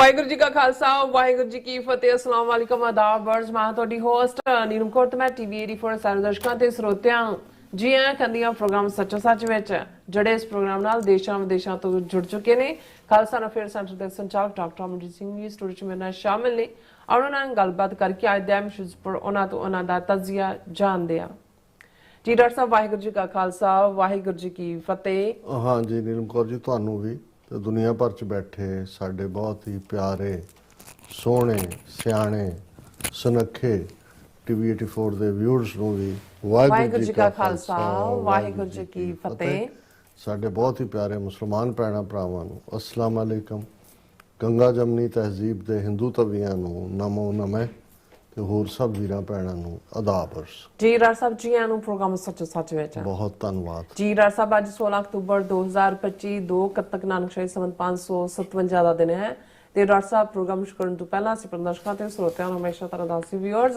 ਵਾਹਿਗੁਰੂ ਜੀ ਕਾ ਖਾਲਸਾ ਵਾਹਿਗੁਰੂ ਜੀ ਕੀ ਫਤਿਹ। ਅਸਲਾਮ ਵਾਲੇਕਮ ਆਦਾਬ ਵਰਜ਼। ਮੈਂ ਤੁਹਾਡੀ ਹੋਸਟ ਨੀਲਮ ਕੌਰ ਤੇ ਮੈਂ ਟੀਵੀ 84 ਸਾਰੇ ਦਰਸ਼ਕਾਂ ਤੇ ਸਰੋਤਿਆਂ ਜੀ ਆਇਆਂ ਕਹਿੰਦੀਆਂ ਪ੍ਰੋਗਰਾਮ ਸੱਚੋ ਸੱਚ ਵਿੱਚ ਜਿਹੜੇ ਇਸ ਪ੍ਰੋਗਰਾਮ ਨਾਲ ਦੇਸ਼ਾਂ ਵਿਦੇਸ਼ਾਂ ਤੋਂ ਜੁੜ ਚੁੱਕੇ ਨੇ। ਖਾਲਸਾ ਅਫੇਅਰ ਸੈਂਟਰ ਦੇ ਸੰਚਾਲਕ ਡਾਕਟਰ ਅਮਰਜੀਤ ਸਿੰਘ ਜੀ ਸਟੂਡੀਓ 'ਚ ਮੇਰੇ ਨਾਲ ਸ਼ਾਮਿਲ ਨੇ। ਉਹਨਾਂ ਨਾਲ ਗੱਲਬਾਤ ਕਰਕੇ ਅੱਜ ਦੇ ਅਹਿਮ ਇਸ਼ੂਜ਼ ਪਰ ਉਹਨਾਂ ਤੋਂ ਉਹਨਾਂ ਦਾ ਤਜਜ਼ੀਆ ਜਾਣਦੇ ਹਾਂ। ਜੀ ਡਾਕਟਰ ਸਾਹਿਬ ਵਾਹਿਗੁਰੂ ਜੀ ਕਾ ਖਾਲਸਾ ਵਾਹਿਗੁਰੂ ਜੀ ਕੀ ਫਤਿਹ। हाँ जी नीलम कौर जी ਤੁਹਾਨੂੰ ਵੀ ਤੇ ਦੁਨੀਆ ਭਰ ਚ ਬੈਠੇ ਸਾਡੇ ਬਹੁਤ ਹੀ ਪਿਆਰੇ ਸੋਹਣੇ ਸਿਆਣੇ ਸੁਨੱਖੇ ਟੀਵੀ 84 ਦੇ ਵਿਊਅਰਸ ਨੂੰ ਵੀ ਵਾਹਿਗੁਰੂ ਜੀ ਕਾ ਖਾਲਸਾ ਵਾਹਿਗੁਰੂ ਜੀ ਕੀ ਫਤਿਹ। ਸਾਡੇ ਬਹੁਤ ਹੀ ਪਿਆਰੇ ਮੁਸਲਮਾਨ ਭੈਣਾਂ ਭਰਾਵਾਂ ਨੂੰ ਅਸਲਾਮ ਅਲੈਕਮ। ਗੰਗਾ ਜਮਨੀ ਤਹਿਜ਼ੀਬ ਦੇ ਹਿੰਦੂ ਤਵੀਆਂ ਨੂੰ ਨਮੋ ਨਮੇ ਤੇ ਹੋਰ ਸਭ ਵੀਰਾਂ ਭੈਣਾਂ ਨੂੰ ਆਦਾਬ। ਜੀ ਡਾਕਟਰ ਸਾਹਿਬ ਜੀ ਆਇਆਂ ਨੂੰ ਪ੍ਰੋਗਰਾਮ ਸੱਚੋ ਸੱਚ ਵਿੱਚ ਬਹੁਤ ਧੰਨਵਾਦ ਜੀ। ਡਾਕਟਰ ਸਾਹਿਬ ਅੱਜ 16 ਅਕਤੂਬਰ 2025 2 ਕੱਤਕ ਨਾਨਕ ਸ਼ਾਹੀ ਸੰਮਤ 557 ਦਾ ਦਿਨ ਹੈ ਤੇ ਡਾਕਟਰ ਸਾਹਿਬ ਪ੍ਰੋਗਰਾਮ ਸ਼ੁਰੂ ਕਰਨ ਤੋਂ ਪਹਿਲਾਂ ਅਸੀਂ ਪ੍ਰਦਰਸ਼ਕਾਂ ਤੇ ਸਰੋਤਿਆਂ ਨੂੰ ਹਮੇਸ਼ਾ ਤਰ੍ਹਾਂ ਦੱਸੀ ਵਿਊਅਰਸ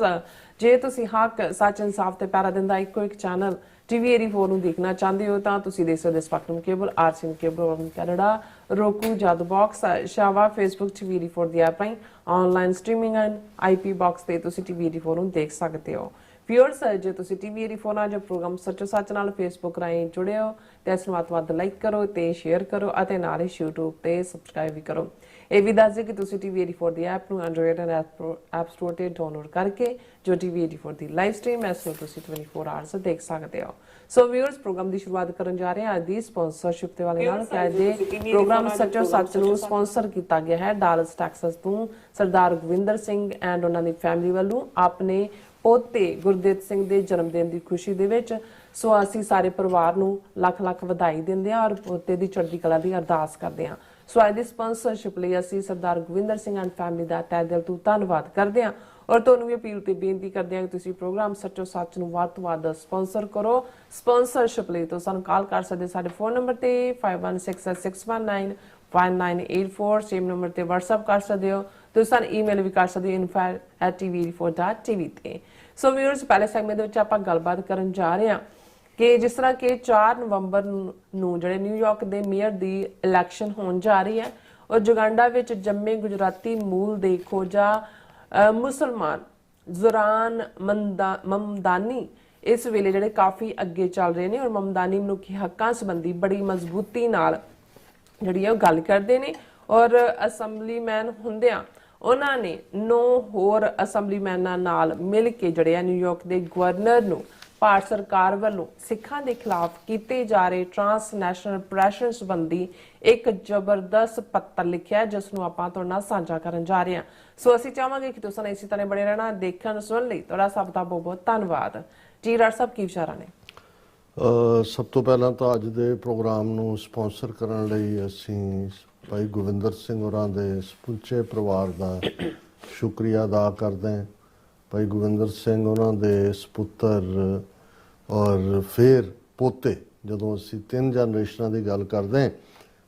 ਜੇ ਤੁਸੀਂ ਹੱਕ ਸੱਚ ਇਨਸਾਫ ਤੇ ਪਿਆਰਾ ਦਿਨ ਦਾ ਇੱਕੋ ਇੱਕ ਚੈਨਲ ਟੀਵੀ 84 ਨੂੰ ਦੇਖਣਾ ਚਾਹੁੰਦੇ ਹੋ ਤਾਂ ਤੁਸੀਂ ਦੇਖ ਸਕਦੇ spectrum cable RCN cable Canada roku Jadoo box ਸ਼ਾਵਾ ਫੇਸਬੁੱਕ ਟੀਵੀ 84 ਦੀ ਐਪ ਰਾਹੀਂ online streaming and IP box ਤੇ ਤੁਸੀਂ ਟੀਵੀ 84 ਨੂੰ ਦੇਖ ਸਕਦੇ ਹੋ। ਵਿਊਅਰਸ ਜੇ ਤੁਸੀਂ ਟੀਵੀ 84 ਨਾਲ ਜੋ ਪ੍ਰੋਗਰਾਮ ਸੱਚੋ ਸੱਚ ਨਾਲ ਫੇਸਬੁੱਕ ਰਾਹੀਂ ਜੁੜੇ ਹੋ ਤੇ ਇਸ ਨੂੰ ਵੱਧ ਲਾਈਕ ਕਰੋ ਤੇ ਸ਼ੇਅਰ ਕਰੋ ਅਤੇ ਨਾਲ ਹੀ YouTube ਤੇ ਸਬਸਕ੍ਰਾਈਬ ਵੀ ਕਰੋ। ਇਹ ਵੀ ਦੱਸ ਦਿਓ ਕਿ ਤੁਸੀਂ ਟੀਵੀ 84 ਦੀ ਐਪ ਨੂੰ ਐਂਡਰੋਇਡ ਐਂਡ ਐਪ ਸਟੋਰ ਤੇ ਡਾਊਨਲੋਡ ਕਰਕੇ ਜੋ ਟੀਵੀ 84 ਦੀ ਲਾਈਵ ਸਟ੍ਰੀਮ ਹੈ ਸੋ ਤੁਸੀਂ 24 ਆਵਰਸ ਦੇਖ ਸਕਦੇ ਹੋ। ਸੋ ਵਿਊਅਰਸ ਪ੍ਰੋਗਰਾਮ ਦੀ ਸ਼ੁਰੂਆਤ ਕਰਨ ਜਾ ਰਹੇ ਹਾਂ ਅੱਜ ਦੀ ਸਪਾਂਸਰਸ਼ਿਪ ਦੇ ਵਾਲੇ ਨਾਲ ਕਿ ਅੱਜ ਦੇ ਪ੍ਰੋਗਰਾਮ ਸੱਚੋ ਸੱਚ ਨੂੰ ਸਪਾਂਸਰ ਕੀਤਾ ਗਿਆ ਹੈ ਡਾਲਸ ਟੈਕਸਸ ਤੋਂ ਸਰਦਾਰ ਗੋਵਿੰਦਰ ਸਿੰਘ ਐਂਡ ਉਹਨਾਂ ਦੀ ਫੈਮਿਲੀ ਵੱਲੋਂ ਆਪਣੇ ਪੋਤੇ ਗੁਰਦੇਵ ਸਿੰਘ ਦੇ ਜਨਮ ਦਿਨ ਦੀ ਖੁਸ਼ੀ ਦੇ ਵਿੱਚ। ਸੋ ਅਸੀਂ ਸਾਰੇ ਪਰਿਵਾਰ ਨੂੰ ਲੱਖ ਲੱਖ ਵਧਾਈ ਦਿੰਦੇ ਹਾਂ ਔਰ ਪੋਤੇ ਦੀ ਚੜ੍ਹਦੀ ਕਲਾ ਦੀ ਅਰਦਾਸ ਕਰਦੇ ਹਾਂ। ਸੋ ਅੱਜ ਦੀ ਸਪਾਂਸਰਸ਼ਿਪ ਲਈ ਅਸੀਂ ਸਰਦਾਰ ਗੋਵਿੰਦਰ ਸਿੰਘ ਐਂਡ ਫੈਮਿਲੀ ਦਾ ਤਹਿ ਦਿਲ ਤੋਂ ਧੰਨਵਾਦ ਕਰਦੇ ਹਾਂ ਔਰ ਤੁਹਾਨੂੰ ਵੀ ਅਪੀਲ ਤੇ ਬੇਨਤੀ ਕਰਦੇ ਹਾਂ ਕਿ ਤੁਸੀਂ ਪ੍ਰੋਗਰਾਮ ਸੱਚੋ ਸੱਚ ਨੂੰ ਵੱਧ ਤੋਂ ਵੱਧ ਸਪਾਂਸਰ ਕਰੋ। ਸਪਾਂਸਰਸ਼ਿਪ ਲਈ ਤੁਸੀਂ ਸਾਨੂੰ ਕਾਲ ਕਰ ਸਕਦੇ ਸਾਡੇ ਫੋਨ ਨੰਬਰ ਤੇ 5166195984 ਸੇਮ ਨੰਬਰ ਤੇ WhatsApp ਕਰ ਸਕਦੇ ਹੋ। ਤੁਸੀਂ ਸਾਨੂੰ ਈਮੇਲ ਵੀ ਕਰ ਸਕਦੇ ਹੋ info@tv84.tv ਤੇ। ਸੋ ਵਿਊਅਰਸ ਪਹਿਲੇ ਸੈਗਮੈਂਟ ਦੇ ਵਿੱਚ ਆਪਾਂ ਗੱਲਬਾਤ ਕਰਨ ਜਾ ਰਹੇ ਹਾਂ ਕਿ ਜਿਸ ਤਰ੍ਹਾਂ ਕਿ 4 ਨਵੰਬਰ ਨੂੰ ਜਿਹੜੇ ਨਿਊਯਾਰਕ ਦੇ ਮੇਅਰ ਦੀ ਇਲੈਕਸ਼ਨ ਹੋਣ ਜਾ ਰਹੀ ਹੈ ਔਰ ਜੁਗਾਂਡਾ ਵਿੱਚ ਜੰਮੇ ਗੁਜਰਾਤੀ ਮੂਲ ਦੇ ਖੋਜਾ ਮੁਸਲਮਾਨ ਜ਼ੁਰਾਨ ਮਮਦਾਨੀ ਇਸ ਵੇਲੇ ਜਿਹੜੇ ਕਾਫੀ ਅੱਗੇ ਚੱਲ ਰਹੇ ਨੇ ਔਰ ਮਮਦਾਨੀ ਮਨੁੱਖੀ ਹੱਕਾਂ ਸੰਬੰਧੀ ਬੜੀ ਮਜ਼ਬੂਤੀ ਨਾਲ ਜਿਹੜੀ ਹੈ ਉਹ ਗੱਲ ਕਰਦੇ ਨੇ ਔਰ ਅਸੈਂਬਲੀਮੈਨ ਹੁੰਦਿਆਂ ਉਹਨਾਂ ਨੇ 9 ਹੋਰ ਅਸੈਂਬਲੀਮੈਨਾਂ ਨਾਲ ਮਿਲ ਕੇ ਜਿਹੜੇ ਆ ਨਿਊਯਾਰਕ ਦੇ ਗਵਰਨਰ ਨੂੰ ਭਾਰਤ ਸਰਕਾਰ ਵੱਲੋਂ ਸਿੱਖਾਂ ਦੇ ਖਿਲਾਫ ਕੀਤੇ ਜਾ ਰਹੇ ਟ੍ਰਾਂਸਨੈਸ਼ਨਲ ਪ੍ਰੈਸ਼ਰ ਸੰਬੰਧੀ ਇੱਕ ਜ਼ਬਰਦਸਤ ਪੱਤਰ ਲਿਖਿਆ ਜਿਸ ਨੂੰ ਆਪਾਂ ਤੁਹਾਡੇ ਨਾਲ ਸਾਂਝਾ ਕਰਨ ਜਾ ਰਹੇ ਹਾਂ। ਸੋ ਅਸੀਂ ਚਾਹਾਂਗੇ ਕਿ ਤੁਸੀਂ ਇਸੇ ਤਰ੍ਹਾਂ ਬਣੇ ਰਹਿਣਾ ਦੇਖਣ ਸੁਣਨ ਲਈ ਤੁਹਾਡਾ ਸਭ ਦਾ ਬਹੁਤ ਬਹੁਤ ਧੰਨਵਾਦ ਜੀ। ਡਾਕਟਰ ਸਾਹਿਬ ਕੀ ਵਿਚਾਰਾਂ ਨੇ? ਸਭ ਤੋਂ ਪਹਿਲਾਂ ਤਾਂ ਅੱਜ ਦੇ ਪ੍ਰੋਗਰਾਮ ਨੂੰ ਸਪਾਂਸਰ ਕਰਨ ਲਈ ਅਸੀਂ ਭਾਈ ਗੋਵਿੰਦਰ ਸਿੰਘ ਹੋਰਾਂ ਦੇ ਸਮੁੱਚੇ ਪਰਿਵਾਰ ਦਾ ਸ਼ੁਕਰੀਆ ਅਦਾ ਕਰਦੇ ਹਾਂ। ਭਾਈ ਗੋਵਿੰਦਰ ਸਿੰਘ ਉਹਨਾਂ ਦੇ ਸਪੁੱਤਰ ਔਰ ਫਿਰ ਪੋਤੇ, ਜਦੋਂ ਅਸੀਂ 3 ਜਨਰੇਸ਼ਨਾਂ ਦੀ ਗੱਲ ਕਰਦੇ ਹਾਂ,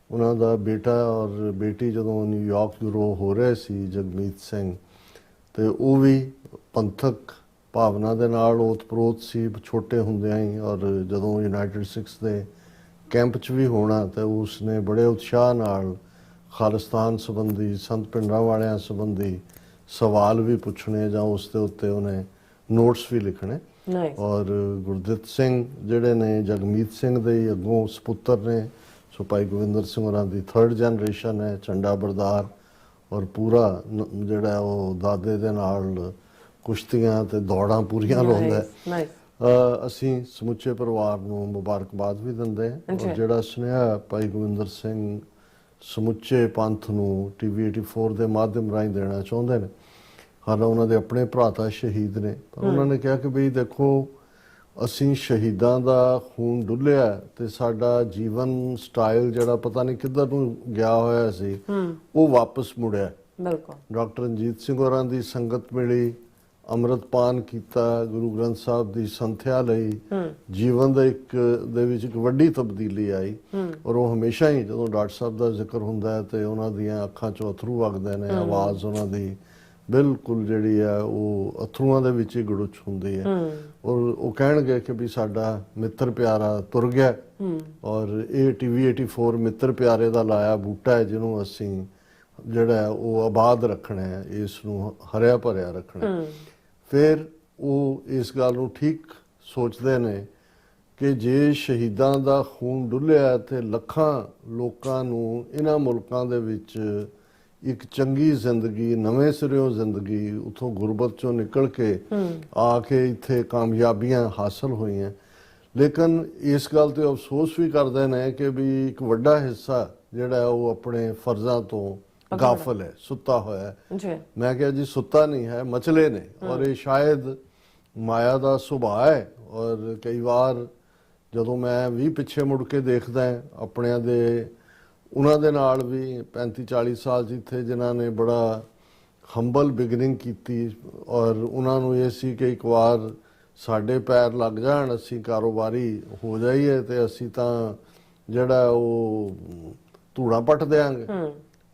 ਉਹਨਾਂ ਦਾ ਬੇਟਾ ਔਰ ਬੇਟੀ ਜਦੋਂ ਨਿਊਯਾਰਕ ਗਰੋ ਹੋ ਰਹੇ ਸੀ ਜਗਮੀਤ ਸਿੰਘ, ਤੇ ਉਹ ਵੀ ਪੰਥਕ ਭਾਵਨਾ ਦੇ ਨਾਲ ਓਤ-ਪ੍ਰੋਤ ਸੀ ਛੋਟੇ ਹੁੰਦਿਆਂ ਹੀ। ਔਰ ਜਦੋਂ ਯੂਨਾਈਟਿਡ ਸਿੱਖਸ ਦੇ ਕੈਂਪ 'ਚ ਵੀ ਹੋਣਾ ਤਾਂ ਉਸਨੇ ਬੜੇ ਉਤਸ਼ਾਹ ਨਾਲ ਖਾਲਿਸਤਾਨ ਸੰਬੰਧੀ ਸੰਤ ਪਿੰਡਾਂ ਵਾਲਿਆਂ ਸੰਬੰਧੀ ਸਵਾਲ ਵੀ ਪੁੱਛਣੇ ਜਾਂ ਉਸ ਦੇ ਉੱਤੇ ਉਹਨੇ ਨੋਟਸ ਵੀ ਲਿਖਣੇ। ਔਰ ਗੁਰਦਿੱਤ ਸਿੰਘ ਜਿਹੜੇ ਨੇ ਜਗਮੀਤ ਸਿੰਘ ਦੇ ਹੀ ਅੱਗੋਂ ਸਪੁੱਤਰ ਨੇ। ਸੋ ਭਾਈ ਗੋਵਿੰਦਰ ਸਿੰਘ ਹੋਰਾਂ ਦੀ 3rd ਜਨਰੇਸ਼ਨ ਹੈ, ਝੰਡਾ ਬਰਦਾਰ ਔਰ ਪੂਰਾ ਜਿਹੜਾ ਉਹ ਦਾਦੇ ਦੇ ਨਾਲ ਕੁਸ਼ਤੀਆਂ ਤੇ ਦੌੜਾਂ ਪੂਰੀਆਂ ਲਾਉਂਦਾ। ਅਸੀਂ ਸਮੁੱਚੇ ਪਰਿਵਾਰ ਨੂੰ ਮੁਬਾਰਕਬਾਦ ਵੀ ਦਿੰਦੇ ਹਾਂ ਔਰ ਜਿਹੜਾ ਸੁਨੇਹਾ ਭਾਈ ਗੋਵਿੰਦਰ ਸਿੰਘ ਸਮੁੱਚੇ ਪੰਥ ਨੂੰ ਟੀਵੀ 84 ਦੇ ਮਾਧਿਅਮ ਰਾਹੀਂ ਦੇਣਾ ਚਾਹੁੰਦੇ ਨੇ। ਹਾਲਾਂ ਉਹਨਾਂ ਦੇ ਆਪਣੇ ਭਰਾ ਤਾਂ ਸ਼ਹੀਦ ਨੇ, ਪਰ ਉਹਨਾਂ ਨੇ ਕਿਹਾ ਕਿ ਬਈ ਦੇਖੋ ਅਸੀਂ ਸ਼ਹੀਦਾਂ ਦਾ ਖੂਨ ਡੁੱਲਿਆ ਤੇ ਸਾਡਾ ਜੀਵਨ ਸਟਾਈਲ ਜਿਹੜਾ ਪਤਾ ਨਹੀਂ ਕਿੱਧਰ ਨੂੰ ਗਿਆ ਹੋਇਆ ਸੀ ਉਹ ਵਾਪਸ ਮੁੜਿਆ। ਡਾਕਟਰ ਰਣਜੀਤ ਸਿੰਘ ਹੋਰਾਂ ਦੀ ਸੰਗਤ ਮਿਲੀ, ਅੰਮ੍ਰਿਤਪਾਨ ਕੀਤਾ, ਗੁਰੂ ਗ੍ਰੰਥ ਸਾਹਿਬ ਦੀ ਸੰਥਿਆ ਲਈ, ਜੀਵਨ ਦੇ ਵਿੱਚ ਇੱਕ ਵੱਡੀ ਤਬਦੀਲੀ ਆਈ। ਔਰ ਉਹ ਹਮੇਸ਼ਾ ਹੀ ਜਦੋਂ ਡਾਕਟਰ ਸਾਹਿਬ ਦਾ ਜ਼ਿਕਰ ਹੁੰਦਾ ਹੈ ਤੇ ਉਹਨਾਂ ਦੀਆਂ ਅੱਖਾਂ 'ਚੋਂ ਅਥਰੂ ਵਗਦੇ ਨੇ, ਆਵਾਜ਼ ਉਹਨਾਂ ਦੀ ਬਿਲਕੁਲ ਜਿਹੜੀ ਹੈ ਉਹ ਅਥਰੂਆਂ ਦੇ ਵਿੱਚ ਹੀ ਗੜੁੱਚ ਹੁੰਦੀ ਹੈ। ਔਰ ਉਹ ਕਹਿਣਗੇ ਕਿ ਵੀ ਸਾਡਾ ਮਿੱਤਰ ਪਿਆਰਾ ਤੁਰ ਗਿਆ ਔਰ ਇਹ ਟੀਵੀ 84 ਮਿੱਤਰ ਪਿਆਰੇ ਦਾ ਲਾਇਆ ਬੂਟਾ ਹੈ ਜਿਹਨੂੰ ਅਸੀਂ ਜਿਹੜਾ ਹੈ ਉਹ ਆਬਾਦ ਰੱਖਣਾ ਹੈ, ਇਸ ਨੂੰ ਹਰਿਆ ਭਰਿਆ ਰੱਖਣਾ ਹੈ। ਫਿਰ ਉਹ ਇਸ ਗੱਲ ਨੂੰ ਠੀਕ ਸੋਚਦੇ ਨੇ ਕਿ ਜੇ ਸ਼ਹੀਦਾਂ ਦਾ ਖੂਨ ਡੁੱਲਿਆ ਤੇ ਲੱਖਾਂ ਲੋਕਾਂ ਨੂੰ ਇਹਨਾਂ ਮੁਲਕਾਂ ਦੇ ਵਿੱਚ ਇੱਕ ਚੰਗੀ ਜ਼ਿੰਦਗੀ, ਨਵੇਂ ਸਿਰਿਓਂ ਜ਼ਿੰਦਗੀ, ਉਥੋਂ ਗੁਰਬਤ ਚੋਂ ਨਿਕਲ ਕੇ ਆ ਕੇ ਇੱਥੇ ਕਾਮਯਾਬੀਆਂ ਹਾਸਲ ਹੋਈਆਂ। ਲੇਕਿਨ ਇਸ ਗੱਲ ਤੇ ਅਫਸੋਸ ਵੀ ਕਰਦੇ ਨੇ ਕਿ ਵੀ ਇੱਕ ਵੱਡਾ ਹਿੱਸਾ ਜਿਹੜਾ ਉਹ ਆਪਣੇ ਫਰਜ਼ਾਂ ਤੋਂ ਗਾਫਲ ਹੈ, ਸੁੱਤਾ ਹੋਇਆ ਹੈ। ਜੀ ਮੈਂ ਕਿਹਾ ਜੀ ਸੁੱਤਾ ਨਹੀਂ ਹੈ, ਮਚਲੇ ਨੇ, ਔਰ ਇਹ ਸ਼ਾਇਦ ਮਾਇਆ ਦਾ ਸੁਭਾਅ ਹੈ। ਔਰ ਕਈ ਵਾਰ ਜਦੋਂ ਮੈਂ ਵੀ ਪਿੱਛੇ ਮੁੜ ਕੇ ਦੇਖਦਾ ਆਪਣਿਆਂ ਦੇ, ਉਹਨਾਂ ਦੇ ਨਾਲ ਵੀ 35-40 ਸਾਲ ਜਿੱਥੇ ਜਿਨ੍ਹਾਂ ਨੇ ਬੜਾ ਹੰਬਲ ਬਿਗਨਿੰਗ ਕੀਤੀ, ਔਰ ਉਹਨਾਂ ਨੂੰ ਇਹ ਸੀ ਕਿ ਇੱਕ ਵਾਰ ਸਾਡੇ ਪੈਰ ਲੱਗ ਜਾਣ, ਅਸੀਂ ਕਾਰੋਬਾਰੀ ਹੋ ਜਾਈਏ ਤੇ ਅਸੀਂ ਤਾਂ ਜਿਹੜਾ ਉਹ ਧੂੜਾਂ ਪੱਟ ਦਿਆਂਗੇ।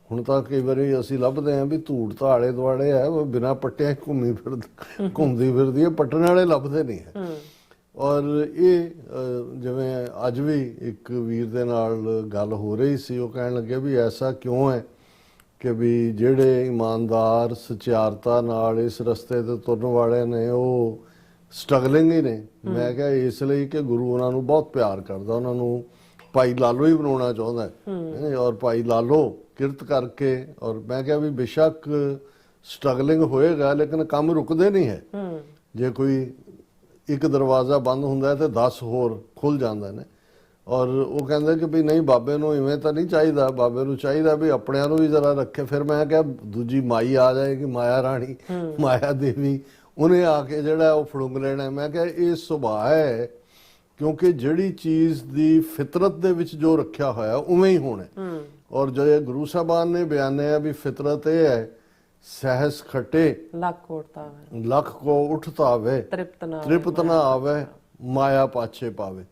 ਹੁਣ ਤਾਂ ਕਈ ਵਾਰੀ ਅਸੀਂ ਲੱਭਦੇ ਆਂ ਵੀ ਧੂੜ ਤਾਂ ਆਲੇ ਦੁਆਲੇ ਹੈ, ਉਹ ਬਿਨਾਂ ਪੱਟਿਆਂ ਘੁੰਮਦੀ ਫਿਰਦੀ ਹੈ, ਪੱਟਣ ਵਾਲੇ ਲੱਭਦੇ ਨਹੀਂ ਹੈ। ਔਰ ਇਹ ਜਿਵੇਂ ਅੱਜ ਵੀ ਇੱਕ ਵੀਰ ਦੇ ਨਾਲ ਗੱਲ ਹੋ ਰਹੀ ਸੀ, ਉਹ ਕਹਿਣ ਲੱਗੇ ਵੀ ਐਸਾ ਕਿਉਂ ਹੈ ਕਿ ਵੀ ਜਿਹੜੇ ਇਮਾਨਦਾਰ ਸਚਿਆਰਤਾ ਨਾਲ ਇਸ ਰਸਤੇ ਤੇ ਤੁਰਨ ਵਾਲੇ ਨੇ ਉਹ ਸਟਰਗਲਿੰਗ ਹੀ ਨੇ। ਮੈਂ ਕਿਹਾ ਇਸ ਲਈ ਕਿ ਗੁਰੂ ਉਹਨਾਂ ਨੂੰ ਬਹੁਤ ਪਿਆਰ ਕਰਦਾ, ਉਹਨਾਂ ਨੂੰ ਭਾਈ ਲਾਲੋ ਹੀ ਬਣਾਉਣਾ ਚਾਹੁੰਦਾ ਹੈ। ਔਰ ਭਾਈ ਲਾਲੋ ਕਿਰਤ ਕਰਕੇ, ਔਰ ਮੈਂ ਕਿਹਾ ਵੀ ਬੇਸ਼ੱਕ ਸਟਰਗਲਿੰਗ ਹੋਏਗਾ ਲੇਕਿਨ ਕੰਮ ਰੁਕਦੇ ਨਹੀਂ ਹੈ। ਜੇ ਕੋਈ ਇੱਕ ਦਰਵਾਜ਼ਾ ਬੰਦ ਹੁੰਦਾ ਹੈ ਤੇ 10 ਹੋਰ ਖੁੱਲ ਜਾਂਦੇ ਨੇ। ਔਰ ਉਹ ਕਹਿੰਦੇ ਕਿ ਵੀ ਨਹੀਂ, ਬਾਬੇ ਨੂੰ ਇਵੇਂ ਤਾਂ ਨਹੀਂ ਚਾਹੀਦਾ, ਬਾਬੇ ਨੂੰ ਚਾਹੀਦਾ ਵੀ ਆਪਣਿਆਂ ਨੂੰ ਵੀ ਜ਼ਰਾ ਰੱਖੇ। ਫਿਰ ਮੈਂ ਕਿਹਾ ਦੂਜੀ ਮਾਈ ਆ ਜਾਏਗੀ, ਮਾਇਆ ਰਾਣੀ, ਮਾਇਆ ਦੇਵੀ, ਉਹਨੇ ਆ ਕੇ ਜਿਹੜਾ ਉਹ ਫੜੁੰਗ ਲੈਣਾ। ਮੈਂ ਕਿਹਾ ਇਹ ਸੁਭਾਅ ਹੈ, ਕਿਉਂਕਿ ਜਿਹੜੀ ਚੀਜ਼ ਦੀ ਫਿਤਰਤ ਦੇ ਵਿੱਚ ਜੋ ਰੱਖਿਆ ਹੋਇਆ ਉਵੇਂ ਹੀ ਹੋਣਾ। ਔਰ ਜੇ ਗੁਰੂ ਸਾਹਿਬਾਨ ਨੇ ਬਿਆਨਿਆ ਵੀ ਫਿਤਰਤ ਇਹ ਹੈ, ਸਹਿਸ ਖਟੇ ਲੱਖ ਕੋ ਉਠਤਾ ਵੇ, ਤ੍ਰਿਪਤ ਨਾ ਆਵੇ, ਮਾਇਆ ਪਾਛੇ ਪਾਵੇ।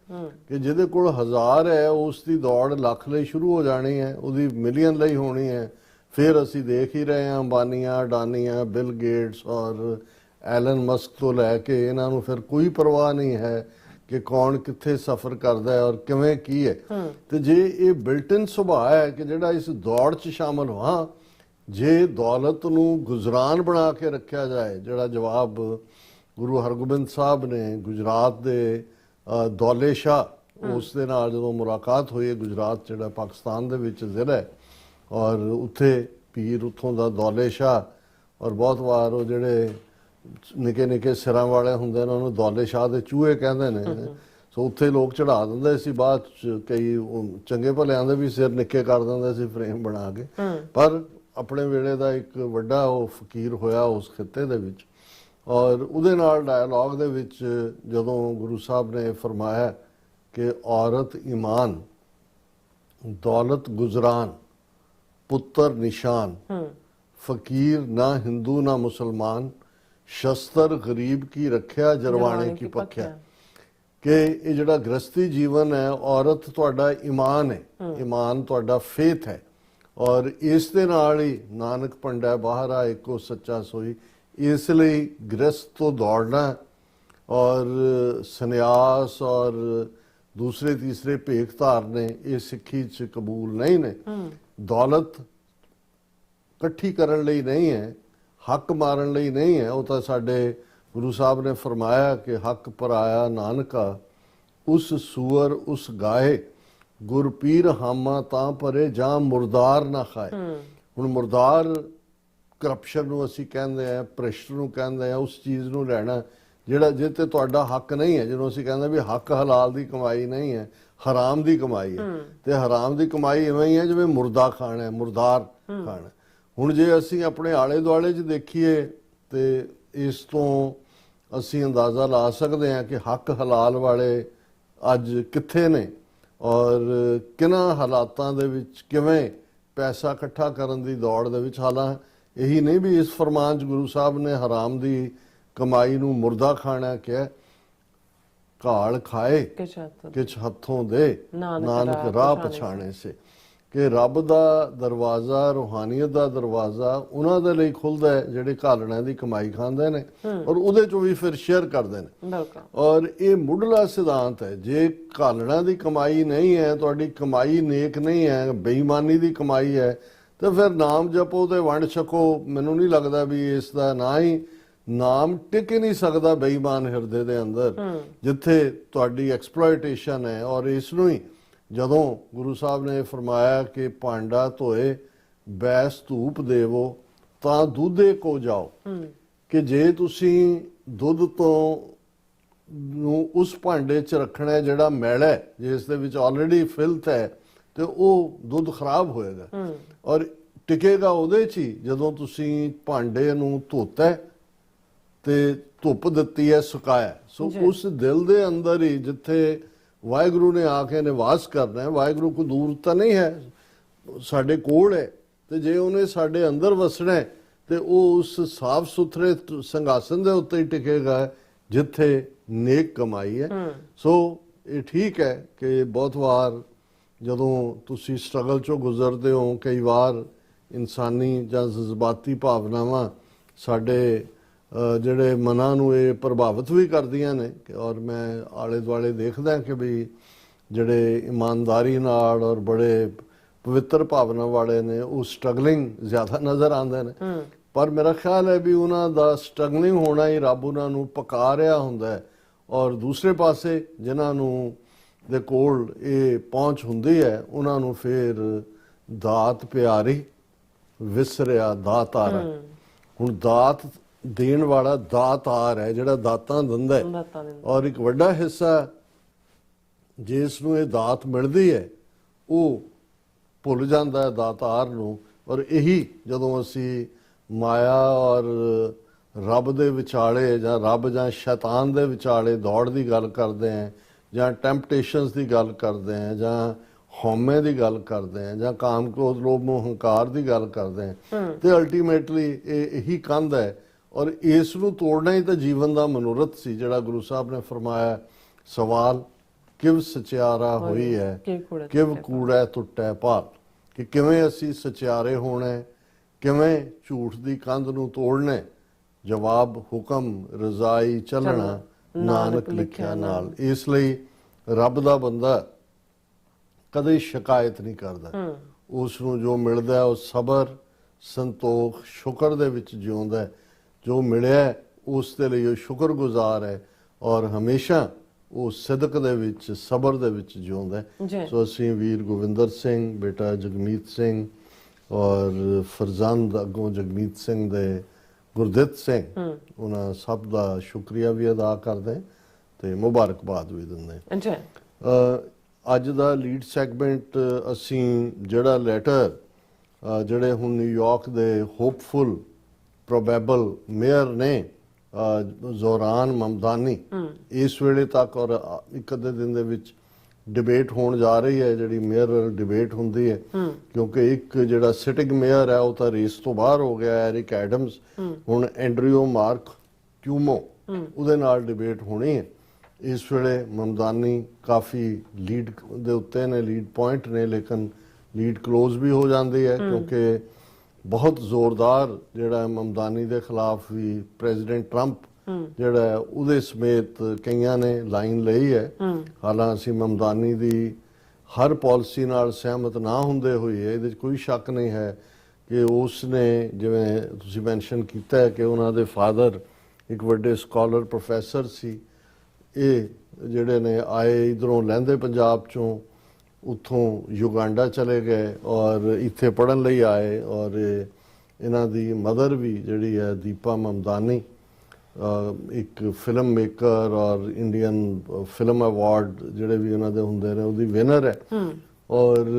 ਕਿ ਜਿਹਦੇ ਕੋਲ 1000 ਹੈ ਉਸ ਦੀ ਦੌੜ ਲੱਖ ਲਈ ਸ਼ੁਰੂ ਹੋ ਜਾਣੀ ਹੈ, ਉਹਦੀ ਮਿਲੀਅਨ ਲਈ ਹੋਣੀ ਹੈ। ਫਿਰ ਅਸੀਂ ਦੇਖ ਹੀ ਰਹੇ ਹਾਂ ਅੰਬਾਨੀਆਂ, ਅਡਾਨੀਆਂ, ਬਿਲ ਗੇਟਸ ਔਰ ਐਲਨ ਮਸਕ ਤੋਂ ਲੈ ਕੇ ਇਹਨਾਂ ਨੂੰ ਫਿਰ ਕੋਈ ਪਰਵਾਹ ਨਹੀਂ ਹੈ ਕਿ ਕੌਣ ਕਿੱਥੇ ਸਫ਼ਰ ਕਰਦਾ ਹੈ ਔਰ ਕਿਵੇਂ ਕੀ ਹੈ। ਤੇ ਜੇ ਇਹ ਬਿਲਟਨ ਸੁਭਾਅ ਹੈ ਕਿ ਜਿਹੜਾ ਇਸ ਦੌੜ 'ਚ ਸ਼ਾਮਲ ਹਾਂ, ਜੇ ਦੌਲਤ ਨੂੰ ਗੁਜ਼ਰਾਨ ਬਣਾ ਕੇ ਰੱਖਿਆ ਜਾਏ, ਜਿਹੜਾ ਜਵਾਬ ਗੁਰੂ ਹਰਗੋਬਿੰਦ ਸਾਹਿਬ ਨੇ ਗੁਜਰਾਤ ਦੇ ਦੌਲੇ ਸ਼ਾਹ, ਉਸ ਦੇ ਨਾਲ ਜਦੋਂ ਮੁਲਾਕਾਤ ਹੋਈ, ਗੁਜਰਾਤ ਜਿਹੜਾ ਪਾਕਿਸਤਾਨ ਦੇ ਵਿੱਚ ਜ਼ਿਲ੍ਹਾ ਹੈ, ਔਰ ਉੱਥੇ ਪੀਰ ਉੱਥੋਂ ਦਾ ਦੌਲੇ ਸ਼ਾਹ, ਔਰ ਬਹੁਤ ਵਾਰ ਉਹ ਜਿਹੜੇ ਨਿੱਕੇ ਨਿੱਕੇ ਸਿਰਾਂ ਵਾਲੇ ਹੁੰਦੇ ਨੇ ਉਹਨੂੰ ਦੌਲੇ ਸ਼ਾਹ ਦੇ ਚੂਹੇ ਕਹਿੰਦੇ ਨੇ। ਸੋ ਉੱਥੇ ਲੋਕ ਚੜਾ ਦਿੰਦੇ ਸੀ, ਬਾਅਦ ਚ ਕਈ ਚੰਗੇ ਭਲਿਆਂ ਦੇ ਵੀ ਸਿਰ ਨਿੱਕੇ ਕਰ ਦਿੰਦੇ ਸੀ ਫਰੇਮ ਬਣਾ ਕੇ। ਪਰ ਆਪਣੇ ਵੇਲੇ ਦਾ ਇੱਕ ਵੱਡਾ ਉਹ ਫਕੀਰ ਹੋਇਆ ਉਸ ਖਿੱਤੇ ਦੇ ਵਿੱਚ। ਔਰ ਉਹਦੇ ਨਾਲ ਡਾਇਲੌਗ ਦੇ ਵਿੱਚ ਜਦੋਂ ਗੁਰੂ ਸਾਹਿਬ ਨੇ ਫਰਮਾਇਆ ਕਿ ਔਰਤ ਈਮਾਨ, ਦੌਲਤ ਗੁਜ਼ਰਾਨ, ਪੁੱਤਰ ਨਿਸ਼ਾਨ, ਫਕੀਰ ਨਾ ਹਿੰਦੂ ਨਾ ਮੁਸਲਮਾਨ, ਸ਼ਸਤਰ ਗਰੀਬ ਕੀ ਰੱਖਿਆ, ਜਰਵਾਣੇ ਕੀ ਪੱਖਿਆ। ਕਿ ਇਹ ਜਿਹੜਾ ਗ੍ਰਸਤੀ ਜੀਵਨ ਹੈ, ਔਰਤ ਤੁਹਾਡਾ ਈਮਾਨ ਹੈ, ਈਮਾਨ ਤੁਹਾਡਾ ਫੇਥ ਹੈ। ਔਰ ਇਸ ਦੇ ਨਾਲ ਹੀ ਨਾਨਕ ਪੰਡਾ ਬਾਹਰ ਆ ਇੱਕੋ ਸੱਚਾ ਸੋਈ। ਇਸ ਲਈ ਗ੍ਰਸਤ ਤੋਂ ਦੌੜਨਾ ਔਰ ਸੰਨਿਆਸ ਔਰ ਦੂਸਰੇ ਤੀਸਰੇ ਭੇਖ ਧਾਰਨੇ ਇਹ ਸਿੱਖੀ 'ਚ ਕਬੂਲ ਨਹੀਂ ਨੇ। ਦੌਲਤ ਇਕੱਠੀ ਕਰਨ ਲਈ ਨਹੀਂ ਹੈ, ਹੱਕ ਮਾਰਨ ਲਈ ਨਹੀਂ ਹੈ। ਉਹ ਤਾਂ ਸਾਡੇ ਗੁਰੂ ਸਾਹਿਬ ਨੇ ਫਰਮਾਇਆ ਕਿ ਹੱਕ ਪਰਾਇਆ ਨਾਨਕਾ, ਉਸ ਸੂਰ ਉਸ ਗਾਏ, ਗੁਰਪੀਰ ਹਾਮਾ ਤਾਂ ਪਰੇ ਜਾਂ ਮੁਰਦਾਰ ਨਾ ਖਾਏ। ਹੁਣ ਮੁਰਦਾਰ ਕਰਪਸ਼ਨ ਨੂੰ ਅਸੀਂ ਕਹਿੰਦੇ ਆ, ਭ੍ਰਿਸ਼ਟ ਨੂੰ ਕਹਿੰਦੇ ਆ, ਉਸ ਚੀਜ਼ ਨੂੰ ਲੈਣਾ ਜਿਹੜਾ ਜਿਹ ਤੇ ਤੁਹਾਡਾ ਹੱਕ ਨਹੀਂ ਹੈ, ਜਿਹਨੂੰ ਅਸੀਂ ਕਹਿੰਦੇ ਵੀ ਹੱਕ ਹਲਾਲ ਦੀ ਕਮਾਈ ਨਹੀਂ ਹੈ, ਹਰਾਮ ਦੀ ਕਮਾਈ ਹੈ। ਤੇ ਹਰਾਮ ਦੀ ਕਮਾਈ ਇਵੇਂ ਹੀ ਹੈ ਜਿਵੇਂ ਮੁਰਦਾ ਖਾਣਾ ਹੈ, ਮੁਰਦਾਰ ਖਾਣਾ। ਹੁਣ ਜੇ ਅਸੀਂ ਆਪਣੇ ਆਲੇ ਦੁਆਲੇ 'ਚ ਦੇਖੀਏ ਤੇ ਇਸ ਤੋਂ ਅਸੀਂ ਅੰਦਾਜ਼ਾ ਲਾ ਸਕਦੇ ਹਾਂ ਕਿ ਹੱਕ ਹਲਾਲ ਵਾਲੇ ਅੱਜ ਕਿੱਥੇ ਨੇ ਔਰ ਕਿਹਨਾਂ ਹਾਲਾਤਾਂ ਦੇ ਵਿੱਚ ਕਿਵੇਂ ਪੈਸਾ ਇਕੱਠਾ ਕਰਨ ਦੀ ਦੌੜ ਦੇ ਵਿੱਚ। ਹਾਲਾਂਕਿ ਇਹੀ ਨਹੀਂ ਵੀ ਇਸ ਫਰਮਾਨ 'ਚ ਗੁਰੂ ਸਾਹਿਬ ਨੇ ਹਰਾਮ ਦੀ ਕਮਾਈ ਨੂੰ ਮੁਰਦਾ ਖਾਣਾ ਕਿਹਾ। ਘਾਲ ਖਾਏ ਕਿਛ ਹੱਥੋਂ ਦੇ, ਨਾਨਕ ਰਾਹ ਪਛਾਣੇ ਸੇ। ਕਿ ਰੱਬ ਦਾ ਦਰਵਾਜ਼ਾ, ਰੂਹਾਨੀਅਤ ਦਾ ਦਰਵਾਜ਼ਾ ਉਹਨਾਂ ਦੇ ਲਈ ਖੁੱਲਦਾ ਹੈ ਜਿਹੜੇ ਘਾਲਣਿਆਂ ਦੀ ਕਮਾਈ ਖਾਂਦੇ ਨੇ ਔਰ ਉਹਦੇ ਚੋਂ ਵੀ ਫਿਰ ਸ਼ੇਅਰ ਕਰਦੇ ਨੇ। ਔਰ ਇਹ ਮੁੱਢਲਾ ਸਿਧਾਂਤ ਹੈ, ਜੇ ਘਾਲਣਿਆਂ ਦੀ ਕਮਾਈ ਨਹੀਂ ਹੈ, ਤੁਹਾਡੀ ਕਮਾਈ ਨੇਕ ਨਹੀਂ ਹੈ, ਬੇਈਮਾਨੀ ਦੀ ਕਮਾਈ ਹੈ, ਤੇ ਫਿਰ ਨਾਮ ਜਪੋ ਤੇ ਵੰਡ ਛਕੋ। ਮੈਨੂੰ ਨਹੀਂ ਲੱਗਦਾ ਵੀ ਇਸ ਦਾ ਨਾ ਹੀ ਨਾਮ ਟਿਕ ਹੀ ਨਹੀਂ ਸਕਦਾ ਬੇਈਮਾਨ ਹਿਰਦੇ ਦੇ ਅੰਦਰ, ਜਿੱਥੇ ਤੁਹਾਡੀ ਐਕਸਪਲੋਇਟੇਸ਼ਨ ਹੈ। ਔਰ ਇਸ ਨੂੰ ਹੀ ਜਦੋਂ ਗੁਰੂ ਸਾਹਿਬ ਨੇ ਫਰਮਾਇਆ ਕਿ ਭਾਂਡਾ ਧੋਏ ਬੈਸ ਧੂਪ ਦੇਵੋ ਤਾਂ ਦੁੱਧੇ ਕੋ ਜਾਓ, ਕਿ ਜੇ ਤੁਸੀਂ ਦੁੱਧ ਤੋਂ ਨੂੰ ਉਸ ਭਾਂਡੇ 'ਚ ਰੱਖਣਾ ਹੈ ਜਿਹੜਾ ਮੈਲਾ ਹੈ, ਜਿਸ ਦੇ ਵਿੱਚ ਆਲਰੇਡੀ ਫਿਲਥ ਹੈ, ਤੇ ਉਹ ਦੁੱਧ ਖਰਾਬ ਹੋਏਗਾ। ਔਰ ਟਿਕੇਗਾ ਉਹਦੇ 'ਚ ਹੀ ਜਦੋਂ ਤੁਸੀਂ ਭਾਂਡੇ ਨੂੰ ਧੋਤਾ ਤੇ ਧੁੱਪ ਦਿੱਤੀ ਹੈ, ਸੁਕਾਇਆ। ਸੋ ਉਸ ਦਿਲ ਦੇ ਅੰਦਰ ਹੀ ਜਿੱਥੇ ਵਾਹਿਗੁਰੂ ਨੇ ਆ ਕੇ ਨਿਵਾਸ ਕਰਨਾ ਹੈ, ਵਾਹਿਗੁਰੂ ਕੋਈ ਦੂਰ ਤਾਂ ਨਹੀਂ ਹੈ, ਸਾਡੇ ਕੋਲ ਹੈ। ਤੇ ਜੇ ਉਹਨੇ ਸਾਡੇ ਅੰਦਰ ਵਸਣਾ ਹੈ ਤੇ ਉਹ ਉਸ ਸਾਫ਼ ਸੁਥਰੇ ਸਿੰਘਾਸਨ ਦੇ ਉੱਤੇ ਹੀ ਟਿਕੇਗਾ ਜਿੱਥੇ ਨੇਕ ਕਮਾਈ ਹੈ। ਸੋ ਇਹ ਠੀਕ ਹੈ ਕਿ ਬਹੁਤ ਵਾਰ ਜਦੋਂ ਤੁਸੀਂ ਸਟਰਗਲ ਚੋਂ ਗੁਜ਼ਰਦੇ ਹੋ, ਕਈ ਵਾਰ ਇਨਸਾਨੀ ਜਾਂ ਜਜ਼ਬਾਤੀ ਭਾਵਨਾਵਾਂ ਸਾਡੇ ਜਿਹੜੇ ਮਨਾਂ ਨੂੰ ਇਹ ਪ੍ਰਭਾਵਿਤ ਵੀ ਕਰਦੀਆਂ ਨੇ। ਔਰ ਮੈਂ ਆਲੇ ਦੁਆਲੇ ਦੇਖਦਾ ਕਿ ਵੀ ਜਿਹੜੇ ਇਮਾਨਦਾਰੀ ਨਾਲ ਔਰ ਬੜੇ ਪਵਿੱਤਰ ਭਾਵਨਾ ਵਾਲੇ ਨੇ ਉਹ ਸਟਰਗਲਿੰਗ ਜ਼ਿਆਦਾ ਨਜ਼ਰ ਆਉਂਦੇ ਨੇ। ਪਰ ਮੇਰਾ ਖਿਆਲ ਹੈ ਵੀ ਉਹਨਾਂ ਦਾ ਸਟਰਗਲਿੰਗ ਹੋਣਾ ਹੀ ਰੱਬ ਉਹਨਾਂ ਨੂੰ ਪਕਾ ਰਿਹਾ ਹੁੰਦਾ ਹੈ। ਔਰ ਦੂਸਰੇ ਪਾਸੇ ਜਿਨ੍ਹਾਂ ਨੂੰ ਦੇ ਕੋਲ ਇਹ ਪਹੁੰਚ ਹੁੰਦੀ ਹੈ, ਉਹਨਾਂ ਨੂੰ ਫਿਰ ਦਾਤ ਪਿਆਰੀ ਵਿਸਰਿਆ ਦਾਤਾਰ। ਹੁਣ ਦਾਤ ਦੇਣ ਵਾਲਾ ਦਾਤਾਰ ਹੈ, ਜਿਹੜਾ ਦਾਤਾਂ ਦਿੰਦਾ ਹੈ। ਔਰ ਇੱਕ ਵੱਡਾ ਹਿੱਸਾ ਜਿਸ ਨੂੰ ਇਹ ਦਾਤ ਮਿਲਦੀ ਹੈ ਉਹ ਭੁੱਲ ਜਾਂਦਾ ਹੈ ਦਾਤਾਰ ਨੂੰ। ਔਰ ਇਹੀ ਜਦੋਂ ਅਸੀਂ ਮਾਇਆ ਔਰ ਰੱਬ ਦੇ ਵਿਚਾਲੇ ਜਾਂ ਰੱਬ ਜਾਂ ਸ਼ੈਤਾਨ ਦੇ ਵਿਚਾਲੇ ਦੌੜ ਦੀ ਗੱਲ ਕਰਦੇ ਹਾਂ, ਜਾਂ ਟੈਂਪਟੇਸ਼ਨਸ ਦੀ ਗੱਲ ਕਰਦੇ ਹਾਂ, ਜਾਂ ਹਉਮੈ ਦੀ ਗੱਲ ਕਰਦੇ ਹਾਂ, ਜਾਂ ਕਾਮ ਕ੍ਰੋਧ ਲੋਭ ਮੋਹ ਹੰਕਾਰ ਦੀ ਗੱਲ ਕਰਦੇ ਹਾਂ, ਤੇ ਅਲਟੀਮੇਟਲੀ ਇਹੀ ਕੰਧ ਹੈ। ਔਰ ਇਸ ਨੂੰ ਤੋੜਨਾ ਹੀ ਤਾਂ ਜੀਵਨ ਦਾ ਮਨੋਰਥ ਸੀ, ਜਿਹੜਾ ਗੁਰੂ ਸਾਹਿਬ ਨੇ ਫਰਮਾਇਆ, ਸਵਾਲ ਕਿਵ ਸਚਿਆਰਾ ਹੋਈ ਹੈ, ਕਿਵ ਕੂੜਾ ਟੁੱਟੈ ਭਾਲ, ਕਿ ਕਿਵੇਂ ਅਸੀਂ ਸਚਿਆਰੇ ਹੋਣਾ, ਕਿਵੇਂ ਝੂਠ ਦੀ ਕੰਧ ਨੂੰ ਤੋੜਨਾ। ਜਵਾਬ ਹੁਕਮ ਰਜ਼ਾਈ ਚੱਲਣਾ, ਨਾਨਕ ਲਿਖਿਆ ਨਾਲ। ਇਸ ਲਈ ਰੱਬ ਦਾ ਬੰਦਾ ਕਦੇ ਸ਼ਿਕਾਇਤ ਨਹੀਂ ਕਰਦਾ। ਉਸ ਨੂੰ ਜੋ ਮਿਲਦਾ ਉਹ ਸਬਰ ਸੰਤੋਖ ਸ਼ੁਕਰ ਦੇ ਵਿੱਚ ਜਿਉਂਦਾ। ਜੋ ਮਿਲਿਆ ਉਸ ਦੇ ਲਈ ਉਹ ਸ਼ੁਕਰਗੁਜ਼ਾਰ ਹੈ ਔਰ ਹਮੇਸ਼ਾ ਉਹ ਸਿਦਕ ਦੇ ਵਿੱਚ ਸਬਰ ਦੇ ਵਿੱਚ ਜਿਉਂਦਾ। ਸੋ ਅਸੀਂ ਵੀਰ ਗੋਵਿੰਦਰ ਸਿੰਘ, ਬੇਟਾ ਜਗਮੀਤ ਸਿੰਘ ਔਰ ਫਰਜ਼ੰਦ ਅੱਗੋਂ ਜਗਮੀਤ ਸਿੰਘ ਦੇ ਗੁਰਦਿੱਤ ਸਿੰਘ, ਉਹਨਾਂ ਸਭ ਦਾ ਸ਼ੁਕਰੀਆ ਵੀ ਅਦਾ ਕਰਦੇ ਤੇ ਮੁਬਾਰਕਬਾਦ ਵੀ ਦਿੰਦੇ। ਅੱਜ ਦਾ ਲੀਡ ਸੈਗਮੈਂਟ ਅਸੀਂ ਜਿਹੜਾ ਲੈਟਰ ਜਿਹੜੇ ਹੁਣ ਨਿਊਯਾਰਕ ਦੇ ਹੋਪਫੁਲ ਪ੍ਰੋਬੇਬਲ ਮੇਅਰ ਨੇ ਜ਼ੋਰਾਨ ਮਮਦਾਨੀ, ਇਸ ਵੇਲੇ ਤੱਕ ਔਰ ਇੱਕ ਅੱਧੇ ਦਿਨ ਦੇ ਵਿੱਚ ਡਿਬੇਟ ਹੋਣ ਜਾ ਰਹੀ ਹੈ, ਜਿਹੜੀ ਮੇਅਰ ਡਿਬੇਟ ਹੁੰਦੀ ਹੈ। ਕਿਉਂਕਿ ਇੱਕ ਜਿਹੜਾ ਸਿਟਿੰਗ ਮੇਅਰ ਹੈ ਉਹ ਤਾਂ ਰੇਸ ਤੋਂ ਬਾਹਰ ਹੋ ਗਿਆ, ਐਰਿਕ ਐਡਮਸ। ਹੁਣ ਐਂਡਰਿਊ ਮਾਰਕ ਕਿਊਮੋ ਉਹਦੇ ਨਾਲ ਡਿਬੇਟ ਹੋਣੀ ਹੈ। ਇਸ ਵੇਲੇ ਮਮਦਾਨੀ ਕਾਫੀ ਲੀਡ ਦੇ ਉੱਤੇ ਨੇ, ਲੀਡ ਪੁਆਇੰਟ ਨੇ, ਲੇਕਿਨ ਲੀਡ ਕਲੋਜ਼ ਵੀ ਹੋ ਜਾਂਦੀ ਹੈ ਕਿਉਂਕਿ ਬਹੁਤ ਜ਼ੋਰਦਾਰ ਜਿਹੜਾ ਮਮਦਾਨੀ ਦੇ ਖਿਲਾਫ ਵੀ ਪ੍ਰੈਜ਼ੀਡੈਂਟ ਟਰੰਪ ਜਿਹੜਾ ਉਹਦੇ ਸਮੇਤ ਕਈਆਂ ਨੇ ਲਾਈਨ ਲਈ ਹੈ। ਹਾਲਾਂਕਿ ਅਸੀਂ ਮਮਦਾਨੀ ਦੀ ਹਰ ਪਾਲਿਸੀ ਨਾਲ ਸਹਿਮਤ ਨਾ ਹੁੰਦੇ ਹੋਏ, ਇਹਦੇ 'ਚ ਕੋਈ ਸ਼ੱਕ ਨਹੀਂ ਹੈ ਕਿ ਉਸ ਨੇ, ਜਿਵੇਂ ਤੁਸੀਂ ਮੈਂਸ਼ਨ ਕੀਤਾ ਹੈ ਕਿ ਉਹਨਾਂ ਦੇ ਫਾਦਰ ਇੱਕ ਵੱਡੇ ਸਕਾਲਰ ਪ੍ਰੋਫੈਸਰ ਸੀ, ਇਹ ਜਿਹੜੇ ਨੇ ਆਏ ਇਧਰੋਂ ਲਹਿੰਦੇ ਪੰਜਾਬ ਚੋਂ, ਉੱਥੋਂ ਯੁਗਾਂਡਾ ਚਲੇ ਗਏ ਔਰ ਇੱਥੇ ਪੜ੍ਹਨ ਲਈ ਆਏ। ਔਰ ਇਹਨਾਂ ਦੀ ਮਦਰ ਵੀ ਜਿਹੜੀ ਹੈ ਦੀਪਾ ਮਮਦਾਨੀ, ਇੱਕ ਫਿਲਮ ਮੇਕਰ ਔਰ ਇੰਡੀਅਨ ਫਿਲਮ ਅਵਾਰਡ ਜਿਹੜੇ ਵੀ ਉਹਨਾਂ ਦੇ ਹੁੰਦੇ ਨੇ ਉਹਦੀ ਵਿਨਰ ਹੈ। ਔਰ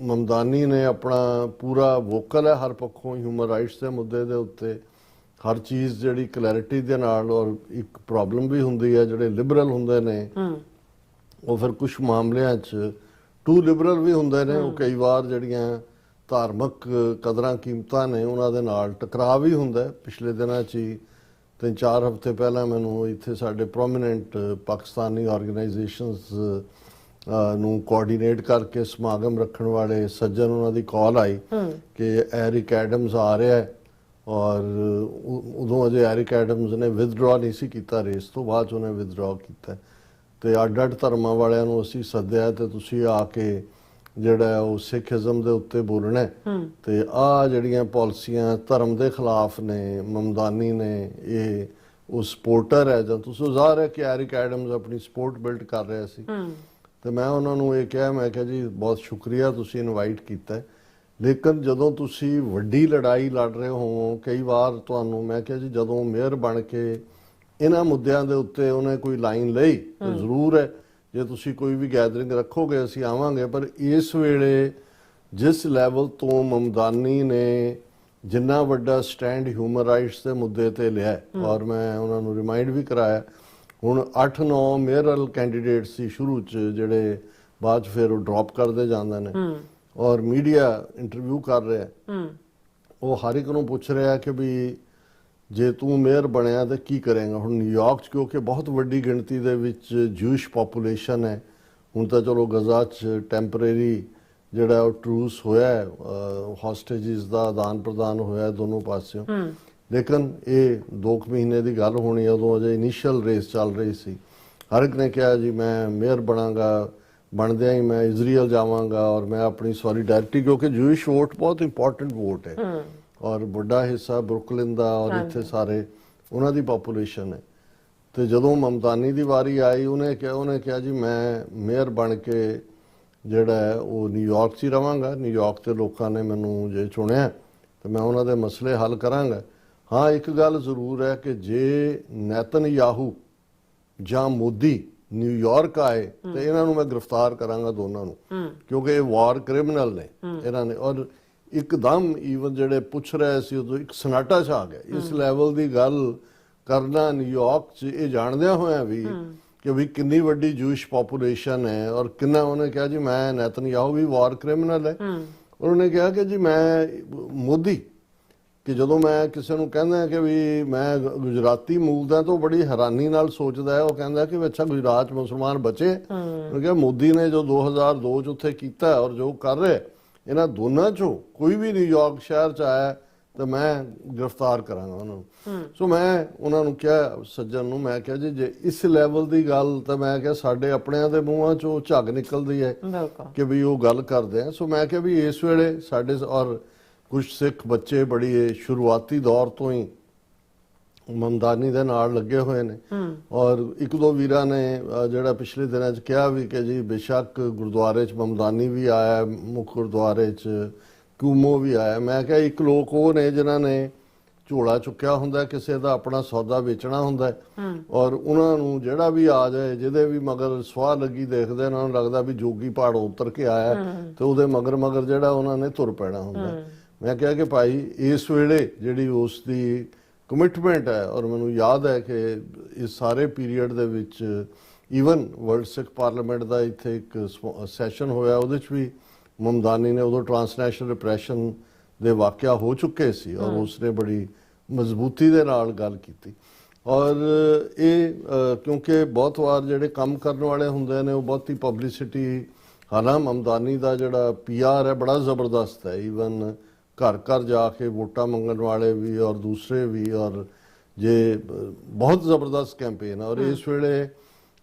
ਮਮਦਾਨੀ ਨੇ ਆਪਣਾ ਪੂਰਾ ਵੋਕਲ ਹੈ ਹਰ ਪੱਖੋਂ, ਹਿਊਮਨ ਰਾਈਟਸ ਦੇ ਮੁੱਦੇ ਦੇ ਉੱਤੇ ਹਰ ਚੀਜ਼ ਜਿਹੜੀ ਕਲੈਰਿਟੀ ਦੇ ਨਾਲ। ਔਰ ਇੱਕ ਪ੍ਰੋਬਲਮ ਵੀ ਹੁੰਦੀ ਹੈ, ਜਿਹੜੇ ਲਿਬਰਲ ਹੁੰਦੇ ਨੇ ਉਹ ਫਿਰ ਕੁਝ ਮਾਮਲਿਆਂ 'ਚ ਟੂ ਲਿਬਰਲ ਵੀ ਹੁੰਦੇ ਨੇ। ਉਹ ਕਈ ਵਾਰ ਜਿਹੜੀਆਂ ਧਾਰਮਿਕ ਕਦਰਾਂ ਕੀਮਤਾਂ ਨੇ ਉਹਨਾਂ ਦੇ ਨਾਲ ਟਕਰਾਅ ਵੀ ਹੁੰਦਾ। ਪਿਛਲੇ ਦਿਨਾਂ 'ਚ ਹੀ 3-4 ਹਫ਼ਤੇ ਪਹਿਲਾਂ ਮੈਨੂੰ ਇੱਥੇ ਸਾਡੇ ਪ੍ਰੋਮੀਨੈਂਟ ਪਾਕਿਸਤਾਨੀ ਆਰਗੇਨਾਈਜੇਸ਼ਨਸ ਨੂੰ ਕੋਆਰਡੀਨੇਟ ਕਰਕੇ ਸਮਾਗਮ ਰੱਖਣ ਵਾਲੇ ਸੱਜਣ, ਉਹਨਾਂ ਦੀ ਕਾਲ ਆਈ ਕਿ ਐਰਿਕ ਐਡਮਸ ਆ ਰਿਹਾ ਹੈ। ਔਰ ਉਦੋਂ ਅਜੇ ਐਰਿਕ ਐਡਮਸ ਨੇ ਵਿਦਡਰਾ ਨਹੀਂ ਸੀ ਕੀਤਾ ਰੇਸ ਤੋਂ, ਬਾਅਦ 'ਚ ਉਹਨੇ ਵਿਦਡਰਾ ਕੀਤਾ। ਤੇ ਅੱਡ-ਅੱਡ ਧਰਮਾਂ ਵਾਲਿਆਂ ਨੂੰ ਅਸੀਂ ਸੱਦਿਆ ਤੇ ਤੁਸੀਂ ਆ ਕੇ ਜਿਹੜਾ ਉਹ ਸਿੱਖੀਜ਼ਮ ਦੇ ਉੱਤੇ ਬੋਲਣਾ ਤੇ ਆ ਜਿਹੜੀਆਂ ਪਾਲਿਸੀਆਂ ਧਰਮ ਦੇ ਖਿਲਾਫ ਨੇ, ਮਮਦਾਨੀ ਨੇ, ਇਹ ਉਹ ਸਪੋਰਟਰ ਹੈ। ਜਦ ਤੁਸੀਂ ਜ਼ਾਹਰ ਹੈ ਕਿ ਐਰਿਕ ਐਡਮਜ਼ ਆਪਣੀ ਸਪੋਰਟ ਬਿਲਡ ਕਰ ਰਿਹਾ ਸੀ ਤੇ ਮੈਂ ਉਹਨਾਂ ਨੂੰ ਇਹ ਕਿਹਾ, ਮੈਂ ਕਿਹਾ ਜੀ ਬਹੁਤ ਸ਼ੁਕਰੀਆ ਤੁਸੀਂ ਇਨਵਾਈਟ ਕੀਤਾ ਹੈ, ਲੇਕਿਨ ਜਦੋਂ ਤੁਸੀਂ ਵੱਡੀ ਲੜਾਈ ਲੜ ਰਹੇ ਹੋ, ਕਈ ਵਾਰ ਤੁਹਾਨੂੰ ਮੈਂ ਕਿਹਾ ਜੀ ਜਦੋਂ ਮੇਅਰ ਬਣ ਕੇ ਇਹਨਾਂ ਮੁੱਦਿਆਂ ਦੇ ਉੱਤੇ ਉਹਨੇ ਕੋਈ ਲਾਈਨ ਲਈ ਤਾਂ ਜ਼ਰੂਰ ਹੈ, ਜੇ ਤੁਸੀਂ ਕੋਈ ਵੀ ਗੈਦਰਿੰਗ ਰੱਖੋਗੇ ਅਸੀਂ ਆਵਾਂਗੇ। ਪਰ ਇਸ ਵੇਲੇ ਜਿਸ ਲੈਵਲ ਤੋਂ ਮਮਦਾਨੀ ਨੇ ਜਿੰਨਾ ਵੱਡਾ ਸਟੈਂਡ ਹਿਊਮਨ ਰਾਈਟਸ ਦੇ ਮੁੱਦੇ ਤੇ ਲਿਆ, ਔਰ ਮੈਂ ਉਹਨਾਂ ਨੂੰ ਰਿਮਾਈਂਡ ਵੀ ਕਰਾਇਆ, ਹੁਣ 8-9 ਮੇਅਰਲ ਕੈਂਡੀਡੇਟ ਸੀ ਸ਼ੁਰੂ ਚ ਜਿਹੜੇ ਬਾਅਦ ਚ ਫਿਰ ਉਹ ਡ੍ਰੌਪ ਕਰਦੇ ਜਾਂਦੇ ਨੇ, ਔਰ ਮੀਡੀਆ ਇੰਟਰਵਿਊ ਕਰ ਰਿਹਾ, ਉਹ ਹਰ ਇੱਕ ਨੂੰ ਪੁੱਛ ਰਿਹਾ ਕਿ ਵੀ ਜੇ ਤੂੰ ਮੇਅਰ ਬਣਿਆ ਤਾਂ ਕੀ ਕਰੇਗਾ। ਹੁਣ ਨਿਊਯਾਰਕ 'ਚ ਕਿਉਂਕਿ ਬਹੁਤ ਵੱਡੀ ਗਿਣਤੀ ਦੇ ਵਿੱਚ ਜੂਇਸ਼ ਪੋਪੂਲੇਸ਼ਨ ਹੈ, ਹੁਣ ਤਾਂ ਚਲੋ ਗਜ਼ਾ 'ਚ ਟੈਂਪਰੇਰੀ ਜਿਹੜਾ ਉਹ ਟਰੂਸ ਹੋਇਆ, ਹੌਸਟੇਜਿਸ ਦਾ ਆਦਾਨ ਪ੍ਰਦਾਨ ਹੋਇਆ ਦੋਨੋਂ ਪਾਸਿਓਂ, ਲੇਕਿਨ ਇਹ 2 ਮਹੀਨੇ ਦੀ ਗੱਲ ਹੋਣੀ, ਉਦੋਂ ਅਜੇ ਇਨੀਸ਼ੀਅਲ ਰੇਸ ਚੱਲ ਰਹੀ ਸੀ। ਹਰ ਇੱਕ ਨੇ ਕਿਹਾ ਜੀ ਮੈਂ ਮੇਅਰ ਬਣਾਂਗਾ, ਬਣਦਿਆਂ ਹੀ ਮੈਂ ਇਜ਼ਰਾਈਲ ਜਾਵਾਂਗਾ ਔਰ ਮੈਂ ਆਪਣੀ ਸੋਲੀਡੈਰਿਟੀ, ਕਿਉਂਕਿ ਜੂਇਸ਼ ਵੋਟ ਬਹੁਤ ਇੰਪੋਰਟੈਂਟ ਵੋਟ ਹੈ ਔਰ ਵੱਡਾ ਹਿੱਸਾ ਬਰੁਕਲਿਨ ਦਾ ਔਰ ਇੱਥੇ ਸਾਰੇ ਉਹਨਾਂ ਦੀ ਪੋਪੂਲੇਸ਼ਨ ਹੈ। ਤੇ ਜਦੋਂ ਮਮਦਾਨੀ ਦੀ ਵਾਰੀ ਆਈ, ਉਹਨੇ ਕਿਹਾ ਜੀ ਮੈਂ ਮੇਅਰ ਬਣ ਕੇ ਜਿਹੜਾ ਹੈ ਉਹ ਨਿਊਯਾਰਕ 'ਚ ਹੀ ਰਵਾਂਗਾ, ਨਿਊਯਾਰਕ ਦੇ ਲੋਕਾਂ ਨੇ ਮੈਨੂੰ ਜੇ ਚੁਣਿਆ ਤੇ ਮੈਂ ਉਹਨਾਂ ਦੇ ਮਸਲੇ ਹੱਲ ਕਰਾਂਗਾ। ਹਾਂ ਇੱਕ ਗੱਲ ਜ਼ਰੂਰ ਹੈ ਕਿ ਜੇ ਨੈਤਨਯਾਹੂ ਜਾਂ ਮੋਦੀ ਨਿਊਯਾਰਕ ਆਏ ਤੇ ਇਹਨਾਂ ਨੂੰ ਮੈਂ ਗ੍ਰਿਫਤਾਰ ਕਰਾਂਗਾ ਦੋਨਾਂ ਨੂੰ, ਕਿਉਂਕਿ ਇਹ ਵਾਰ ਕ੍ਰਿਮੀਨਲ ਨੇ ਇਹਨਾਂ ਨੇ। ਔਰ ਇੱਕਦਮ ਈਵਨ ਜਿਹੜੇ ਪੁੱਛ ਰਹੇ ਸੀ ਉਦੋਂ ਇੱਕ ਸਨਾਟਾ ਛਾ ਗਿਆ, ਇਸ ਲੈਵਲ ਦੀ ਗੱਲ ਕਰਨਾ ਨਿਊਯਾਰਕ 'ਚ, ਇਹ ਜਾਣਦਿਆਂ ਹੋਇਆ ਵੀ ਕਿ ਵੀ ਕਿੰਨੀ ਵੱਡੀ ਜੂਇਸ਼ ਪੋਪੂਲੇਸ਼ਨ ਹੈ ਔਰ ਕਿੰਨਾ। ਉਹਨੇ ਕਿਹਾ ਜੀ ਮੈਂ ਨੈਤਨਯਾਹੂ ਵੀ ਵਾਰ ਕ੍ਰਿਮੀਨਲ ਹੈ। ਉਹਨੇ ਕਿਹਾ ਕਿ ਜੀ ਮੈਂ ਮੋਦੀ, ਕਿ ਜਦੋਂ ਮੈਂ ਕਿਸੇ ਨੂੰ ਕਹਿੰਦਾ ਕਿ ਵੀ ਮੈਂ ਗੁਜਰਾਤੀ ਮੂਲ ਦਾ ਤਾਂ ਬੜੀ ਹੈਰਾਨੀ ਨਾਲ ਸੋਚਦਾ ਹੈ, ਉਹ ਕਹਿੰਦਾ ਕਿ ਅੱਛਾ ਗੁਜਰਾਤ 'ਚ ਮੁਸਲਮਾਨ ਬਚੇ। ਉਹਨੇ ਕਿਹਾ ਮੋਦੀ ਨੇ ਜੋ 2002 'ਚ ਉੱਥੇ ਕੀਤਾ ਔਰ ਜੋ ਕਰ ਰਿਹਾ, ਇਹਨਾਂ ਦੋਨਾਂ 'ਚੋਂ ਕੋਈ ਵੀ ਨਿਊਯਾਰਕ ਸ਼ਹਿਰ 'ਚ ਆਇਆ ਤਾਂ ਮੈਂ ਗ੍ਰਿਫਤਾਰ ਕਰਾਂਗਾ ਉਹਨਾਂ ਨੂੰ। ਸੋ ਮੈਂ ਉਹਨਾਂ ਨੂੰ ਕਿਹਾ, ਸੱਜਣ ਨੂੰ ਮੈਂ ਕਿਹਾ ਜੀ ਜੇ ਇਸ ਲੈਵਲ ਦੀ ਗੱਲ, ਤਾਂ ਮੈਂ ਕਿਹਾ ਸਾਡੇ ਆਪਣਿਆਂ ਦੇ ਮੂੰਹਾਂ 'ਚੋਂ ਝੱਗ ਨਿਕਲਦੀ ਹੈ ਕਿ ਵੀ ਉਹ ਗੱਲ ਕਰਦੇ ਆ। ਸੋ ਮੈਂ ਕਿਹਾ ਵੀ ਇਸ ਵੇਲੇ ਸਾਡੇ ਔਰ ਕੁਝ ਸਿੱਖ ਬੱਚੇ ਬੜੀ ਸ਼ੁਰੂਆਤੀ ਦੌਰ ਤੋਂ ਹੀ ਮਮਦਾਨੀ ਦੇ ਨਾਲ ਲੱਗੇ ਹੋਏ ਨੇ, ਔਰ 1-2 ਵੀਰਾਂ ਨੇ ਜਿਹੜਾ ਪਿਛਲੇ ਦਿਨਾਂ 'ਚ ਕਿਹਾ ਵੀ ਕਿ ਜੀ ਬੇਸ਼ੱਕ ਗੁਰਦੁਆਰੇ 'ਚ ਮਮਦਾਨੀ ਵੀ ਆਇਆ, ਮੁੱਖ ਗੁਰਦੁਆਰੇ 'ਚ ਕੂਮੋ ਵੀ ਆਇਆ। ਮੈਂ ਕਿਹਾ ਇੱਕ ਲੋਕ ਉਹ ਨੇ ਜਿਨ੍ਹਾਂ ਨੇ ਝੋਲਾ ਚੁੱਕਿਆ ਹੁੰਦਾ, ਕਿਸੇ ਦਾ ਆਪਣਾ ਸੌਦਾ ਵੇਚਣਾ ਹੁੰਦਾ, ਔਰ ਉਹਨਾਂ ਨੂੰ ਜਿਹੜਾ ਵੀ ਆ ਜਾਏ, ਜਿਹਦੇ ਵੀ ਮਗਰ ਸਵਾਹ ਲੱਗੀ ਦੇਖਦੇ ਉਹਨਾਂ ਨੂੰ ਲੱਗਦਾ ਵੀ ਜੋਗੀ ਪਹਾੜੋਂ ਉਤਰ ਕੇ ਆਇਆ ਤੇ ਉਹਦੇ ਮਗਰ ਜਿਹੜਾ ਉਹਨਾਂ ਨੇ ਤੁਰ ਪੈਣਾ ਹੁੰਦਾ। ਮੈਂ ਕਿਹਾ ਕਿ ਭਾਈ ਇਸ ਵੇਲੇ ਜਿਹੜੀ ਉਸ ਦੀ ਕਮਿਟਮੈਂਟ ਹੈ, ਔਰ ਮੈਨੂੰ ਯਾਦ ਹੈ ਕਿ ਇਸ ਸਾਰੇ ਪੀਰੀਅਡ ਦੇ ਵਿੱਚ ਈਵਨ ਵਰਲਡ ਸਿੱਖ ਪਾਰਲੀਮੈਂਟ ਦਾ ਇੱਥੇ ਇੱਕ ਸੈਸ਼ਨ ਹੋਇਆ, ਉਹਦੇ 'ਚ ਵੀ ਮਮਦਾਨੀ ਨੇ, ਉਦੋਂ ਟ੍ਰਾਂਸਨੈਸ਼ਨਲ ਰਿਪਰੈਸ਼ਨ ਦੇ ਵਾਕਿਆ ਹੋ ਚੁੱਕੇ ਸੀ ਔਰ ਉਸਨੇ ਬੜੀ ਮਜ਼ਬੂਤੀ ਦੇ ਨਾਲ ਗੱਲ ਕੀਤੀ। ਔਰ ਇਹ ਕਿਉਂਕਿ ਬਹੁਤ ਵਾਰ ਜਿਹੜੇ ਕੰਮ ਕਰਨ ਵਾਲੇ ਹੁੰਦੇ ਨੇ ਉਹ ਬਹੁਤੀ ਪਬਲਿਸਿਟੀ, ਹਾਲਾਂਕਿ ਮਮਦਾਨੀ ਦਾ ਜਿਹੜਾ PR ਹੈ ਬੜਾ ਜ਼ਬਰਦਸਤ ਹੈ, ਈਵਨ ਘਰ ਘਰ ਜਾ ਕੇ ਵੋਟਾਂ ਮੰਗਣ ਵਾਲੇ ਵੀ ਔਰ ਦੂਸਰੇ ਵੀ, ਔਰ ਜੇ ਬਹੁਤ ਜ਼ਬਰਦਸਤ ਕੈਂਪੇਨ। ਔਰ ਇਸ ਵੇਲੇ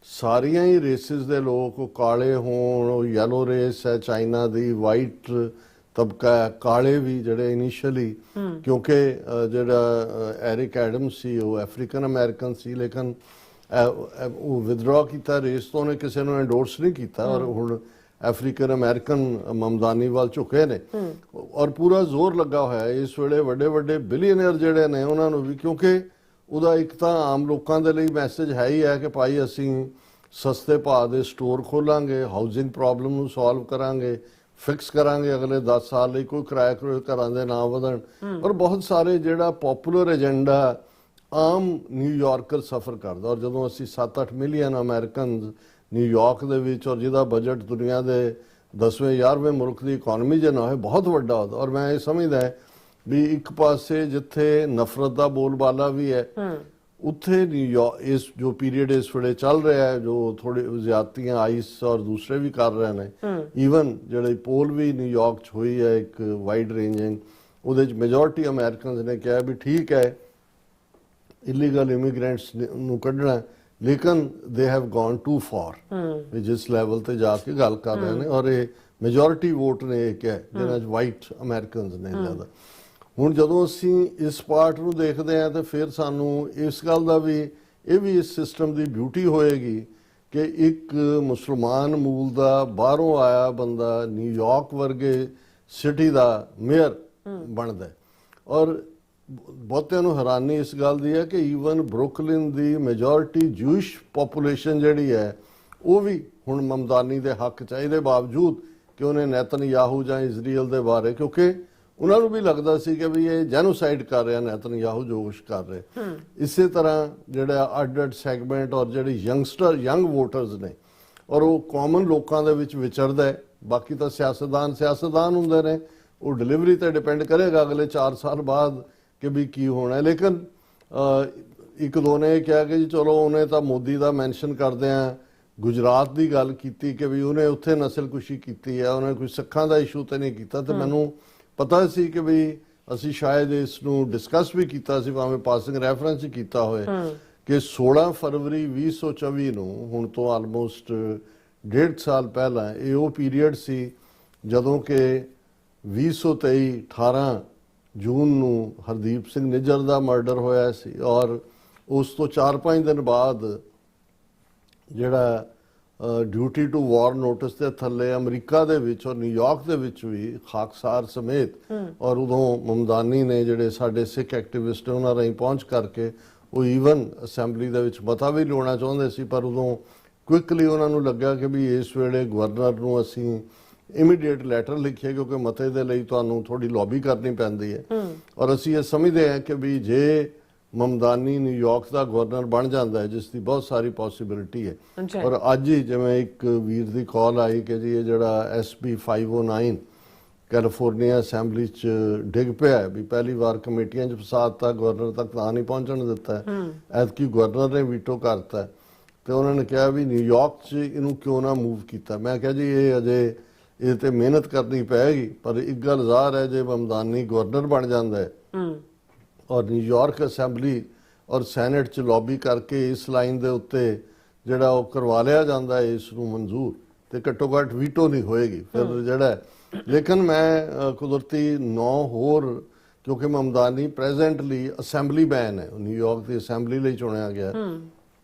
ਸਾਰੀਆਂ ਹੀ ਰੇਸਿਸ ਦੇ ਲੋਕ, ਉਹ ਕਾਲੇ ਹੋਣ, ਉਹ ਯੈਲੋ ਰੇਸ ਹੈ ਚਾਈਨਾ ਦੀ, ਵਾਈਟ ਤਬਕਾ ਹੈ, ਕਾਲੇ ਵੀ ਜਿਹੜੇ ਇਨੀਸ਼ੀਅਲੀ, ਕਿਉਂਕਿ ਜਿਹੜਾ ਐਰਿਕ ਐਡਮ ਸੀ ਉਹ ਅਫਰੀਕਨ ਅਮਰੀਕਨ ਸੀ, ਲੇਕਿਨ ਉਹ ਵਿਦਡਰਾ ਕੀਤਾ ਰੇਸ ਤੋਂ, ਉਹਨੇ ਕਿਸੇ ਨੂੰ ਐਂਡੋਰਸ ਨਹੀਂ ਕੀਤਾ ਔਰ ਹੁਣ ਅਫਰੀਕਨ ਅਮਰੀਕਨ ਮਮਦਾਨੀ ਵੱਲ ਝੁਕੇ ਨੇ ਔਰ ਪੂਰਾ ਜ਼ੋਰ ਲੱਗਾ ਹੋਇਆ ਇਸ ਵੇਲੇ। ਵੱਡੇ ਵੱਡੇ ਬਿਲੀਅਨਰ ਜਿਹੜੇ ਨੇ ਉਹਨਾਂ ਨੂੰ ਵੀ, ਕਿਉਂਕਿ ਉਹਦਾ ਇੱਕ ਤਾਂ ਆਮ ਲੋਕਾਂ ਦੇ ਲਈ ਮੈਸੇਜ ਹੈ ਹੀ ਹੈ ਕਿ ਭਾਈ ਅਸੀਂ ਸਸਤੇ ਭਾਅ ਦੇ ਸਟੋਰ ਖੋਲਾਂਗੇ, ਹਾਊਸਿੰਗ ਪ੍ਰੋਬਲਮ ਨੂੰ ਸੋਲਵ ਕਰਾਂਗੇ, ਫਿਕਸ ਕਰਾਂਗੇ ਅਗਲੇ 10 ਸਾਲ ਲਈ, ਕੋਈ ਕਿਰਾਏ ਘਰਾਂ ਦੇ ਨਾ ਵਧਣ। ਔਰ ਬਹੁਤ ਸਾਰੇ ਜਿਹੜਾ ਪੋਪੂਲਰ ਏਜੰਡਾ ਆਮ ਨਿਊਯਾਰਕਰ ਸਫਰ ਕਰਦਾ। ਔਰ ਜਦੋਂ ਅਸੀਂ 7-8 ਮਿਲੀਅਨ ਅਮਰੀਕਨ ਨਿਊਯਾਰਕ ਦੇ ਵਿੱਚ, ਔਰ ਜਿਹਦਾ ਬਜਟ ਦੁਨੀਆ ਦੇ 10ਵੇਂ 11ਵੇਂ ਮੁਲਕ ਦੀ ਇਕਨੋਮੀ ਜੇ ਨਾ ਹੋਏ ਬਹੁਤ ਵੱਡਾ ਹੁੰਦਾ। ਔਰ ਮੈਂ ਇਹ ਸਮਝਦਾ ਵੀ ਇੱਕ ਪਾਸੇ ਜਿੱਥੇ ਨਫ਼ਰਤ ਦਾ ਬੋਲਬਾਲਾ ਵੀ ਹੈ, ਉੱਥੇ ਨਿਊਯਾਰਕ ਇਸ ਜੋ ਪੀਰੀਅਡ ਇਸ ਵੇਲੇ ਚੱਲ ਰਿਹਾ ਹੈ, ਜੋ ਥੋੜੀ ਜ਼ਿਆਦਤੀਆਂ ਆਈਸ ਔਰ ਦੂਸਰੇ ਵੀ ਕਰ ਰਹੇ ਨੇ, ਈਵਨ ਜਿਹੜੇ ਪੋਲ ਵੀ ਨਿਊਯਾਰਕ 'ਚ ਹੋਈ ਹੈ ਇੱਕ ਵਾਈਡ ਰੇਂਜਿੰਗ, ਉਹਦੇ 'ਚ ਮੈਜੋਰਟੀ ਅਮਰੀਕਨਸ ਨੇ ਕਿਹਾ ਵੀ ਠੀਕ ਹੈ ਇਲੀਗਲ ਇਮੀਗ੍ਰੈਂਟਸ ਨੂੰ ਕੱਢਣਾ, ਲੇਕਿਨ they have gone too far, ਜਿਸ ਲੈਵਲ ਤੇ ਜਾ ਕੇ ਗੱਲ ਕਰ ਰਹੇ ਨੇ। ਔਰ ਇਹ ਮੈਜੋਰਿਟੀ ਵੋਟ ਨੇ ਇੱਕ ਹੈ ਜਿਹਨਾਂ 'ਚ ਵਾਈਟ ਅਮਰੀਕਨਸ ਨੇ ਜ਼ਿਆਦਾ। ਹੁਣ ਜਦੋਂ ਅਸੀਂ ਇਸ ਪਾਰਟ ਨੂੰ ਦੇਖਦੇ ਹਾਂ ਤਾਂ ਫਿਰ ਸਾਨੂੰ ਇਸ ਗੱਲ ਦਾ ਵੀ ਇਹ ਵੀ ਇਸ ਸਿਸਟਮ ਦੀ ਬਿਊਟੀ ਹੋਏਗੀ ਕਿ ਇੱਕ ਮੁਸਲਮਾਨ ਮੂਲ ਦਾ ਬਾਹਰੋਂ ਆਇਆ ਬੰਦਾ ਨਿਊਯਾਰਕ ਵਰਗੇ ਸਿਟੀ ਦਾ ਮੇਅਰ ਬਣਦਾ ਹੈ। ਔਰ ਬਹੁਤਿਆਂ ਨੂੰ ਹੈਰਾਨੀ ਇਸ ਗੱਲ ਦੀ ਹੈ ਕਿ ਈਵਨ ਬਰੁਕਲਿਨ ਦੀ ਮੈਜੋਰਿਟੀ ਜੂਇਸ਼ ਪੋਪੂਲੇਸ਼ਨ ਜਿਹੜੀ ਹੈ ਉਹ ਵੀ ਹੁਣ ਮਮਦਾਨੀ ਦੇ ਹੱਕ ਚ ਹੈ, ਇਹਦੇ ਬਾਵਜੂਦ ਕਿ ਉਹਨੇ ਨੈਤਨਯਾਹੂ ਜਾਂ ਇਜ਼ਰਾਈਲ ਦੇ ਬਾਰੇ, ਕਿਉਂਕਿ ਉਹਨਾਂ ਨੂੰ ਵੀ ਲੱਗਦਾ ਸੀ ਕਿ ਵੀ ਇਹ ਜੈਨੋਸਾਈਡ ਕਰ ਰਿਹਾ ਨੈਤਨਯਾਹੂ ਜੋ ਕੁਛ ਕਰ ਰਿਹਾ। ਇਸੇ ਤਰ੍ਹਾਂ ਜਿਹੜਾ ਅੱਡ ਸੈਗਮੈਂਟ ਔਰ ਜਿਹੜੇ ਯੰਗ ਵੋਟਰਸ ਨੇ ਔਰ ਉਹ ਕਾਮਨ ਲੋਕਾਂ ਦੇ ਵਿੱਚ ਵਿਚਰਦਾ ਹੈ। ਬਾਕੀ ਤਾਂ ਸਿਆਸਤਦਾਨ ਹੁੰਦੇ ਨੇ, ਉਹ ਡਿਲੀਵਰੀ ਤੇ ਡਿਪੈਂਡ ਕਰੇਗਾ ਅਗਲੇ 4 ਸਾਲ ਬਾਅਦ ਕਿ ਵੀ ਕੀ ਹੋਣਾ ਹੈ। ਲੇਕਿਨ ਇੱਕ ਦੋ ਨੇ ਕਿਹਾ ਕਿ ਜੀ ਚਲੋ ਉਹਨੇ ਤਾਂ ਮੋਦੀ ਦਾ ਮੈਂਸ਼ਨ ਕਰਦੇ ਆ, ਗੁਜਰਾਤ ਦੀ ਗੱਲ ਕੀਤੀ ਕਿ ਵੀ ਉਹਨੇ ਉੱਥੇ ਨਸਲਕੁਸ਼ੀ ਕੀਤੀ ਹੈ, ਉਹਨੇ ਕੋਈ ਸਿੱਖਾਂ ਦਾ ਇਸ਼ੂ ਤੇ ਨਹੀਂ ਕੀਤਾ। ਤੇ ਮੈਨੂੰ ਪਤਾ ਸੀ ਕਿ ਵੀ ਅਸੀਂ ਸ਼ਾਇਦ ਇਸ ਨੂੰ ਡਿਸਕਸ ਵੀ ਕੀਤਾ ਸੀ, ਭਾਵੇਂ ਪਾਸਿੰਗ ਰੈਫਰੈਂਸ ਹੀ ਕੀਤਾ ਹੋਏ, ਕਿ 16 ਫਰਵਰੀ 2024 ਨੂੰ ਹੁਣ ਤੋਂ ਆਲਮੋਸਟ 1.5 ਸਾਲ ਪਹਿਲਾਂ ਇਹ ਉਹ ਪੀਰੀਅਡ ਸੀ ਜਦੋਂ ਕਿ 2023 18 ਜੂਨ ਨੂੰ ਹਰਦੀਪ ਸਿੰਘ ਨਿੱਜਰ ਦਾ ਮਰਡਰ ਹੋਇਆ ਸੀ। ਔਰ ਉਸ ਤੋਂ 4-5 ਦਿਨ ਬਾਅਦ ਜਿਹੜਾ ਡਿਊਟੀ ਟੂ ਵਾਰ ਨੋਟਿਸ ਦੇ ਥੱਲੇ ਅਮਰੀਕਾ ਦੇ ਵਿੱਚ ਔਰ ਨਿਊਯਾਰਕ ਦੇ ਵਿੱਚ ਵੀ ਖਾਕਸਾਰ ਸਮੇਤ ਔਰ ਉਦੋਂ ਮਮਦਾਨੀ ਨੇ ਜਿਹੜੇ ਸਾਡੇ ਸਿੱਖ ਐਕਟਿਵਿਸਟ ਉਹਨਾਂ ਰਾਹੀਂ ਪਹੁੰਚ ਕਰਕੇ ਉਹ ਈਵਨ ਅਸੈਂਬਲੀ ਦੇ ਵਿੱਚ ਮਤਾ ਵੀ ਲਾਉਣਾ ਚਾਹੁੰਦੇ ਸੀ, ਪਰ ਉਦੋਂ ਕੁਇਕਲੀ ਉਹਨਾਂ ਨੂੰ ਲੱਗਾ ਕਿ ਵੀ ਇਸ ਵੇਲੇ ਗਵਰਨਰ ਨੂੰ ਅਸੀਂ ਇਮੀਡੀਏਟ ਲੈਟਰ ਲਿਖੀਏ ਕਿਉਂਕਿ ਮਤੇ ਦੇ ਲਈ ਤੁਹਾਨੂੰ ਥੋੜੀ ਲੌਬੀ ਕਰਨੀ ਪੈਂਦੀ ਹੈ। ਔਰ ਅਸੀਂ ਇਹ ਸਮਝਦੇ ਹਾਂ ਕਿ ਵੀ ਜੇ ਮਮਦਾਨੀ ਨਿਊਯਾਰਕ ਦਾ ਗਵਰਨਰ ਬਣ ਜਾਂਦਾ ਹੈ, ਜਿਸ ਦੀ ਬਹੁਤ ਸਾਰੀ ਪੋਸੀਬਿਲਿਟੀ ਹੈ, ਔਰ ਅੱਜ ਹੀ ਜਿਵੇਂ ਇੱਕ ਵੀਰ ਦੀ ਕਾਲ ਆਈ ਕਿ ਜੀ ਇਹ ਜਿਹੜਾ SB 509 ਕੈਲੀਫੋਰਨੀਆ ਅਸੈਂਬਲੀ 'ਚ ਡਿੱਗ ਪਿਆ ਹੈ, ਵੀ ਪਹਿਲੀ ਵਾਰ ਕਮੇਟੀਆਂ 'ਚ ਫਸਾਦਤਾ, ਗਵਰਨਰ ਤੱਕ ਤਾਂ ਨਹੀਂ ਪਹੁੰਚਣ ਦਿੱਤਾ, ਐਤਕੀ ਗਵਰਨਰ ਨੇ ਵੀਟੋ ਕਰਤਾ ਤੇ ਉਹਨਾਂ ਨੇ ਕਿਹਾ ਵੀ ਨਿਊਯਾਰਕ 'ਚ ਇਹਨੂੰ ਕਿਉਂ ਨਾ ਮੂਵ ਕੀਤਾ। ਮੈਂ ਕਿਹਾ ਜੀ ਇਹ ਅਜੇ ਇਹ ਤੇ ਮਿਹਨਤ ਕਰਨੀ ਪਏਗੀ, ਪਰ ਇੱਕ ਗੱਲ ਜ਼ਾਹਰ ਹੈ ਜੇ ਮਮਦਾਨੀ ਗਵਰਨਰ ਬਣ ਜਾਂਦਾ ਹੈ ਔਰ ਨਿਊਯਾਰਕ ਅਸੈਂਬਲੀ ਔਰ ਸੈਨੇਟ 'ਚ ਲੌਬੀ ਕਰਕੇ ਇਸ ਲਾਈਨ ਦੇ ਉੱਤੇ ਜਿਹੜਾ ਉਹ ਕਰਵਾ ਲਿਆ ਜਾਂਦਾ ਹੈ ਇਸ ਨੂੰ ਮਨਜ਼ੂਰ, ਤੇ ਘੱਟੋ ਘੱਟ ਵੀਟੋ ਨਹੀਂ ਹੋਏਗੀ ਫਿਰ ਜਿਹੜਾ। ਲੇਕਿਨ ਮੈਂ ਕੁਦਰਤੀ 9 ਹੋਰ, ਕਿਉਂਕਿ ਮਮਦਾਨੀ ਪ੍ਰੈਜ਼ੈਂਟਲੀ ਅਸੈਂਬਲੀ ਮੈਨ ਹੈ, ਨਿਊਯਾਰਕ ਦੀ ਅਸੈਂਬਲੀ ਲਈ ਚੁਣਿਆ ਗਿਆ,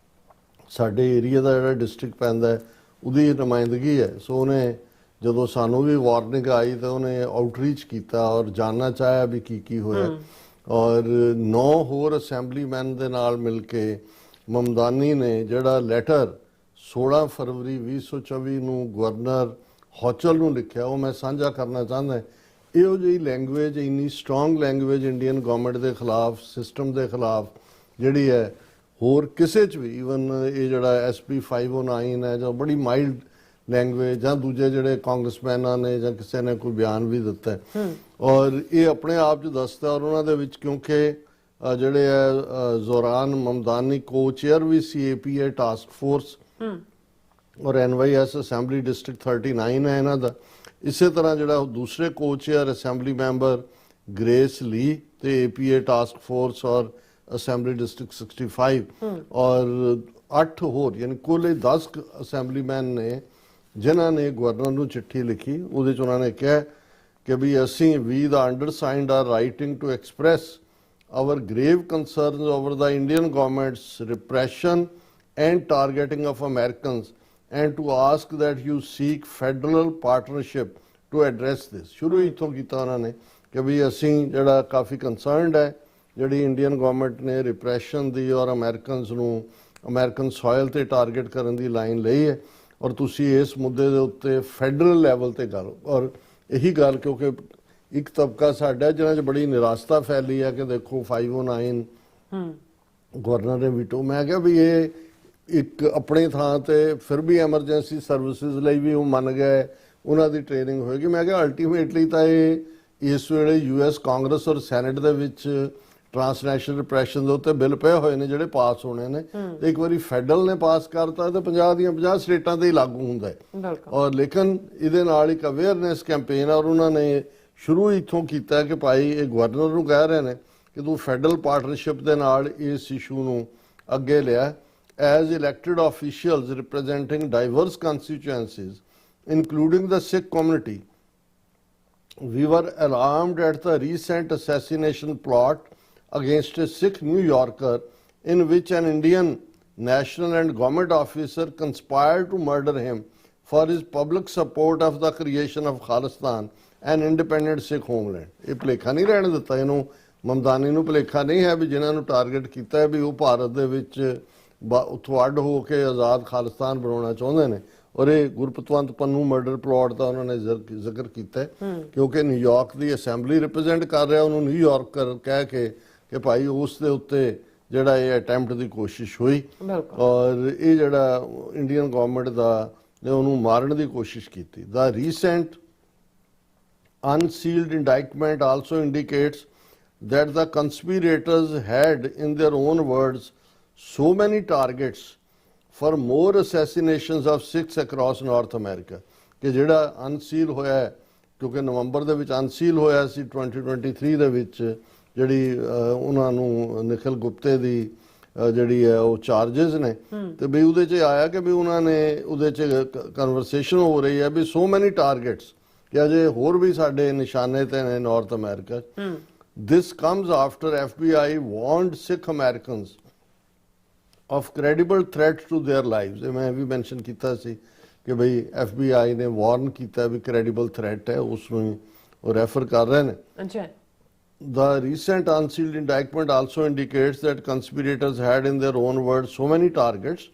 ਸਾਡੇ ਏਰੀਆ ਦਾ ਜਿਹੜਾ ਡਿਸਟ੍ਰਿਕਟ ਪੈਂਦਾ ਹੈ ਉਹਦੀ ਨੁਮਾਇੰਦਗੀ ਹੈ। ਸੋ ਉਹਨੇ ਜਦੋਂ ਸਾਨੂੰ ਵੀ ਵਾਰਨਿੰਗ ਆਈ ਤਾਂ ਉਹਨੇ ਆਊਟਰੀਚ ਕੀਤਾ ਔਰ ਜਾਨਣਾ ਚਾਹਿਆ ਵੀ ਕੀ ਹੋਇਆ। ਔਰ 9 ਹੋਰ ਅਸੈਂਬਲੀਮੈਨ ਦੇ ਨਾਲ ਮਿਲ ਕੇ ਮਮਦਾਨੀ ਨੇ ਜਿਹੜਾ ਲੈਟਰ 16 ਫਰਵਰੀ 2024 ਨੂੰ ਗਵਰਨਰ ਹੌਚਲ ਨੂੰ ਲਿਖਿਆ ਉਹ ਮੈਂ ਸਾਂਝਾ ਕਰਨਾ ਚਾਹੁੰਦਾ। ਇਹੋ ਜਿਹੀ ਲੈਂਗੁਏਜ, ਇੰਨੀ ਸਟਰੋਂਗ ਲੈਂਗੁਏਜ ਇੰਡੀਅਨ ਗਵਰਨਮੈਂਟ ਦੇ ਖਿਲਾਫ, ਸਿਸਟਮ ਦੇ ਖਿਲਾਫ ਜਿਹੜੀ ਹੈ ਹੋਰ ਕਿਸੇ 'ਚ ਵੀ, ਈਵਨ ਇਹ ਜਿਹੜਾ SB 509 ਹੈ ਜਾਂ ਬੜੀ ਮਾਈਲਡ ਲੈਂਗੁਏਜ, ਜਾਂ ਦੂਜੇ ਜਿਹੜੇ ਕਾਂਗਰਸਮੈਨਾਂ ਨੇ ਜਾਂ ਕਿਸੇ ਨੇ ਕੋਈ ਬਿਆਨ ਵੀ ਦਿੱਤਾ ਔਰ ਇਹ ਆਪਣੇ ਆਪ 'ਚ ਦੱਸਦਾ। ਔਰ ਉਹਨਾਂ ਦੇ ਵਿੱਚ ਕਿਉਂਕਿ ਜਿਹੜੇ ਹੈ ਜ਼ੋਰਾਨ ਮਮਦਾਨੀ ਕੋ ਚੇਅਰ ਵੀ ਸੀ APA ਟਾਸਕ ਫੋਰਸ ਔਰ NYS ਅਸੈਂਬਲੀ ਡਿਸਟ੍ਰਿਕਟ 39 ਹੈ ਇਹਨਾਂ ਦਾ। ਇਸੇ ਤਰ੍ਹਾਂ ਜਿਹੜਾ ਦੂਸਰੇ ਕੋ ਚੇਅਰ ਅਸੈਂਬਲੀ ਮੈਂਬਰ ਗ੍ਰੇਸ ਲੀ ਤੇ APA ਟਾਸਕ ਫੋਰਸ ਔਰ ਅਸੈਂਬਲੀ ਡਿਸਟ੍ਰਿਕਟ 65 ਔਰ 8 ਹੋਰ, ਯਾਨੀ ਕੁੱਲ 10 ਅਸੈਂਬਲੀਮੈਨ ਨੇ ਜਿਨ੍ਹਾਂ ਨੇ ਗਵਰਨਰ ਨੂੰ ਚਿੱਠੀ ਲਿਖੀ। ਉਹਦੇ 'ਚ ਉਹਨਾਂ ਨੇ ਕਿਹਾ ਕਿ ਵੀ ਅਸੀਂ we the undersigned are writing to express our grave concerns over the Indian government's repression and targeting of Americans and to ask that you seek federal partnership to address this. ਸ਼ੁਰੂ ਇੱਥੋਂ ਕੀਤਾ ਉਹਨਾਂ ਨੇ ਕਿ ਵੀ ਅਸੀਂ ਜਿਹੜਾ ਕਾਫੀ ਕੰਸਰਨਡ ਹੈ ਜਿਹੜੀ ਇੰਡੀਅਨ ਗਵਰਨਮੈਂਟ ਨੇ ਰਿਪਰੈਸ਼ਨ ਦੀ ਔਰ ਅਮਰੀਕਨਸ ਨੂੰ ਅਮਰੀਕਨ ਸੋਇਲ ਤੇ ਟਾਰਗੇਟ ਕਰਨ ਦੀ ਲਾਈਨ ਲਈ ਹੈ ਔਰ ਤੁਸੀਂ ਇਸ ਮੁੱਦੇ ਦੇ ਉੱਤੇ ਫੈਡਰਲ ਲੈਵਲ ਤੇ ਕਰੋ। ਔਰ ਇਹੀ ਗੱਲ ਕਿਉਂਕਿ ਇੱਕ ਤਬਕਾ ਸਾਡਾ ਜਿਹਨਾਂ 'ਚ ਬੜੀ ਨਿਰਾਸ਼ਤਾ ਫੈਲੀ ਹੈ ਕਿ ਦੇਖੋ 509 ਗਵਰਨਰ ਨੇ ਵੀਟੋ। ਮੈਂ ਕਿਹਾ ਵੀ ਇਹ ਇੱਕ ਆਪਣੀ ਥਾਂ ਤੇ ਫਿਰ ਵੀ ਐਮਰਜੈਂਸੀ ਸਰਵਿਸਿਜ਼ ਲਈ ਵੀ ਉਹ ਮੰਨ ਗਏ, ਉਹਨਾਂ ਦੀ ਟ੍ਰੇਨਿੰਗ ਹੋਏਗੀ। ਮੈਂ ਕਿਹਾ ਅਲਟੀਮੇਟਲੀ ਤਾਂ ਇਹ ਇਸ ਵੇਲੇ US ਕਾਂਗਰਸ ਔਰ ਸੈਨੇਟ ਦੇ ਵਿੱਚ ਟ੍ਰਾਂਸਨੈਸ਼ਨਲ ਰਿਪਰੈਸ਼ਨ ਦੇ ਉੱਤੇ ਬਿੱਲ ਪਏ ਹੋਏ ਨੇ ਜਿਹੜੇ ਪਾਸ ਹੋਣੇ ਨੇ, ਤੇ ਇੱਕ ਵਾਰੀ ਫੈਡਰਲ ਨੇ ਪਾਸ ਕਰਤਾ ਤੇ 50 ਦੀਆਂ 50 ਸਟੇਟਾਂ ਤੇ ਹੀ ਲਾਗੂ ਹੁੰਦਾ ਹੈ। ਔਰ ਲੇਕਿਨ ਇਹਦੇ ਨਾਲ ਇੱਕ ਅਵੇਅਰਨੈਸ ਕੈਂਪੇਨ ਔਰ ਉਹਨਾਂ ਨੇ ਸ਼ੁਰੂ ਇੱਥੋਂ ਕੀਤਾ ਕਿ ਭਾਈ ਇਹ ਗਵਰਨਰ ਨੂੰ ਕਹਿ ਰਹੇ ਨੇ ਕਿ ਤੂੰ ਫੈਡਰਲ ਪਾਰਟਨਰਸ਼ਿਪ ਦੇ ਨਾਲ ਇਸ ਇਸ਼ੂ ਨੂੰ ਅੱਗੇ ਲਿਆ। As elected officials representing diverse constituencies including the Sikh community. We were alarmed at the recent assassination plot against a Sikh New Yorker in which an Indian national and government officer conspired to murder him for his public support of the creation of Khalistan, an independent Sikh homeland. ਇਹ ਭੁਲੇਖਾ ਨਹੀਂ ਰਹਿਣ ਦਿੱਤਾ ਇਹਨੂੰ, ਮਮਦਾਨੀ ਨੂੰ ਭੁਲੇਖਾ ਨਹੀਂ ਹੈ ਵੀ ਜਿਨ੍ਹਾਂ ਨੂੰ ਟਾਰਗੇਟ ਕੀਤਾ ਹੈ ਵੀ ਉਹ ਭਾਰਤ ਦੇ ਵਿੱਚ ਉੱਥੋਂ ਅੱਡ ਹੋ ਕੇ ਆਜ਼ਾਦ ਖਾਲਿਸਤਾਨ ਬਣਾਉਣਾ ਚਾਹੁੰਦੇ ਨੇ। ਔਰ ਇਹ ਗੁਰਪਤਵੰਤ ਪੰਨੂ ਮਰਡਰ ਪਲਾਟ ਦਾ ਉਹਨਾਂ ਨੇ ਜ਼ਿਕਰ ਕੀਤਾ ਹੈ ਕਿਉਂਕਿ ਨਿਊਯਾਰਕ ਦੀ ਅਸੈਂਬਲੀ ਰਿਪਰੈਜ਼ੈਂਟ ਕਰ ਰਿਹਾ ਉਹਨੂੰ ਨਿਊਯਾਰਕ ਕਹਿ ਕੇ ਕਿ ਭਾਈ ਉਸ ਦੇ ਉੱਤੇ ਜਿਹੜਾ ਇਹ ਅਟੈਂਪਟ ਦੀ ਕੋਸ਼ਿਸ਼ ਹੋਈ ਔਰ ਇਹ ਜਿਹੜਾ ਇੰਡੀਅਨ ਗਵਰਨਮੈਂਟ ਦਾ ਨੇ ਉਹਨੂੰ ਮਾਰਨ ਦੀ ਕੋਸ਼ਿਸ਼ ਕੀਤੀ। ਦਾ recent unsealed indictment also indicates that the conspirators had, in their own words, so many targets for more assassinations of Sikhs across North America ਕਿ ਜਿਹੜਾ ਅਨਸੀਲ ਹੋਇਆ ਹੈ ਕਿਉਂਕਿ ਨਵੰਬਰ ਦੇ ਵਿੱਚ ਅਨਸੀਲ ਹੋਇਆ ਸੀ 2023 ਦੇ ਵਿੱਚ ਜਿਹੜੀ ਉਹਨਾਂ ਨੂੰ ਨਿਖਿਲ ਗੁਪਤੇ ਦੀ ਜਿਹੜੀ ਹੈ ਉਹ ਚਾਰजेस ਨੇ ਤੇ ਵੀ ਉਹਦੇ 'ਚ ਆਇਆ ਕਿ ਵੀ ਉਹਨਾਂ ਨੇ ਉਹਦੇ 'ਚ ਕਨਵਰਸੇਸ਼ਨ ਹੋ ਰਹੀ ਹੈ ਵੀ ਸੋ ਮੈਨੀ ਟਾਰਗੇਟਸ ਕਿ ਅਜੇ ਹੋਰ ਵੀ ਸਾਡੇ ਨਿਸ਼ਾਨੇ ਤੇ ਨੇ north America. This comes after FBI warned Sikh Americans of credible threat to their lives. ਮੈਂ ਵੀ ਮੈਂਸ਼ਨ ਕੀਤਾ ਸੀ ਕਿ ਬਈ FBI ਨੇ ਵਾਰਨ ਕੀਤਾ ਵੀ credible threat ਹੈ ਉਸ ਨੂੰ ਉਹ ਰੈਫਰ ਕਰ ਰਹੇ ਨੇ। ਅੱਛਾ। The recent unsealed indictment also indicates that conspirators had, in their own words, so many targets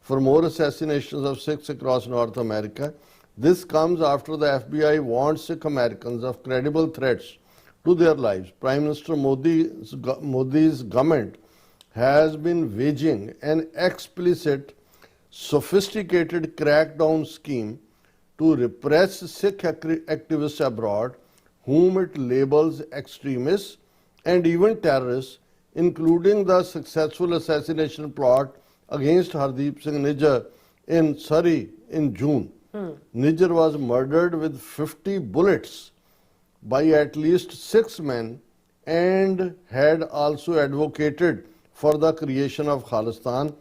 for more assassinations of Sikhs across North America. This comes after the FBI warned Sikh Americans of credible threats to their lives. Prime Minister Modi's government has been waging an explicit, sophisticated crackdown scheme to repress Sikh activists abroad, whom it labels extremists and even terrorists, including the successful assassination plot against Hardeep Singh Nijjar in Surrey in June. Nijjar was murdered with 50 bullets by at least 6 men and had also advocated for the creation of Khalistan.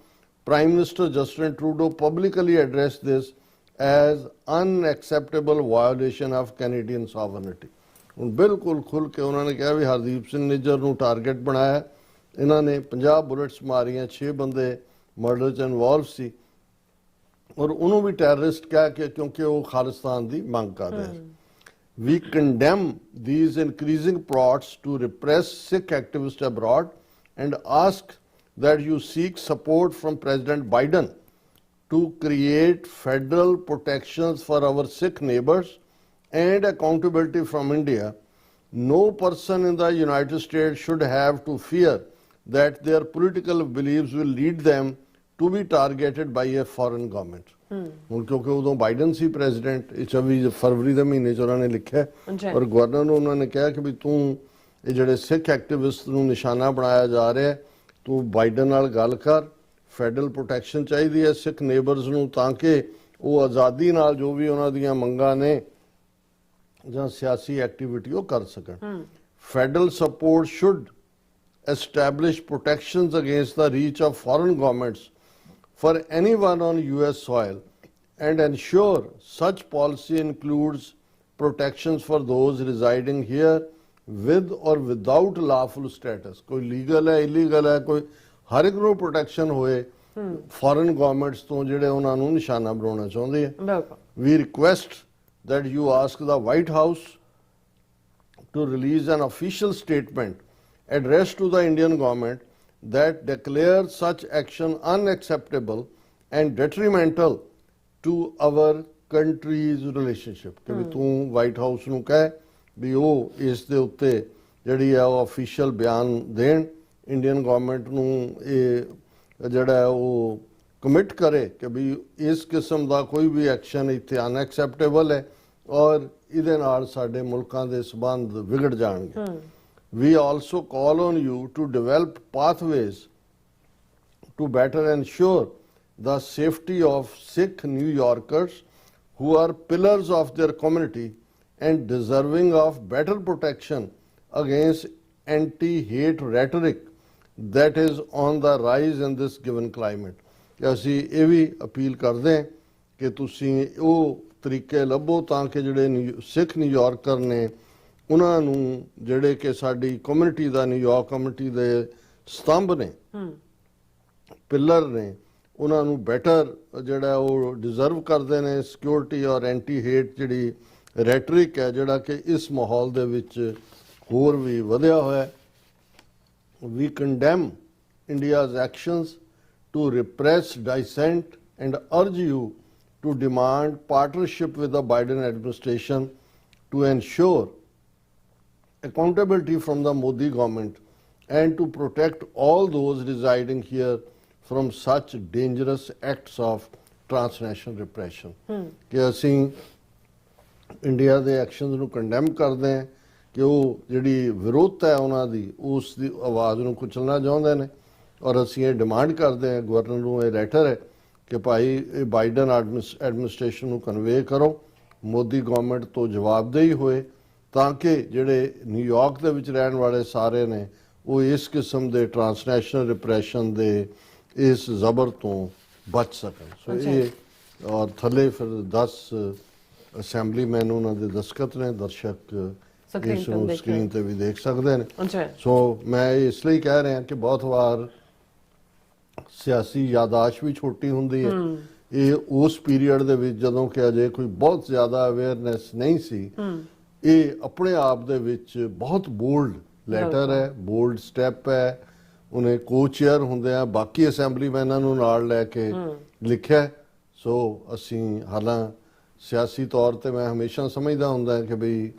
Prime Minister Justin Trudeau publicly addressed this as unacceptable violation of Canadian sovereignty. ਹੁਣ ਬਿਲਕੁਲ ਖੁੱਲ ਕੇ ਉਹਨਾਂ ਨੇ ਕਿਹਾ ਵੀ ਹਰਦੀਪ ਸਿੰਘ ਨਿੱਜਰ ਨੂੰ target ਬਣਾਇਆ, ਇਹਨਾਂ ਨੇ 50 ਬੁਲਟਸ ਮਾਰੀਆਂ, 6 ਬੰਦੇ ਮਰਡਰ 'ਚ ਇਨਵੋਲਵ ਸੀ ਔਰ ਉਹਨੂੰ ਵੀ ਟੈਰਰਿਸਟ ਕਹਿ ਕੇ ਕਿਉਂਕਿ ਉਹ ਖਾਲਿਸਤਾਨ ਦੀ ਮੰਗ ਕਰ ਰਿਹਾ ਸੀ। We condemn these increasing plots to repress Sikh activists abroad and ask that you seek support from President Biden to create federal protections for our Sikh neighbors and accountability from India. No person in the United States should have to fear that their political beliefs will lead them to be targeted by a foreign government. ਹੁਣ ਕਿਉਂਕਿ ਉਦੋਂ Biden ਸੀ president, 24 ਫਰਵਰੀ ਦੇ ਮਹੀਨੇ 'ਚ ਉਹਨਾਂ ਨੇ ਲਿਖਿਆ ਔਰ ਗਵਰਨਰ ਨੂੰ ਉਹਨਾਂ ਨੇ ਕਿਹਾ ਕਿ ਵੀ ਤੂੰ ਇਹ ਜਿਹੜੇ ਸਿੱਖ ਐਕਟਿਵਿਸਟ ਨੂੰ ਨਿਸ਼ਾਨਾ ਬਣਾਇਆ ਜਾ ਰਿਹਾ ਤੂੰ ਬਾਈਡਨ ਨਾਲ ਗੱਲ ਕਰ, ਫੈਡਰਲ ਪ੍ਰੋਟੈਕਸ਼ਨ ਚਾਹੀਦੀ ਹੈ ਸਿੱਖ ਨੇਬਰਸ ਨੂੰ ਤਾਂ ਕਿ ਉਹ ਆਜ਼ਾਦੀ ਨਾਲ ਜੋ ਵੀ ਉਹਨਾਂ ਦੀਆਂ ਮੰਗਾਂ ਨੇ ਜਾਂ ਸਿਆਸੀ ਐਕਟੀਵਿਟੀ ਉਹ ਕਰ ਸਕਣ। Federal support should establish protections against the reach of foreign governments for anyone on US soil and ensure such policy includes protections for those residing here with or without lawful status. ਕੋਈ legal ਹੈ, illegal ਹੈ, ਕੋਈ ਹਰ ਇੱਕ ਨੂੰ protection ਹੋਏ foreign governments ਤੋਂ ਜਿਹੜੇ ਉਹਨਾਂ ਨੂੰ ਨਿਸ਼ਾਨਾ ਬਣਾਉਣਾ ਚਾਹੁੰਦੇ ਆ। We request that you ask the White House to release an official statement addressed to the Indian government that declares such action unacceptable and detrimental to our country's relationship. ਕਿ ਵੀ ਤੂੰ ਵਾਈਟ ਹਾਊਸ ਨੂੰ ਕਹੇ ਵੀ ਉਹ ਇਸ ਦੇ ਉੱਤੇ ਜਿਹੜੀ ਆ ਉਹ ਅਫੀਸ਼ੀਅਲ ਬਿਆਨ ਦੇਣ, ਇੰਡੀਅਨ ਗਵਰਨਮੈਂਟ ਨੂੰ ਇਹ ਜਿਹੜਾ ਉਹ ਕਮਿਟ ਕਰੇ ਕਿ ਵੀ ਇਸ ਕਿਸਮ ਦਾ ਕੋਈ ਵੀ ਐਕਸ਼ਨ ਇੱਥੇ ਅਨਐਕਸੈਪਟੇਬਲ ਹੈ ਔਰ ਇਹਦੇ ਨਾਲ ਸਾਡੇ ਮੁਲਕਾਂ ਦੇ ਸਬੰਧ ਵਿਗੜ ਜਾਣਗੇ। We also call on you to develop pathways to better ensure the safety of Sikh New Yorkers who are pillars of their community and deserving of better protection against anti-hate rhetoric that is on the rise in this given climate. ਅਸੀਂ ਇਹ ਵੀ appeal ਕਰਦੇ ਹਾਂ ਕਿ ਤੁਸੀਂ ਉਹ ਤਰੀਕੇ ਲੱਭੋ ਤਾਂ ਕਿ ਜਿਹੜੇ ਸਿੱਖ ਨਿਊਯਾਰਕਰ ਨੇ ਉਹਨਾਂ ਨੂੰ ਜਿਹੜੇ ਕਿ ਸਾਡੀ ਕਮਿਊਨਿਟੀ ਦਾ ਨਿਊਯਾਰਕ ਕਮਿਊਨਿਟੀ ਦੇ ਸਤੰਭ ਨੇ ਪਿਲਰ ਨੇ ਉਹਨਾਂ ਨੂੰ ਬੈਟਰ ਜਿਹੜਾ ਉਹ ਡਿਜ਼ਰਵ ਕਰਦੇ ਨੇ। ਸਿਕਿਉਰਿਟੀ ਔਰ ਐਂਟੀ ਹੇਟ ਜਿਹੜੀ ਰੈਟਰਿਕ ਹੈ ਜਿਹੜਾ ਕਿ ਇਸ ਮਾਹੌਲ ਦੇ ਵਿੱਚ ਹੋਰ ਵੀ ਵਧਿਆ ਹੋਇਆ ਹੈ। We condemn India's actions to repress dissent and urge you to demand partnership with the Biden administration to ensure accountability from the Modi government and to protect all those residing here from such dangerous acts of transnational repression। ਕਿ ਅਸੀਂ India ਦੇ actions ਨੂੰ condemn ਕਰਦੇ ਹਾਂ ਕਿ ਉਹ ਜਿਹੜੀ ਵਿਰੋਧਤਾ ਹੈ ਉਹਨਾਂ ਦੀ ਉਸ ਦੀ ਆਵਾਜ਼ ਨੂੰ ਕੁਚਲਣਾ ਚਾਹੁੰਦੇ ਨੇ ਔਰ ਅਸੀਂ ਇਹ ਡਿਮਾਂਡ ਕਰਦੇ ਹਾਂ ਗਵਰਨਰ ਨੂੰ ਇਹ ਲੈਟਰ ਹੈ ਕਿ ਭਾਈ ਇਹ ਬਾਈਡਨ ਐਡਮਿਨਿਸਟ੍ਰੇਸ਼ਨ ਨੂੰ ਕਨਵੇ ਕਰੋ ਮੋਦੀ ਗਵਰਨਮੈਂਟ ਤੋਂ ਜਵਾਬਦੇਹੀ ਹੋਏ ਤਾਂ ਕਿ ਜਿਹੜੇ ਨਿਊਯਾਰਕ ਦੇ ਵਿੱਚ ਰਹਿਣ ਵਾਲੇ ਸਾਰੇ ਨੇ ਉਹ ਇਸ ਕਿਸਮ ਦੇ ਟ੍ਰਾਂਸਨੈਸ਼ਨਲ ਰਿਪਰੈਸ਼ਨ ਦੇ ਇਸ ਜ਼ਬਰ ਤੋਂ ਬਚ ਸਕਣ। ਸੋ ਇਹ ਔਰ ਥੱਲੇ ਫਿਰ 10 ਅਸੈਂਬਲੀਮੈਨ ਉਹਨਾਂ ਦੇ ਦਸਤਖਤ ਨੇ, ਦਰਸ਼ਕ ਇਸ ਨੂੰ ਸਕਰੀਨ ਤੇ ਵੀ ਦੇਖ ਸਕਦੇ ਨੇ। ਸੋ ਮੈਂ ਇਸ ਲਈ ਕਹਿ ਰਿਹਾ ਕਿ ਬਹੁਤ ਵਾਰ ਸਿਆਸੀ ਯਾਦਾਸ਼ਤ ਵੀ ਛੋਟੀ ਹੁੰਦੀ ਹੈ। ਇਹ ਉਸ ਪੀਰੀਅਡ ਦੇ ਵਿੱਚ ਜਦੋਂ ਕਿ ਅਜੇ ਕੋਈ ਬਹੁਤ ਜ਼ਿਆਦਾ ਅਵੇਅਰਨੈਸ ਨਹੀਂ ਸੀ, ਇਹ ਆਪਣੇ ਆਪ ਦੇ ਵਿੱਚ ਬਹੁਤ ਬੋਲਡ ਲੈਟਰ ਹੈ, ਬੋਲਡ ਸਟੈਪ ਹੈ। ਉਹਨੇ ਕੋ-ਚੇਅਰ ਹੁੰਦੇ ਆ ਬਾਕੀ ਅਸੈਂਬਲੀਮੈਨਾਂ ਨੂੰ ਨਾਲ ਲੈ ਕੇ ਲਿਖਿਆ। ਸੋ ਅਸੀਂ ਹਾਲਾਂ ਸਿਆਸੀ ਤੌਰ ਤੇ ਮੈਂ ਹਮੇਸ਼ਾ ਸਮਝਦਾ ਹੁੰਦਾ ਕਿ ਬਈ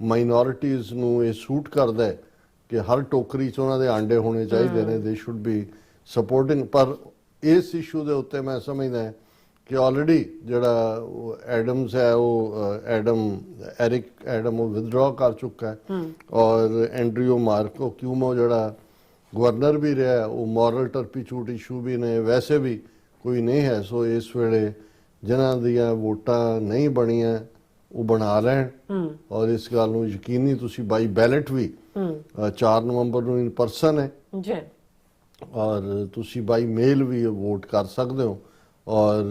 ਮਾਈਨੋਰਿਟੀਜ਼ ਨੂੰ ਇਹ ਸੂਟ ਕਰਦਾ ਹੈ ਕਿ ਹਰ ਟੋਕਰੀ 'ਚ ਉਹਨਾਂ ਦੇ ਆਂਡੇ ਹੋਣੇ ਚਾਹੀਦੇ ਨੇ, ਦੇ ਸ਼ੁੱਡ ਬੀ ਸਪੋਰਟਿੰਗ। ਪਰ ਇਸ ਇਸ਼ੂ ਦੇ ਉੱਤੇ ਮੈਂ ਸਮਝਦਾ ਕਿ ਆਲਰੇਡੀ ਜਿਹੜਾ ਐਡਮਸ ਹੈ ਉਹ ਐਰਿਕ ਐਡਮ ਉਹ ਵਿਦਡਰਾ ਕਰ ਚੁੱਕਾ ਹੈ ਔਰ ਐਂਡਰਿਊ ਮਾਰਕੋ ਕਿਊਮੋ ਜਿਹੜਾ ਗਵਰਨਰ ਵੀ ਰਿਹਾ ਉਹ ਮੋਰਲ ਟਰਪੀਚੂਟ ਇਸ਼ੂ ਵੀ ਨੇ, ਵੈਸੇ ਵੀ ਕੋਈ ਨਹੀਂ ਹੈ। ਸੋ ਇਸ ਵੇਲੇ ਜਿਨ੍ਹਾਂ ਦੀਆਂ ਵੋਟਾਂ ਨਹੀਂ ਬਣੀਆਂ ਉਹ ਬਣਾ ਲੈਣ ਔਰ ਇਸ ਗੱਲ ਨੂੰ ਯਕੀਨੀ ਤੁਸੀਂ ਬਾਈ ਬੈਲਟ ਵੀ 4 ਨਵੰਬਰ ਨੂੰ ਇਨ ਪਰਸਨ ਹੈ ਜੀ ਔਰ ਤੁਸੀਂ ਬਾਈ ਮੇਲ ਵੀ ਵੋਟ ਕਰ ਸਕਦੇ ਹੋ ਔਰ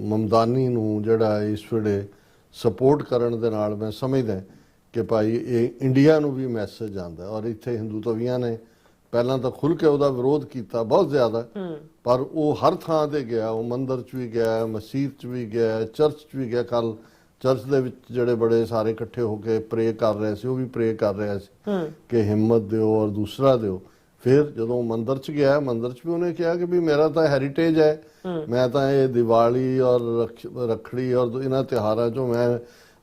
ਮਮਦਾਨੀ ਨੂੰ ਜਿਹੜਾ ਇਸ ਵੇਲੇ ਸਪੋਰਟ ਕਰਨ ਦੇ ਨਾਲ ਮੈਂ ਸਮਝਦਾ ਕਿ ਭਾਈ ਇਹ ਇੰਡੀਆ ਨੂੰ ਵੀ ਮੈਸੇਜ ਆਉਂਦਾ। ਔਰ ਇੱਥੇ ਹਿੰਦੂਤਵੀਆਂ ਨੇ ਪਹਿਲਾਂ ਤਾਂ ਖੁੱਲ੍ਹ ਕੇ ਉਹਦਾ ਵਿਰੋਧ ਕੀਤਾ ਬਹੁਤ ਜ਼ਿਆਦਾ, ਪਰ ਉਹ ਹਰ ਥਾਂ ਤੇ ਗਿਆ, ਉਹ ਮੰਦਿਰ 'ਚ ਵੀ ਗਿਆ, ਮਸਜਿਦ 'ਚ ਵੀ ਗਿਆ, ਚਰਚ 'ਚ ਵੀ ਗਿਆ। ਕੱਲ ਚਰਚ ਦੇ ਵਿੱਚ ਜਿਹੜੇ ਬੜੇ ਸਾਰੇ ਇਕੱਠੇ ਹੋ ਕੇ ਪ੍ਰੇ ਕਰ ਰਹੇ ਸੀ ਉਹ ਵੀ ਪ੍ਰੇ ਕਰ ਰਿਹਾ ਸੀ ਕਿ ਹਿੰਮਤ ਦਿਓ ਔਰ ਦੂਸਰਾ ਦਿਓ। ਫਿਰ ਜਦੋਂ ਮੰਦਿਰ 'ਚ ਗਿਆ, ਮੰਦਿਰ 'ਚ ਵੀ ਉਹਨੇ ਕਿਹਾ ਕਿ ਵੀ ਮੇਰਾ ਤਾਂ ਹੈਰੀਟੇਜ ਹੈ, ਮੈਂ ਤਾਂ ਇਹ ਦੀਵਾਲੀ ਔਰ ਰੱਖੜੀ ਔਰ ਇਹਨਾਂ ਤਿਉਹਾਰਾਂ 'ਚੋਂ ਮੈਂ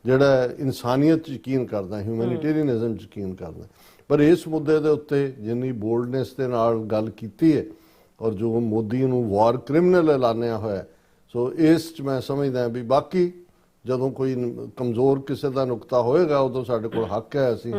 ਜਿਹੜਾ ਇਨਸਾਨੀਅਤ 'ਚ ਯਕੀਨ ਕਰਦਾ, ਹਿਊਮੈਨਿਟੇਰੀਅਨਿਜ਼ਮ 'ਚ ਯਕੀਨ ਕਰਦਾ। ਪਰ ਇਸ ਮੁੱਦੇ ਦੇ ਉੱਤੇ ਜਿੰਨੀ ਬੋਲਡਨੈਸ ਦੇ ਨਾਲ ਗੱਲ ਕੀਤੀ ਹੈ ਔਰ ਜੋ ਮੋਦੀ ਨੂੰ ਵਾਰ ਕ੍ਰਿਮੀਨਲ ਐਲਾਨਿਆ ਹੋਇਆ, ਸੋ ਇਸ 'ਚ ਮੈਂ ਸਮਝਦਾ ਵੀ ਬਾਕੀ ਜਦੋਂ ਕੋਈ ਕਮਜ਼ੋਰ ਕਿਸੇ ਦਾ ਨੁਕਤਾ ਹੋਏਗਾ ਉਦੋਂ ਸਾਡੇ ਕੋਲ ਹੱਕ ਹੈ, ਅਸੀਂ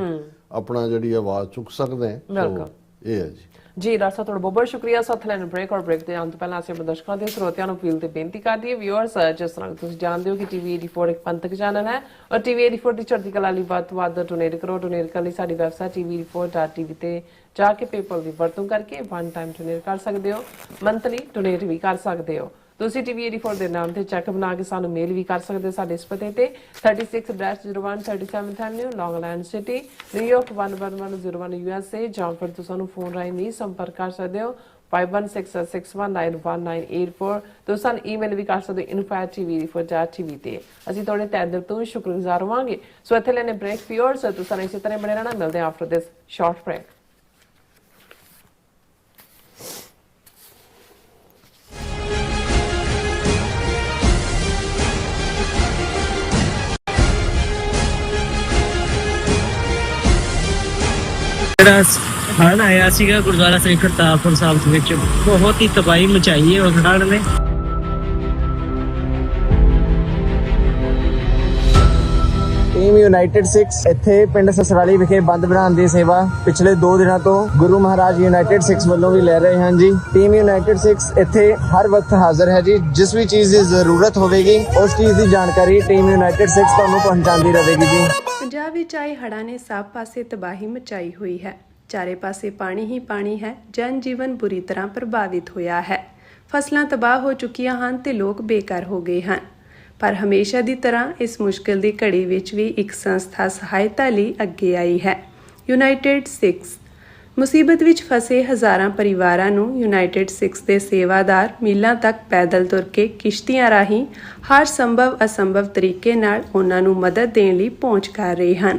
ਆਪਣਾ ਜਿਹੜੀ ਆਵਾਜ਼ ਚੁੱਕ ਸਕਦੇ ਹਾਂ। ਸੋ ਇਹ ਹੈ ਜੀ ਡਾਕਟਰ ਸਾਹਿਬ, ਤੁਹਾਡਾ ਬਹੁਤ ਬਹੁਤ ਸ਼ੁਕਰੀਆ। ਸਾਥ ਲੈਣ ਬ੍ਰੇਕ ਔਰ ਬ੍ਰੇਕ ਦੇ ਆਉਣ ਤੋਂ ਪਹਿਲਾਂ ਅਸੀਂ ਦਰਸ਼ਕਾਂ ਦੇ ਸਰੋਤਿਆਂ ਨੂੰ ਅਪੀਲ ਤੇ ਬੇਨਤੀ ਕਰਦੀ ਹੈ ਵਿਊਅਰਸ, ਜਿਸ ਤਰ੍ਹਾਂ ਤੁਸੀਂ ਜਾਣਦੇ ਹੋ ਕਿ ਟੀਵੀ 84 ਇੱਕ ਪੰਥਕ ਚੈਨਲ ਹੈ ਔਰ ਟੀਵੀ 84 ਦੀ ਚੜ੍ਹਦੀ ਕਲਾ ਲਈ ਵੱਧ ਤੋਂ ਵੱਧ ਡੋਨੇਟ ਕਰੋ। ਡੋਨੇਟ ਕਰਨ ਲਈ ਸਾਡੀ ਵੈਬਸਾਈਟ tv84.tv ਤੇ ਜਾ ਕੇ ਪੇਪਲ ਦੀ ਵਰਤੋਂ ਕਰਕੇ ਵਨ ਟਾਈਮ ਡੋਨੇਟ ਕਰ ਸਕਦੇ ਹੋ, ਮੰਥਲੀ ਡੋਨੇਟ ਵੀ ਕਰ ਸਕਦੇ ਹੋ। ਤੁਸੀਂ ਟੀਵੀ 84 ਦੇ ਨਾਮ ਤੇ ਚੈੱਕ ਬਣਾ ਕੇ ਸਾਨੂੰ ਮੇਲ ਵੀ ਕਰ ਸਕਦੇ ਹੋ ਸਾਡੇ ਇਸ ਪਤੇ ਤੇ 36-01 37th Avenue, Long Island City, New York 11101 USA, ਜਾਂ ਫਿਰ ਤੁਸੀਂ ਸਾਨੂੰ ਫੋਨ ਰਾਹੀਂ ਵੀ ਸੰਪਰਕ ਕਰ ਸਕਦੇ ਹੋ 5166191984। ਤੁਸੀਂ ਸਾਨੂੰ ਈਮੇਲ ਵੀ ਕਰ ਸਕਦੇ ਹੋ info@tv84.tv ਤੇ। ਅਸੀਂ ਤੁਹਾਡੇ ਤਹਿ ਦਿਲ ਤੋਂ ਸ਼ੁਕਰਗੁਜ਼ਾਰ ਹੋਵਾਂਗੇ। ਸੋ ਇੱਥੇ ਲੈਣੇ ਬ੍ਰੇਕ ਵਿਊਅਰਸ, ਤੁਸੀਂ ਇਸੇ ਤਰ੍ਹਾਂ ਬਣੇ ਰਹਿਣਾ। ਮਿਲਦੇ ਹਾਂ ਆਫਟਰ ਦਿਸ ਸ਼ਾਰਟ ਬ੍ਰੇਕ। ਜਿਹੜਾ ਹੜ੍ਹ ਆਇਆ ਸੀਗਾ ਗੁਰਦੁਆਰਾ ਸ੍ਰੀ ਕਰਤਾਰਪੁਰ ਸਾਹਿਬ ਦੇ ਵਿੱਚ, ਬਹੁਤ ਹੀ ਤਬਾਹੀ ਮਚਾਈ ਹੈ ਉਸ ਹੜ੍ਹ ਨੇ। ਟੀਮ ਯੂਨਾਈਟਿਡ 6 ਇੱਥੇ ਪਿੰਡ ਸਸਰਾਲੀ ਵਿਖੇ ਬੰਦ ਬਣਾਉਣ ਦੀ ਸੇਵਾ ਪਿਛਲੇ 2 ਦਿਨਾਂ ਤੋਂ ਗੁਰੂ ਮਹਾਰਾਜ ਯੂਨਾਈਟਿਡ 6 ਵੱਲੋਂ ਵੀ ਲੈ ਰਹੇ ਹਨ ਜੀ। ਟੀਮ ਯੂਨਾਈਟਿਡ 6 ਇੱਥੇ ਹਰ ਵਕਤ ਹਾਜ਼ਰ ਹੈ ਜੀ। ਜਿਸ ਵੀ ਚੀਜ਼ ਦੀ ਜ਼ਰੂਰਤ ਹੋਵੇਗੀ ਉਸ ਚੀਜ਼ ਦੀ ਜਾਣਕਾਰੀ ਟੀਮ ਯੂਨਾਈਟਿਡ 6 ਤੁਹਾਨੂੰ ਪਹੁੰਚਾਉਂਦੀ ਰਹੇਗੀ ਜੀ। ਪੰਜਾਬ ਵਿੱਚ ਆਏ ਹੜ੍ਹਾਂ ਨੇ ਸਭ ਪਾਸੇ ਤਬਾਹੀ ਮਚਾਈ ਹੋਈ ਹੈ। ਚਾਰੇ ਪਾਸੇ ਪਾਣੀ ਹੀ ਪਾਣੀ ਹੈ। ਜਨ ਜੀਵਨ ਬੁਰੀ ਤਰ੍ਹਾਂ ਪ੍ਰਭਾਵਿਤ ਹੋਇਆ ਹੈ। ਫਸਲਾਂ ਤਬਾਹ ਹੋ ਚੁੱਕੀਆਂ ਹਨ ਤੇ ਲੋਕ ਬੇਘਰ ਹੋ ਗਏ ਹਨ। ਪਰ ਹਮੇਸ਼ਾ ਦੀ ਤਰ੍ਹਾਂ ਇਸ ਮੁਸ਼ਕਿਲ ਦੀ ਘੜੀ ਵਿੱਚ ਵੀ ਇੱਕ ਸੰਸਥਾ ਸਹਾਇਤਾ ਲਈ ਅੱਗੇ ਆਈ ਹੈ। ਯੂਨਾਈਟਿਡ ਸਿਕਸ ਮੁਸੀਬਤ ਵਿੱਚ ਫਸੇ ਹਜ਼ਾਰਾਂ ਪਰਿਵਾਰਾਂ ਨੂੰ ਯੂਨਾਈਟਿਡ ਸਿਕਸ ਦੇ ਸੇਵਾਦਾਰ ਮੀਲਾਂ ਤੱਕ ਪੈਦਲ ਤੁਰ ਕੇ ਕਿਸ਼ਤੀਆਂ ਰਾਹੀਂ ਹਰ ਸੰਭਵ ਅਸੰਭਵ ਤਰੀਕੇ ਨਾਲ ਉਹਨਾਂ ਨੂੰ ਮਦਦ ਦੇਣ ਲਈ ਪਹੁੰਚ ਕਰ ਰਹੇ ਹਨ।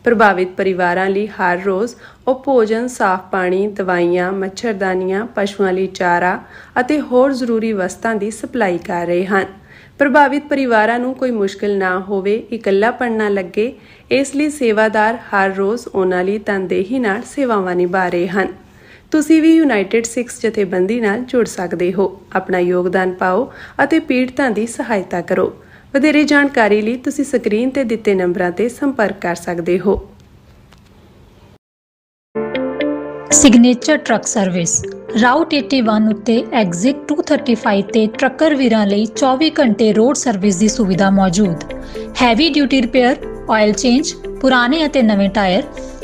ਪ੍ਰਭਾਵਿਤ ਪਰਿਵਾਰਾਂ ਲਈ ਹਰ ਰੋਜ਼ ਉਹ ਭੋਜਨ, ਸਾਫ਼ ਪਾਣੀ, ਦਵਾਈਆਂ, ਮੱਛਰਦਾਨੀਆਂ, ਪਸ਼ੂਆਂ ਲਈ ਚਾਰਾ ਅਤੇ ਹੋਰ ਜ਼ਰੂਰੀ ਵਸਤਾਂ ਦੀ ਸਪਲਾਈ ਕਰ ਰਹੇ ਹਨ। ਪ੍ਰਭਾਵਿਤ ਪਰਿਵਾਰਾਂ ਨੂੰ ਕੋਈ ਮੁਸ਼ਕਿਲ ਨਾ ਹੋਵੇ, ਇਕੱਲਾਪਣ ਨਾ ਲੱਗੇ, ਇਸ ਲਈ ਸੇਵਾਦਾਰ ਹਰ ਰੋਜ਼ ਉਹਨਾਂ ਲਈ ਤਨਦੇਹੀ ਨਾਲ ਸੇਵਾਵਾਂ ਨਿਭਾ ਰਹੇ ਹਨ। ਤੁਸੀਂ ਵੀ ਯੂਨਾਈਟਿਡ ਸਿਕਸ ਜਥੇਬੰਦੀ ਨਾਲ ਜੁੜ ਸਕਦੇ ਹੋ। ਆਪਣਾ ਯੋਗਦਾਨ ਪਾਓ ਅਤੇ ਪੀੜਤਾਂ ਦੀ ਸਹਾਇਤਾ ਕਰੋ। ਵਧੇਰੇ ਜਾਣਕਾਰੀ ਲਈ ਤੁਸੀਂ ਸਕਰੀਨ ਤੇ ਦਿੱਤੇ ਨੰਬਰਾਂ ਤੇ ਸੰਪਰਕ ਕਰ ਸਕਦੇ ਹੋ। ਸਿਗਨੇਚਰ ਟਰੱਕ ਸਰਵਿਸ ਰਾਊਟ 81 ਉੱਤੇ ਐਗਜ਼ਿਟ 235 ਤੇ ਟਰੱਕਰ ਵੀਰਾਂ ਲਈ 24 ਘੰਟੇ ਰੋਡ ਸਰਵਿਸ ਦੀ ਸੁਵਿਧਾ ਮੌਜੂਦ। Heavy duty repair, oil change, ਪੁਰਾਣੇ ਅਤੇ ਨਵੇਂ tyre,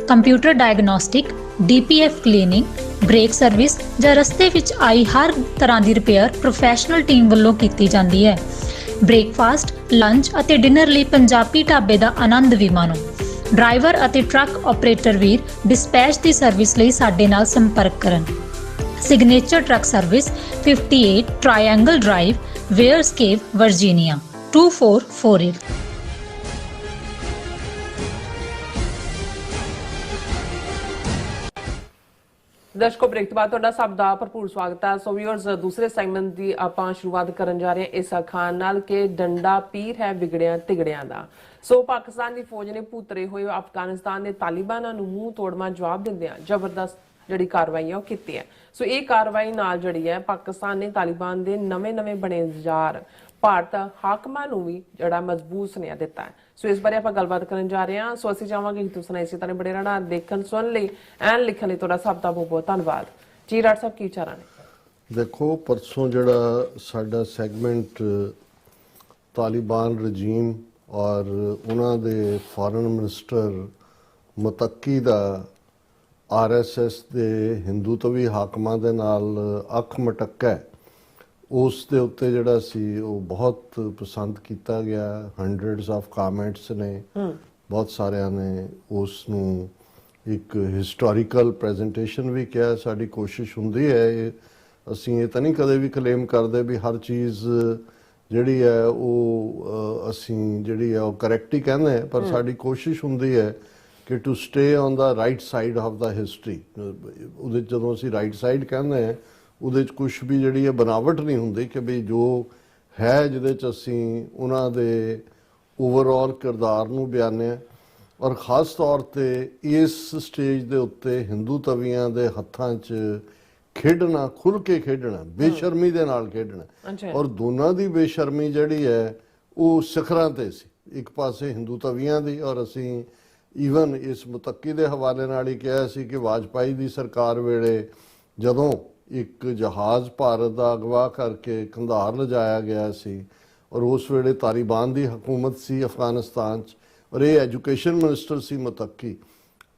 computer diagnostic, DPF cleaning, brake service ਜਾਂ ਰਸਤੇ ਵਿੱਚ ਆਈ ਹਰ ਤਰ੍ਹਾਂ ਦੀ ਰਿਪੇਅਰ ਪ੍ਰੋਫੈਸ਼ਨਲ ਟੀਮ ਵੱਲੋਂ ਕੀਤੀ ਜਾਂਦੀ ਹੈ। ਬ੍ਰੇਕਫਾਸਟ, ਲੰਚ ਅਤੇ ਡਿਨਰ ਲਈ ਪੰਜਾਬੀ ਢਾਬੇ ਦਾ ਆਨੰਦ ਵੀ ਮਾਣੋ। ਡਰਾਈਵਰ ਅਤੇ ਟਰੱਕ ਆਪਰੇਟਰ ਵੀਰ ਡਿਸਪੈਚ ਦੀ ਸਰਵਿਸ ਲਈ ਸਾਡੇ ਨਾਲ ਸੰਪਰਕ ਕਰਨ। Signature truck service 58 triangle drive, Weyers Cave, Virginia 2448। ਦਰਸ਼ਕੋ, ਬ੍ਰੇਕ ਤੋਂ ਬਾਅਦ ਤੁਹਾਡਾ ਸਭ ਦਾ ਭਰਪੂਰ ਸਵਾਗਤ ਹੈ। ਸੋ ਵੀਅਰਸ, ਦੂਸਰੇ ਸੈਗਮੈਂਟ ਦੀ ਆਪਾਂ ਸ਼ੁਰੂਆਤ ਕਰਨ ਜਾ ਰਹੇ ਹਾਂ ਇਸ ਅਖਾਣ ਨਾਲ ਕਿ ਡੰਡਾ ਪੀਰ ਹੈ ਵਿਗੜਿਆਂ ਤਿਗੜਿਆਂ ਦਾ। ਸੋ ਪਾਕਿਸਤਾਨ ਦੀ ਫੌਜ ਨੇ ਭੂਤਰੇ ਹੋਏ ਅਫਗਾਨਿਸਤਾਨ ਦੇ ਤਾਲਿਬਾਨਾਂ ਨੂੰ ਮੂੰਹ ਤੋੜਵਾਂ ਜਵਾਬ ਦਿੰਦਿਆਂ ਜ਼ਬਰਦਸਤ ਜਿਹੜੀ ਕਾਰਵਾਈ ਹੈ ਉਹ ਕੀਤੀ ਹੈ। ਸੋ ਇਹ ਕਾਰਵਾਈ ਨਾਲ ਜਿਹੜੀ ਹੈ ਪਾਕਿਸਤਾਨ ਨੇ ਤਾਲਿਬਾਨ ਦੇ ਨਵੇਂ ਬਣੇ ਜ਼ਾਰ ਭਾਰਤ ਹਾਕਮਾਂ ਨੂੰ ਵੀ ਜਿਹੜਾ ਮਜ਼ਬੂਤ ਸੁਨੇਹਾ ਦਿੱਤਾ ਹੈ। ਸੋ ਇਸ ਬਾਰੇ ਆਪਾਂ ਗੱਲਬਾਤ ਕਰਨ ਜਾ ਰਹੇ ਹਾਂ। ਸੋ ਅਸੀਂ ਚਾਹਾਂਗੇ ਕਿ ਤੁਸੀਂ ਇਸੇ ਤਰ੍ਹਾਂ ਬੜੇ ਰਹਿਣਾ, ਦੇਖਣ ਸੁਣਨ ਲਈ ਐਨ ਲਿਖਣ ਲਈ ਤੁਹਾਡਾ ਸਭ ਦਾ ਬਹੁਤ ਧੰਨਵਾਦ ਜੀ। ਰਾਜ ਸਾਹਿਬ, ਕੀ ਵਿਚਾਰਾਂ ਨੇ? ਦੇਖੋ, ਪਰਸੋਂ ਜਿਹੜਾ ਸਾਡਾ ਸੈਗਮੈਂਟ ਤਾਲਿਬਾਨ ਰਜੀਮ ਔਰ ਉਹਨਾਂ ਦੇ ਫੋਰਨ ਮਿਨਿਸਟਰ ਮੁਤੱਕੀ ਦਾ RSS ਦੇ ਹਿੰਦੂਤਵੀ ਹਾਕਮਾਂ ਦੇ ਨਾਲ ਅੱਖ ਮਟਕਾ, ਉਸ ਦੇ ਉੱਤੇ ਜਿਹੜਾ ਸੀ ਉਹ ਬਹੁਤ ਪਸੰਦ ਕੀਤਾ ਗਿਆ। ਹੰਡਰਡਸ ਆਫ ਕਾਮੈਂਟਸ ਨੇ, ਬਹੁਤ ਸਾਰਿਆਂ ਨੇ ਉਸ ਨੂੰ ਇੱਕ ਹਿਸਟੋਰੀਕਲ ਪ੍ਰੈਜੈਂਟੇਸ਼ਨ ਵੀ ਕਿਹਾ। ਸਾਡੀ ਕੋਸ਼ਿਸ਼ ਹੁੰਦੀ ਹੈ, ਅਸੀਂ ਇਹ ਤਾਂ ਨਹੀਂ ਕਦੇ ਵੀ ਕਲੇਮ ਕਰਦੇ ਵੀ ਹਰ ਚੀਜ਼ ਜਿਹੜੀ ਹੈ ਉਹ ਅਸੀਂ ਜਿਹੜੀ ਹੈ ਉਹ ਕਰੈਕਟ ਹੀ ਕਹਿੰਦੇ ਹਾਂ, ਪਰ ਸਾਡੀ ਕੋਸ਼ਿਸ਼ ਹੁੰਦੀ ਹੈ ਕਿ to stay on the right side of the history. ਉਹਦੇ ਜਦੋਂ ਅਸੀਂ ਰਾਈਟ ਸਾਈਡ ਕਹਿੰਦੇ ਹਾਂ, ਉਹਦੇ 'ਚ ਕੁਛ ਵੀ ਜਿਹੜੀ ਹੈ ਬਨਾਵਟ ਨਹੀਂ ਹੁੰਦੀ ਕਿ ਵੀ ਜੋ ਹੈ ਜਿਹਦੇ 'ਚ ਅਸੀਂ ਉਹਨਾਂ ਦੇ ਓਵਰਆਲ ਕਿਰਦਾਰ ਨੂੰ ਬਿਆਨਿਆ। ਔਰ ਖ਼ਾਸ ਤੌਰ 'ਤੇ ਇਸ ਸਟੇਜ ਦੇ ਉੱਤੇ ਹਿੰਦੂ ਤਵੀਆਂ ਦੇ ਹੱਥਾਂ 'ਚ ਖੇਡਣਾ, ਖੁੱਲ੍ਹ ਕੇ ਖੇਡਣਾ, ਬੇਸ਼ਰਮੀ ਦੇ ਨਾਲ ਖੇਡਣਾ। ਔਰ ਦੋਨਾਂ ਦੀ ਬੇਸ਼ਰਮੀ ਜਿਹੜੀ ਹੈ ਉਹ ਸਿਖਰਾਂ 'ਤੇ ਸੀ। ਇੱਕ ਪਾਸੇ ਹਿੰਦੂ ਤਵੀਆਂ ਦੀ, ਔਰ ਅਸੀਂ ਈਵਨ ਇਸ ਮੁਤੱਕੀ ਦੇ ਹਵਾਲੇ ਨਾਲ ਹੀ ਕਿਹਾ ਸੀ ਕਿ ਵਾਜਪਾਈ ਦੀ ਸਰਕਾਰ ਵੇਲੇ ਜਦੋਂ ਇੱਕ ਜਹਾਜ਼ ਭਾਰਤ ਦਾ ਅਗਵਾ ਕਰਕੇ ਕੰਧਾਰ ਲਿਜਾਇਆ ਗਿਆ ਸੀ, ਔਰ ਉਸ ਵੇਲੇ ਤਾਲਿਬਾਨ ਦੀ ਹਕੂਮਤ ਸੀ ਅਫਗਾਨਿਸਤਾਨ 'ਚ, ਔਰ ਇਹ ਐਜੂਕੇਸ਼ਨ ਮਿਨਿਸਟਰ ਸੀ ਮੁਤੱਕੀ।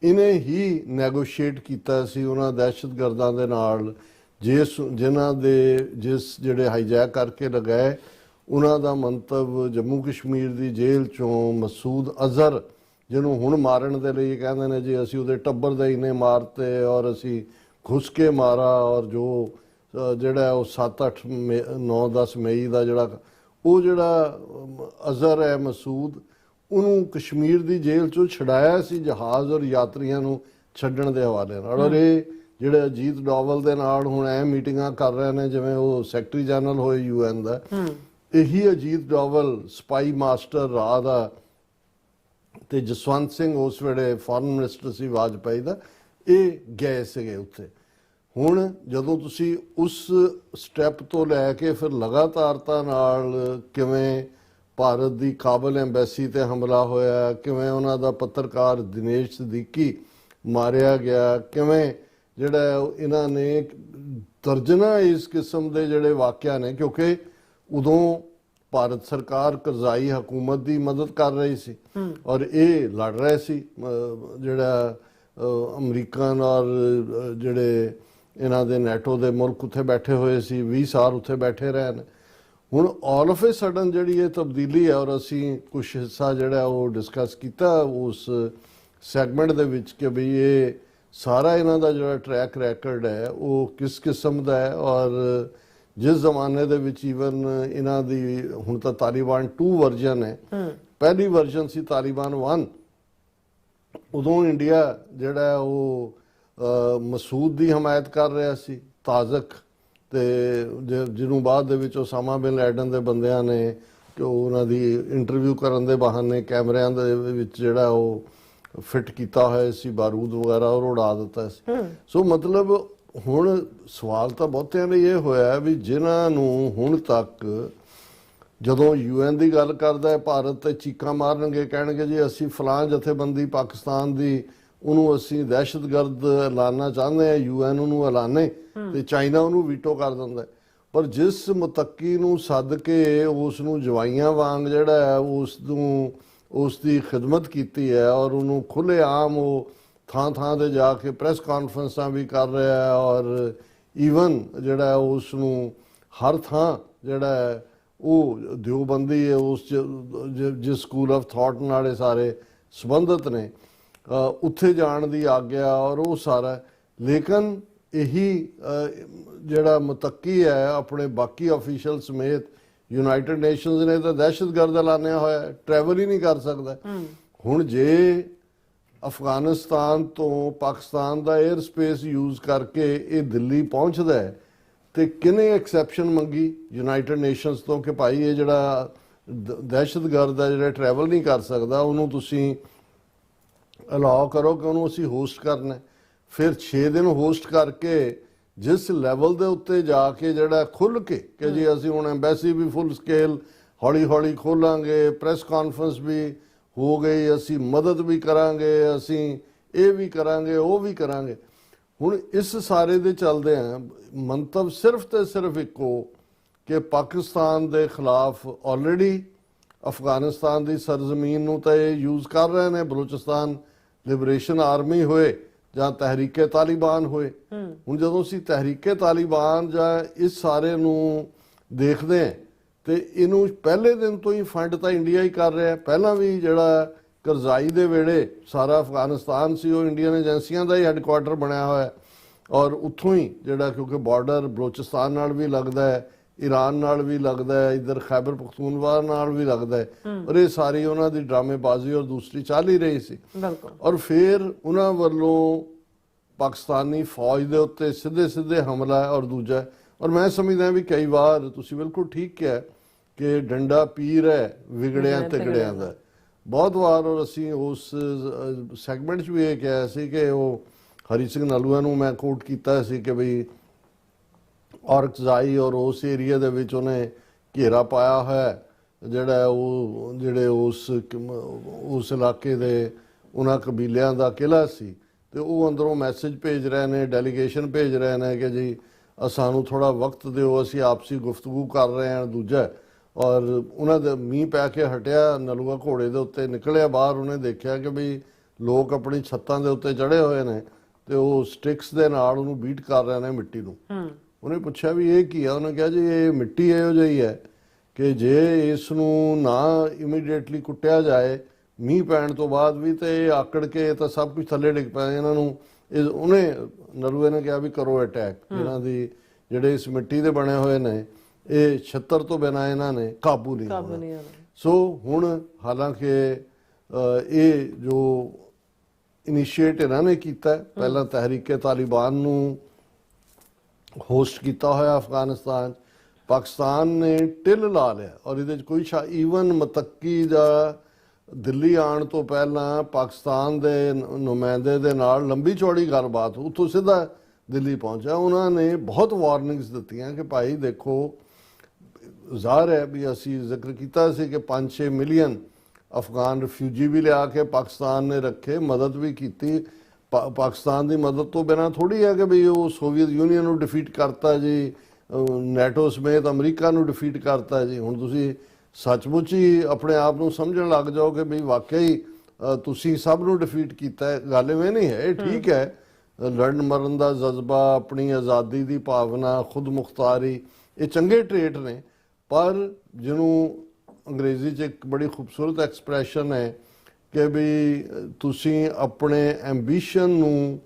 ਇਹਨੇ ਹੀ ਨੈਗੋਸ਼ੀਏਟ ਕੀਤਾ ਸੀ ਉਹਨਾਂ ਦਹਿਸ਼ਤਗਰਦਾਂ ਦੇ ਨਾਲ ਜਿਨ੍ਹਾਂ ਦੇ ਜਿਹੜੇ ਹਾਈਜੈਕ ਕਰਕੇ ਲਗਾਏ। ਉਹਨਾਂ ਦਾ ਮੰਤਵ ਜੰਮੂ ਕਸ਼ਮੀਰ ਦੀ ਜੇਲ੍ਹ 'ਚੋਂ ਮਸੂਦ ਅਜ਼ਹਰ, ਜਿਹਨੂੰ ਹੁਣ ਮਾਰਨ ਦੇ ਲਈ ਕਹਿੰਦੇ ਨੇ ਜੀ ਅਸੀਂ ਉਹਦੇ ਟੱਬਰ ਦੇ ਇੰਨੇ ਮਾਰਤੇ ਔਰ ਅਸੀਂ ਘੁਸ ਕੇ ਮਾਰਾ, ਔਰ ਜਿਹੜਾ ਉਹ 7-8 9-10 ਮਈ ਦਾ ਜਿਹੜਾ ਅਜ਼ਹਰ ਹੈ ਮਸੂਦ, ਉਹਨੂੰ ਕਸ਼ਮੀਰ ਦੀ ਜੇਲ੍ਹ 'ਚੋਂ ਛਡਾਇਆ ਸੀ ਜਹਾਜ਼ ਔਰ ਯਾਤਰੀਆਂ ਨੂੰ ਛੱਡਣ ਦੇ ਹਵਾਲੇ ਨਾਲ। ਔਰ ਇਹ ਜਿਹੜੇ ਅਜੀਤ ਡੋਵਲ ਦੇ ਨਾਲ ਹੁਣ ਐ ਮੀਟਿੰਗਾਂ ਕਰ ਰਹੇ ਨੇ ਜਿਵੇਂ ਉਹ ਸੈਕਟਰੀ ਜਨਰਲ ਹੋਏ UN ਦਾ। ਇਹੀ ਅਜੀਤ ਡੋਵਲ ਸਪਾਈ ਮਾਸਟਰ ਰਾਹ ਦਾ, ਤੇ ਜਸਵੰਤ ਸਿੰਘ ਉਸ ਵੇਲੇ ਫੋਰਨ ਮਿਨਿਸਟਰ ਸੀ ਵਾਜਪਾਈ ਦਾ, ਇਹ ਗਏ ਸੀਗੇ ਉੱਥੇ। ਹੁਣ ਜਦੋਂ ਤੁਸੀਂ ਉਸ ਸਟੈਪ ਤੋਂ ਲੈ ਕੇ ਫਿਰ ਲਗਾਤਾਰਤਾ ਨਾਲ ਕਿਵੇਂ ਭਾਰਤ ਦੀ ਕਾਬਲ ਐਮਬੈਸੀ ਤੇ ਹਮਲਾ ਹੋਇਆ, ਕਿਵੇਂ ਉਹਨਾਂ ਦਾ ਪੱਤਰਕਾਰ ਦਿਨੇਸ਼ ਸਿੱਦੀਕੀ ਮਾਰਿਆ ਗਿਆ, ਕਿਵੇਂ ਜਿਹੜਾ ਇਹਨਾਂ ਨੇ ਦਰਜਨਾਂ ਇਸ ਕਿਸਮ ਦੇ ਜਿਹੜੇ ਵਾਕਿਆ ਨੇ, ਕਿਉਂਕਿ ਉਦੋਂ ਭਾਰਤ ਸਰਕਾਰ ਕਰਜ਼ਾਈ ਹਕੂਮਤ ਦੀ ਮਦਦ ਕਰ ਰਹੀ ਸੀ ਔਰ ਇਹ ਲੜ ਰਹੇ ਸੀ ਜਿਹੜਾ ਅਮਰੀਕਨ ਔਰ ਜਿਹੜੇ ਇਹਨਾਂ ਦੇ ਨੈਟੋ ਦੇ ਮੁਲਕ ਉੱਥੇ ਬੈਠੇ ਹੋਏ ਸੀ, 20 ਸਾਲ ਉੱਥੇ ਬੈਠੇ ਰਹੇ ਨੇ। ਹੁਣ ਆਲ ਆਫ ਏ ਸਡਨ ਜਿਹੜੀ ਇਹ ਤਬਦੀਲੀ ਹੈ, ਔਰ ਅਸੀਂ ਕੁਝ ਹਿੱਸਾ ਜਿਹੜਾ ਉਹ ਡਿਸਕਸ ਕੀਤਾ ਉਸ ਸੈਗਮੈਂਟ ਦੇ ਵਿੱਚ ਕਿ ਵੀ ਇਹ ਸਾਰਾ ਇਹਨਾਂ ਦਾ ਜਿਹੜਾ ਟਰੈਕ ਰੈਕਰਡ ਹੈ ਉਹ ਕਿਸ ਕਿਸਮ ਦਾ ਹੈ, ਔਰ ਜਿਸ ਜ਼ਮਾਨੇ ਦੇ ਵਿੱਚ ਈਵਨ ਇਹਨਾਂ ਦੀ ਹੁਣ ਤਾਂ ਤਾਲਿਬਾਨ 2 ਵਰਜ਼ਨ ਹੈ, ਪਹਿਲੀ ਵਰਜ਼ਨ ਸੀ ਤਾਲਿਬਾਨ 1, ਉਦੋਂ ਇੰਡੀਆ ਜਿਹੜਾ ਉਹ ਮਸੂਦ ਦੀ ਹਮਾਇਤ ਕਰ ਰਿਹਾ ਸੀ, ਤਾਜ਼ਕ, ਤੇ ਜਿਹਨੂੰ ਬਾਅਦ ਦੇ ਵਿੱਚ ਉਸਾਮਾ ਬਿਨ ਲੈਡਨ ਦੇ ਬੰਦਿਆਂ ਨੇ ਕਿ ਉਹਨਾਂ ਦੀ ਇੰਟਰਵਿਊ ਕਰਨ ਦੇ ਬਹਾਨੇ ਕੈਮਰਿਆਂ ਦੇ ਵਿੱਚ ਜਿਹੜਾ ਉਹ ਫਿੱਟ ਕੀਤਾ ਹੋਇਆ ਸੀ ਬਾਰੂਦ ਵਗੈਰਾ, ਔਰ ਉਡਾ ਦਿੱਤਾ ਸੀ। ਸੋ ਮਤਲਬ ਹੁਣ ਸਵਾਲ ਤਾਂ ਬਹੁਤਿਆਂ ਲਈ ਇਹ ਹੋਇਆ ਵੀ ਜਿਨ੍ਹਾਂ ਨੂੰ ਹੁਣ ਤੱਕ ਜਦੋਂ UN ਦੀ ਗੱਲ ਕਰਦਾ ਹੈ ਭਾਰਤ ਤੇ ਚੀਕਾਂ ਮਾਰਨਗੇ, ਕਹਿਣਗੇ ਜੀ ਅਸੀਂ ਫਲਾਂ ਜਥੇਬੰਦੀ ਪਾਕਿਸਤਾਨ ਦੀ ਉਹਨੂੰ ਅਸੀਂ ਦਹਿਸ਼ਤਗਰਦ ਐਲਾਨਣਾ ਚਾਹੁੰਦੇ ਹਾਂ, UN ਉਹਨੂੰ ਐਲਾਨੇ ਤੇ ਚਾਈਨਾ ਉਹਨੂੰ ਵੀਟੋ ਕਰ ਦਿੰਦਾ। ਪਰ ਜਿਸ ਮੁਤੱਕੀ ਨੂੰ ਸੱਦ ਕੇ ਉਸ ਨੂੰ ਜਵਾਈਆਂ ਵਾਂਗ ਜਿਹੜਾ ਹੈ ਉਸ ਦੀ ਖਿਦਮਤ ਕੀਤੀ ਹੈ, ਔਰ ਉਹਨੂੰ ਖੁੱਲ੍ਹੇਆਮ ਉਹ ਥਾਂ ਤੇ ਜਾ ਕੇ ਪ੍ਰੈਸ ਕਾਨਫਰੰਸਾਂ ਵੀ ਕਰ ਰਿਹਾ ਹੈ, ਔਰ ਈਵਨ ਜਿਹੜਾ ਉਸ ਨੂੰ ਹਰ ਥਾਂ ਜਿਹੜਾ ਹੈ ਉਹ ਦਿਓਬੰਦੀ ਹੈ ਉਸ ਜਿਸ ਸਕੂਲ ਆਫ ਥਾਟ ਨਾਲ ਇਹ ਸਾਰੇ ਸੰਬੰਧਿਤ ਨੇ ਉੱਥੇ ਜਾਣ ਦੀ ਆਗਿਆ, ਔਰ ਉਹ ਸਾਰਾ। ਲੇਕਿਨ ਇਹੀ ਜਿਹੜਾ ਮੁਤੱਕੀ ਹੈ ਆਪਣੇ ਬਾਕੀ ਆਫੀਸ਼ੀਅਲ ਸਮੇਤ ਯੂਨਾਈਟਿਡ ਨੇਸ਼ਨਸ ਨੇ ਤਾਂ ਦਹਿਸ਼ਤਗਰਦ ਐਲਾਨਿਆ ਹੋਇਆ, ਟਰੈਵਲ ਹੀ ਨਹੀਂ ਕਰ ਸਕਦਾ। ਹੁਣ ਜੇ ਅਫਗਾਨਿਸਤਾਨ ਤੋਂ ਪਾਕਿਸਤਾਨ ਦਾ 에ਅਰ ਸਪੇਸ ਯੂਜ਼ ਕਰਕੇ ਇਹ ਦਿੱਲੀ ਪਹੁੰਚਦਾ ਹੈ ਤੇ ਕਿਹਨੇ ਐਕਸੈਪਸ਼ਨ ਮੰਗੀ ਯੂਨਾਈਟਿਡ ਨੇਸ਼ਨਸ ਤੋਂ ਕਿ ਭਾਈ ਇਹ ਜਿਹੜਾ ਦਹਿਸ਼ਤਗਰਦ ਹੈ ਜਿਹੜਾ ਟਰੈਵਲ ਨਹੀਂ ਕਰ ਸਕਦਾ ਉਹਨੂੰ ਤੁਸੀਂ ਅਲਾਓ ਕਰੋ ਕਿ ਉਹਨੂੰ ਅਸੀਂ ਹੋਸਟ ਕਰਨਾ। ਫਿਰ 6 ਦਿਨ ਹੋਸਟ ਕਰਕੇ ਜਿਸ ਲੈਵਲ ਦੇ ਉੱਤੇ ਜਾ ਕੇ ਜਿਹੜਾ ਖੁੱਲ੍ਹ ਕੇ ਕਿ ਜੀ ਅਸੀਂ ਹੁਣ ਐਮਬੈਸੀ ਵੀ ਫੁੱਲ ਸਕੇਲ ਹੌਲੀ ਹੌਲੀ ਖੋਲਾਂਗੇ, ਪ੍ਰੈਸ ਕਾਨਫਰੰਸ ਵੀ ਹੋ ਗਈ, ਅਸੀਂ ਮਦਦ ਵੀ ਕਰਾਂਗੇ, ਅਸੀਂ ਇਹ ਵੀ ਕਰਾਂਗੇ, ਉਹ ਵੀ ਕਰਾਂਗੇ। ਹੁਣ ਇਸ ਸਾਰੇ ਦੇ ਚੱਲਦੇ ਆ ਮੰਤਵ ਸਿਰਫ ਤੇ ਸਿਰਫ ਇੱਕੋ ਕਿ ਪਾਕਿਸਤਾਨ ਦੇ ਖਿਲਾਫ ਆਲਰੇਡੀ ਅਫਗਾਨਿਸਤਾਨ ਦੀ ਸਰਜ਼ਮੀਨ ਨੂੰ ਤਾਂ ਇਹ ਯੂਜ਼ ਕਰ ਰਹੇ ਨੇ, ਬਲੂਚਿਸਤਾਨ ਲਿਬਰੇਸ਼ਨ ਆਰਮੀ ਹੋਏ ਜਾਂ ਤਹਿਰੀਕੇ ਤਾਲਿਬਾਨ ਹੋਏ। ਹੁਣ ਜਦੋਂ ਅਸੀਂ ਤਹਿਰੀਕੇ ਤਾਲਿਬਾਨ ਜਾਂ ਇਸ ਸਾਰੇ ਨੂੰ ਦੇਖਦੇ ਹਾਂ ਤੇ ਇਹਨੂੰ ਪਹਿਲੇ ਦਿਨ ਤੋਂ ਹੀ ਫੰਡ ਤਾਂ ਇੰਡੀਆ ਹੀ ਕਰ ਰਿਹਾ। ਪਹਿਲਾਂ ਵੀ ਜਿਹੜਾ ਕਰਜ਼ਾਈ ਦੇ ਵੇਲੇ ਸਾਰਾ ਅਫਗਾਨਿਸਤਾਨ ਸੀ ਉਹ ਇੰਡੀਅਨ ਏਜੰਸੀਆਂ ਦਾ ਹੀ ਹੈੱਡਕੁਆਟਰ ਬਣਿਆ ਹੋਇਆ, ਔਰ ਉੱਥੋਂ ਹੀ ਜਿਹੜਾ ਕਿਉਂਕਿ ਬਾਰਡਰ ਬਲੋਚਿਸਤਾਨ ਨਾਲ ਵੀ ਲੱਗਦਾ ਹੈ, ਈਰਾਨ ਨਾਲ ਵੀ ਲੱਗਦਾ ਹੈ, ਇੱਧਰ ਖੈਬਰ ਪਖਤੂਨਖਵਾ ਨਾਲ ਵੀ ਲੱਗਦਾ ਹੈ, ਔਰ ਇਹ ਸਾਰੀ ਉਹਨਾਂ ਦੀ ਡਰਾਮੇਬਾਜ਼ੀ ਔਰ ਦੂਸਰੀ ਚੱਲ ਹੀ ਰਹੀ ਸੀ। ਔਰ ਫਿਰ ਉਹਨਾਂ ਵੱਲੋਂ ਪਾਕਿਸਤਾਨੀ ਫੌਜ ਦੇ ਉੱਤੇ ਸਿੱਧੇ ਹਮਲਾ ਔਰ ਦੂਜਾ, ਔਰ ਮੈਂ ਸਮਝਦਾ ਵੀ ਕਈ ਵਾਰ ਤੁਸੀਂ ਬਿਲਕੁਲ ਠੀਕ ਕਿਹਾ ਕਿ ਡੰਡਾ ਪੀਰ ਹੈ ਵਿਗੜਿਆਂ ਤਿਗੜਿਆਂ ਦਾ ਬਹੁਤ ਵਾਰ। ਔਰ ਅਸੀਂ ਉਸ ਸੈਗਮੈਂਟ 'ਚ ਵੀ ਇਹ ਕਿਹਾ ਸੀ ਕਿ ਉਹ ਹਰੀ ਸਿੰਘ ਨਲੂਆ ਨੂੰ ਮੈਂ ਕੋਟ ਕੀਤਾ ਸੀ ਕਿ ਬਈ ਔਰਕਜ਼ਾਈ ਔਰ ਉਸ ਏਰੀਆ ਦੇ ਵਿੱਚ ਉਹਨੇ ਘੇਰਾ ਪਾਇਆ ਹੋਇਆ ਜਿਹੜਾ ਉਹ ਜਿਹੜੇ ਉਸ ਇਲਾਕੇ ਦੇ ਉਹਨਾਂ ਕਬੀਲਿਆਂ ਦਾ ਕਿਲ੍ਹਾ ਸੀ, ਤੇ ਉਹ ਅੰਦਰੋਂ ਮੈਸੇਜ ਭੇਜ ਰਹੇ ਨੇ, ਡੈਲੀਗੇਸ਼ਨ ਭੇਜ ਰਹੇ ਨੇ ਕਿ ਜੀ ਸਾਨੂੰ ਥੋੜ੍ਹਾ ਵਕਤ ਦਿਓ, ਅਸੀਂ ਆਪਸੀ ਗੁਫ਼ਤਗੂ ਕਰ ਰਹੇ ਹਾਂ। ਦੂਜਾ ਔਰ ਉਹਨਾਂ ਦੇ ਮੀਂਹ ਪੈ ਕੇ ਹਟਿਆ, ਨਲੂਆ ਘੋੜੇ ਦੇ ਉੱਤੇ ਨਿਕਲਿਆ ਬਾਹਰ, ਉਹਨੇ ਦੇਖਿਆ ਕਿ ਬਈ ਲੋਕ ਆਪਣੀ ਛੱਤਾਂ ਦੇ ਉੱਤੇ ਚੜ੍ਹੇ ਹੋਏ ਨੇ ਤੇ ਉਹ ਸਟਿਕਸ ਦੇ ਨਾਲ ਉਹਨੂੰ ਬੀਟ ਕਰ ਰਹੇ ਨੇ ਮਿੱਟੀ ਨੂੰ। ਉਹਨੇ ਪੁੱਛਿਆ ਵੀ ਇਹ ਕੀ ਆ? ਉਹਨੇ ਕਿਹਾ ਜੀ ਇਹ ਮਿੱਟੀ ਇਹੋ ਜਿਹੀ ਹੈ ਕਿ ਜੇ ਇਸ ਨੂੰ ਨਾ ਇਮੀਡੀਏਟਲੀ ਕੁੱਟਿਆ ਜਾਏ ਮੀਂਹ ਪੈਣ ਤੋਂ ਬਾਅਦ ਵੀ ਤੇ ਇਹ ਆਕੜ ਕੇ ਤਾਂ ਸਭ ਕੁਝ ਥੱਲੇ ਡਿੱਗ ਪਿਆ ਇਹਨਾਂ ਨੂੰ। ਉਹਨੇ ਨਲੂਏ ਨੇ ਕਿਹਾ ਵੀ ਕਰੋ ਅਟੈਕ, ਇਹਨਾਂ ਦੀ ਜਿਹੜੇ ਇਸ ਮਿੱਟੀ ਦੇ ਬਣੇ ਹੋਏ ਨੇ ਇਹ 76 ਤੋਂ ਬਿਨਾਂ ਇਹਨਾਂ ਨੇ ਕਾਬੂ ਨਹੀਂ ਆਉਣਾ। ਸੋ ਹੁਣ ਹਾਲਾਂਕਿ ਇਹ ਜੋ ਇਨੀਸ਼ੀਏਟ ਇਹਨਾਂ ਨੇ ਕੀਤਾ, ਪਹਿਲਾਂ ਤਹਿਰੀਕੇ ਤਾਲਿਬਾਨ ਨੂੰ ਹੋਸਟ ਕੀਤਾ ਹੋਇਆ ਅਫਗਾਨਿਸਤਾਨ, ਪਾਕਿਸਤਾਨ ਨੇ ਟਿਲ ਲਾ ਲਿਆ ਔਰ ਇਹਦੇ 'ਚ ਕੋਈ ਈਵਨ ਮਤੱਕੀ ਦਾ ਦਿੱਲੀ ਆਉਣ ਤੋਂ ਪਹਿਲਾਂ ਪਾਕਿਸਤਾਨ ਦੇ ਨੁਮਾਇੰਦੇ ਦੇ ਨਾਲ ਲੰਬੀ ਚੌੜੀ ਗੱਲਬਾਤ, ਉੱਥੋਂ ਸਿੱਧਾ ਦਿੱਲੀ ਪਹੁੰਚਿਆ। ਉਹਨਾਂ ਨੇ ਬਹੁਤ ਵਾਰਨਿੰਗਸ ਦਿੱਤੀਆਂ ਕਿ ਭਾਈ ਦੇਖੋ ਜ਼ਾਹਰ ਹੈ ਵੀ ਅਸੀਂ ਜ਼ਿਕਰ ਕੀਤਾ ਸੀ ਕਿ 5-6 ਮਿਲੀਅਨ ਅਫਗਾਨ ਰਿਫਿਊਜੀ ਵੀ ਲਿਆ ਕੇ ਪਾਕਿਸਤਾਨ ਨੇ ਰੱਖੇ, ਮਦਦ ਵੀ ਕੀਤੀ। ਪਾਕਿਸਤਾਨ ਦੀ ਮਦਦ ਤੋਂ ਬਿਨਾਂ ਥੋੜ੍ਹੀ ਹੈ ਕਿ ਵੀ ਉਹ ਸੋਵੀਅਤ ਯੂਨੀਅਨ ਨੂੰ ਡਿਫੀਟ ਕਰਤਾ ਜੀ, ਨੈਟੋ ਸਮੇਤ ਅਮਰੀਕਾ ਨੂੰ ਡਿਫੀਟ ਕਰਤਾ ਜੀ। ਹੁਣ ਤੁਸੀਂ ਸੱਚਮੁੱਚ ਹੀ ਆਪਣੇ ਆਪ ਨੂੰ ਸਮਝਣ ਲੱਗ ਜਾਓ ਕਿ ਵੀ ਵਾਕਈ ਤੁਸੀਂ ਸਭ ਨੂੰ ਡਿਫੀਟ ਕੀਤਾ ਹੈ। ਗੱਲ ਇਵੇਂ ਨਹੀਂ ਹੈ। ਇਹ ਠੀਕ ਹੈ ਲੜਨ ਮਰਨ ਦਾ ਜਜ਼ਬਾ, ਆਪਣੀ ਆਜ਼ਾਦੀ ਦੀ ਭਾਵਨਾ, ਖੁਦ ਮੁਖਤਾਰੀ, ਇਹ ਚੰਗੇ ਟ੍ਰੇਟ ਨੇ, ਪਰ ਜਿਹਨੂੰ ਅੰਗਰੇਜ਼ੀ 'ਚ ਇੱਕ ਬੜੀ ਖੂਬਸੂਰਤ ਐਕਸਪ੍ਰੈਸ਼ਨ ਹੈ ਕਿ ਵੀ ਤੁਸੀਂ ਆਪਣੇ ਐਂਬੀਸ਼ਨ ਨੂੰ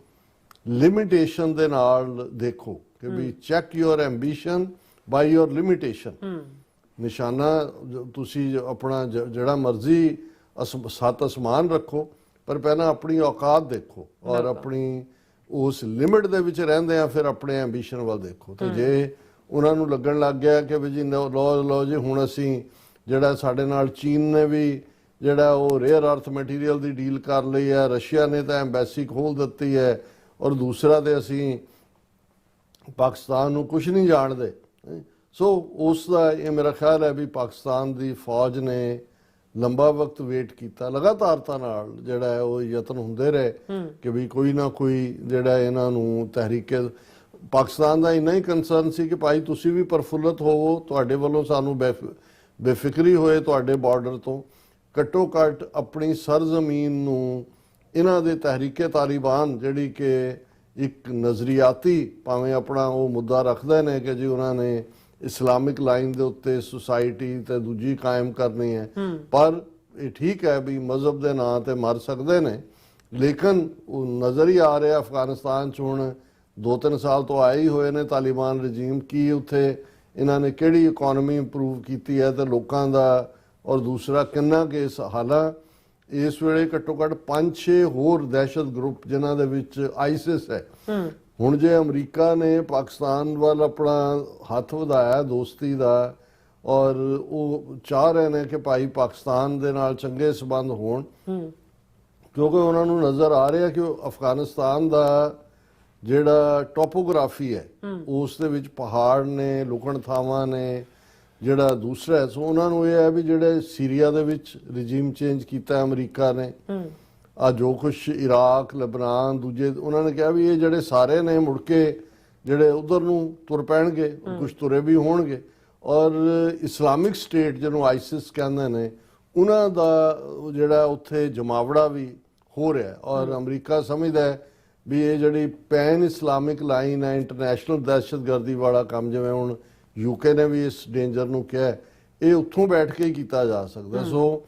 ਲਿਮਿਟੇਸ਼ਨ ਦੇ ਨਾਲ ਦੇਖੋ ਕਿ ਵੀ ਚੈੱਕ ਯੋਰ ਐਂਬੀਸ਼ਨ ਬਾਈ ਯੋਰ ਲਿਮਿਟੇਸ਼ਨ। ਨਿਸ਼ਾਨਾ ਤੁਸੀਂ ਆਪਣਾ ਜਿਹੜਾ ਮਰਜ਼ੀ ਸੱਤ ਅਸਮਾਨ ਰੱਖੋ, ਪਰ ਪਹਿਲਾਂ ਆਪਣੀ ਔਕਾਤ ਦੇਖੋ ਔਰ ਆਪਣੀ ਉਸ ਲਿਮਿਟ ਦੇ ਵਿੱਚ ਰਹਿੰਦੇ ਆ ਫਿਰ ਆਪਣੇ ਐਂਬੀਸ਼ਨ ਵੱਲ ਦੇਖੋ। ਤੇ ਜੇ ਉਹਨਾਂ ਨੂੰ ਲੱਗਣ ਲੱਗ ਗਿਆ ਕਿ ਵੀ ਜੀ ਲੋ ਜੀ ਹੁਣ ਅਸੀਂ ਜਿਹੜਾ ਸਾਡੇ ਨਾਲ ਚੀਨ ਨੇ ਵੀ ਜਿਹੜਾ ਉਹ ਰੇਅਰ ਅਰਥ ਮਟੀਰੀਅਲ ਦੀ ਡੀਲ ਕਰ ਲਈ ਹੈ, ਰਸ਼ੀਆ ਨੇ ਤਾਂ ਐਮਬੈਸੀ ਖੋਲ ਦਿੱਤੀ ਹੈ, ਔਰ ਦੂਸਰਾ ਤੇ ਅਸੀਂ ਪਾਕਿਸਤਾਨ ਨੂੰ ਕੁਝ ਨਹੀਂ ਜਾਣਦੇ। ਸੋ ਉਸ ਦਾ ਇਹ ਮੇਰਾ ਖਿਆਲ ਹੈ ਵੀ ਪਾਕਿਸਤਾਨ ਦੀ ਫੌਜ ਨੇ ਲੰਬਾ ਵਕਤ ਵੇਟ ਕੀਤਾ, ਲਗਾਤਾਰਤਾ ਨਾਲ ਜਿਹੜਾ ਹੈ ਉਹ ਯਤਨ ਹੁੰਦੇ ਰਹੇ ਕਿ ਵੀ ਕੋਈ ਨਾ ਕੋਈ ਜਿਹੜਾ ਇਹਨਾਂ ਨੂੰ ਤਹਿਰੀਕੇ ਪਾਕਿਸਤਾਨ ਦਾ ਇੰਨਾ ਹੀ ਕੰਸਰਨ ਸੀ ਕਿ ਭਾਈ ਤੁਸੀਂ ਵੀ ਪ੍ਰਫੁੱਲਤ ਹੋਵੋ, ਤੁਹਾਡੇ ਵੱਲੋਂ ਸਾਨੂੰ ਬੇਫਿਕਰੀ ਹੋਏ ਤੁਹਾਡੇ ਬਾਰਡਰ ਤੋਂ, ਘੱਟੋ ਘੱਟ ਆਪਣੀ ਸਰਜ਼ਮੀਨ ਨੂੰ ਇਹਨਾਂ ਦੇ ਤਹਿਰੀਕੇ ਤਾਲਿਬਾਨ ਜਿਹੜੀ ਕਿ ਇੱਕ ਨਜ਼ਰੀਆਤੀ ਭਾਵੇਂ ਆਪਣਾ ਉਹ ਮੁੱਦਾ ਰੱਖਦੇ ਨੇ ਕਿ ਜੀ ਉਹਨਾਂ ਨੇ ਇਸਲਾਮਿਕ ਲਾਈਨ ਦੇ ਉੱਤੇ ਸੁਸਾਇਟੀ ਤੇ ਦੂਜੀ ਕਾਇਮ ਕਰਨੀ ਹੈ, ਪਰ ਇਹ ਠੀਕ ਹੈ ਵੀ ਮਜ਼ਹਬ ਦੇ ਨਾਂ ਤੇ ਮਰ ਸਕਦੇ ਨੇ, ਲੇਕਿਨ ਉਹ ਨਜ਼ਰ ਹੀ ਆ ਰਿਹਾ ਅਫਗਾਨਿਸਤਾਨ 'ਚ ਹੁਣ 2-3 ਸਾਲ ਤੋਂ ਆਏ ਹੀ ਹੋਏ ਨੇ ਤਾਲਿਬਾਨ ਰਜੀਮ, ਕੀ ਉੱਥੇ ਇਹਨਾਂ ਨੇ ਕਿਹੜੀ ਇਕਨੋਮੀ ਇੰਪਰੂਵ ਕੀਤੀ ਹੈ ਤੇ ਲੋਕਾਂ ਦਾ, ਔਰ ਦੂਸਰਾ ਕਿੰਨਾ ਕਿ ਇਸ ਹਾਲਾਤ ਇਸ ਵੇਲੇ ਘੱਟੋ ਘੱਟ 5-6 ਹੋਰ ਦਹਿਸ਼ਤ ਗਰੁੱਪ ਜਿਨ੍ਹਾਂ ਦੇ ਵਿੱਚ ਆਈਸਿਸ ਹੈ। ਹੁਣ ਜੇ ਅਮਰੀਕਾ ਨੇ ਪਾਕਿਸਤਾਨ ਵੱਲ ਆਪਣਾ ਹੱਥ ਵਧਾਇਆ ਦੋਸਤੀ ਦਾ, ਔਰ ਉਹ ਚਾਹ ਰਹੇ ਨੇ ਕਿ ਭਾਈ ਪਾਕਿਸਤਾਨ ਦੇ ਨਾਲ ਚੰਗੇ ਸੰਬੰਧ ਹੋਣ, ਕਿਉਂਕਿ ਉਹਨਾਂ ਨੂੰ ਨਜ਼ਰ ਆ ਰਿਹਾ ਕਿ ਅਫਗਾਨਿਸਤਾਨ ਦਾ ਜਿਹੜਾ ਟੋਪੋਗ੍ਰਾਫੀ ਹੈ ਉਸ ਦੇ ਵਿੱਚ ਪਹਾੜ ਨੇ, ਲੁਕਣ ਥਾਵਾਂ ਨੇ, ਜਿਹੜਾ ਦੂਸਰਾ ਸੋ ਉਹਨਾਂ ਨੂੰ ਇਹ ਹੈ ਵੀ ਜਿਹੜੇ ਸੀਰੀਆ ਦੇ ਵਿੱਚ ਰਜੀਮ ਚੇਂਜ ਕੀਤਾ ਅਮਰੀਕਾ ਨੇ, ਆ ਜੋ ਕੁਛ ਇਰਾਕ, ਲਬਨਾਨ, ਦੂਜੇ ਉਹਨਾਂ ਨੇ ਕਿਹਾ ਵੀ ਇਹ ਜਿਹੜੇ ਸਾਰੇ ਨੇ ਮੁੜ ਕੇ ਜਿਹੜੇ ਉਧਰ ਨੂੰ ਤੁਰ ਪੈਣਗੇ, ਕੁਛ ਤੁਰੇ ਵੀ ਹੋਣਗੇ, ਔਰ ਇਸਲਾਮਿਕ ਸਟੇਟ ਜਿਹਨੂੰ ਆਈਸਿਸ ਕਹਿੰਦੇ ਨੇ ਉਹਨਾਂ ਦਾ ਜਿਹੜਾ ਉੱਥੇ ਜਮਾਵੜਾ ਵੀ ਹੋ ਰਿਹਾ, ਔਰ ਅਮਰੀਕਾ ਸਮਝਦਾ ਹੈ ਵੀ ਇਹ ਜਿਹੜੀ ਪੈਨ ਇਸਲਾਮਿਕ ਲਾਈਨ ਹੈ, ਇੰਟਰਨੈਸ਼ਨਲ ਦਹਿਸ਼ਤਗਰਦੀ ਵਾਲਾ ਕੰਮ, ਜਿਵੇਂ ਹੁਣ ਯੂਕੇ ਨੇ ਵੀ ਇਸ ਡੇਂਜਰ ਨੂੰ ਕਿਹਾ, ਇਹ ਉੱਥੋਂ ਬੈਠ ਕੇ ਹੀ ਕੀਤਾ ਜਾ ਸਕਦਾ। ਸੋ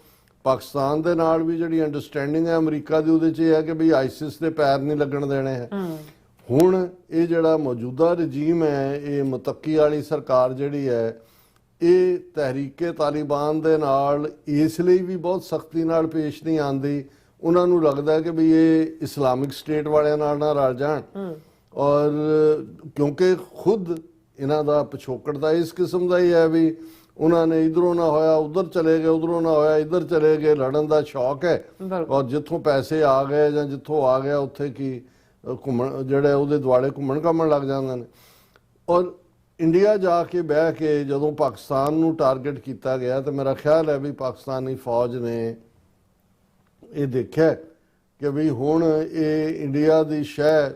ਪਾਕਿਸਤਾਨ ਦੇ ਨਾਲ ਵੀ ਜਿਹੜੀ ਅੰਡਰਸਟੈਂਡਿੰਗ ਹੈ ਅਮਰੀਕਾ ਦੀ ਉਹਦੇ 'ਚ ਇਹ ਹੈ ਕਿ ਵੀ ਆਈਸਿਸ ਦੇ ਪੈਰ ਨਹੀਂ ਲੱਗਣ ਦੇਣੇ ਹੈ। ਹੁਣ ਇਹ ਜਿਹੜਾ ਮੌਜੂਦਾ ਰਜੀਮ ਹੈ, ਇਹ ਮੁਤੱਕੀ ਵਾਲੀ ਸਰਕਾਰ ਜਿਹੜੀ ਹੈ, ਇਹ ਤਹਿਰੀਕੇ ਤਾਲਿਬਾਨ ਦੇ ਨਾਲ ਇਸ ਲਈ ਵੀ ਬਹੁਤ ਸਖਤੀ ਨਾਲ ਪੇਸ਼ ਨਹੀਂ ਆਉਂਦੀ, ਉਹਨਾਂ ਨੂੰ ਲੱਗਦਾ ਹੈ ਕਿ ਵੀ ਇਹ ਇਸਲਾਮਿਕ ਸਟੇਟ ਵਾਲਿਆਂ ਨਾਲ ਨਾ ਰਲ ਜਾਣ, ਔਰ ਕਿਉਂਕਿ ਖੁਦ ਇਹਨਾਂ ਦਾ ਪਿਛੋਕੜ ਦਾ ਇਸ ਕਿਸਮ ਦਾ ਹੀ ਹੈ ਵੀ ਉਹਨਾਂ ਨੇ ਇਧਰੋਂ ਨਾ ਹੋਇਆ ਉਧਰ ਚਲੇ ਗਏ, ਉਧਰੋਂ ਨਾ ਹੋਇਆ ਇਧਰ ਚਲੇ ਗਏ, ਲੜਨ ਦਾ ਸ਼ੌਕ ਹੈ, ਔਰ ਜਿੱਥੋਂ ਪੈਸੇ ਆ ਗਏ ਜਾਂ ਜਿੱਥੋਂ ਆ ਗਿਆ ਉੱਥੇ ਕੀ ਘੁੰਮਣ ਜਿਹੜੇ ਉਹਦੇ ਦੁਆਲੇ ਘੁੰਮਣ ਘਾਮਣ ਲੱਗ ਜਾਂਦੇ ਨੇ। ਔਰ ਇੰਡੀਆ ਜਾ ਕੇ ਬਹਿ ਕੇ ਜਦੋਂ ਪਾਕਿਸਤਾਨ ਨੂੰ ਟਾਰਗੇਟ ਕੀਤਾ ਗਿਆ ਤਾਂ ਮੇਰਾ ਖਿਆਲ ਹੈ ਵੀ ਪਾਕਿਸਤਾਨੀ ਫੌਜ ਨੇ ਇਹ ਦੇਖਿਆ ਕਿ ਵੀ ਹੁਣ ਇਹ ਇੰਡੀਆ ਦੀ ਸ਼ਹਿ,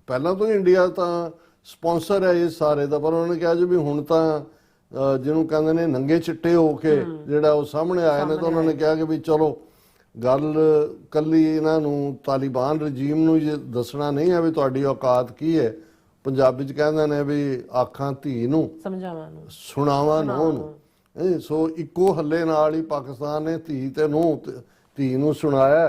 ਪਹਿਲਾਂ ਤੋਂ ਹੀ ਇੰਡੀਆ ਤਾਂ ਸਪਾਂਸਰ ਹੈ ਇਸ ਸਾਰੇ ਦਾ, ਪਰ ਉਹਨਾਂ ਨੇ ਕਿਹਾ ਜੀ ਵੀ ਹੁਣ ਤਾਂ ਜਿਹਨੂੰ ਕਹਿੰਦੇ ਨੇ ਨੰਗੇ ਚਿੱਟੇ ਹੋ ਕੇ ਜਿਹੜਾ ਉਹ ਸਾਹਮਣੇ ਆਏ ਨੇ, ਤਾਂ ਉਹਨਾਂ ਨੇ ਕਿਹਾ ਕਿ ਵੀ ਚਲੋ ਗੱਲ ਕੱਲੀ ਇਹਨਾਂ ਨੂੰ ਤਾਲਿਬਾਨ ਰਜੀਮ ਨੂੰ ਦੱਸਣਾ ਨਹੀਂ ਹੈ ਵੀ ਤੁਹਾਡੀ ਔਕਾਤ ਕੀ ਹੈ, ਪੰਜਾਬੀ 'ਚ ਕਹਿੰਦੇ ਨੇ ਵੀ ਆਖਾਂ ਧੀ ਨੂੰ ਸਮਝਾਵਾਂ ਨੂੰ ਸੁਣਾਵਾਂ ਨੂੰਹ ਨੂੰ। ਸੋ ਇੱਕੋ ਹੱਲੇ ਨਾਲ ਹੀ ਪਾਕਿਸਤਾਨ ਨੇ ਧੀ ਤੇ ਨੂੰਹ, ਧੀ ਨੂੰ ਸੁਣਾਇਆ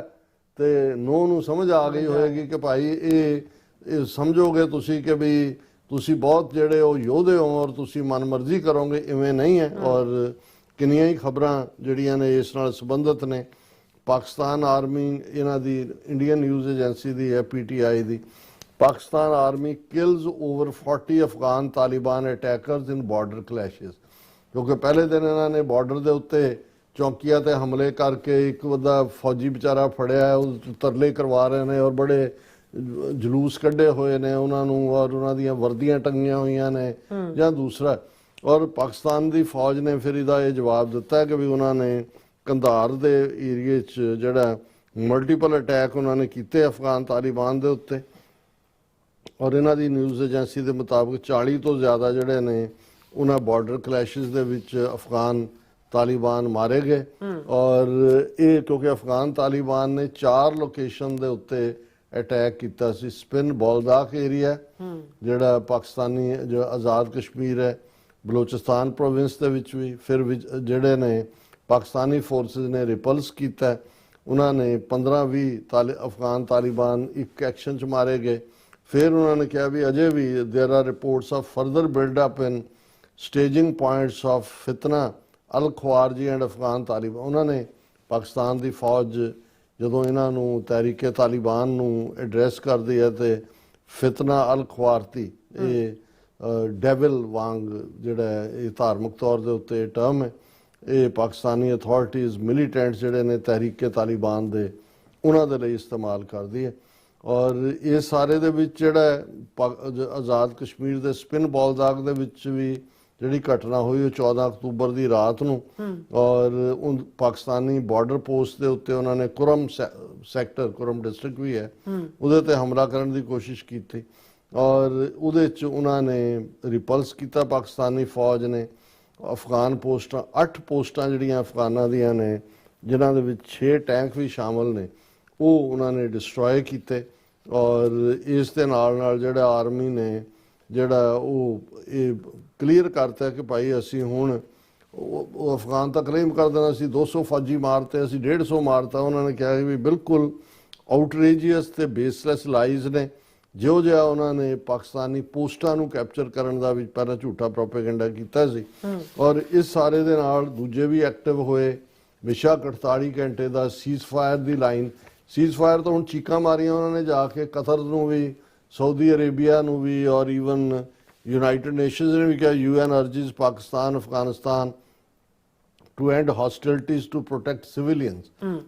ਤੇ ਨੂੰਹ ਨੂੰ ਸਮਝ ਆ ਗਈ ਹੋਏਗੀ ਕਿ ਭਾਈ ਇਹ ਸਮਝੋਗੇ ਤੁਸੀਂ ਕਿ ਵੀ ਤੁਸੀਂ ਬਹੁਤ ਜਿਹੜੇ ਉਹ ਯੋਧੇ ਹੋ ਔਰ ਤੁਸੀਂ ਮਨਮਰਜ਼ੀ ਕਰੋਗੇ, ਇਵੇਂ ਨਹੀਂ ਹੈ। ਔਰ ਕਿੰਨੀਆਂ ਹੀ ਖਬਰਾਂ ਜਿਹੜੀਆਂ ਨੇ ਇਸ ਨਾਲ ਸੰਬੰਧਿਤ ਨੇ। ਪਾਕਿਸਤਾਨ ਆਰਮੀ, ਇਹਨਾਂ ਦੀ ਇੰਡੀਅਨ ਨਿਊਜ਼ ਏਜੰਸੀ ਦੀ ਹੈ PTI ਦੀ, Pakistan army kills over 40 Afghan Taliban attackers in border clashes, ਕਿਉਂਕਿ ਪਹਿਲੇ ਦਿਨ ਇਹਨਾਂ ਨੇ ਬਾਰਡਰ ਦੇ ਉੱਤੇ ਚੌਕੀਆਂ ਤੇ ਹਮਲੇ ਕਰਕੇ ਇੱਕ ਵੱਡਾ ਫੌਜੀ ਵਿਚਾਰਾ ਫੜਿਆ, ਉਹ ਤਰਲੇ ਕਰਵਾ ਰਹੇ ਨੇ ਔਰ ਬੜੇ ਜਲੂਸ ਕੱਢੇ ਹੋਏ ਨੇ ਉਹਨਾਂ ਨੂੰ, ਔਰ ਉਹਨਾਂ ਦੀਆਂ ਵਰਦੀਆਂ ਟੰਗੀਆਂ ਹੋਈਆਂ ਨੇ ਜਾਂ ਦੂਸਰਾ। ਔਰ ਪਾਕਿਸਤਾਨ ਦੀ ਫੌਜ ਨੇ ਫਿਰ ਇਹਦਾ ਇਹ ਜਵਾਬ ਦਿੱਤਾ ਕਿ ਵੀ ਉਹਨਾਂ ਨੇ ਕੰਧਾਰ ਦੇ ਏਰੀਏ 'ਚ ਜਿਹੜਾ ਮਲਟੀਪਲ ਅਟੈਕ ਉਹਨਾਂ ਨੇ ਕੀਤੇ ਅਫਗਾਨ ਤਾਲਿਬਾਨ ਦੇ ਉੱਤੇ, ਔਰ ਇਹਨਾਂ ਦੀ ਨਿਊਜ਼ ਏਜੰਸੀ ਦੇ ਮੁਤਾਬਕ 40 ਤੋਂ ਜ਼ਿਆਦਾ ਜਿਹੜੇ ਨੇ ਉਹਨਾਂ ਬਾਰਡਰ ਕਲੈਸ਼ਿਸ ਦੇ ਵਿੱਚ ਅਫਗਾਨ ਤਾਲਿਬਾਨ ਮਾਰੇ ਗਏ। ਔਰ ਇਹ ਕਿਉਂਕਿ ਅਫਗਾਨ ਤਾਲਿਬਾਨ ਨੇ 4 ਲੋਕੇਸ਼ਨ ਦੇ ਉੱਤੇ ਅਟੈਕ ਕੀਤਾ ਸੀ। ਸਪਿਨ ਬੋਲਦਾਕ ਏਰੀਆ ਜਿਹੜਾ ਪਾਕਿਸਤਾਨੀ ਜੋ ਆਜ਼ਾਦ ਕਸ਼ਮੀਰ ਹੈ, ਬਲੋਚਿਸਤਾਨ ਪ੍ਰੋਵਿੰਸ ਦੇ ਵਿੱਚ ਵੀ। ਫਿਰ ਜਿਹੜੇ ਨੇ ਪਾਕਿਸਤਾਨੀ ਫੋਰਸਿਸ ਨੇ ਰਿਪਲਸ ਕੀਤਾ, ਉਹਨਾਂ ਨੇ 15-20 ਅਫਗਾਨ ਤਾਲਿਬਾਨ ਇੱਕ ਐਕਸ਼ਨ 'ਚ ਮਾਰੇ ਗਏ। ਫਿਰ ਉਹਨਾਂ ਨੇ ਕਿਹਾ ਵੀ ਅਜੇ ਵੀ there are reports of further buildup in staging points of Fitna al Khawarij and Afghan Taliban. ਉਹਨਾਂ ਨੇ ਪਾਕਿਸਤਾਨ ਦੀ ਫੌਜ ਜਦੋਂ ਇਹਨਾਂ ਨੂੰ ਤਹਿਰੀਕੇ ਤਾਲਿਬਾਨ ਨੂੰ ਐਡਰੈਸ ਕਰਦੀ ਹੈ ਤੇ ਫਿਤਨਾ ਅਲ ਖਵਾਰਤੀ, ਇਹ ਡੈਵਲ ਵਾਂਗ ਜਿਹੜਾ ਇਹ ਧਾਰਮਿਕ ਤੌਰ ਦੇ ਉੱਤੇ ਟਰਮ ਹੈ, ਇਹ ਪਾਕਿਸਤਾਨੀ ਅਥਾਰਟੀਜ਼ ਮਿਲੀਟੈਂਟਸ ਜਿਹੜੇ ਨੇ ਤਹਿਰੀਕੇ ਤਾਲਿਬਾਨ ਦੇ ਉਹਨਾਂ ਦੇ ਲਈ ਇਸਤੇਮਾਲ ਕਰਦੀ ਹੈ। ਔਰ ਇਹ ਸਾਰੇ ਦੇ ਵਿੱਚ ਜਿਹੜਾ ਆਜ਼ਾਦ ਕਸ਼ਮੀਰ ਦੇ ਸਪਿਨ ਬਾਲਦਾਗ ਦੇ ਵਿੱਚ ਵੀ ਜਿਹੜੀ ਘਟਨਾ ਹੋਈ ਉਹ 14 ਅਕਤੂਬਰ ਦੀ ਰਾਤ ਨੂੰ, ਔਰ ਪਾਕਿਸਤਾਨੀ ਬਾਰਡਰ ਪੋਸਟ ਦੇ ਉੱਤੇ ਉਹਨਾਂ ਨੇ ਕੁਰਮ ਸੈਕਟਰ, ਕੁਰਮ ਡਿਸਟ੍ਰਿਕਟ ਵੀ ਹੈ, ਉਹਦੇ ਤੇ ਹਮਲਾ ਕਰਨ ਦੀ ਕੋਸ਼ਿਸ਼ ਕੀਤੀ ਔਰ ਉਹਦੇ 'ਚ ਉਹਨਾਂ ਨੇ ਰਿਪਲਸ ਕੀਤਾ ਪਾਕਿਸਤਾਨੀ ਫੌਜ ਨੇ। ਅਫਗਾਨ ਪੋਸਟਾਂ 8 ਪੋਸਟਾਂ ਜਿਹੜੀਆਂ ਅਫਗਾਨਾਂ ਦੀਆਂ ਨੇ ਜਿਨ੍ਹਾਂ ਦੇ ਵਿੱਚ 6 ਟੈਂਕ ਵੀ ਸ਼ਾਮਲ ਨੇ, ਉਹ ਉਹਨਾਂ ਨੇ ਡਿਸਟਰੋਏ ਕੀਤੇ। ਔਰ ਇਸ ਦੇ ਨਾਲ ਜਿਹੜਾ ਆਰਮੀ ਨੇ ਜਿਹੜਾ ਉਹ ਇਹ ਕਲੀਅਰ ਕਰਤਾ ਕਿ ਭਾਈ ਅਸੀਂ ਹੁਣ ਉਹ ਅਫਗਾਨ ਤਾਂ ਕਲੇਮ ਕਰ ਦੇਣਾ ਅਸੀਂ 200 ਫੌਜੀ ਮਾਰਤੇ, ਅਸੀਂ 150 ਮਾਰਤਾ। ਉਹਨਾਂ ਨੇ ਕਿਹਾ ਵੀ ਬਿਲਕੁਲ ਆਊਟਰੇਜੀਅਸ ਤੇ ਬੇਸਲੈਸ ਲਾਈਜ਼ ਨੇ। ਜਿਉਂ ਜਿਹਾ ਉਹਨਾਂ ਨੇ ਪਾਕਿਸਤਾਨੀ ਪੋਸਟਾਂ ਨੂੰ ਕੈਪਚਰ ਕਰਨ ਦਾ ਵੀ ਪਹਿਲਾਂ ਝੂਠਾ ਪ੍ਰੋਪੇਗੈਂਡਾ ਕੀਤਾ ਸੀ ਔਰ ਇਸ ਸਾਰੇ ਦੇ ਨਾਲ ਦੂਜੇ ਵੀ ਐਕਟਿਵ ਹੋਏ। ਬੇਸ਼ੱਕ 48 ਘੰਟੇ ਦਾ ਸੀਜ਼ਫਾਇਰ ਦੀ ਲਾਈਨ, ਸੀਜ਼ਫਾਇਰ ਤਾਂ ਹੁਣ ਚੀਕਾਂ ਮਾਰੀਆਂ ਉਹਨਾਂ ਨੇ ਜਾ ਕੇ ਕਤਰ ਨੂੰ ਵੀ, ਸਾਊਦੀ ਅਰੇਬੀਆ ਨੂੰ ਵੀ ਔਰ ਈਵਨ ਯੂਨਾਈਟਿਡ ਨੇਸ਼ਨਸ ਨੇ ਵੀ ਕਿਹਾ UN urges Pakistan Afghanistan to end hostilities to protect civilians.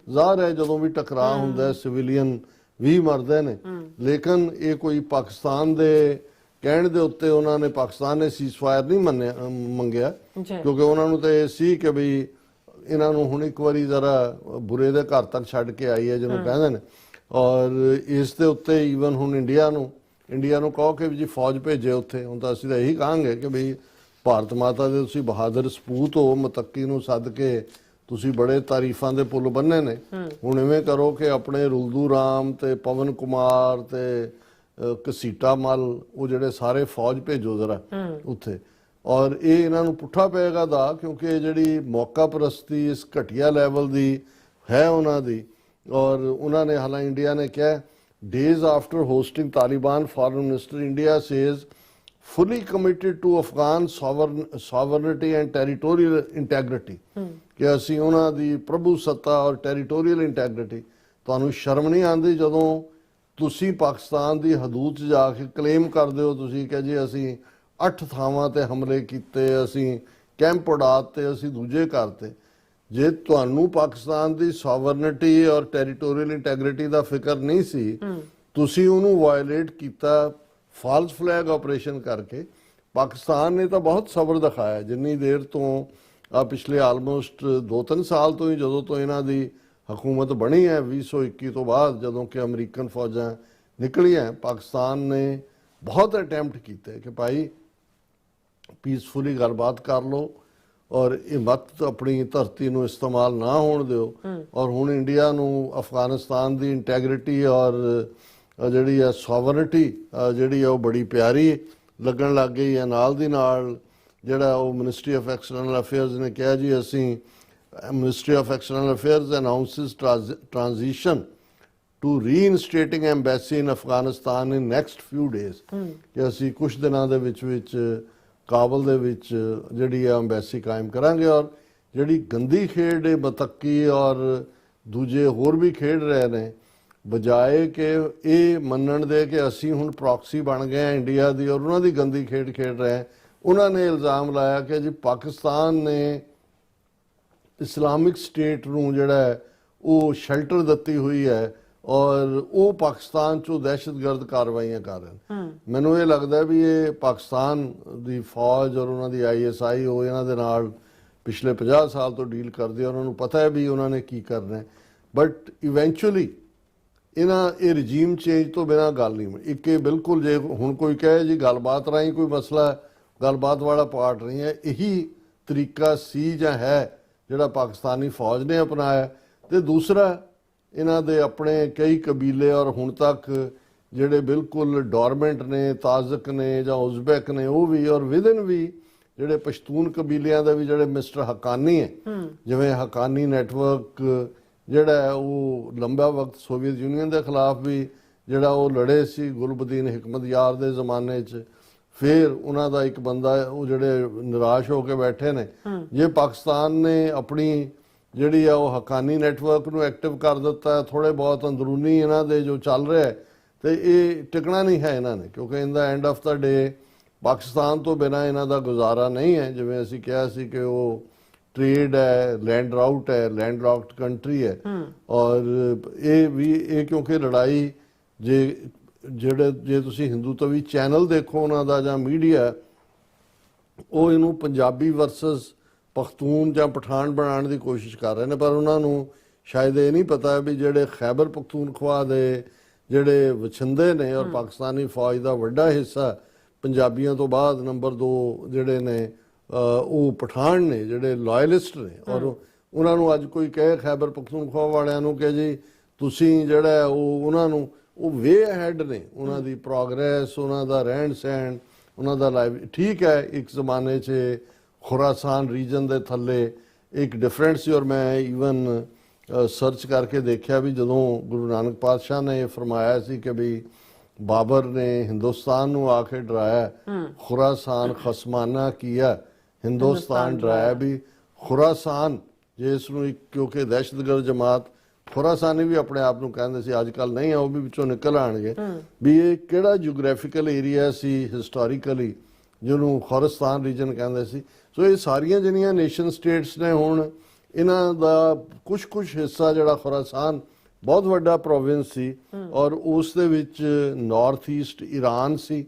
ਜ਼ਾਹਰ ਹੈ ਜਦੋਂ ਵੀ ਟਕਰਾਅ ਹੁੰਦਾ ਸਿਵਿਲੀਅਨ ਵੀ ਮਰਦੇ ਨੇ, ਲੇਕਿਨ ਇਹ ਕੋਈ ਪਾਕਿਸਤਾਨ ਦੇ ਕਹਿਣ ਦੇ ਉੱਤੇ ਉਹਨਾਂ ਨੇ, ਪਾਕਿਸਤਾਨ ਨੇ ਸੀਜ਼ਫਾਇਰ ਨਹੀਂ ਮੰਗਿਆ ਕਿਉਂਕਿ ਉਹਨਾਂ ਨੂੰ ਤਾਂ ਇਹ ਸੀ ਕਿ ਬਈ ਇਹਨਾਂ ਨੂੰ ਹੁਣ ਇੱਕ ਵਾਰੀ ਜ਼ਰਾ ਬੁਰੇ ਦੇ ਘਰ ਤੱਕ ਛੱਡ ਕੇ ਆਈ ਹੈ ਜਿਹਨੂੰ ਕਹਿੰਦੇ ਨੇ। ਔਰ ਇਸ ਦੇ ਉੱਤੇ ਈਵਨ ਹੁਣ ਇੰਡੀਆ ਨੂੰ ਕਹੋ ਕਿ ਜੀ ਫੌਜ ਭੇਜੇ ਉੱਥੇ, ਹੁਣ ਤਾਂ ਅਸੀਂ ਤਾਂ ਇਹੀ ਕਹਾਂਗੇ ਕਿ ਬਈ ਭਾਰਤ ਮਾਤਾ ਦੇ ਤੁਸੀਂ ਬਹਾਦਰ ਸਪੂਤ ਹੋ, ਮਤੱਕੀ ਨੂੰ ਸੱਦ ਕੇ ਤੁਸੀਂ ਬੜੇ ਤਾਰੀਫਾਂ ਦੇ ਪੁੱਲ ਬੰਨੇ ਨੇ। ਹੁਣ ਇਵੇਂ ਕਰੋ ਕਿ ਆਪਣੇ ਰੁਲਦੂ ਰਾਮ ਤੇ ਪਵਨ ਕੁਮਾਰ ਤੇ ਕਸੀਟਾ ਮਲ ਉਹ ਜਿਹੜੇ ਸਾਰੇ ਫੌਜ ਭੇਜੋ ਜ਼ਰਾ ਉੱਥੇ। ਔਰ ਇਹ ਇਹਨਾਂ ਨੂੰ ਪੁੱਠਾ ਪਏਗਾ ਦਾ, ਕਿਉਂਕਿ ਜਿਹੜੀ ਮੌਕਾ ਪ੍ਰਸਤੀ ਇਸ ਘਟੀਆ ਲੈਵਲ ਦੀ ਹੈ ਉਹਨਾਂ ਦੀ। ਔਰ ਉਹਨਾਂ ਨੇ ਹਾਲਾਂਕਿ ਇੰਡੀਆ ਨੇ ਕਿਹਾ days after hosting Taliban, foreign minister India says fully committed to Afghan sovereignty and territorial integrity ਕਿ ਅਸੀਂ ਉਹਨਾਂ ਦੀ ਪ੍ਰਭੂ ਸੱਤਾ ਔਰ ਟੈਰੀਟੋਰੀਅਲ ਇੰਟੈਗਰਿਟੀ। ਤੁਹਾਨੂੰ ਸ਼ਰਮ ਨਹੀਂ ਆਉਂਦੀ ਜਦੋਂ ਤੁਸੀਂ ਪਾਕਿਸਤਾਨ ਦੀ ਹਦੂਦ 'ਚ ਜਾ ਕੇ ਕਲੇਮ ਕਰਦੇ ਹੋ ਤੁਸੀਂ ਕਿ ਜੀ ਅਸੀਂ 8 ਥਾਵਾਂ ਤੇ ਹਮਲੇ ਕੀਤੇ, ਅਸੀਂ ਕੈਂਪ ਉਡਾਤੇ, ਅਸੀਂ ਦੂਜੇ ਕਰਤੇ। ਜੇ ਤੁਹਾਨੂੰ ਪਾਕਿਸਤਾਨ ਦੀ ਸੋਵਰਨਿਟੀ ਔਰ ਟੈਰੀਟੋਰੀਅਲ ਇੰਟੈਗਰਿਟੀ ਦਾ ਫਿਕਰ ਨਹੀਂ ਸੀ, ਤੁਸੀਂ ਉਹਨੂੰ ਵਾਇਲੇਟ ਕੀਤਾ ਫਾਲਸ ਫਲੈਗ ਆਪਰੇਸ਼ਨ ਕਰਕੇ। ਪਾਕਿਸਤਾਨ ਨੇ ਤਾਂ ਬਹੁਤ ਸਬਰ ਦਿਖਾਇਆ ਜਿੰਨੀ ਦੇਰ ਤੋਂ ਪਿਛਲੇ ਆਲਮੋਸਟ 2-3 ਸਾਲ ਤੋਂ ਹੀ, ਜਦੋਂ ਤੋਂ ਇਹਨਾਂ ਦੀ ਹਕੂਮਤ ਬਣੀ ਹੈ 2021 ਤੋਂ ਬਾਅਦ, ਜਦੋਂ ਕਿ ਅਮਰੀਕਨ ਫੌਜਾਂ ਨਿਕਲੀਆਂ, ਪਾਕਿਸਤਾਨ ਨੇ ਬਹੁਤ ਅਟੈਂਪਟ ਕੀਤੇ ਕਿ ਭਾਈ ਪੀਸਫੁਲੀ ਗੱਲਬਾਤ ਕਰ ਲਓ ਔਰ ਇਹ ਮਤ ਆਪਣੀ ਧਰਤੀ ਨੂੰ ਇਸਤੇਮਾਲ ਨਾ ਹੋਣ ਦਿਓ। ਔਰ ਹੁਣ ਇੰਡੀਆ ਨੂੰ ਅਫਗਾਨਿਸਤਾਨ ਦੀ ਇੰਟੈਗਰਿਟੀ ਔਰ ਜਿਹੜੀ ਆ ਸੋਵਰਨਿਟੀ ਜਿਹੜੀ ਆ ਉਹ ਬੜੀ ਪਿਆਰੀ ਲੱਗਣ ਲੱਗ ਗਈ ਹੈ। ਨਾਲ ਦੀ ਨਾਲ ਜਿਹੜਾ ਉਹ ਮਿਨਿਸਟਰੀ ਆਫ ਐਕਸਟਰਨਲ ਅਫੇਅਰਸ ਨੇ ਕਿਹਾ ਜੀ ਅਸੀਂ, Ministry of External Affairs announces transition to reinstating embassy in Afghanistan in next few days ਕਿ ਅਸੀਂ ਕੁਝ ਦਿਨਾਂ ਦੇ ਵਿੱਚ ਕਾਬਲ ਦੇ ਵਿੱਚ ਜਿਹੜੀ ਆ ਐਮਬੈਸੀ ਕਾਇਮ ਕਰਾਂਗੇ। ਔਰ ਜਿਹੜੀ ਗੰਦੀ ਖੇਡ ਹੈ ਬਤੱਕੀ ਔਰ ਦੂਜੇ ਹੋਰ ਵੀ ਖੇਡ ਰਹੇ ਨੇ, ਬਜਾਏ ਕਿ ਇਹ ਮੰਨਣ ਦੇ ਕਿ ਅਸੀਂ ਹੁਣ ਪ੍ਰੌਕਸੀ ਬਣ ਗਏ ਆ ਇੰਡੀਆ ਦੀ ਔਰ ਉਹਨਾਂ ਦੀ ਗੰਦੀ ਖੇਡ ਖੇਡ ਰਹੇ, ਉਹਨਾਂ ਨੇ ਇਲਜ਼ਾਮ ਲਾਇਆ ਕਿ ਜੀ ਪਾਕਿਸਤਾਨ ਨੇ ਇਸਲਾਮਿਕ ਸਟੇਟ ਨੂੰ ਜਿਹੜਾ ਉਹ ਸ਼ੈਲਟਰ ਦਿੱਤੀ ਹੋਈ ਹੈ ਔਰ ਉਹ ਪਾਕਿਸਤਾਨ 'ਚੋਂ ਦਹਿਸ਼ਤਗਰਦ ਕਾਰਵਾਈਆਂ ਕਰ ਰਹੇ ਨੇ। ਮੈਨੂੰ ਇਹ ਲੱਗਦਾ ਵੀ ਇਹ ਪਾਕਿਸਤਾਨ ਦੀ ਫੌਜ ਔਰ ਉਹਨਾਂ ਦੀ ISI ਉਹ ਇਹਨਾਂ ਦੇ ਨਾਲ ਪਿਛਲੇ 50 ਸਾਲ ਤੋਂ ਡੀਲ ਕਰਦੇ, ਉਹਨਾਂ ਨੂੰ ਪਤਾ ਹੈ ਵੀ ਉਹਨਾਂ ਨੇ ਕੀ ਕਰਨਾ। ਬਟ ਇਵੈਂਚੁਅਲੀ ਇਹ ਰਜੀਮ ਚੇਂਜ ਤੋਂ ਬਿਨਾਂ ਗੱਲ ਨਹੀਂ। ਇੱਕ ਇਹ ਬਿਲਕੁਲ ਜੇ ਹੁਣ ਕੋਈ ਕਹੇ ਜੀ ਗੱਲਬਾਤ ਰਾਹੀਂ ਕੋਈ ਮਸਲਾ, ਗੱਲਬਾਤ ਵਾਲਾ ਪਾਰਟ ਨਹੀਂ ਹੈ। ਇਹੀ ਤਰੀਕਾ ਸੀ ਜਾਂ ਹੈ ਜਿਹੜਾ ਪਾਕਿਸਤਾਨੀ ਫੌਜ ਨੇ ਅਪਣਾਇਆ। ਤੇ ਦੂਸਰਾ ਇਹਨਾਂ ਦੇ ਆਪਣੇ ਕਈ ਕਬੀਲੇ ਔਰ ਹੁਣ ਤੱਕ ਜਿਹੜੇ ਬਿਲਕੁਲ ਡੋਰਮੈਂਟ ਨੇ, ਤਾਜ਼ਕ ਨੇ ਜਾਂ ਉਜ਼ਬੈਕ ਨੇ, ਉਹ ਵੀ ਔਰ ਵਿਦਨ ਵੀ ਜਿਹੜੇ ਪਸ਼ਤੂਨ ਕਬੀਲਿਆਂ ਦੇ ਵੀ ਜਿਹੜੇ ਮਿਸਟਰ ਹਕਾਨੀ ਹੈ, ਜਿਵੇਂ ਹਕਾਨੀ ਨੈਟਵਰਕ ਜਿਹੜਾ ਹੈ ਉਹ ਲੰਬਾ ਵਕਤ ਸੋਵੀਅਤ ਯੂਨੀਅਨ ਦੇ ਖਿਲਾਫ ਵੀ ਜਿਹੜਾ ਉਹ ਲੜੇ ਸੀ ਗੁਲਬਦੀਨ ਹਿਕਮਤ ਯਾਰ ਦੇ ਜ਼ਮਾਨੇ 'ਚ। ਫਿਰ ਉਹਨਾਂ ਦਾ ਇੱਕ ਬੰਦਾ ਉਹ ਜਿਹੜੇ ਨਿਰਾਸ਼ ਹੋ ਕੇ ਬੈਠੇ ਨੇ, ਜੇ ਪਾਕਿਸਤਾਨ ਨੇ ਆਪਣੀ ਜਿਹੜੀ ਆ ਉਹ ਹਕਾਨੀ ਨੈਟਵਰਕ ਨੂੰ ਐਕਟਿਵ ਕਰ ਦਿੱਤਾ, ਥੋੜੇ ਬਹੁਤ ਅੰਦਰੂਨੀ ਇਹਨਾਂ ਦੇ ਜੋ ਚੱਲ ਰਿਹਾ ਤੇ ਇਹ ਟਿਕਣਾ ਨਹੀਂ ਹੈ ਇਹਨਾਂ ਨੇ, ਕਿਉਂਕਿ in the end of the ਡੇ ਪਾਕਿਸਤਾਨ ਤੋਂ ਬਿਨਾਂ ਇਹਨਾਂ ਦਾ ਗੁਜ਼ਾਰਾ ਨਹੀਂ ਹੈ। ਜਿਵੇਂ ਅਸੀਂ ਕਿਹਾ ਸੀ ਕਿ ਉਹ ਟ੍ਰੇਡ ਹੈ, ਲੈਂਡ ਰਾਊਟ ਹੈ, ਲੈਂਡ ਰਾਊਟ ਕੰਟਰੀ ਹੈ, ਔਰ ਇਹ ਕਿਉਂਕਿ ਲੜਾਈ ਜੇ ਤੁਸੀਂ ਹਿੰਦੂਤਵੀ ਚੈਨਲ ਦੇਖੋ ਉਹਨਾਂ ਦਾ ਜਾਂ ਮੀਡੀਆ, ਉਹ ਇਹਨੂੰ ਪੰਜਾਬੀ ਵਰਸਸ ਪਖਤੂਨ ਜਾਂ ਪਠਾਨ ਬਣਾਉਣ ਦੀ ਕੋਸ਼ਿਸ਼ ਕਰ ਰਹੇ ਨੇ, ਪਰ ਉਹਨਾਂ ਨੂੰ ਸ਼ਾਇਦ ਇਹ ਨਹੀਂ ਪਤਾ ਵੀ ਜਿਹੜੇ ਖੈਬਰ ਪਖਤੂਨਖਵਾ ਦੇ ਜਿਹੜੇ ਵਛਿੰਦੇ ਨੇ ਔਰ ਪਾਕਿਸਤਾਨੀ ਫੌਜ ਦਾ ਵੱਡਾ ਹਿੱਸਾ ਪੰਜਾਬੀਆਂ ਤੋਂ ਬਾਅਦ ਨੰਬਰ 2 ਜਿਹੜੇ ਨੇ ਉਹ ਪਠਾਨ ਨੇ, ਜਿਹੜੇ ਲਾਇਲਿਸਟ ਨੇ। ਔਰ ਉਹਨਾਂ ਨੂੰ ਅੱਜ ਕੋਈ ਕਹੇ ਖੈਬਰ ਪਖਤੂਨਖਵਾ ਵਾਲਿਆਂ ਨੂੰ ਕਿ ਜੀ ਤੁਸੀਂ ਜਿਹੜਾ ਉਹ ਉਹਨਾਂ ਨੂੰ ਉਹ ਵੇ ਅਹੈਡ ਨੇ, ਉਹਨਾਂ ਦੀ ਪ੍ਰੋਗਰੈਸ, ਉਹਨਾਂ ਦਾ ਰਹਿਣ ਸਹਿਣ, ਉਹਨਾਂ ਦਾ ਲਾਈਵ ਠੀਕ ਹੈ। ਇੱਕ ਜ਼ਮਾਨੇ 'ਚ ਖੁਰਾਸਾਨ ਰੀਜਨ ਦੇ ਥੱਲੇ ਇੱਕ ਡਿਫਰੈਂਟ ਸੀ, ਔਰ ਮੈਂ ਈਵਨ ਸਰਚ ਕਰਕੇ ਦੇਖਿਆ ਵੀ ਜਦੋਂ ਗੁਰੂ ਨਾਨਕ ਪਾਤਸ਼ਾਹ ਨੇ ਇਹ ਫਰਮਾਇਆ ਸੀ ਕਿ ਵੀ ਬਾਬਰ ਨੇ ਹਿੰਦੁਸਤਾਨ ਨੂੰ ਆ ਕੇ ਡਰਾਇਆ, ਖੁਰਾਸਾਨ ਖਸਮਾਨਾ ਕੀਆ ਹਿੰਦੁਸਤਾਨ ਡਰਾਇਆ, ਵੀ ਖੁਰਾਸਾਨ ਜਿਸ ਨੂੰ ਕਿਉਂਕਿ ਦਹਿਸ਼ਤਗਰਦ ਜਮਾਤ ਖੁਰਾਸਾਨੀ ਵੀ ਆਪਣੇ ਆਪ ਨੂੰ ਕਹਿੰਦੇ ਸੀ, ਅੱਜ ਕੱਲ ਨਹੀਂ ਆ, ਉਹ ਵੀ ਵਿੱਚੋਂ ਨਿਕਲ ਆਣਗੇ ਵੀ ਇਹ ਕਿਹੜਾ ਜਿਓਗ੍ਰਾਫੀਕਲ ਏਰੀਆ ਸੀ ਹਿਸਟੋਰੀਕਲੀ ਜਿਹਨੂੰ ਖੁਰਾਸਾਨ ਰੀਜਨ ਕਹਿੰਦੇ ਸੀ। ਸੋ ਇਹ ਸਾਰੀਆਂ ਜਿਹੜੀਆਂ ਨੇਸ਼ਨ ਸਟੇਟਸ ਨੇ ਹੁਣ ਇਹਨਾਂ ਦਾ ਕੁਛ ਹਿੱਸਾ ਜਿਹੜਾ ਖੁਰਾਸਾਨ ਬਹੁਤ ਵੱਡਾ ਪ੍ਰੋਵਿੰਸ ਸੀ, ਔਰ ਉਸ ਦੇ ਵਿੱਚ ਨਾਰਥ ਈਸਟ ਈਰਾਨ ਸੀ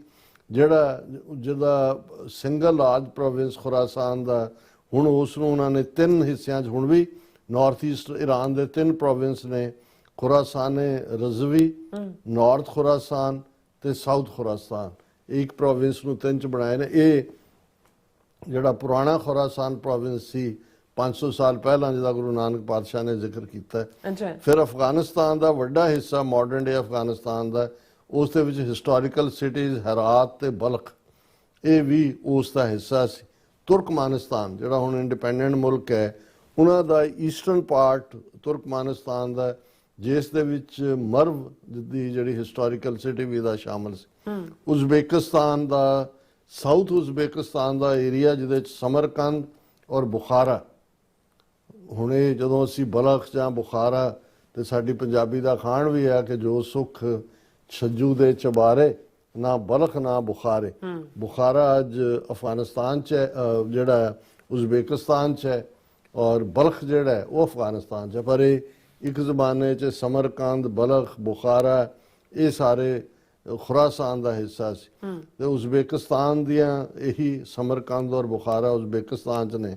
ਜਿਹਦਾ ਸਿੰਗਲ ਲਾਰਜ ਪ੍ਰੋਵਿੰਸ ਖੁਰਾਸਾਨ ਦਾ। ਹੁਣ ਉਸ ਨੂੰ ਉਹਨਾਂ ਨੇ 3 ਹਿੱਸਿਆਂ 'ਚ, ਹੁਣ ਵੀ ਨਾਰਥ ਈਸਟ ਈਰਾਨ ਦੇ 3 ਪ੍ਰੋਵਿੰਸ ਨੇ, ਖੁਰਾਸਾਨ ਰਜ਼ਵੀ, ਨਾਰਥ ਖੁਰਾਸਾਨ ਤੇ ਸਾਊਥ ਖੁਰਾਸਾਨ। ਇੱਕ ਪ੍ਰੋਵਿੰਸ ਨੂੰ 3 'ਚ ਬਣਾਏ ਨੇ। ਇਹ ਜਿਹੜਾ ਪੁਰਾਣਾ ਖੁਰਾਸਾਨ ਪ੍ਰੋਵਿੰਸ ਸੀ 500 ਸਾਲ ਪਹਿਲਾਂ, ਜਿਹਦਾ ਗੁਰੂ ਨਾਨਕ ਪਾਤਸ਼ਾਹ ਨੇ ਜ਼ਿਕਰ ਕੀਤਾ। ਫਿਰ ਅਫਗਾਨਿਸਤਾਨ ਦਾ ਵੱਡਾ ਹਿੱਸਾ ਮਾਡਰਨ ਡੇ ਅਫਗਾਨਿਸਤਾਨ ਦਾ, ਉਸ ਦੇ ਵਿੱਚ ਹਿਸਟੋਰੀਕਲ ਸਿਟੀਜ਼ ਹੈਰਾਤ ਤੇ ਬਲਖ, ਇਹ ਵੀ ਉਸ ਦਾ ਹਿੱਸਾ ਸੀ। ਤੁਰਕਮਾਨਿਸਤਾਨ ਜਿਹੜਾ ਹੁਣ ਇੰਡੀਪੈਂਡੈਂਟ ਮੁਲਕ ਹੈ, ਉਹਨਾਂ ਦਾ ਈਸਟਰਨ ਪਾਰਟ ਤੁਰਕਮਾਨਿਸਤਾਨ ਦਾ, ਜਿਸ ਦੇ ਵਿੱਚ ਮਰਵ ਦੀ ਜਿਹੜੀ ਹਿਸਟੋਰੀਕਲ ਸਿਟੀ ਵੀ ਦਾ ਸ਼ਾਮਲ ਸੀ। ਉਜ਼ਬੇਕਿਸਤਾਨ ਦਾ, ਸਾਊਥ ਉਜ਼ਬੇਕਿਸਤਾਨ ਦਾ ਏਰੀਆ ਜਿਹਦੇ ਵਿੱਚ ਸਮਰਕੰਦ ਔਰ ਬੁਖਾਰਾ, ਹੁਣ ਇਹ ਜਦੋਂ ਅਸੀਂ ਬਲਖ ਜਾਂ ਬੁਖਾਰਾ, ਤੇ ਸਾਡੀ ਪੰਜਾਬੀ ਦਾ ਖਾਣ ਵੀ ਹੈ ਕਿ ਜੋ ਸੁੱਖ ਛੱਜੂ ਦੇ ਚਬਾਰੇ, ਨਾ ਬਲਖ ਨਾ ਬੁਖਾਰੇ। ਬੁਖਾਰਾ ਅੱਜ ਅਫਗਾਨਿਸਤਾਨ 'ਚ ਜਿਹੜਾ ਉਜ਼ਬੇਕਿਸਤਾਨ 'ਚ ਹੈ, ਔਰ ਬਲਖ ਜਿਹੜਾ ਹੈ ਉਹ ਅਫਗਾਨਿਸਤਾਨ 'ਚ ਹੈ। ਪਰ ਇਹ ਇੱਕ ਜ਼ਮਾਨੇ 'ਚ ਸਮਰਕੰਦ, ਬਲਖ, ਬੁਖਾਰਾ ਇਹ ਸਾਰੇ ਖੁਰਾਸਾਨ ਦਾ ਹਿੱਸਾ ਸੀ। ਤੇ ਉਜ਼ਬੇਕਿਸਤਾਨ ਦੀਆਂ ਇਹੀ ਸਮਰਕੰਦ ਔਰ ਬੁਖਾਰਾ ਉਜ਼ਬੇਕਿਸਤਾਨ 'ਚ ਨੇ।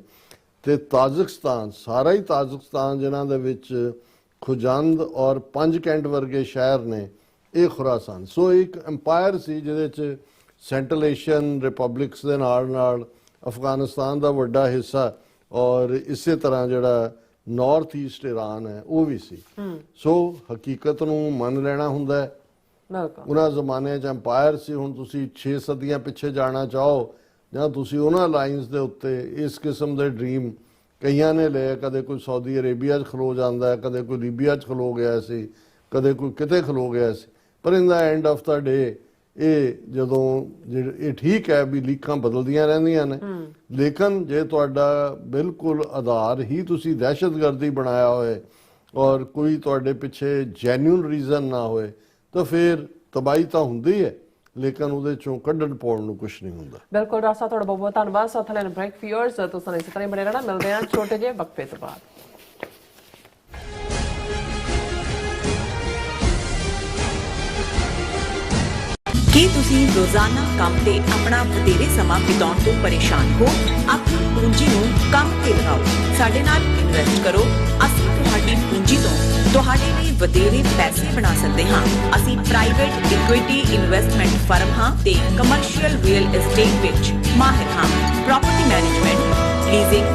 ਤੇ ਤਾਜ਼ਿਕਸਤਾਨ, ਸਾਰਾ ਹੀ ਤਾਜ਼ਿਕਸਤਾਨ ਜਿਨ੍ਹਾਂ ਦੇ ਵਿੱਚ ਖੁਜੰਦ ਔਰ ਪੰਜਕੈਂਟ ਵਰਗੇ ਸ਼ਹਿਰ ਨੇ, ਇਹ ਖੁਰਾਸਾਨ। ਸੋ ਇੱਕ ਐਮਪਾਇਰ ਸੀ ਜਿਹਦੇ 'ਚ ਸੈਂਟਰਲ ਏਸ਼ੀਅਨ ਰਿਪਬਲਿਕਸ ਦੇ ਨਾਲ ਅਫਗਾਨਿਸਤਾਨ ਦਾ ਵੱਡਾ ਹਿੱਸਾ, ਔਰ ਇਸੇ ਤਰ੍ਹਾਂ ਜਿਹੜਾ ਨਾਰਥ ਈਸਟ ਈਰਾਨ ਹੈ ਉਹ ਵੀ ਸੀ। ਸੋ ਹਕੀਕਤ ਨੂੰ ਮੰਨ ਲੈਣਾ ਹੁੰਦਾ ਹੈ। ਉਹਨਾਂ ਜ਼ਮਾਨੇ 'ਚ ਐਮਪਾਇਰ ਸੀ। ਹੁਣ ਤੁਸੀਂ 6 ਸਦੀਆਂ ਪਿੱਛੇ ਜਾਣਾ ਚਾਹੋ ਜਾਂ ਤੁਸੀਂ ਉਹਨਾਂ ਲਾਈਨਸ ਦੇ ਉੱਤੇ ਇਸ ਕਿਸਮ ਦੇ ਡ੍ਰੀਮ ਕਈਆਂ ਨੇ ਲਏ, ਕਦੇ ਕੋਈ ਸਾਊਦੀ ਅਰੇਬੀਆ 'ਚ ਖਲੋ ਜਾਂਦਾ ਹੈ, ਕਦੇ ਕੋਈ ਲੀਬੀਆ 'ਚ ਖਲੋ ਗਿਆ ਸੀ, ਕਦੇ ਕੋਈ ਕਿਤੇ ਖਲੋ ਗਿਆ ਸੀ। ਪਰ ਇਨ ਦਾ ਐਂਡ ਆਫ ਦਾ ਡੇ ਇਹ ਜਦੋਂ ਇਹ ਠੀਕ ਹੈ ਵੀ ਲੀਕਾਂ ਬਦਲਦੀਆਂ ਰਹਿੰਦੀਆਂ ਨੇ, ਲੇਕਿਨ ਜੇ ਤੁਹਾਡਾ ਬਿਲਕੁਲ ਆਧਾਰ ਹੀ ਤੁਸੀਂ ਦਹਿਸ਼ਤਗਰਦੀ ਬਣਾਇਆ ਹੋਏ ਔਰ ਕੋਈ ਤੁਹਾਡੇ ਪਿੱਛੇ ਜੈਨੂਇਨ ਰੀਜ਼ਨ ਨਾ ਹੋਏ, ਤਾਂ ਫਿਰ ਤਬਾਹੀ ਤਾਂ ਹੁੰਦੀ ਹੈ, ਲੇਕਿਨ ਉਹਦੇ ਚੋਂ ਕੱਢਣ ਪਾਉਣ ਨੂੰ ਕੁਝ ਨਹੀਂ ਹੁੰਦਾ। ਬਿਲਕੁਲ ਡਾਕਟਰ ਸਾਹਿਬ, ਤੁਹਾਡਾ ਬਹੁਤ ਬਹੁਤ ਧੰਨਵਾਦ। ਸਾਥ ਲੈਣ ਬ੍ਰੇਕ ਫਿਊਅਰਸ, ਤੁਸੀਂ ਇਸੇ ਤਰ੍ਹਾਂ ਬਣੇ ਰਹਿਣਾ। ਮਿਲਦੇ ਹਾਂ ਛੋਟੇ ਜਿਹੇ ਵਕਫੇ ਤੋਂ ਬਾਅਦ। ਕੀ ਤੁਸੀਂ ਰੋਜ਼ਾਨਾ ਕੰਮ ਤੇ ਆਪਣਾ ਵਧੇਰੇ ਸਮਾਂ ਬਿਤਾਉਣ ਤੋਂ ਪਰੇਸ਼ਾਨ ਹੋ? ਆਪਣੀ ਪੂੰਜੀ ਨੂੰ ਕੰਮ ਤੇ ਲਗਾਓ, ਸਾਡੇ ਨਾਲ ਇਨਵੈਸਟ ਕਰੋ। ਅਸੀਂ ਤੁਹਾਡੀ ਪੂੰਜੀ ਤੋਂ ਤੁਹਾਡੇ ਲਈ ਵਧੇਰੇ ਪੈਸੇ ਬਣਾ ਸਕਦੇ ਹਾਂ। ਅਸੀਂ ਪ੍ਰਾਈਵੇਟ ਇਕੁਇਟੀ ਇਨਵੈਸਟਮੈਂਟ ਫਰਮ ਹਾਂ ਤੇ ਕਮਰਸ਼ੀਅਲ ਰੀਅਲ ਏਸਟੇਟ ਵਿੱਚ ਮਾਹਿਰ ਹਾਂ। Property management, leasing,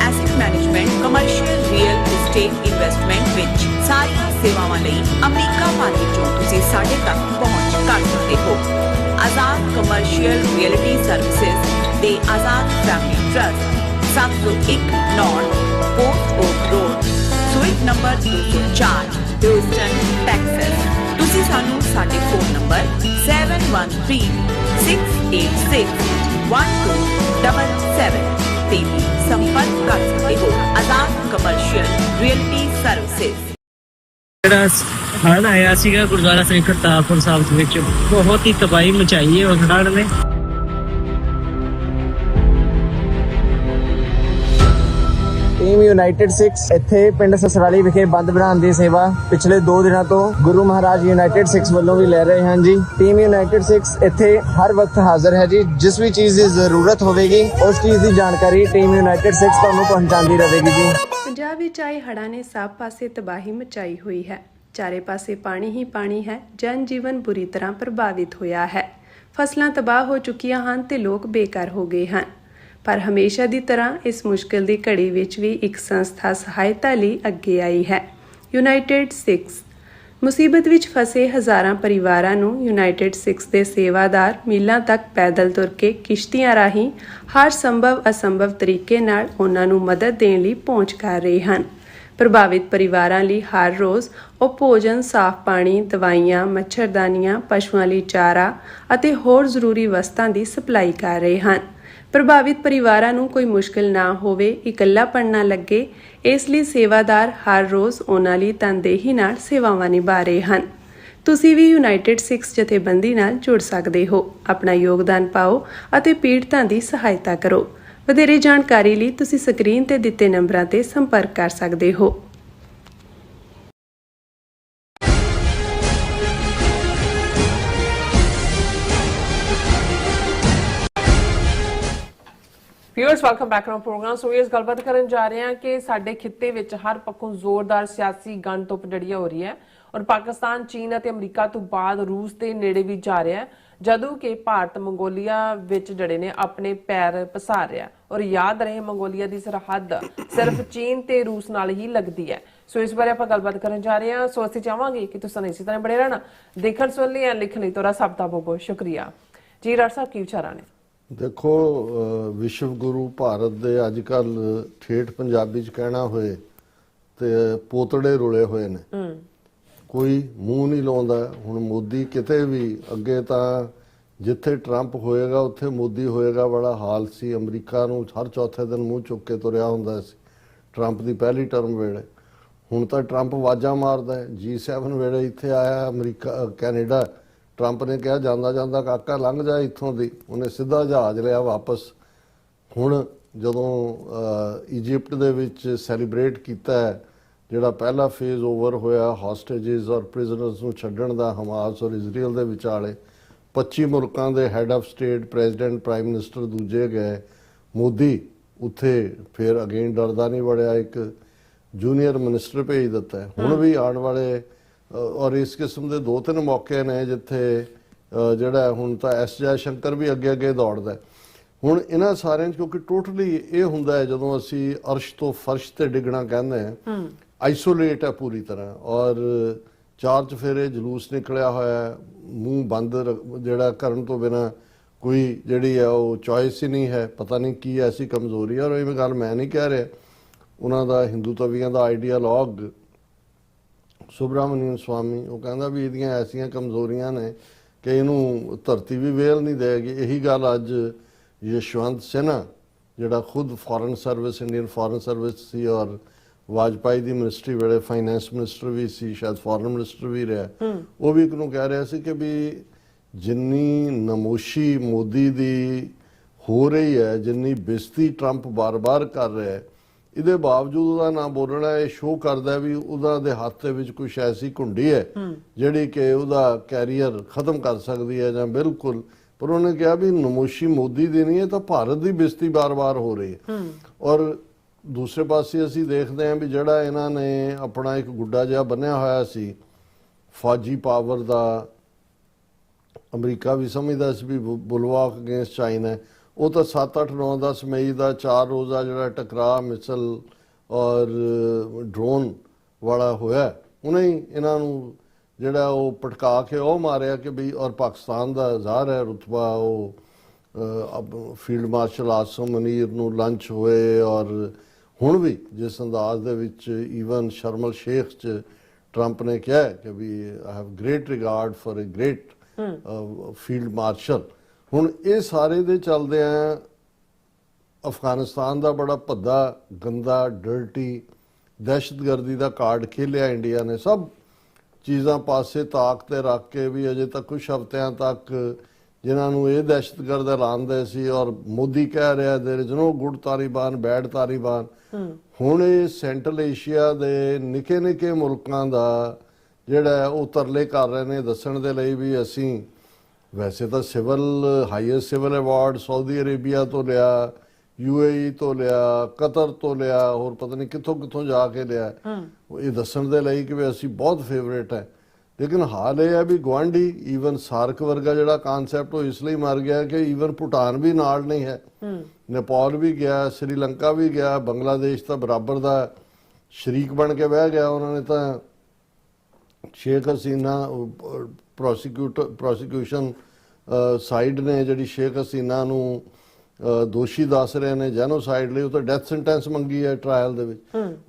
asset management, commercial real estate investment ਵਿੱਚ ਸਾਰੀਆਂ ਸੇਵਾਵਾਂ ਲਈ ਅਮਰੀਕਾ ਭਰ ਵਿੱਚੋਂ ਤੁਸੀਂ ਸਾਡੇ ਤੱਕ ਪਹੁੰਚ ਕਰ ਸਕਦੇ ਹੋ। ਆਜ਼ਾਦ ਕਮਰਸ਼ੀਅਲ ਰਿਅਲਟੀ ਸਰਵਿਸਿਜ਼ ਤੇ Azad family trust 701 North Port Oak Road suite number 204 Houston Texas. ਤੁਸੀਂ ਸਾਨੂੰ ਸਾਡੇ ਫੋਨ ਨੰਬਰ 7136861277 ਤੇ ਵੀ ਸੰਪਰਕ ਕਰ ਸਕਦੇ ਹੋ। ਆਜ਼ਾਦ ਕਮਰਸ਼ੀਅਲ ਰੀਅਲਟੀ ਸਰਵਿਸਿਜ਼। ਜਿਹੜਾ ਹੜ੍ਹ ਆਇਆ ਸੀਗਾ ਗੁਰਦੁਆਰਾ ਸ੍ਰੀ ਕਰਤਾਰਪੁਰ ਸਾਹਿਬ ਦੇ ਵਿੱਚ, ਬਹੁਤ ਹੀ ਤਬਾਹੀ ਮਚਾਈ ਹੈ ਉਸ ਹੜ੍ਹ ਨੇ। ਟੀਮ ਯੂਨਾਈਟਿਡ 6 ਇੱਥੇ ਪਿੰਡ ਸਸਰਾਲੀ ਵਿਖੇ ਬੰਦ ਬਣਾਉਣ ਦੀ ਸੇਵਾ ਪਿਛਲੇ 2 ਦਿਨਾਂ ਤੋਂ ਗੁਰੂ ਮਹਾਰਾਜ ਯੂਨਾਈਟਿਡ 6 ਵੱਲੋਂ ਵੀ ਲੈ ਰਹੇ ਹਨ ਜੀ। ਟੀਮ ਯੂਨਾਈਟਿਡ 6 ਇੱਥੇ ਹਰ ਵਕਤ ਹਾਜ਼ਰ ਹੈ ਜੀ। ਜਿਸ ਵੀ ਚੀਜ਼ ਦੀ ਜ਼ਰੂਰਤ ਹੋਵੇਗੀ ਉਸ ਚੀਜ਼ ਦੀ ਜਾਣਕਾਰੀ ਟੀਮ ਯੂਨਾਈਟਿਡ 6 ਤੁਹਾਨੂੰ ਪਹੁੰਚਾਉਂਦੀ ਰਹੇਗੀ ਜੀ। ਪੰਜਾਬ ਵਿੱਚ ਆਏ ਹੜ੍ਹਾਂ ਨੇ ਸਭ ਪਾਸੇ ਤਬਾਹੀ ਮਚਾਈ ਹੋਈ ਹੈ। ਚਾਰੇ ਪਾਸੇ ਪਾਣੀ ਹੀ ਪਾਣੀ ਹੈ। ਜਨ ਜੀਵਨ ਬੁਰੀ ਤਰ੍ਹਾਂ ਪ੍ਰਭਾਵਿਤ ਹੋਇਆ ਹੈ। ਫਸਲਾਂ ਤਬਾਹ ਹੋ ਚੁੱਕੀਆਂ ਹਨ ਤੇ ਲੋਕ ਬੇਘਰ ਹੋ ਗਏ ਹਨ। ਪਰ ਹਮੇਸ਼ਾ ਦੀ ਤਰ੍ਹਾਂ ਇਸ ਮੁਸ਼ਕਿਲ ਦੀ ਘੜੀ ਵਿੱਚ ਵੀ ਇੱਕ ਸੰਸਥਾ ਸਹਾਇਤਾ ਲਈ ਅੱਗੇ ਆਈ ਹੈ, ਯੂਨਾਈਟਿਡ 6। ਮੁਸੀਬਤ ਵਿੱਚ ਫਸੇ ਹਜ਼ਾਰਾਂ ਪਰਿਵਾਰਾਂ ਨੂੰ ਯੂਨਾਈਟਿਡ 6 ਦੇ ਸੇਵਾਦਾਰ ਮੀਲਾਂ ਤੱਕ ਪੈਦਲ ਤੁਰ ਕੇ ਕਿਸ਼ਤੀਆਂ ਰਾਹੀਂ ਹਰ ਸੰਭਵ ਅਸੰਭਵ ਤਰੀਕੇ ਨਾਲ ਉਹਨਾਂ ਨੂੰ ਮਦਦ ਦੇਣ ਲਈ ਪਹੁੰਚ ਕਰ ਰਹੇ ਹਨ। ਪ੍ਰਭਾਵਿਤ ਪਰਿਵਾਰਾਂ ਲਈ ਹਰ ਰੋਜ਼ ਉਹ ਭੋਜਨ, ਸਾਫ਼ ਪਾਣੀ, ਦਵਾਈਆਂ, ਮੱਛਰਦਾਨੀਆਂ, ਪਸ਼ੂਆਂ ਲਈ ਚਾਰਾ ਅਤੇ ਹੋਰ ਜ਼ਰੂਰੀ ਵਸਤਾਂ ਦੀ ਸਪਲਾਈ ਕਰ ਰਹੇ ਹਨ। ਪ੍ਰਭਾਵਿਤ ਪਰਿਵਾਰਾਂ ਨੂੰ ਕੋਈ ਮੁਸ਼ਕਿਲ ਨਾ ਹੋਵੇ, ਇਕੱਲਾਪਣ ਨਾ ਲੱਗੇ, ਇਸ ਲਈ ਸੇਵਾਦਾਰ ਹਰ ਰੋਜ਼ ਉਹਨਾਂ ਲਈ ਤਨਦੇਹੀ ਨਾਲ ਸੇਵਾਵਾਂ ਨਿਭਾ ਰਹੇ ਹਨ। ਤੁਸੀਂ ਵੀ ਯੂਨਾਈਟਿਡ 6 ਜਥੇਬੰਦੀ ਨਾਲ ਜੁੜ ਸਕਦੇ ਹੋ। ਆਪਣਾ ਯੋਗਦਾਨ ਪਾਓ ਅਤੇ ਪੀੜਤਾਂ ਦੀ ਸਹਾਇਤਾ ਕਰੋ। ਵਧੇਰੇ ਜਾਣਕਾਰੀ ਲਈ ਤੁਸੀਂ ਸਕਰੀਨ ਤੇ ਦਿੱਤੇ ਨੰਬਰਾਂ ਤੇ ਸੰਪਰਕ ਕਰ ਸਕਦੇ ਹੋ। Viewers welcome back to programme. So ਇਸ ਗੱਲਬਾਤ ਕਰਨ ਜਾ ਰਹੇ ਹਾਂ ਕਿ ਸਾਡੇ ਖਿੱਤੇ ਵਿੱਚ ਹਰ ਪੱਖੋਂ ਜ਼ੋਰਦਾਰ ਸਿਆਸੀ ਗਣ ਧੁੱਪ ਜਿਹੜੀ ਹੋ ਰਹੀ ਹੈ ਔਰ ਪਾਕਿਸਤਾਨ, ਚੀਨ ਅਤੇ ਅਮਰੀਕਾ ਤੋਂ ਬਾਅਦ ਰੂਸ ਦੇ ਨੇੜੇ ਵੀ ਜਾ ਰਿਹਾ ਹੈ, ਜਦੋਂ ਕਿ ਭਾਰਤ ਮੰਗੋਲੀਆ ਵਿੱਚ ਜਿਹੜੇ ਨੇ ਆਪਣੇ ਪੈਰ ਪਸਾਰ ਰਿਹਾ। ਔਰ ਯਾਦ ਰਹੇ ਮੰਗੋਲੀਆ ਦੀ ਸਰਹੱਦ ਸਿਰਫ ਚੀਨ ਤੇ ਰੂਸ ਨਾਲ ਹੀ ਲੱਗਦੀ ਹੈ। ਸੋ ਇਸ ਬਾਰੇ ਆਪਾਂ ਗੱਲਬਾਤ ਕਰਨ ਜਾ ਰਹੇ ਹਾਂ। ਸੋ ਅਸੀਂ ਚਾਹਾਂਗੇ ਕਿ ਤੁਸੀਂ ਇਸੇ ਤਰ੍ਹਾਂ ਬੜੇ ਰਹਿਣਾ। ਦੇਖਣ ਸੁਣ ਲਈ ਲਿਖਣ ਲਈ ਤੁਹਾਡਾ ਸਭ ਦਾ ਬਹੁਤ ਬਹੁਤ ਸ਼ੁਕਰੀਆ ਜੀ। ਡਾਕਟਰ ਸਾਹਿਬ ਕੀ ਵਿਚਾਰਾਂ ਨੇ? ਦੇਖੋ, ਵਿਸ਼ਵ ਗੁਰੂ ਭਾਰਤ ਦੇ ਅੱਜ ਕੱਲ ਠੇਠ ਪੰਜਾਬੀ ਚ ਕਹਿਣਾ ਹੋਏ ਤੇ ਪੋਤੜੇ ਰੁਲੇ ਹੋਏ ਨੇ। ਕੋਈ ਮੂੰਹ ਨਹੀਂ ਲਾਉਂਦਾ। ਹੁਣ ਮੋਦੀ ਕਿਤੇ ਵੀ, ਅੱਗੇ ਤਾਂ ਜਿੱਥੇ ਟਰੰਪ ਹੋਏਗਾ ਉੱਥੇ ਮੋਦੀ ਹੋਏਗਾ ਵਾਲਾ ਹਾਲ ਸੀ। ਅਮਰੀਕਾ ਨੂੰ ਹਰ ਚੌਥੇ ਦਿਨ ਮੂੰਹ ਚੁੱਕ ਕੇ ਤੁਰਿਆ ਹੁੰਦਾ ਸੀ ਟਰੰਪ ਦੀ ਪਹਿਲੀ ਟਰਮ ਵੇਲੇ। ਹੁਣ ਤਾਂ ਟਰੰਪ ਆਵਾਜ਼ਾਂ ਮਾਰਦਾ ਹੈ। G7 ਵੇਲੇ ਇੱਥੇ ਆਇਆ ਅਮਰੀਕਾ, ਕੈਨੇਡਾ, ਟਰੰਪ ਨੇ ਕਿਹਾ ਜਾਂਦਾ ਜਾਂਦਾ ਕਾਕਾ ਲੰਘ ਜਾ ਇੱਥੋਂ ਦੀ, ਉਹਨੇ ਸਿੱਧਾ ਜਹਾਜ਼ ਲਿਆ ਵਾਪਸ। ਹੁਣ ਜਦੋਂ ਇਜਿਪਟ ਦੇ ਵਿੱਚ ਸੈਲੀਬ੍ਰੇਟ ਕੀਤਾ ਹੈ, ਜਿਹੜਾ ਪਹਿਲਾ ਫੇਜ਼ ਓਵਰ ਹੋਇਆ ਹੌਸਟੇਜਸ ਔਰ ਪ੍ਰਿਜ਼ਨਰਸ ਨੂੰ ਛੱਡਣ ਦਾ ਹਮਾਸ ਔਰ ਇਜ਼ਰਾਈਲ ਦੇ ਵਿਚਾਲੇ, 25 ਮੁਲਕਾਂ ਦੇ head of state, president, prime minister ਦੂਜੇ ਗਏ। ਮੋਦੀ ਉੱਥੇ ਫਿਰ ਅਗੇਨ ਡਰਦਾ ਨਹੀਂ ਵੜਿਆ, ਇੱਕ ਜੂਨੀਅਰ ਮਿਨਿਸਟਰ ਭੇਜ ਦਿੱਤਾ ਹੈ। ਹੁਣ ਵੀ ਆਉਣ ਵਾਲੇ ਔਰ ਇਸ ਕਿਸਮ ਦੇ 2-3 ਮੌਕੇ ਨੇ ਜਿੱਥੇ ਜਿਹੜਾ ਹੁਣ ਤਾਂ ਐਸ ਜੈ ਸ਼ੰਕਰ ਵੀ ਅੱਗੇ ਅੱਗੇ ਦੌੜਦਾ। ਹੁਣ ਇਹਨਾਂ ਸਾਰਿਆਂ 'ਚ ਕਿਉਂਕਿ ਟੋਟਲੀ ਇਹ ਹੁੰਦਾ ਹੈ ਜਦੋਂ ਅਸੀਂ ਅਰਸ਼ ਤੋਂ ਫਰਸ਼ ਤੇ ਡਿੱਗਣਾ ਕਹਿੰਦੇ ਹਾਂ, ਆਈਸੋਲੇਟ ਹੈ ਪੂਰੀ ਤਰ੍ਹਾਂ। ਔਰ 4 ਚੁਫੇਰੇ ਜਲੂਸ ਨਿਕਲਿਆ ਹੋਇਆ, ਮੂੰਹ ਬੰਦ ਜਿਹੜਾ ਕਰਨ ਤੋਂ ਬਿਨਾਂ ਕੋਈ ਜਿਹੜੀ ਹੈ ਉਹ ਚੋਇਸ ਹੀ ਨਹੀਂ ਹੈ। ਪਤਾ ਨਹੀਂ ਕੀ ਐਸੀ ਕਮਜ਼ੋਰੀ ਹੈ। ਔਰ ਇਹ ਗੱਲ ਮੈਂ ਨਹੀਂ ਕਹਿ ਰਿਹਾ, ਉਹਨਾਂ ਦਾ ਹਿੰਦੂ ਤਵੀਆਂ ਦਾ ਆਈਡੀਆਲੋਗ ਸੁਬਰਾਮਨੀਅਨ ਸਵਾਮੀ, ਉਹ ਕਹਿੰਦਾ ਵੀ ਇਹਦੀਆਂ ਐਸੀਆਂ ਕਮਜ਼ੋਰੀਆਂ ਨੇ ਕਿ ਇਹਨੂੰ ਧਰਤੀ ਵੀ ਵੇਲ ਨਹੀਂ ਦੇਗੀ। ਇਹੀ ਗੱਲ ਅੱਜ ਯਸ਼ਵੰਤ ਸਿਨਹਾ, ਜਿਹੜਾ ਖੁਦ foreign service, Indian foreign service ਸੀ ਔਰ ਵਾਜਪਾਈ ਦੀ ਮਿਨਿਸਟਰੀ ਵੇਲੇ ਫਾਈਨੈਂਸ ਮਿਨਿਸਟਰ ਵੀ ਸੀ, ਸ਼ਾਇਦ ਫੋਰਨ ਮਿਨਿਸਟਰ ਵੀ ਰਿਹਾ, ਉਹ ਵੀ ਇੱਕ ਨੂੰ ਕਹਿ ਰਿਹਾ ਸੀ ਕਿ ਵੀ ਜਿੰਨੀ ਨਮੋਸ਼ੀ ਮੋਦੀ ਦੀ ਹੋ ਰਹੀ ਹੈ, ਜਿੰਨੀ ਬੇਇੱਜ਼ਤੀ ਟਰੰਪ ਬਾਰ-ਬਾਰ ਕਰ ਰਿਹਾ ਹੈ, ਇਹਦੇ ਬਾਵਜੂਦ ਉਹਦਾ ਨਾ ਬੋਲਣਾ ਇਹ ਸ਼ੋਅ ਕਰਦਾ ਵੀ ਉਹਦਾ ਦੇ ਹੱਥ ਦੇ ਵਿੱਚ ਕੁਛ ਐਸੀ ਘੁੰਡੀ ਹੈ ਜਿਹੜੀ ਕਿ ਉਹਦਾ ਕੈਰੀਅਰ ਖਤਮ ਕਰ ਸਕਦੀ ਹੈ ਜਾਂ ਬਿਲਕੁਲ। ਪਰ ਉਹਨੇ ਕਿਹਾ ਵੀ ਨਮੋਸ਼ੀ ਮੋਦੀ ਦੀ ਨਹੀਂ ਹੈ, ਤਾਂ ਭਾਰਤ ਦੀ ਬੇਇੱਜ਼ਤੀ ਬਾਰ-ਬਾਰ ਹੋ ਰਹੀ ਹੈ। ਔਰ ਦੂਸਰੇ ਪਾਸੇ ਅਸੀਂ ਦੇਖਦੇ ਹਾਂ ਵੀ ਜਿਹੜਾ ਇਹਨਾਂ ਨੇ ਆਪਣਾ ਇੱਕ ਗੁੱਡਾ ਜਿਹਾ ਬੰਨਿਆ ਹੋਇਆ ਸੀ ਫੌਜੀ ਪਾਵਰ ਦਾ, ਅਮਰੀਕਾ ਵੀ ਸਮਝਦਾ ਸੀ ਵੀ ਬੁਲਵਾਕ ਅਗੇਂਸਟ ਚਾਈਨਾ, ਉਹ ਤਾਂ 7, 8, 9, 10 ਮਈ ਦਾ 4 ਰੋਜ਼ਾ ਜਿਹੜਾ ਟਕਰਾਅ ਮਿਸਲ ਔਰ ਡਰੋਨ ਵਾਲਾ ਹੋਇਆ, ਉਹਨੇ ਹੀ ਇਹਨਾਂ ਨੂੰ ਜਿਹੜਾ ਉਹ ਪਟਕਾ ਕੇ ਉਹ ਮਾਰਿਆ ਕਿ ਵੀ। ਔਰ ਪਾਕਿਸਤਾਨ ਦਾ ਜ਼ਾਹਰ ਹੈ ਰੁਤਬਾ ਉਹ ਫੀਲਡ ਮਾਰਸ਼ਲ ਆਸਮ ਮਨੀਰ ਨੂੰ ਲੰਚ ਹੋਏ, ਔਰ ਹੁਣ ਵੀ ਜਿਸ ਅੰਦਾਜ਼ ਦੇ ਵਿੱਚ ਈਵਨ ਸ਼ਰਮਲ ਸ਼ੇਖ 'ਚ ਟਰੰਪ ਨੇ ਕਿਹਾ ਕਿ ਵੀ I have great regard for a great field marshal. ਹੁਣ ਇਹ ਸਾਰੇ ਦੇ ਚੱਲਦੇ ਆ ਅਫਗਾਨਿਸਤਾਨ ਦਾ ਬੜਾ ਭੱਦਾ ਗੰਦਾ ਡਰਟੀ ਦਹਿਸ਼ਤਗਰਦੀ ਦਾ ਕਾਰਡ ਖੇਲਿਆ ਇੰਡੀਆ ਨੇ। ਸਭ ਚੀਜ਼ਾਂ ਪਾਸੇ ਤਾਕ ਤੇ ਰੱਖ ਕੇ ਵੀ ਅਜੇ ਤੱਕ ਕੁਝ ਹਫ਼ਤਿਆਂ ਤੱਕ ਜਿਨ੍ਹਾਂ ਨੂੰ ਇਹ ਦਹਿਸ਼ਤਗਰਦ ਐਲਾਨਦੇ ਸੀ, ਔਰ ਮੋਦੀ ਕਹਿ ਰਿਹਾ there is no good Taliban bad Taliban. ਹੁਣ ਇਹ ਸੈਂਟਰਲ ਏਸ਼ੀਆ ਦੇ ਨਿੱਕੇ ਨਿੱਕੇ ਮੁਲਕਾਂ ਦਾ ਜਿਹੜਾ ਉਹ ਤਰਲੇ ਕਰ ਰਹੇ ਨੇ ਦੱਸਣ ਦੇ ਲਈ ਵੀ ਅਸੀਂ ਵੈਸੇ ਤਾਂ highest civil award Saudi Arabia ਤੋਂ ਲਿਆ, UAE ਤੋਂ ਲਿਆ, ਕਤਰ ਤੋਂ ਲਿਆ, ਹੋਰ ਪਤਾ ਨਹੀਂ ਕਿੱਥੋਂ ਕਿੱਥੋਂ ਜਾ ਕੇ ਲਿਆ, ਇਹ ਦੱਸਣ ਦੇ ਲਈ ਕਿ ਵੀ ਅਸੀਂ ਬਹੁਤ ਫੇਵਰੇਟ ਹੈ। ਲੇਕਿਨ ਹਾਲ ਇਹ ਹੈ ਵੀ ਗੁਆਂਢੀ ਈਵਨ ਸਾਰਕ ਵਰਗਾ ਜਿਹੜਾ ਕਾਨਸੈਪਟ ਉਹ ਇਸ ਲਈ ਮਰ ਗਿਆ ਕਿ ਈਵਨ ਭੂਟਾਨ ਵੀ ਨਾਲ ਨਹੀਂ ਹੈ, ਨੇਪਾਲ ਵੀ ਗਿਆ, ਸ੍ਰੀਲੰਕਾ ਵੀ ਗਿਆ, ਬੰਗਲਾਦੇਸ਼ ਤਾਂ ਬਰਾਬਰ ਦਾ ਸ਼ਰੀਕ ਬਣ ਕੇ ਬਹਿ ਗਿਆ। ਉਹਨਾਂ ਨੇ ਤਾਂ ਸ਼ੇਖ ਹਸੀਨਾ ਪ੍ਰੋਸੀਕਿਊਸ਼ਨ ਸਾਈਡ ਨੇ ਜਿਹੜੀ ਸ਼ੇਖ ਹਸੀਨਾ ਨੂੰ ਦੋਸ਼ੀ ਦੱਸ ਰਹੇ ਨੇ ਜੈਨੋਸਾਈਡ ਲਈ, ਉਹ ਤਾਂ ਡੈਥ ਸੈਂਟੈਂਸ ਮੰਗੀ ਹੈ ਟ੍ਰਾਇਲ ਦੇ ਵਿੱਚ।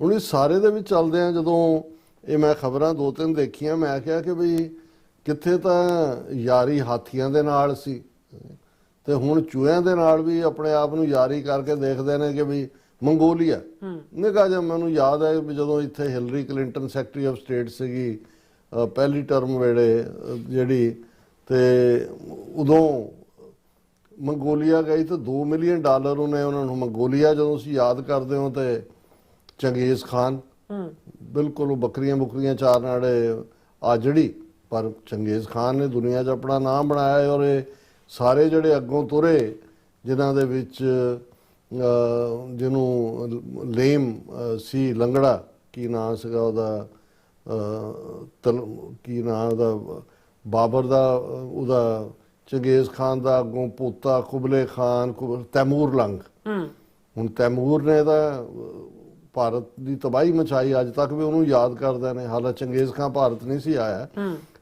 ਹੁਣ ਇਹ ਸਾਰੇ ਦੇ ਵਿੱਚ ਚੱਲਦੇ ਆ ਜਦੋਂ ਇਹ ਮੈਂ ਖਬਰਾਂ 2-3 ਦੇਖੀਆਂ, ਮੈਂ ਕਿਹਾ ਕਿ ਬਈ ਕਿੱਥੇ ਤਾਂ ਯਾਰੀ ਹਾਥੀਆਂ ਦੇ ਨਾਲ ਸੀ ਤੇ ਹੁਣ ਚੂਹਿਆਂ ਦੇ ਨਾਲ ਵੀ ਆਪਣੇ ਆਪ ਨੂੰ ਯਾਰੀ ਕਰਕੇ ਦੇਖਦੇ ਨੇ ਕਿ ਵੀ ਮੰਗੋਲੀਆ ਨਿੱਘਾ ਜਿਹਾ ਮੈਨੂੰ ਯਾਦ ਹੈ ਵੀ ਜਦੋਂ ਇੱਥੇ Hillary Clinton secretary of state ਸੀਗੀ ਪਹਿਲੀ ਟਰਮ ਵੇਲੇ ਜਿਹੜੀ, ਤੇ ਉਦੋਂ ਮੰਗੋਲੀਆ ਗਈ ਤਾਂ $2 ਮਿਲੀਅਨ ਉਹਨੇ ਉਹਨਾਂ ਨੂੰ ਮੰਗੋਲੀਆ ਜਦੋਂ ਅਸੀਂ ਯਾਦ ਕਰਦੇ ਹਾਂ ਤੇ ਚੰਗੇਜ਼ ਖਾਨ ਬਿਲਕੁਲ ਬੱਕਰੀਆਂ ਚਾਰਨ ਵਾਲੇ ਆਜੜੀ, ਪਰ ਚੰਗੇਜ਼ ਖਾਨ ਨੇ ਦੁਨੀਆ 'ਚ ਆਪਣਾ ਨਾਮ ਬਣਾਇਆ। ਔਰ ਇਹ ਸਾਰੇ ਜਿਹੜੇ ਅੱਗੋਂ ਤੁਰੇ ਜਿਨ੍ਹਾਂ ਦੇ ਵਿੱਚ ਜਿਹਨੂੰ ਲੇਮ ਸੀ ਲੰਗੜਾ, ਕੀ ਨਾਂ ਸੀਗਾ ਉਹਦਾ, ਕੀ ਨਾਂ ਉਹਦਾ, ਬਾਬਰ ਦਾ, ਉਹਦਾ ਚੰਗੇਜ਼ ਖਾਨ ਦਾ ਅੱਗੋਂ ਪੋਤਾ ਕੁਬਲੇ ਖਾਨ, ਤੈਮੂਰ ਲੰਗ। ਹੁਣ ਤੈਮੂਰ ਨੇ ਤਾਂ ਭਾਰਤ ਦੀ ਤਬਾਹੀ ਮਚਾਈ, ਅੱਜ ਤੱਕ ਵੀ ਉਹਨੂੰ ਯਾਦ ਕਰਦੇ ਨੇ, ਹਾਲਾਂਕਿ ਚੰਗੇਜ਼ ਖਾਨ ਭਾਰਤ ਨਹੀਂ ਸੀ ਆਇਆ।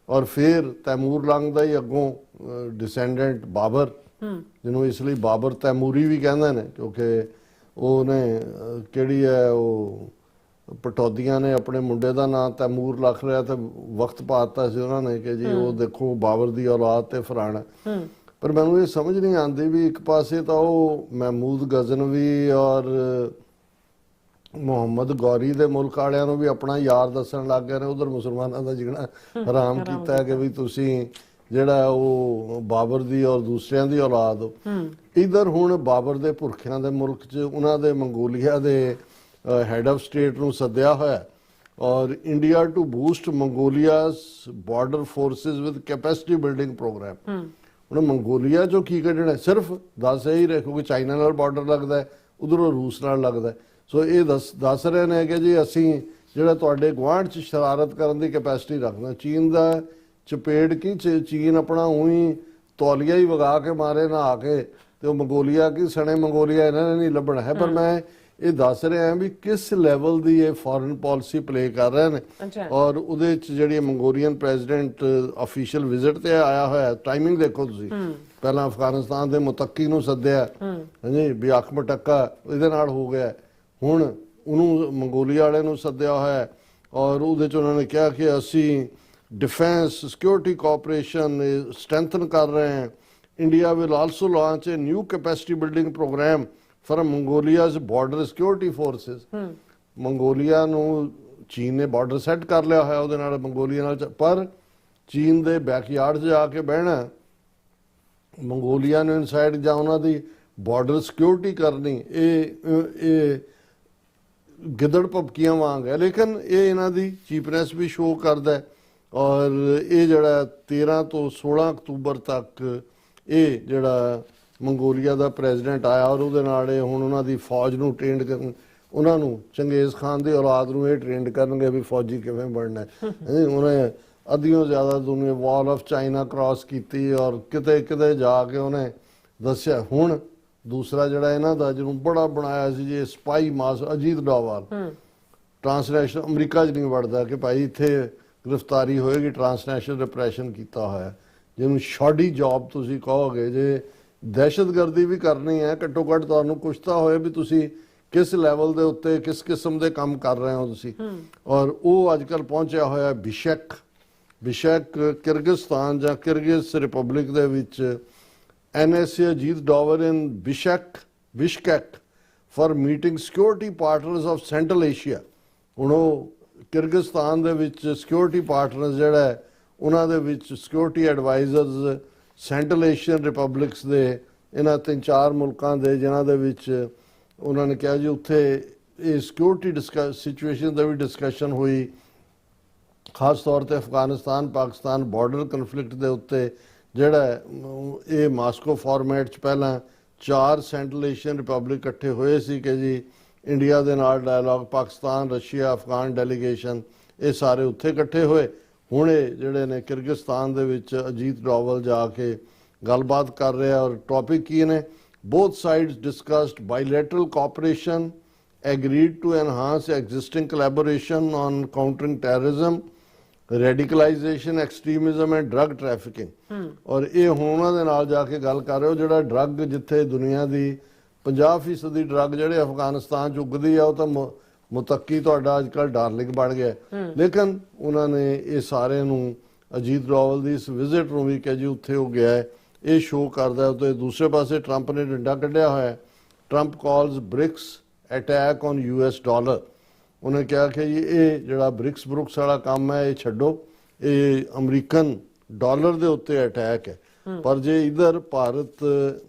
ਔਰ ਫਿਰ ਤੈਮੂਰ ਲੰਗ ਦਾ ਹੀ ਅੱਗੋਂ ਡਿਸੈਂਡੈਂਟ ਬਾਬਰ, ਜਿਹਨੂੰ ਇਸ ਲਈ ਬਾਬਰ ਤੈਮੂਰੀ ਵੀ ਕਹਿੰਦੇ ਨੇ ਕਿਉਂਕਿ ਉਹਨੇ ਕਿਹੜੀ ਹੈ ਉਹ ਪਟੌਦੀਆਂ ਨੇ ਆਪਣੇ ਮੁੰਡੇ ਦਾ ਨਾਂ ਤੈਮੂਰ ਰੱਖ ਲਿਆ ਤੇ ਵਕਤ ਪਾਤਾ ਸੀ ਉਹਨਾਂ ਨੇ ਕਿ ਜੀ ਉਹ ਦੇਖੋ ਬਾਬਰ ਦੀ ਔਲਾਦ ਤੇ ਫਰਾਣਾ। ਪਰ ਮੈਨੂੰ ਇਹ ਸਮਝ ਨਹੀਂ ਆਉਂਦੀ ਵੀ ਇੱਕ ਪਾਸੇ ਤਾਂ ਉਹ ਮਹਿਮੂਦ ਗਜ਼ਨਵੀ ਔਰ ਮੁਹੰਮਦ ਗੌਰੀ ਦੇ ਮੁਲਕ ਵਾਲਿਆਂ ਨੂੰ ਵੀ ਆਪਣਾ ਯਾਰ ਦੱਸਣ ਲੱਗ ਗਏ ਨੇ, ਉਧਰ ਮੁਸਲਮਾਨਾਂ ਦਾ ਜਿਗਣਾ ਹਰਾਮ ਕੀਤਾ ਕਿ ਵੀ ਤੁਸੀਂ ਜਿਹੜਾ ਉਹ ਬਾਬਰ ਦੀ ਔਰ ਦੂਸਰਿਆਂ ਦੀ ਔਲਾਦ ਹੋ। ਇਧਰ ਹੁਣ ਬਾਬਰ ਦੇ ਪੁਰਖਿਆਂ ਦੇ ਮੁਲਕ 'ਚ ਉਹਨਾਂ ਦੇ ਮੰਗੋਲੀਆ ਦੇ ਹੈਡ ਆਫ ਸਟੇਟ ਨੂੰ ਸੱਦਿਆ ਹੋਇਆ, ਔਰ India to boost Mongolia's border forces with capacity building programme. ਹੁਣ ਮੰਗੋਲੀਆ 'ਚੋਂ ਕੀ ਕੱਢਣਾ, ਸਿਰਫ ਦੱਸ ਇਹੀ ਰੱਖੋ ਕਿ ਚਾਈਨਾ ਨਾਲ ਬਾਰਡਰ ਲੱਗਦਾ, ਉਧਰੋਂ ਰੂਸ ਨਾਲ ਲੱਗਦਾ। ਸੋ ਇਹ ਦੱਸ ਰਹੇ ਨੇ ਕਿ ਜੀ ਅਸੀਂ ਜਿਹੜਾ ਤੁਹਾਡੇ ਗੁਆਂਢ 'ਚ ਸ਼ਰਾਰਤ ਕਰਨ ਦੀ ਕੈਪੈਸਿਟੀ ਰੱਖਦਾ। ਚੀਨ ਦਾ ਚਪੇੜ ਕੀ ਚੀਨ ਆਪਣਾ ਉਹੀ ਤੌਲੀਆ ਹੀ ਵਗਾ ਕੇ ਮਾਰੇ ਨਹਾ ਕੇ, ਤੇ ਉਹ ਮੰਗੋਲੀਆ ਕੀ ਸਣੇ ਮੰਗੋਲੀਆ ਇਹਨਾਂ ਨੇ ਨਹੀਂ ਲੱਭਣਾ ਹੈ। ਪਰ ਮੈਂ ਇਹ ਦੱਸ ਰਿਹਾ ਵੀ ਕਿਸ ਲੈਵਲ ਦੀ ਇਹ ਫੋਰਨ ਪਾਲਿਸੀ ਪਲੇ ਕਰ ਰਹੇ ਨੇ। ਔਰ ਉਹਦੇ 'ਚ ਜਿਹੜੀ ਮੰਗੋਲੀਅਨ ਪ੍ਰੈਜ਼ੀਡੈਂਟ ਅਫੀਸ਼ੀਅਲ ਵਿਜ਼ਿਟ ਤੇ ਆਇਆ ਹੋਇਆ, ਟਾਈਮਿੰਗ ਦੇਖੋ ਤੁਸੀਂ, ਪਹਿਲਾਂ ਅਫਗਾਨਿਸਤਾਨ ਦੇ ਮੁਤੱਕੀ ਨੂੰ ਸੱਦਿਆ ਹਾਂਜੀ ਵੀ ਅੱਖ ਮਟੱਕਾ ਇਹਦੇ ਨਾਲ ਹੋ ਗਿਆ, ਹੁਣ ਉਹਨੂੰ ਮੰਗੋਲੀਆ ਵਾਲੇ ਨੂੰ ਸੱਦਿਆ ਹੋਇਆ। ਔਰ ਉਹਦੇ 'ਚ ਉਹਨਾਂ ਨੇ ਕਿਹਾ ਕਿ ਅਸੀਂ डिफेंस सिक्योरिटी कोऑपरेशन स्ट्रेंथन कर रहे हैं। India will also launch a new capacity building programme for Mongolia's border security forces. Mongolia ਨੂੰ ਚੀਨ ਨੇ ਬਾਰਡਰ ਸੈੱਟ ਕਰ ਲਿਆ ਹੋਇਆ ਉਹਦੇ ਨਾਲ ਮੰਗੋਲੀਆ ਨਾਲ, ਪਰ ਚੀਨ ਦੇ ਬੈਕਯਾਰਡ 'ਚ ਜਾ ਕੇ ਬਹਿਣਾ, ਮੰਗੋਲੀਆ ਨੂੰ ਇਨਸਾਈਡ ਜਾਂ ਉਹਨਾਂ ਦੀ ਬਾਰਡਰ ਸਿਕਿਉਰਿਟੀ ਕਰਨੀ, ਇਹ ਗਿੱਦੜ ਭਪਕੀਆਂ ਵਾਂਗ ਹੈ। ਲੇਕਿਨ ਇਹ ਇਹਨਾਂ ਦੀ ਚੀਪਨੈਸ ਵੀ ਸ਼ੋਅ ਕਰਦਾ। ਔਰ ਇਹ ਜਿਹੜਾ 13 ਤੋਂ 16 ਅਕਤੂਬਰ ਤੱਕ ਇਹ ਜਿਹੜਾ ਮੰਗੋਲੀਆ ਦਾ ਪ੍ਰੈਜ਼ੀਡੈਂਟ ਆਇਆ, ਔਰ ਉਹਦੇ ਨਾਲ ਇਹ ਹੁਣ ਉਹਨਾਂ ਦੀ ਫੌਜ ਨੂੰ ਟ੍ਰੇਨਡ ਕਰਨ, ਉਹਨਾਂ ਨੂੰ ਚੰਗੇਜ਼ ਖਾਨ ਦੀ ਔਲਾਦ ਨੂੰ ਇਹ ਟ੍ਰੇਨਡ ਕਰਨਗੇ ਵੀ ਫੌਜੀ ਕਿਵੇਂ ਬਣਨਾ। ਉਹਨੇ ਅੱਧਿਓਂ ਜ਼ਿਆਦਾ ਦੁਨੀਆ ਵਾਲ ਆਫ ਚਾਈਨਾ ਕ੍ਰਾਸ ਕੀਤੀ ਔਰ ਕਿਤੇ ਕਿਤੇ ਜਾ ਕੇ ਉਹਨੇ ਦੱਸਿਆ। ਹੁਣ ਦੂਸਰਾ ਜਿਹੜਾ ਇਹਨਾਂ ਦਾ ਜਿਹਨੂੰ ਬੜਾ ਬਣਾਇਆ ਸੀ ਜੀ ਸਪਾਈ ਮਾਸ, ਅਜੀਤ ਡੋਵਾਲ, ਟ੍ਰਾਂਸਨੈਸ਼ਨਲ ਅਮਰੀਕਾ 'ਚ ਨਹੀਂ ਵੜਦਾ ਕਿ ਭਾਈ ਇੱਥੇ ਗ੍ਰਿਫਤਾਰੀ ਹੋਏਗੀ, ਟ੍ਰਾਂਸਨੈਸ਼ਨਲ ਰਿਪਰੈਸ਼ਨ ਕੀਤਾ ਹੋਇਆ, ਜਿਹਨੂੰ ਸ਼ਾਡੀ ਜੌਬ ਤੁਸੀਂ ਕਹੋਗੇ। ਜੇ ਦਹਿਸ਼ਤਗਰਦੀ ਵੀ ਕਰਨੀ ਹੈ, ਘੱਟੋ ਘੱਟ ਤੁਹਾਨੂੰ ਕੁਛ ਤਾਂ ਹੋਏ ਵੀ ਤੁਸੀਂ ਕਿਸ ਲੈਵਲ ਦੇ ਉੱਤੇ ਕਿਸ ਕਿਸਮ ਦੇ ਕੰਮ ਕਰ ਰਹੇ ਹੋ ਤੁਸੀਂ। ਔਰ ਉਹ ਅੱਜ ਕੱਲ੍ਹ ਪਹੁੰਚਿਆ ਹੋਇਆ ਬਿਸ਼ਕੇਕ ਕਿਰਗਿਜ਼ਸਤਾਨ ਜਾਂ ਕਿਰਗਿਜ਼ ਰਿਪਬਲਿਕ ਦੇ ਵਿੱਚ। NSA Ajit Doval in Bishkek for meeting security partners of Central Asia. ਹੁਣ ਉਹ ਕਿਰਗਿਜ਼ਸਤਾਨ ਦੇ ਵਿੱਚ ਸਿਕਿਉਰਿਟੀ ਪਾਰਟਨਰਸ ਜਿਹੜਾ ਹੈ ਉਹਨਾਂ ਦੇ ਵਿੱਚ security advisers central Asian Republics ਦੇ, ਇਹਨਾਂ 3-4 ਮੁਲਕਾਂ ਦੇ, ਜਿਨ੍ਹਾਂ ਦੇ ਵਿੱਚ ਉਹਨਾਂ ਨੇ ਕਿਹਾ ਜੀ ਉੱਥੇ ਇਹ ਸਿਕਿਉਰਿਟੀ ਸਿਚੁਏਸ਼ਨ ਦਾ ਵੀ ਡਿਸਕਸ਼ਨ ਹੋਈ, ਖਾਸ ਤੌਰ ਤੇ ਅਫਗਾਨਿਸਤਾਨ ਪਾਕਿਸਤਾਨ ਬਾਰਡਰ ਕਨਫਲਿਕਟ ਦੇ ਉੱਤੇ ਜਿਹੜਾ ਇਹ ਮਾਸਕੋ ਫਾਰਮੈਟ 'ਚ ਪਹਿਲਾਂ 4 ਸੈਂਟਰਲ ਏਸ਼ੀਅਨ ਰਿਪਬਲਿਕ ਇਕੱਠੇ ਹੋਏ ਸੀ ਕਿ ਜੀ ਇੰਡੀਆ ਦੇ ਨਾਲ dialogue, Pakistan, Russia, Afghan delegation ਇਹ ਸਾਰੇ ਉੱਥੇ ਇਕੱਠੇ ਹੋਏ। ਹੁਣ ਇਹ ਜਿਹੜੇ ਨੇ ਕਿਰਗਿਜ਼ਸਤਾਨ ਦੇ ਵਿੱਚ ਅਜੀਤ ਡੋਵਲ ਜਾ ਕੇ ਗੱਲਬਾਤ ਕਰ ਰਿਹਾ। ਔਰ ਟੌਪਿਕ ਕੀ ਨੇ? Both sides discussed bilateral cooperation, agreed to enhance existing collaboration on countering terrorism, radicalisation, extremism and drug trafficking. ਔਰ ਇਹ ਹੁਣ ਉਹਨਾਂ ਦੇ ਨਾਲ ਜਾ ਕੇ ਗੱਲ ਕਰ ਰਹੇ ਹੋ ਜਿਹੜਾ ਡਰੱਗ, ਜਿੱਥੇ ਦੁਨੀਆ ਦੀ 50% ਦੀ ਡਰੱਗ ਜਿਹੜੇ ਅਫਗਾਨਿਸਤਾਨ 'ਚ ਉਗਦੀ ਆ, ਉਹ ਤਾਂ ਮੁਤੱਕੀ ਤੁਹਾਡਾ ਅੱਜ ਕੱਲ੍ਹ ਡਾਰਲਿੰਗ ਬਣ ਗਿਆ। ਲੇਕਿਨ ਉਹਨਾਂ ਨੇ ਇਹ ਸਾਰੇ ਨੂੰ ਅਜੀਤ ਡੋਵਲ ਦੀ ਇਸ ਵਿਜ਼ਿਟ ਨੂੰ ਵੀ ਕਿ ਜੀ ਉੱਥੇ ਉਹ ਗਿਆ ਹੈ, ਇਹ ਸ਼ੋਅ ਕਰਦਾ। ਤੇ ਦੂਸਰੇ ਪਾਸੇ ਟਰੰਪ ਨੇ ਡੰਡਾ ਕੱਢਿਆ ਹੋਇਆ। Trump calls BRICS attack on US dollar. ਉਹਨੇ ਕਿਹਾ ਕਿ ਜੀ ਇਹ ਜਿਹੜਾ ਬ੍ਰਿਕਸ ਵਾਲਾ ਕੰਮ ਹੈ ਇਹ ਛੱਡੋ, ਇਹ ਅਮਰੀਕਨ ਡਾਲਰ ਦੇ ਉੱਤੇ ਅਟੈਕ ਹੈ। ਪਰ ਜੇ ਇਧਰ ਭਾਰਤ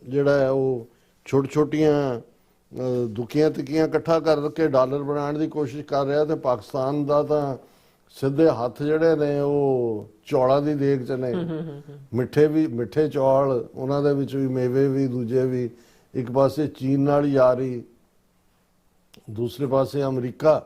ਜਿਹੜਾ ਹੈ ਉਹ ਛੋਟੀਆਂ ਦੁਕੀਆਂ ਤਿੱਕੀਆਂ ਇਕੱਠਾ ਕਰਕੇ ਡਾਲਰ ਬਣਾਉਣ ਦੀ ਕੋਸ਼ਿਸ਼ ਕਰ ਰਿਹਾ, ਤੇ ਪਾਕਿਸਤਾਨ ਦਾ ਤਾਂ ਸਿੱਧੇ ਹੱਥ ਜਿਹੜੇ ਨੇ ਉਹ ਚੌਲਾਂ ਦੀ ਦੇਗ 'ਚ ਨੇ। ਮਿੱਠੇ ਚੌਲ, ਉਹਨਾਂ ਦੇ ਵਿੱਚ ਵੀ ਮੇਵੇ ਵੀ, ਦੂਜੇ ਵੀ। ਇੱਕ ਪਾਸੇ ਚੀਨ ਨਾਲ ਯਾਰੀ, ਦੂਸਰੇ ਪਾਸੇ ਅਮਰੀਕਾ,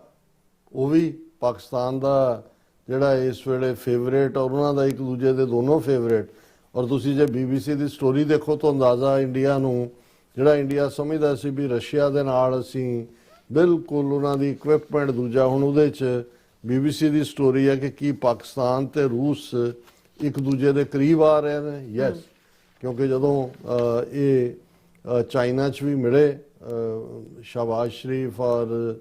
ਉਹ ਵੀ ਪਾਕਿਸਤਾਨ ਦਾ ਜਿਹੜਾ ਇਸ ਵੇਲੇ ਫੇਵਰੇਟ, ਔਰ ਉਹਨਾਂ ਦਾ ਇੱਕ ਦੂਜੇ ਦੇ ਦੋਨੋਂ ਫੇਵਰੇਟ। ਔਰ ਤੁਸੀਂ ਜੇ BBC ਦੀ ਸਟੋਰੀ ਦੇਖੋ ਤਾਂ ਅੰਦਾਜ਼ਾ ਇੰਡੀਆ ਨੂੰ, ਜਿਹੜਾ ਇੰਡੀਆ ਸਮਝਦਾ ਸੀ ਵੀ ਰਸ਼ੀਆ ਦੇ ਨਾਲ ਅਸੀਂ ਬਿਲਕੁਲ ਉਹਨਾਂ ਦੀ ਇਕਵਿਪਮੈਂਟ ਦੂਜਾ, ਹੁਣ ਉਹਦੇ 'ਚ BBC ਦੀ ਸਟੋਰੀ ਹੈ ਕਿ ਕੀ ਪਾਕਿਸਤਾਨ ਤੇ ਰੂਸ ਇੱਕ ਦੂਜੇ ਦੇ ਕਰੀਬ ਆ ਰਹੇ ਨੇ। ਯੈਸ, ਕਿਉਂਕਿ ਜਦੋਂ ਇਹ ਚਾਈਨਾ 'ਚ ਵੀ ਮਿਲੇ, ਸ਼ਹਬਾਜ਼ ਸ਼ਰੀਫ ਔਰ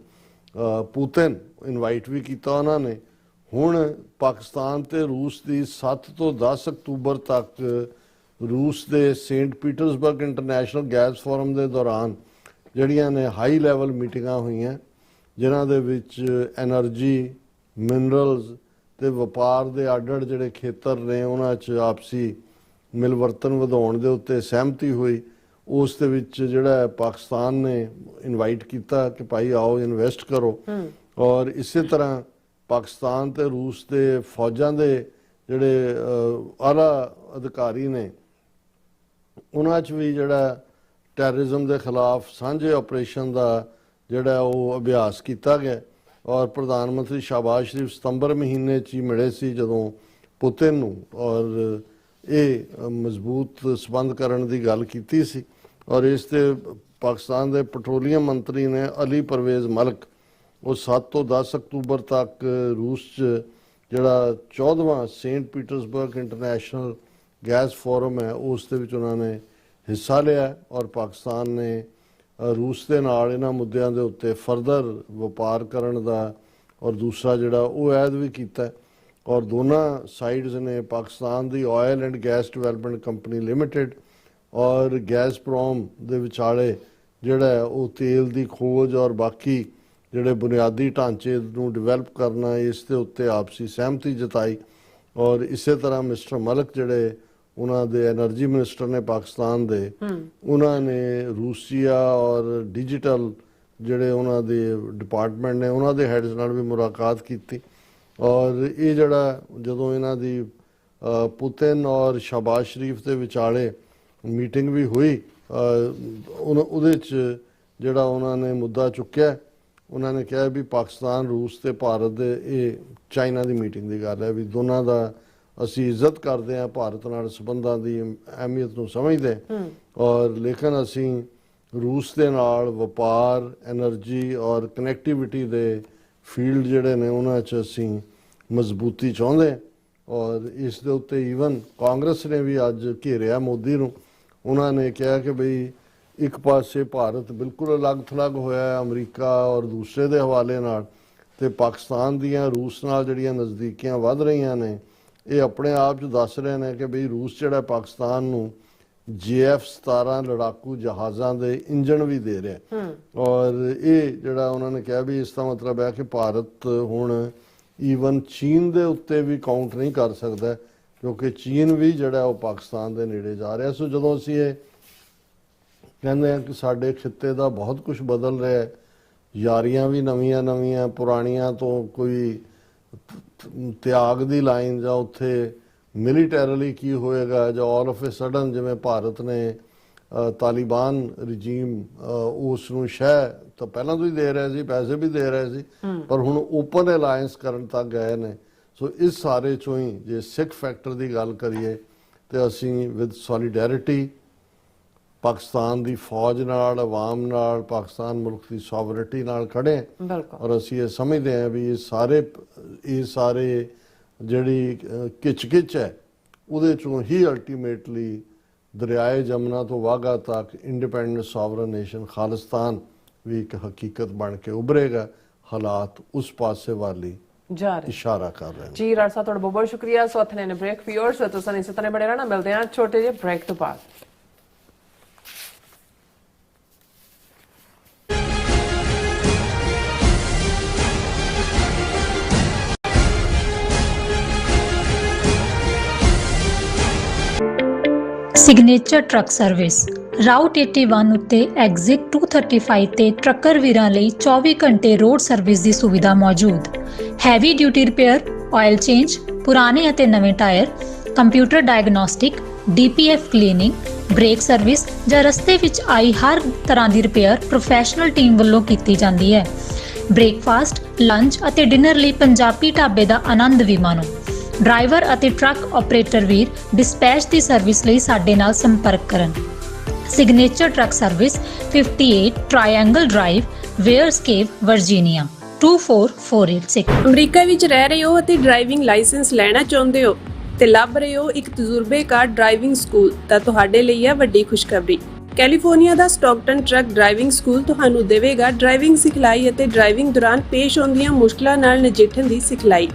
ਪੁਤਿਨ ਇਨਵਾਈਟ ਵੀ ਕੀਤਾ ਉਹਨਾਂ ਨੇ। ਹੁਣ ਪਾਕਿਸਤਾਨ ਤੇ ਰੂਸ ਦੀ 7 ਤੋਂ 10 ਅਕਤੂਬਰ ਤੱਕ ਰੂਸ ਦੇ Saint Petersburg international gas forum ਦੇ ਦੌਰਾਨ ਜਿਹੜੀਆਂ ਨੇ ਹਾਈ ਲੈਵਲ ਮੀਟਿੰਗਾਂ ਹੋਈਆਂ, ਜਿਨ੍ਹਾਂ ਦੇ ਵਿੱਚ ਐਨਰਜੀ, ਮਿਨਰਲਸ ਤੇ ਵਪਾਰ ਦੇ ਅੱਡ-ਅੱਡ ਜਿਹੜੇ ਖੇਤਰ ਨੇ ਉਹਨਾਂ 'ਚ ਆਪਸੀ ਮਿਲਵਰਤਨ ਵਧਾਉਣ ਦੇ ਉੱਤੇ ਸਹਿਮਤੀ ਹੋਈ। ਉਸ ਦੇ ਵਿੱਚ ਜਿਹੜਾ ਪਾਕਿਸਤਾਨ ਨੇ ਇਨਵਾਈਟ ਕੀਤਾ ਕਿ ਭਾਈ ਆਓ ਇਨਵੈਸਟ ਕਰੋ। ਔਰ ਇਸੇ ਤਰ੍ਹਾਂ ਪਾਕਿਸਤਾਨ ਤੇ ਰੂਸ ਦੇ ਫੌਜਾਂ ਦੇ ਜਿਹੜੇ ਆਲਾ ਅਧਿਕਾਰੀ ਨੇ, ਉਹਨਾਂ 'ਚ ਵੀ ਜਿਹੜਾ ਟੈਰਰਿਜ਼ਮ ਦੇ ਖਿਲਾਫ ਸਾਂਝੇ ਆਪਰੇਸ਼ਨ ਦਾ ਜਿਹੜਾ ਉਹ ਅਭਿਆਸ ਕੀਤਾ ਗਿਆ। ਔਰ ਪ੍ਰਧਾਨ ਮੰਤਰੀ ਸ਼ਹਬਾਜ਼ ਸ਼ਰੀਫ ਸਤੰਬਰ ਮਹੀਨੇ 'ਚ ਹੀ ਮਿਲੇ ਸੀ ਜਦੋਂ ਪੁਤਿਨ ਨੂੰ, ਔਰ ਇਹ ਮਜ਼ਬੂਤ ਸਬੰਧ ਕਰਨ ਦੀ ਗੱਲ ਕੀਤੀ ਸੀ। ਔਰ ਇਸ ਤੇ ਪਾਕਿਸਤਾਨ ਦੇ ਪੈਟਰੋਲੀਅਮ ਮੰਤਰੀ ਨੇ ਅਲੀ ਪਰਵੇਜ਼ ਮਲਕ, ਉਹ 7 ਤੋਂ 10 ਅਕਤੂਬਰ ਤੱਕ ਰੂਸ 'ਚ ਜਿਹੜਾ 14ਵਾਂ Saint Petersburg international gas forum ਹੈ ਉਸ ਦੇ ਵਿੱਚ ਉਹਨਾਂ ਨੇ ਹਿੱਸਾ ਲਿਆ। ਔਰ ਪਾਕਿਸਤਾਨ ਨੇ ਰੂਸ ਦੇ ਨਾਲ ਇਹਨਾਂ ਮੁੱਦਿਆਂ ਦੇ ਉੱਤੇ ਫਰਦਰ ਵਪਾਰ ਕਰਨ ਦਾ ਔਰ ਦੂਸਰਾ ਜਿਹੜਾ ਉਹ ਐਲਾਨ ਵੀ ਕੀਤਾ। ਔਰ ਦੋਨਾਂ ਸਾਈਡਸ ਨੇ ਪਾਕਿਸਤਾਨ ਦੀ oil and gas development company limited ਔਰ ਗੈਸਪ੍ਰੋਮ ਦੇ ਵਿਚਾਲੇ ਜਿਹੜਾ ਉਹ ਤੇਲ ਦੀ ਖੋਜ ਔਰ ਬਾਕੀ ਜਿਹੜੇ ਬੁਨਿਆਦੀ ਢਾਂਚੇ ਨੂੰ ਡਿਵੈਲਪ ਕਰਨਾ, ਇਸ ਦੇ ਉੱਤੇ ਆਪਸੀ ਸਹਿਮਤੀ ਜਤਾਈ। ਔਰ ਇਸੇ ਤਰ੍ਹਾਂ ਮਿਸਟਰ ਮਲਕ ਜਿਹੜੇ ਉਹਨਾਂ ਦੇ ਐਨਰਜੀ ਮਿਨਿਸਟਰ ਨੇ ਪਾਕਿਸਤਾਨ ਦੇ, ਉਹਨਾਂ ਨੇ ਰੂਸੀਆ ਔਰ ਡਿਜੀਟਲ ਜਿਹੜੇ ਉਹਨਾਂ ਦੇ ਡਿਪਾਰਟਮੈਂਟ ਨੇ ਉਹਨਾਂ ਦੇ ਹੈਡਸ ਨਾਲ ਵੀ ਮੁਲਾਕਾਤ ਕੀਤੀ। ਔਰ ਇਹ ਜਿਹੜਾ ਜਦੋਂ ਇਹਨਾਂ ਦੀ ਪੁਤਿਨ ਔਰ ਸ਼ਹਬਾਜ਼ ਸ਼ਰੀਫ ਦੇ ਵਿਚਾਲੇ ਮੀਟਿੰਗ ਵੀ ਹੋਈ, ਉਹਦੇ 'ਚ ਜਿਹੜਾ ਉਹਨਾਂ ਨੇ ਮੁੱਦਾ ਚੁੱਕਿਆ, ਉਹਨਾਂ ਨੇ ਕਿਹਾ ਵੀ ਪਾਕਿਸਤਾਨ, ਰੂਸ ਤੇ ਭਾਰਤ ਦੇ, ਇਹ ਚਾਈਨਾ ਦੀ ਮੀਟਿੰਗ ਦੀ ਗੱਲ ਹੈ, ਵੀ ਦੋਨਾਂ ਦਾ ਅਸੀਂ ਇੱਜ਼ਤ ਕਰਦੇ ਹਾਂ, ਭਾਰਤ ਨਾਲ ਸੰਬੰਧਾਂ ਦੀ ਅਹਿਮੀਅਤ ਨੂੰ ਸਮਝਦੇ, ਔਰ ਲੇਕਿਨ ਅਸੀਂ ਰੂਸ ਦੇ ਨਾਲ ਵਪਾਰ, ਐਨਰਜੀ ਔਰ ਕਨੈਕਟੀਵਿਟੀ ਦੇ ਫੀਲਡ ਜਿਹੜੇ ਨੇ ਉਹਨਾਂ 'ਚ ਅਸੀਂ ਮਜ਼ਬੂਤੀ ਚਾਹੁੰਦੇ। ਔਰ ਇਸ ਦੇ ਉੱਤੇ ਈਵਨ ਕਾਂਗਰਸ ਨੇ ਵੀ ਅੱਜ ਘੇਰਿਆ ਮੋਦੀ ਨੂੰ, ਉਹਨਾਂ ਨੇ ਕਿਹਾ ਕਿ ਬਈ ਇੱਕ ਪਾਸੇ ਭਾਰਤ ਬਿਲਕੁਲ ਅਲੱਗ-ਥਲੱਗ ਹੋਇਆ ਹੈ ਅਮਰੀਕਾ ਔਰ ਦੂਸਰੇ ਦੇ ਹਵਾਲੇ ਨਾਲ, ਤੇ ਪਾਕਿਸਤਾਨ ਦੀਆਂ ਰੂਸ ਨਾਲ ਜਿਹੜੀਆਂ ਨਜ਼ਦੀਕੀਆਂ ਵੱਧ ਰਹੀਆਂ ਨੇ, ਇਹ ਆਪਣੇ ਆਪ 'ਚ ਦੱਸ ਰਹੇ ਨੇ ਕਿ ਬਈ ਰੂਸ ਜਿਹੜਾ ਪਾਕਿਸਤਾਨ ਨੂੰ JF-17 ਲੜਾਕੂ ਜਹਾਜ਼ਾਂ ਦੇ ਇੰਜਣ ਵੀ ਦੇ ਰਿਹਾ। ਔਰ ਇਹ ਜਿਹੜਾ ਉਹਨਾਂ ਨੇ ਕਿਹਾ ਵੀ ਇਸ ਦਾ ਮਤਲਬ ਹੈ ਕਿ ਭਾਰਤ ਹੁਣ ਈਵਨ ਚੀਨ ਦੇ ਉੱਤੇ ਵੀ ਕਾਊਂਟ ਨਹੀਂ ਕਰ ਸਕਦਾ, ਕਿਉਂਕਿ ਚੀਨ ਵੀ ਜਿਹੜਾ ਉਹ ਪਾਕਿਸਤਾਨ ਦੇ ਨੇੜੇ ਜਾ ਰਿਹਾ। ਸੋ ਜਦੋਂ ਅਸੀਂ ਇਹ ਕਹਿੰਦੇ ਹਾਂ ਕਿ ਸਾਡੇ ਖਿੱਤੇ ਦਾ ਬਹੁਤ ਕੁਝ ਬਦਲ ਰਿਹਾ ਹੈ, ਯਾਰੀਆਂ ਵੀ ਨਵੀਆਂ ਪੁਰਾਣੀਆਂ ਤੋਂ ਕੋਈ ਤਿਆਗ ਦੀ ਲਾਈਨ, ਜਾਂ ਉੱਥੇ ਮਿਲੀਟੈਰਲੀ ਕੀ ਹੋਏਗਾ, ਜਾਂ ਆਲ ਆਫ ਏ ਸਡਨ ਜਿਵੇਂ ਭਾਰਤ ਨੇ ਤਾਲਿਬਾਨ ਰਜੀਮ ਉਸ ਨੂੰ ਸ਼ਹਿ ਤਾਂ ਪਹਿਲਾਂ ਤੋਂ ਹੀ ਦੇ ਰਹੇ ਸੀ, ਪੈਸੇ ਵੀ ਦੇ ਰਹੇ ਸੀ, ਪਰ ਹੁਣ ਓਪਨ ਅਲਾਈਅੰਸ ਕਰਨ ਤੱਕ ਗਏ ਨੇ। ਸੋ ਇਸ ਸਾਰੇ ਚੋਂ ਹੀ ਜੇ ਸਿੱਖ ਫੈਕਟਰ ਦੀ ਗੱਲ ਕਰੀਏ ਤੇ ਅਸੀਂ ਵਿਦ ਸੋਲੀਡੈਰਿਟੀ ਪਾਕਿਸਤਾਨ ਦੀ ਫੌਜ ਨਾਲ, ਆਵਾਮ ਨਾਲ, ਪਾਕਿਸਤਾਨ ਮੁਲਕ ਦੀ ਸੋਵਰਨਿਟੀ ਨਾਲ ਖੜੇ ਹਾਂ। ਔਰ ਅਸੀਂ ਇਹ ਸਮਝਦੇ ਹਾਂ ਵੀ ਇਹ ਸਾਰੇ ਜਿਹੜੀ ਕਿਚ ਹੈ ਉਹਦੇ ਚੋਂ ਹੀ ਅਲਟੀਮੇਟਲੀ ਦਰਿਆਏ ਜਮਨਾ ਤੋਂ ਵਾਘਾ ਤੱਕ ਇੰਡੀਪੈਂਡੈਂਟ ਸੋਵਰਨ ਨੇਸ਼ਨ ਖਾਲਿਸਤਾਨ ਵੀ ਇੱਕ ਹਕੀਕਤ ਬਣ ਕੇ ਉਭਰੇਗਾ। ਹਾਲਾਤ ਉਸ ਪਾਸੇ ਵਾਲੀ ਇਸ਼ਾਰਾ ਕਰ ਰਹੇ ਨੇ। ਜੀ ਰਾਜ ਸਾਹਿਬ, ਤੁਹਾਡਾ ਬਹੁਤ ਬਹੁਤ ਸ਼ੁਕਰੀਆ। ਸੋ ਹੱਥ ਨੇ ਬ੍ਰੇਕ ਵਿਊਅਰਸ, ਤੁਸੀਂ ਇਸੇ ਤਰ੍ਹਾਂ ਬੜੇ ਰਹਿਣਾ। ਮਿਲਦੇ ਹਾਂ ਛੋਟੇ ਜਿਹੇ ਬ੍ਰੇਕ ਤੋਂ ਬਾਅਦ। ਸਿਗਨੇਚਰ ਟਰੱਕ ਸਰਵਿਸ ਰਾਊਟ 81 ਉੱਤੇ ਐਗਜ਼ਿਟ 235 ਤੇ ਟਰੱਕਰ ਵੀਰਾਂ ਲਈ 24 ਘੰਟੇ ਰੋਡ ਸਰਵਿਸ ਦੀ ਸੁਵਿਧਾ ਮੌਜੂਦ। Heavy duty repair, oil change, ਪੁਰਾਣੇ ਅਤੇ ਨਵੇਂ tyre, computer diagnostic, DPF cleaning, brake service ਜਾਂ ਰਸਤੇ ਵਿੱਚ ਆਈ ਹਰ ਤਰ੍ਹਾਂ ਦੀ ਰਿਪੇਅਰ ਪ੍ਰੋਫੈਸ਼ਨਲ ਟੀਮ ਵੱਲੋਂ ਕੀਤੀ ਜਾਂਦੀ ਹੈ। ਬ੍ਰੇਕਫਾਸਟ, ਲੰਚ ਅਤੇ ਡਿਨਰ ਲਈ ਪੰਜਾਬੀ ਢਾਬੇ ਦਾ ਆਨੰਦ ਵੀ ਮਾਣੋ। ਡਰਾਈਵਰ ਅਤੇ ਟਰੱਕ ਆਪਰੇਟਰ ਵੀਰ ਡਿਸਪੈਚ ਦੀ ਸਰਵਿਸ ਲਈ ਸਾਡੇ ਨਾਲ ਸੰਪਰਕ ਕਰਨ। Signature truck service 58 triangle drive, Weyers Cave, Virginia 24486। ਅਮਰੀਕਾ ਵਿੱਚ ਰਹਿ ਰਹੇ ਹੋ ਅਤੇ ਡਰਾਈਵਿੰਗ ਲਾਇਸੈਂਸ ਲੈਣਾ ਚਾਹੁੰਦੇ ਹੋ ਤੇ ਲੱਭ ਰਹੇ ਹੋ ਇੱਕ ਤਜਰਬੇਕਾਰ ਡਰਾਈਵਿੰਗ ਸਕੂਲ, ਤਾਂ ਤੁਹਾਡੇ ਲਈ ਹੈ ਵੱਡੀ ਖੁਸ਼ਖਬਰੀ। ਕੈਲੀਫੋਰਨੀਆ ਦਾ ਸਟਾਕਟਨ ਟਰੱਕ ਡਰਾਈਵਿੰਗ ਸਕੂਲ ਤੁਹਾਨੂੰ ਦੇਵੇਗਾ ਡਰਾਈਵਿੰਗ ਸਿਖਲਾਈ ਅਤੇ ਡਰਾਈਵਿੰਗ ਦੌਰਾਨ ਪੇਸ਼ ਆਉਂਦੀਆਂ ਮੁਸ਼ਕਲਾਂ ਨਾਲ ਨਜਿੱਠਣ ਦੀ ਸਿਖਲਾਈ।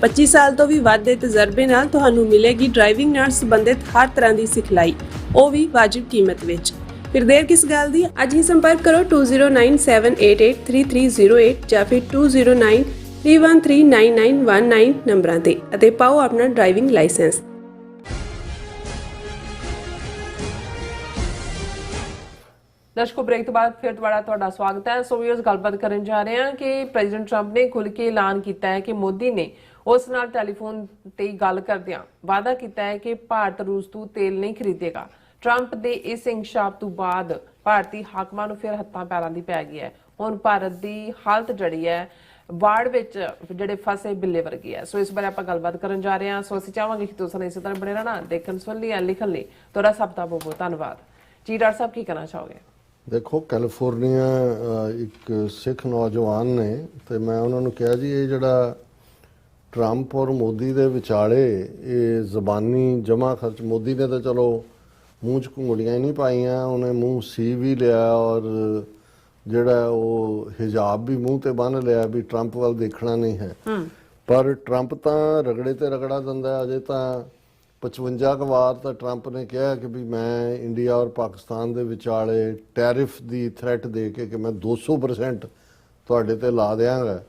25 ਸਾਲ ਤੋਂ ਵੀ ਵੱਧ ਦੇ ਤਜਰਬੇ ਨਾਲ ਤੁਹਾਨੂੰ ਮਿਲੇਗੀ ਡਰਾਈਵਿੰਗ ਨਾਲ ਸੰਬੰਧਿਤ ਹਰ ਤਰ੍ਹਾਂ ਦੀ ਸਿਖਲਾਈ, ਉਹ ਵੀ ਵਾਜਿਬ ਕੀਮਤ ਵਿੱਚ। ਫਿਰ ਦੇਰ ਕਿਸ ਗੱਲ ਦੀ, ਅੱਜ ਹੀ ਸੰਪਰਕ ਕਰੋ 2097883308 ਜਾਂ ਫਿਰ 2093139919 ਨੰਬਰਾਂ ਤੇ ਅਤੇ ਪਾਓ ਆਪਣਾ ਡਰਾਈਵਿੰਗ ਲਾਇਸੈਂਸ। ਦਰਸ਼ਕੋ, ਬ੍ਰੇਕ ਤੋਂ ਬਾਅਦ ਫਿਰ ਤੁਹਾਡਾ ਸਵਾਗਤ ਹੈ। ਸੋ ਵੀਅਰਸ, ਗੱਲਬਾਤ ਕਰਨ ਜਾ ਰਹੇ ਹਾਂ ਕਿ ਪ੍ਰੈਜ਼ੀਡੈਂਟ ਟਰੰਪ ਨੇ ਖੁੱਲ੍ਹ ਕੇ ਐਲਾਨ ਕੀਤਾ ਹੈ ਕਿ ਮੋਦੀ ਨੇ ਉਸ ਨਾਲ ਟੈਲੀਫੋਨ ਤੇ ਗੱਲ ਕਰਦਿਆਂ ਵਾਅਦਾ ਕੀਤਾ ਹੈ ਕਿ ਭਾਰਤ ਰੂਸ ਤੋਂ ਤੇਲ ਨਹੀਂ ਖਰੀਦੇਗਾ। ਟਰੰਪ ਦੇ ਇਸ ਇੰਕਸ਼ਾਫ ਤੋਂ ਬਾਅਦ ਭਾਰਤੀ ਹਾਕਮਾਂ ਨੂੰ ਫਿਰ ਹੱਥਾਂ ਪੈਰਾਂ ਦੀ ਪੈ ਗਈ ਹੈ। ਹੁਣ ਭਾਰਤ ਦੀ ਹਾਲਤ ਜਿਹੜੀ ਹੈ ਵਾੜ ਵਿੱਚ ਜਿਹੜੇ ਫਸੇ ਬਿੱਲੇ ਵਰਗੀ ਹੈ। ਸੋ ਇਸ ਬਾਰੇ ਆਪਾਂ ਗੱਲਬਾਤ ਕਰਨ ਜਾ ਰਹੇ ਹਾਂ। ਸੋ ਅਸੀਂ ਚਾਹਾਂਗੇ ਕਿ ਤੁਸੀਂ ਇਸੇ ਤਰ੍ਹਾਂ ਬਣੇ ਰਹਿਣਾ। ਦੇਖਣ, ਸੁਣਨ ਲਈ, ਲਿਖਣ ਲਈ ਤੁਹਾਡਾ ਸਭ ਦਾ ਬਹੁਤ ਬਹੁਤ ਧੰਨਵਾਦ। ਜੀ ਡਾਕਟਰ ਸਾਹਿਬ, ਕੀ ਕਹਿਣਾ ਚਾਹੋਗੇ? ਦੇਖੋ, ਕੈਲੀਫੋਰਨੀਆ ਇੱਕ ਸਿੱਖ ਨੌਜਵਾਨ ਨੇ ਤੇ ਮੈਂ ਉਹਨਾਂ ਨੂੰ ਕਿਹਾ ਜੀ, ਇਹ ਜਿਹੜਾ ਟਰੰਪ ਔਰ ਮੋਦੀ ਦੇ ਵਿਚਾਲੇ ਇਹ ਜ਼ਬਾਨੀ ਜਮਾ ਖਰਚ, ਮੋਦੀ ਨੇ ਤਾਂ ਚਲੋ ਮੂੰਹ 'ਚ ਘੁੰਗੜੀਆਂ ਹੀ ਨਹੀਂ ਪਾਈਆਂ, ਉਹਨੇ ਮੂੰਹ ਸੀ ਵੀ ਲਿਆ ਔਰ ਜਿਹੜਾ ਉਹ ਹਿਜਾਬ ਵੀ ਮੂੰਹ ਤੇ ਬੰਨ੍ਹ ਲਿਆ ਵੀ ਟਰੰਪ ਵੱਲ ਦੇਖਣਾ ਨਹੀਂ ਹੈ। ਪਰ ਟਰੰਪ ਤਾਂ ਰਗੜੇ ਤੇ ਰਗੜਾ ਦਿੰਦਾ। ਅਜੇ ਤਾਂ 55 ਕੁ ਵਾਰ ਤਾਂ ਟਰੰਪ ਨੇ ਕਿਹਾ ਕਿ ਵੀ ਮੈਂ ਇੰਡੀਆ ਔਰ ਪਾਕਿਸਤਾਨ ਦੇ ਵਿਚਾਲੇ ਟੈਰਿਫ ਦੀ ਥ੍ਰੈਟ ਦੇ ਕੇ ਕਿ ਮੈਂ 200% ਤੁਹਾਡੇ ਤੇ ਲਾ ਦਿਆਂਗਾ,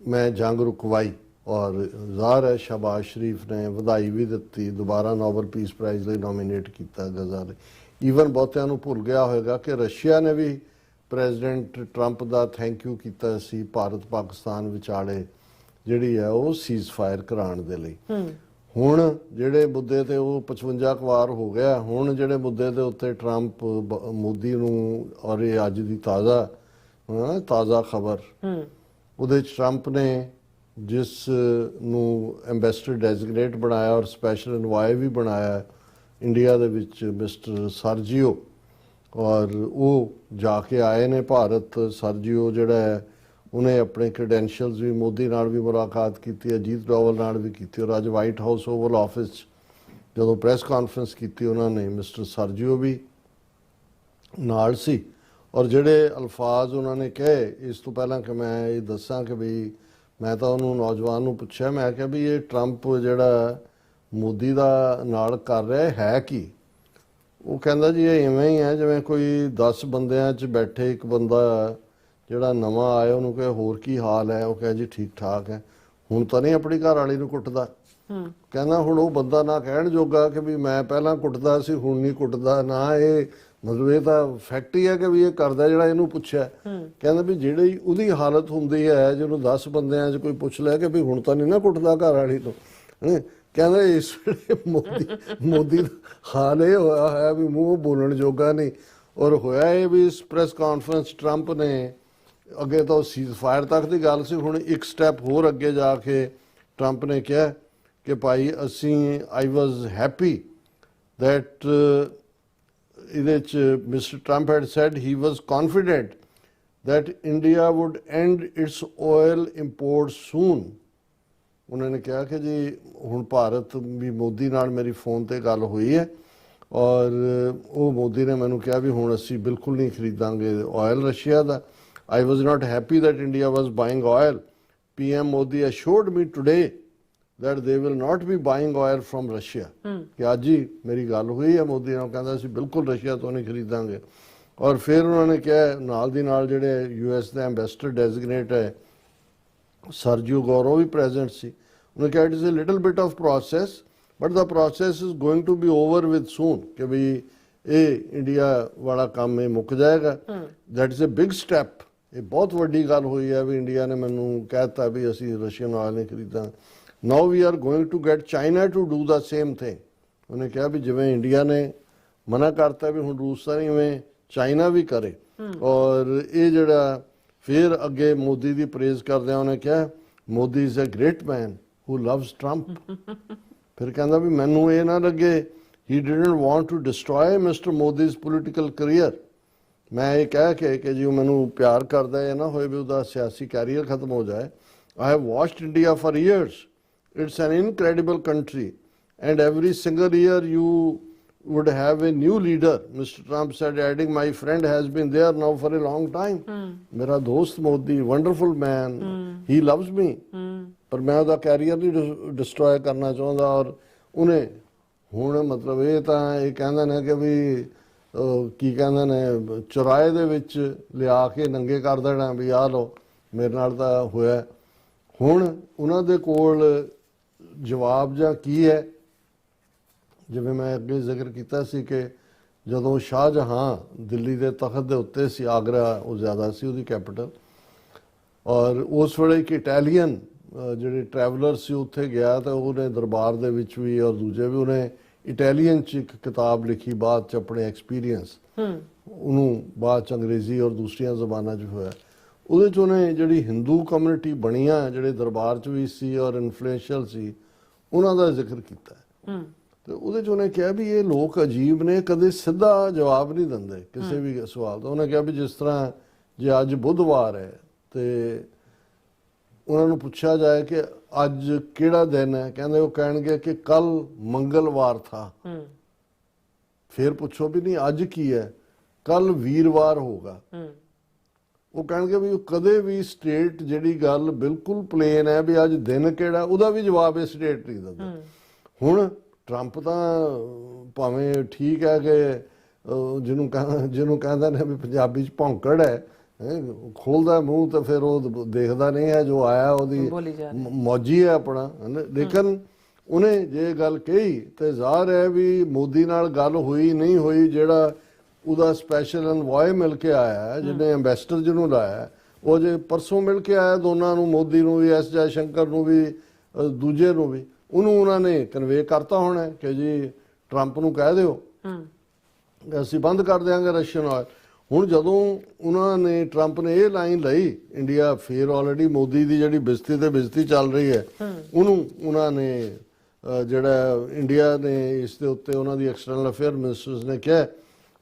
ਮੈਂ ਜੰਗ ਰੁਕਵਾਈ। ਔਰ ਜ਼ਾਹਰ ਹੈ ਸ਼ਹਬਾਜ਼ ਸ਼ਰੀਫ ਨੇ ਵਧਾਈ ਵੀ ਦਿੱਤੀ, ਦੁਬਾਰਾ ਨੋਬਲ ਪੀਸ ਪ੍ਰਾਈਜ਼ ਲਈ ਨੋਮੀਨੇਟ ਕੀਤਾ ਗਜ਼ਾ ਲਈ। ਈਵਨ ਬਹੁਤਿਆਂ ਨੂੰ ਭੁੱਲ ਗਿਆ ਹੋਵੇਗਾ ਕਿ ਰਸ਼ੀਆ ਨੇ ਵੀ ਪ੍ਰੈਜ਼ੀਡੈਂਟ ਟਰੰਪ ਦਾ ਥੈਂਕ ਯੂ ਕੀਤਾ ਸੀ ਭਾਰਤ ਪਾਕਿਸਤਾਨ ਵਿਚਾਲੇ ਜਿਹੜੀ ਹੈ ਉਹ ਸੀਜ਼ ਫਾਇਰ ਕਰਾਉਣ ਦੇ ਲਈ। ਹੁਣ ਜਿਹੜੇ ਮੁੱਦੇ ਤੇ ਉਹ 55 ਕੁ ਵਾਰ ਹੋ ਗਿਆ, ਹੁਣ ਜਿਹੜੇ ਮੁੱਦੇ ਦੇ ਉੱਤੇ ਟਰੰਪ ਮੋਦੀ ਨੂੰ, ਔਰ ਇਹ ਅੱਜ ਦੀ ਤਾਜ਼ਾ ਖਬਰ, ਉਹਦੇ 'ਚ ਟਰੰਪ ਨੇ ਜਿਸ ਨੂੰ ਐਂਬੈਸਡਰ ਡੈਜ਼ਿਗਨੇਟ ਬਣਾਇਆ ਔਰ ਸਪੈਸ਼ਲ ਇਨਵਾਏ ਵੀ ਬਣਾਇਆ ਇੰਡੀਆ ਦੇ ਵਿੱਚ, ਮਿਸਟਰ ਸਰਜੀਓ, ਔਰ ਉਹ ਜਾ ਕੇ ਆਏ ਨੇ ਭਾਰਤ। ਸਰਜੀਓ ਜਿਹੜਾ ਹੈ ਉਹਨੇ ਆਪਣੇ ਕ੍ਰੈਡੈਂਸ਼ੀਅਲਸ ਵੀ, ਮੋਦੀ ਨਾਲ ਵੀ ਮੁਲਾਕਾਤ ਕੀਤੀ, ਅਜੀਤ ਡੋਵਲ ਨਾਲ ਵੀ ਕੀਤੀ, ਔਰ ਅੱਜ ਵਾਈਟ ਹਾਊਸ ਓਵਲ ਆਫਿਸ ਜਦੋਂ ਪ੍ਰੈਸ ਕਾਨਫਰੰਸ ਕੀਤੀ ਉਹਨਾਂ ਨੇ ਮਿਸਟਰ ਸਰਜੀਓ ਵੀ ਨਾਲ ਸੀ। ਔਰ ਜਿਹੜੇ ਅਲਫਾਜ਼ ਉਹਨਾਂ ਨੇ ਕਹੇ, ਇਸ ਤੋਂ ਪਹਿਲਾਂ ਕਿ ਮੈਂ ਇਹ ਦੱਸਾਂ ਕਿ ਵੀ ਮੈਂ ਤਾਂ ਉਹਨੂੰ ਨੌਜਵਾਨ ਨੂੰ ਪੁੱਛਿਆ, ਮੈਂ ਕਿਹਾ ਵੀ ਇਹ ਟਰੰਪ ਜਿਹੜਾ ਮੋਦੀ ਦਾ ਨਾਲ ਕਰ ਰਿਹਾ ਹੈ ਕੀ? ਉਹ ਕਹਿੰਦਾ ਜੀ ਇਹ ਇਵੇਂ ਹੀ ਹੈ ਜਿਵੇਂ ਕੋਈ 10 ਬੰਦਿਆਂ 'ਚ ਬੈਠੇ ਇੱਕ ਬੰਦਾ ਜਿਹੜਾ ਨਵਾਂ ਆਇਆ ਉਹਨੂੰ ਕਹੇ ਹੋਰ ਕੀ ਹਾਲ ਹੈ, ਉਹ ਕਹੇ ਜੀ ਠੀਕ ਠਾਕ ਹੈ। ਹੁਣ ਤਾਂ ਨਹੀਂ ਆਪਣੀ ਘਰ ਵਾਲੀ ਨੂੰ ਕੁੱਟਦਾ। ਕਹਿੰਦਾ ਹੁਣ ਉਹ ਬੰਦਾ ਨਾ ਕਹਿਣ ਜੋਗਾ ਕਿ ਵੀ ਮੈਂ ਪਹਿਲਾਂ ਕੁੱਟਦਾ ਸੀ ਹੁਣ ਨਹੀਂ ਕੁੱਟਦਾ, ਨਾ ਇਹ ਮਤਲਬ ਇਹ ਤਾਂ ਫੈਕਟ ਹੀ ਹੈ ਕਿ ਵੀ ਇਹ ਕਰਦਾ ਜਿਹੜਾ ਇਹਨੂੰ ਪੁੱਛਿਆ। ਕਹਿੰਦਾ ਵੀ ਜਿਹੜੀ ਉਹਦੀ ਹਾਲਤ ਹੁੰਦੀ ਹੈ ਜਿਹਨੂੰ 10 ਬੰਦਿਆਂ 'ਚ ਕੋਈ ਪੁੱਛ ਲਿਆ ਕਿ ਵੀ ਹੁਣ ਤਾਂ ਨਹੀਂ ਨਾ ਕੁੱਟਦਾ ਘਰ ਵਾਲੀ ਤੋਂ, ਕਹਿੰਦਾ ਇਸ ਵੇਲੇ ਮੋਦੀ ਦਾ ਹਾਲ ਇਹ ਹੋਇਆ ਹੈ ਵੀ ਮੂੰਹ ਬੋਲਣ ਜੋਗਾ ਨਹੀਂ। ਔਰ ਹੋਇਆ ਇਹ ਵੀ ਇਸ ਪ੍ਰੈਸ ਕਾਨਫਰੰਸ ਟਰੰਪ ਨੇ ਅੱਗੇ ਤਾਂ ਸੀਜ਼ ਫਾਇਰ ਤੱਕ ਦੀ ਗੱਲ ਸੀ, ਹੁਣ ਇੱਕ ਸਟੈਪ ਹੋਰ ਅੱਗੇ ਜਾ ਕੇ ਟਰੰਪ ਨੇ ਕਿਹਾ ਕਿ ਭਾਈ ਅਸੀਂ ਆਈ ਵਾਜ਼ ਹੈਪੀ ਦੈਟ ਇਹਦੇ 'ਚ mister Trump had said he was confident that India would end its oil imports soon। ਉਹਨਾਂ ਨੇ ਕਿਹਾ ਕਿ ਜੀ ਹੁਣ ਭਾਰਤ ਵੀ ਮੋਦੀ ਨਾਲ ਮੇਰੀ ਫੋਨ ਤੇ ਗੱਲ ਹੋਈ ਹੈ ਔਰ ਉਹ ਮੋਦੀ ਨੇ ਮੈਨੂੰ ਕਿਹਾ ਵੀ ਹੁਣ ਅਸੀਂ ਬਿਲਕੁਲ ਨਹੀਂ ਖਰੀਦਾਂਗੇ ਆਇਲ ਰਸ਼ੀਆ ਦਾ। I was not happy that India was buying oil. PM Modi assured me today that they will not be buying oil from Russia। ਕਿ ਅੱਜ ਹੀ ਮੇਰੀ ਗੱਲ ਹੋਈ ਹੈ ਮੋਦੀ ਨਾਲ, ਕਹਿੰਦਾ ਅਸੀਂ ਬਿਲਕੁਲ ਰਸ਼ੀਆ ਤੋਂ ਨਹੀਂ ਖਰੀਦਾਂਗੇ। ਔਰ ਫਿਰ ਉਹਨਾਂ ਨੇ ਕਿਹਾ ਨਾਲ ਦੀ ਨਾਲ ਜਿਹੜੇ US ਦੇ ਐਂਬੈਸਡਰ ਡੈਜ਼ਿਗਨੇਟ ਹੈ ਸਰਜੀਓ ਗੌਰਵ ਵੀ ਪ੍ਰੈਜ਼ੈਂਟ ਸੀ। ਉਹਨੇ ਕਿਹਾ it is a little bit of process but the process is going to be over with soon, ਕਿ ਵੀ ਇਹ ਇੰਡੀਆ ਵਾਲਾ ਕੰਮ ਇਹ ਮੁੱਕ ਜਾਏਗਾ। That is a big step. ਇਹ ਬਹੁਤ ਵੱਡੀ ਗੱਲ ਹੋਈ ਹੈ ਵੀ ਇੰਡੀਆ ਨੇ ਮੈਨੂੰ ਕਹਿਤਾ ਵੀ ਅਸੀਂ ਰਸ਼ੀਅਨ ਆਇਲ ਨਹੀਂ ਖਰੀਦਾਂਗੇ। Now we are going to get China to do the same thing. ਉਹਨੇ ਕਿਹਾ ਵੀ ਜਿਵੇਂ ਇੰਡੀਆ ਨੇ ਮਨਾ ਕਰਤਾ ਵੀ ਹੁਣ ਰੂਸ ਤਾਂ ਨਹੀਂ, ਉਵੇਂ ਚਾਈਨਾ ਵੀ ਕਰੇ। ਔਰ ਇਹ ਜਿਹੜਾ ਫਿਰ ਅੱਗੇ ਮੋਦੀ ਦੀ ਪ੍ਰੇਜ਼ ਕਰਦਿਆਂ ਉਹਨੇ ਕਿਹਾ Modi is a great man who loves Trump. ਫਿਰ ਕਹਿੰਦਾ ਵੀ ਮੈਨੂੰ ਇਹ ਨਾ ਲੱਗੇ he didn't want to destroy mister Modi's political career. ਮੈਂ ਇਹ ਕਹਿ ਕੇ ਕਿ ਜੀ ਉਹ ਮੈਨੂੰ ਪਿਆਰ ਕਰਦਾ ਹੈ ਨਾ ਹੋਏ ਵੀ ਉਹਦਾ ਸਿਆਸੀ ਕੈਰੀਅਰ ਖਤਮ ਹੋ ਜਾਏ। I have watched India for years. It's an incredible country and every single year you would have a new leader, Mr. Trump said, adding my friend has been there now for a long time। मेरा दोस्त Modi wonderful man, he loves me। पर मैं ਉਹਦਾ career ਨਹੀਂ destroy ਕਰਨਾ ਚਾਹੁੰਦਾ। ਔਰ ਉਹਨੇ ਹੁਣ ਮਤਲਬ ਇਹ ਤਾਂ ਇਹ ਕਹਿੰਦੇ ਨੇ ਕਿ ਵੀ ਕੀ ਕਹਿੰਦੇ ਨੇ ਚੁਰਾਏ ਦੇ ਵਿੱਚ ਲਿਆ ਕੇ ਨੰਗੇ ਕਰ ਦੇਣਾ ਵੀ ਆਹ ਲਓ ਮੇਰੇ ਨਾਲ ਤਾਂ ਹੋਇਆ। ਹੁਣ ਉਹਨਾਂ ਦੇ ਕੋਲ ਜਵਾਬ ਜਾਂ ਕੀ ਹੈ, ਜਿਵੇਂ ਮੈਂ ਅੱਗੇ ਜ਼ਿਕਰ ਕੀਤਾ ਸੀ ਕਿ ਜਦੋਂ ਸ਼ਾਹਜਹਾਂ ਦਿੱਲੀ ਦੇ ਤਖਤ ਦੇ ਉੱਤੇ ਸੀ, ਆਗਰਾ ਉਹ ਜ਼ਿਆਦਾ ਸੀ ਉਹਦੀ ਕੈਪੀਟਲ, ਔਰ ਉਸ ਵੇਲੇ ਇੱਕ ਇਟਾਲੀਅਨ ਜਿਹੜੇ ਟਰੈਵਲਰ ਸੀ ਉੱਥੇ ਗਿਆ ਤਾਂ ਉਹਨੇ ਦਰਬਾਰ ਦੇ ਵਿੱਚ ਵੀ ਔਰ ਦੂਜੇ ਵੀ ਉਹਨੇ ਇਟਾਲੀਅਨ 'ਚ ਇੱਕ ਕਿਤਾਬ ਲਿਖੀ ਬਾਅਦ 'ਚ ਆਪਣੇ ਐਕਸਪੀਰੀਅੰਸ, ਉਹਨੂੰ ਬਾਅਦ 'ਚ ਅੰਗਰੇਜ਼ੀ ਔਰ ਦੂਸਰੀਆਂ ਜ਼ਬਾਨਾਂ 'ਚ ਹੋਇਆ। ਉਹਦੇ 'ਚ ਉਹਨੇ ਜਿਹੜੀ ਹਿੰਦੂ ਕਮਿਊਨਿਟੀ ਬਣੀਆਂ ਜਿਹੜੇ ਦਰਬਾਰ 'ਚ ਵੀ ਸੀ ਔਰ ਇਨਫਲੂਐਂਸ਼ੀਅਲ ਸੀ ਉਹਨਾਂ ਦਾ ਜ਼ਿਕਰ ਕੀਤਾ। ਤੇ ਉਹਦੇ 'ਚ ਉਹਨੇ ਕਿਹਾ ਵੀ ਇਹ ਲੋਕ ਅਜੀਬ ਨੇ, ਕਦੇ ਸਿੱਧਾ ਜਵਾਬ ਨਹੀਂ ਦਿੰਦੇ ਕਿਸੇ ਵੀ ਸਵਾਲ ਦਾ। ਉਹਨੇ ਕਿਹਾ ਵੀ ਜਿਸ ਤਰ੍ਹਾਂ ਜੇ ਅੱਜ ਬੁੱਧਵਾਰ ਹੈ ਤੇ ਉਹਨਾਂ ਨੂੰ ਪੁੱਛਿਆ ਜਾਏ ਕਿ ਅੱਜ ਕਿਹੜਾ ਦਿਨ ਹੈ, ਕਹਿੰਦੇ ਉਹ ਕਹਿਣਗੇ ਕਿ ਕੱਲ ਮੰਗਲਵਾਰ ਥਾ। ਫਿਰ ਪੁੱਛੋ ਵੀ ਨਹੀਂ ਅੱਜ ਕੀ ਹੈ, ਕੱਲ ਵੀਰਵਾਰ ਹੋਗਾ। ਉਹ ਕਹਿਣਗੇ ਵੀ ਕਦੇ ਵੀ ਸਟੇਟ ਜਿਹੜੀ ਗੱਲ ਬਿਲਕੁਲ ਪਲੇਨ ਹੈ ਵੀ ਅੱਜ ਦਿਨ ਕਿਹੜਾ, ਉਹਦਾ ਵੀ ਜਵਾਬ ਇਹ ਸਟੇਟ ਨਹੀਂ ਦਿੰਦਾ। ਹੁਣ ਟਰੰਪ ਤਾਂ ਭਾਵੇਂ ਠੀਕ ਹੈ ਕਿ ਜਿਹਨੂੰ ਕਹਿੰਦਾ ਨੇ ਵੀ ਪੰਜਾਬੀ 'ਚ ਭੌਂਕੜ ਹੈ, ਖੋਲਦਾ ਮੂੰਹ ਤਾਂ ਫਿਰ ਉਹ ਦੇਖਦਾ ਨਹੀਂ ਹੈ ਜੋ ਆਇਆ ਉਹਦੀ ਮੌਜੀ ਹੈ ਆਪਣਾ। ਲੇਕਿਨ ਉਹਨੇ ਜੇ ਗੱਲ ਕਹੀ ਤੇ ਜ਼ਾਹਰ ਹੈ ਵੀ ਮੋਦੀ ਨਾਲ ਗੱਲ ਹੋਈ ਨਹੀਂ ਹੋਈ, ਜਿਹੜਾ ਉਹਦਾ ਸਪੈਸ਼ਲ ਐਨਵਾਏ ਮਿਲ ਕੇ ਆਇਆ ਜਿਹਨੇ ਐਂਬੈਸਡਰ ਜਿਹਨੂੰ ਲਾਇਆ ਉਹ ਜੇ ਪਰਸੋਂ ਮਿਲ ਕੇ ਆਇਆ ਦੋਨਾਂ ਨੂੰ, ਮੋਦੀ ਨੂੰ ਵੀ ਐਸ ਜੈ ਸ਼ੰਕਰ ਨੂੰ ਵੀ ਦੂਜੇ ਨੂੰ ਵੀ, ਉਹਨੂੰ ਉਹਨਾਂ ਨੇ ਕਨਵੇ ਕਰਤਾ ਹੋਣਾ ਕਿ ਜੀ ਟਰੰਪ ਨੂੰ ਕਹਿ ਦਿਓ ਅਸੀਂ ਬੰਦ ਕਰ ਦਿਆਂਗੇ ਰਸ਼ੀਅਨ ਆਇਲ। ਹੁਣ ਜਦੋਂ ਉਹਨਾਂ ਨੇ ਟਰੰਪ ਨੇ ਇਹ ਲਾਈਨ ਲਈ ਇੰਡੀਆ ਫਿਰ ਆਲਰੇਡੀ ਮੋਦੀ ਦੀ ਜਿਹੜੀ ਬਿਸਤੀ ਤੇ ਬਿਸਤੀ ਚੱਲ ਰਹੀ ਹੈ ਉਹਨੂੰ ਉਹਨਾਂ ਨੇ ਜਿਹੜਾ ਇੰਡੀਆ ਨੇ ਇਸ ਦੇ ਉੱਤੇ ਉਹਨਾਂ ਦੀ ਐਕਸਟਰਨਲ ਅਫੇਅਰ ਮਿਨਿਸਟਰਸ ਨੇ ਕਿਹਾ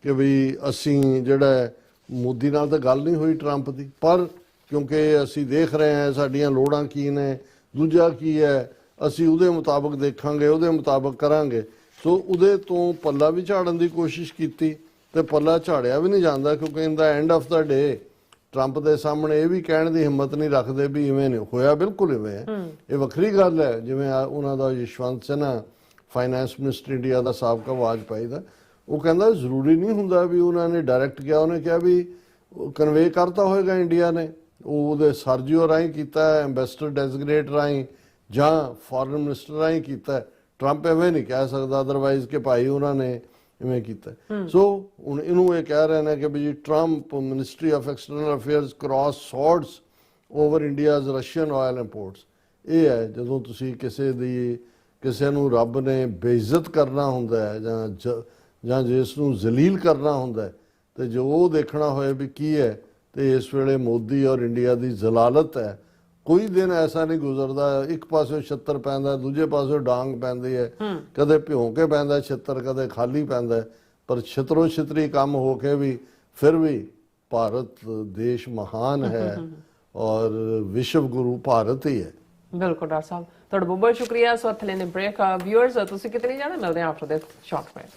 ਕਿ ਵੀ ਅਸੀਂ ਜਿਹੜਾ ਮੋਦੀ ਨਾਲ ਤਾਂ ਗੱਲ ਨਹੀਂ ਹੋਈ ਟਰੰਪ ਦੀ, ਪਰ ਕਿਉਂਕਿ ਅਸੀਂ ਦੇਖ ਰਹੇ ਹਾਂ ਸਾਡੀਆਂ ਲੋੜਾਂ ਕੀ ਨੇ, ਦੂਜਾ ਕੀ ਹੈ, ਅਸੀਂ ਉਹਦੇ ਮੁਤਾਬਕ ਦੇਖਾਂਗੇ, ਉਹਦੇ ਮੁਤਾਬਕ ਕਰਾਂਗੇ। ਸੋ ਉਹਦੇ ਤੋਂ ਪੱਲਾ ਵੀ ਝਾੜਨ ਦੀ ਕੋਸ਼ਿਸ਼ ਕੀਤੀ ਤੇ ਪੱਲਾ ਝਾੜਿਆ ਵੀ ਨਹੀਂ ਜਾਂਦਾ, ਕਿਉਂਕਿ in the end of the day Trump ਦੇ ਸਾਹਮਣੇ ਇਹ ਵੀ ਕਹਿਣ ਦੀ ਹਿੰਮਤ ਨਹੀਂ ਰੱਖਦੇ ਵੀ ਇਵੇਂ ਨਹੀਂ ਹੋਇਆ, ਬਿਲਕੁਲ ਇਵੇਂ ਹੈ। ਇਹ ਵੱਖਰੀ ਗੱਲ ਹੈ, ਜਿਵੇਂ ਉਹਨਾਂ ਦਾ ਯਸ਼ਵੰਤ ਸਿਨਹਾ ਫਾਈਨੈਂਸ ਮਿਨਿਸਟਰ ਇੰਡੀਆ ਦਾ ਸਾਬਕਾ ਵਾਜਪਾਈ ਦਾ, ਉਹ ਕਹਿੰਦਾ ਜ਼ਰੂਰੀ ਨਹੀਂ ਹੁੰਦਾ ਵੀ ਉਹਨਾਂ ਨੇ ਡਾਇਰੈਕਟ ਕਿਹਾ, ਉਹਨੇ ਕਿਹਾ ਵੀ ਕਨਵੇ ਕਰਤਾ ਹੋਏਗਾ ਇੰਡੀਆ ਨੇ, ਉਹ ਉਹਦੇ ਸਰਜੀਓ ਰਾਹੀਂ ਕੀਤਾ, ਐਂਬੈਸਡਰ ਡੈਜ਼ਿਗਨੇਟ ਰਾਹੀਂ ਜਾਂ ਫੋਰਨ ਮਿਨਿਸਟਰ ਰਾਹੀਂ ਕੀਤਾ। ਟਰੰਪ ਐਵੇਂ ਨਹੀਂ ਕਹਿ ਸਕਦਾ ਅਦਰਵਾਈਜ਼ ਕਿ ਭਾਈ ਉਹਨਾਂ ਨੇ ਇਵੇਂ ਕੀਤਾ। ਸੋ ਹੁਣ ਇਹਨੂੰ ਇਹ ਕਹਿ ਰਹੇ ਨੇ ਕਿ ਵੀ Trump Ministry of External Affairs cross swords over India's Russian oil imports. ਇਹ ਹੈ ਜਦੋਂ ਤੁਸੀਂ ਕਿਸੇ ਨੂੰ ਰੱਬ ਨੇ ਬੇਇੱਜ਼ਤ ਕਰਨਾ ਹੁੰਦਾ ਹੈ ਜਾਂ ਜਿਸ ਨੂੰ ਜ਼ਲੀਲ ਕਰਨਾ ਹੁੰਦਾ ਹੈ, ਤੇ ਜੋ ਉਹ ਦੇਖਣਾ ਹੋਏ ਵੀ ਕੀ ਹੈ, ਤੇ ਇਸ ਵੇਲੇ ਮੋਦੀ ਔਰ ਇੰਡੀਆ ਦੀ ਜ਼ਲਾਲਤ ਹੈ। ਕੋਈ ਦਿਨ ਐਸਾ ਨਹੀਂ ਗੁਜ਼ਰਦਾ ਇੱਕ ਪਾਸੇ ਛੱਤਰ ਪੈਂਦਾ ਦੂਜੇ ਪਾਸੇ ਡਾਂਗ ਪੈਂਦੀ ਹੈ, ਕਦੇ ਭਿਉਂ ਕੇ ਪੈਂਦਾ ਛੱਤਰ, ਕਦੇ ਖਾਲੀ ਪੈਂਦਾ, ਪਰ ਛਿਤਰੋ ਛਿਤਰੀ ਕੰਮ ਹੋ ਕੇ ਵੀ ਫਿਰ ਵੀ ਭਾਰਤ ਦੇਸ਼ ਮਹਾਨ ਹੈ ਔਰ ਵਿਸ਼ਵ ਗੁਰੂ ਭਾਰਤ ਹੀ ਹੈ। ਬਿਲਕੁਲ ਡਾਕਟਰ ਸਾਹਿਬ, ਤੁਹਾਡਾ ਬਹੁਤ ਬਹੁਤ ਸ਼ੁਕਰੀਆ। ਸੋ ਹੱਥ ਲੈਣੇ ਬ੍ਰੇਕ। ਵਿਊਅਰਸ ਤੁਸੀਂ ਕਿਤੇ ਨਹੀਂ ਜਾਣਾ, ਮਿਲਦੇ ਹਾਂ after this short break.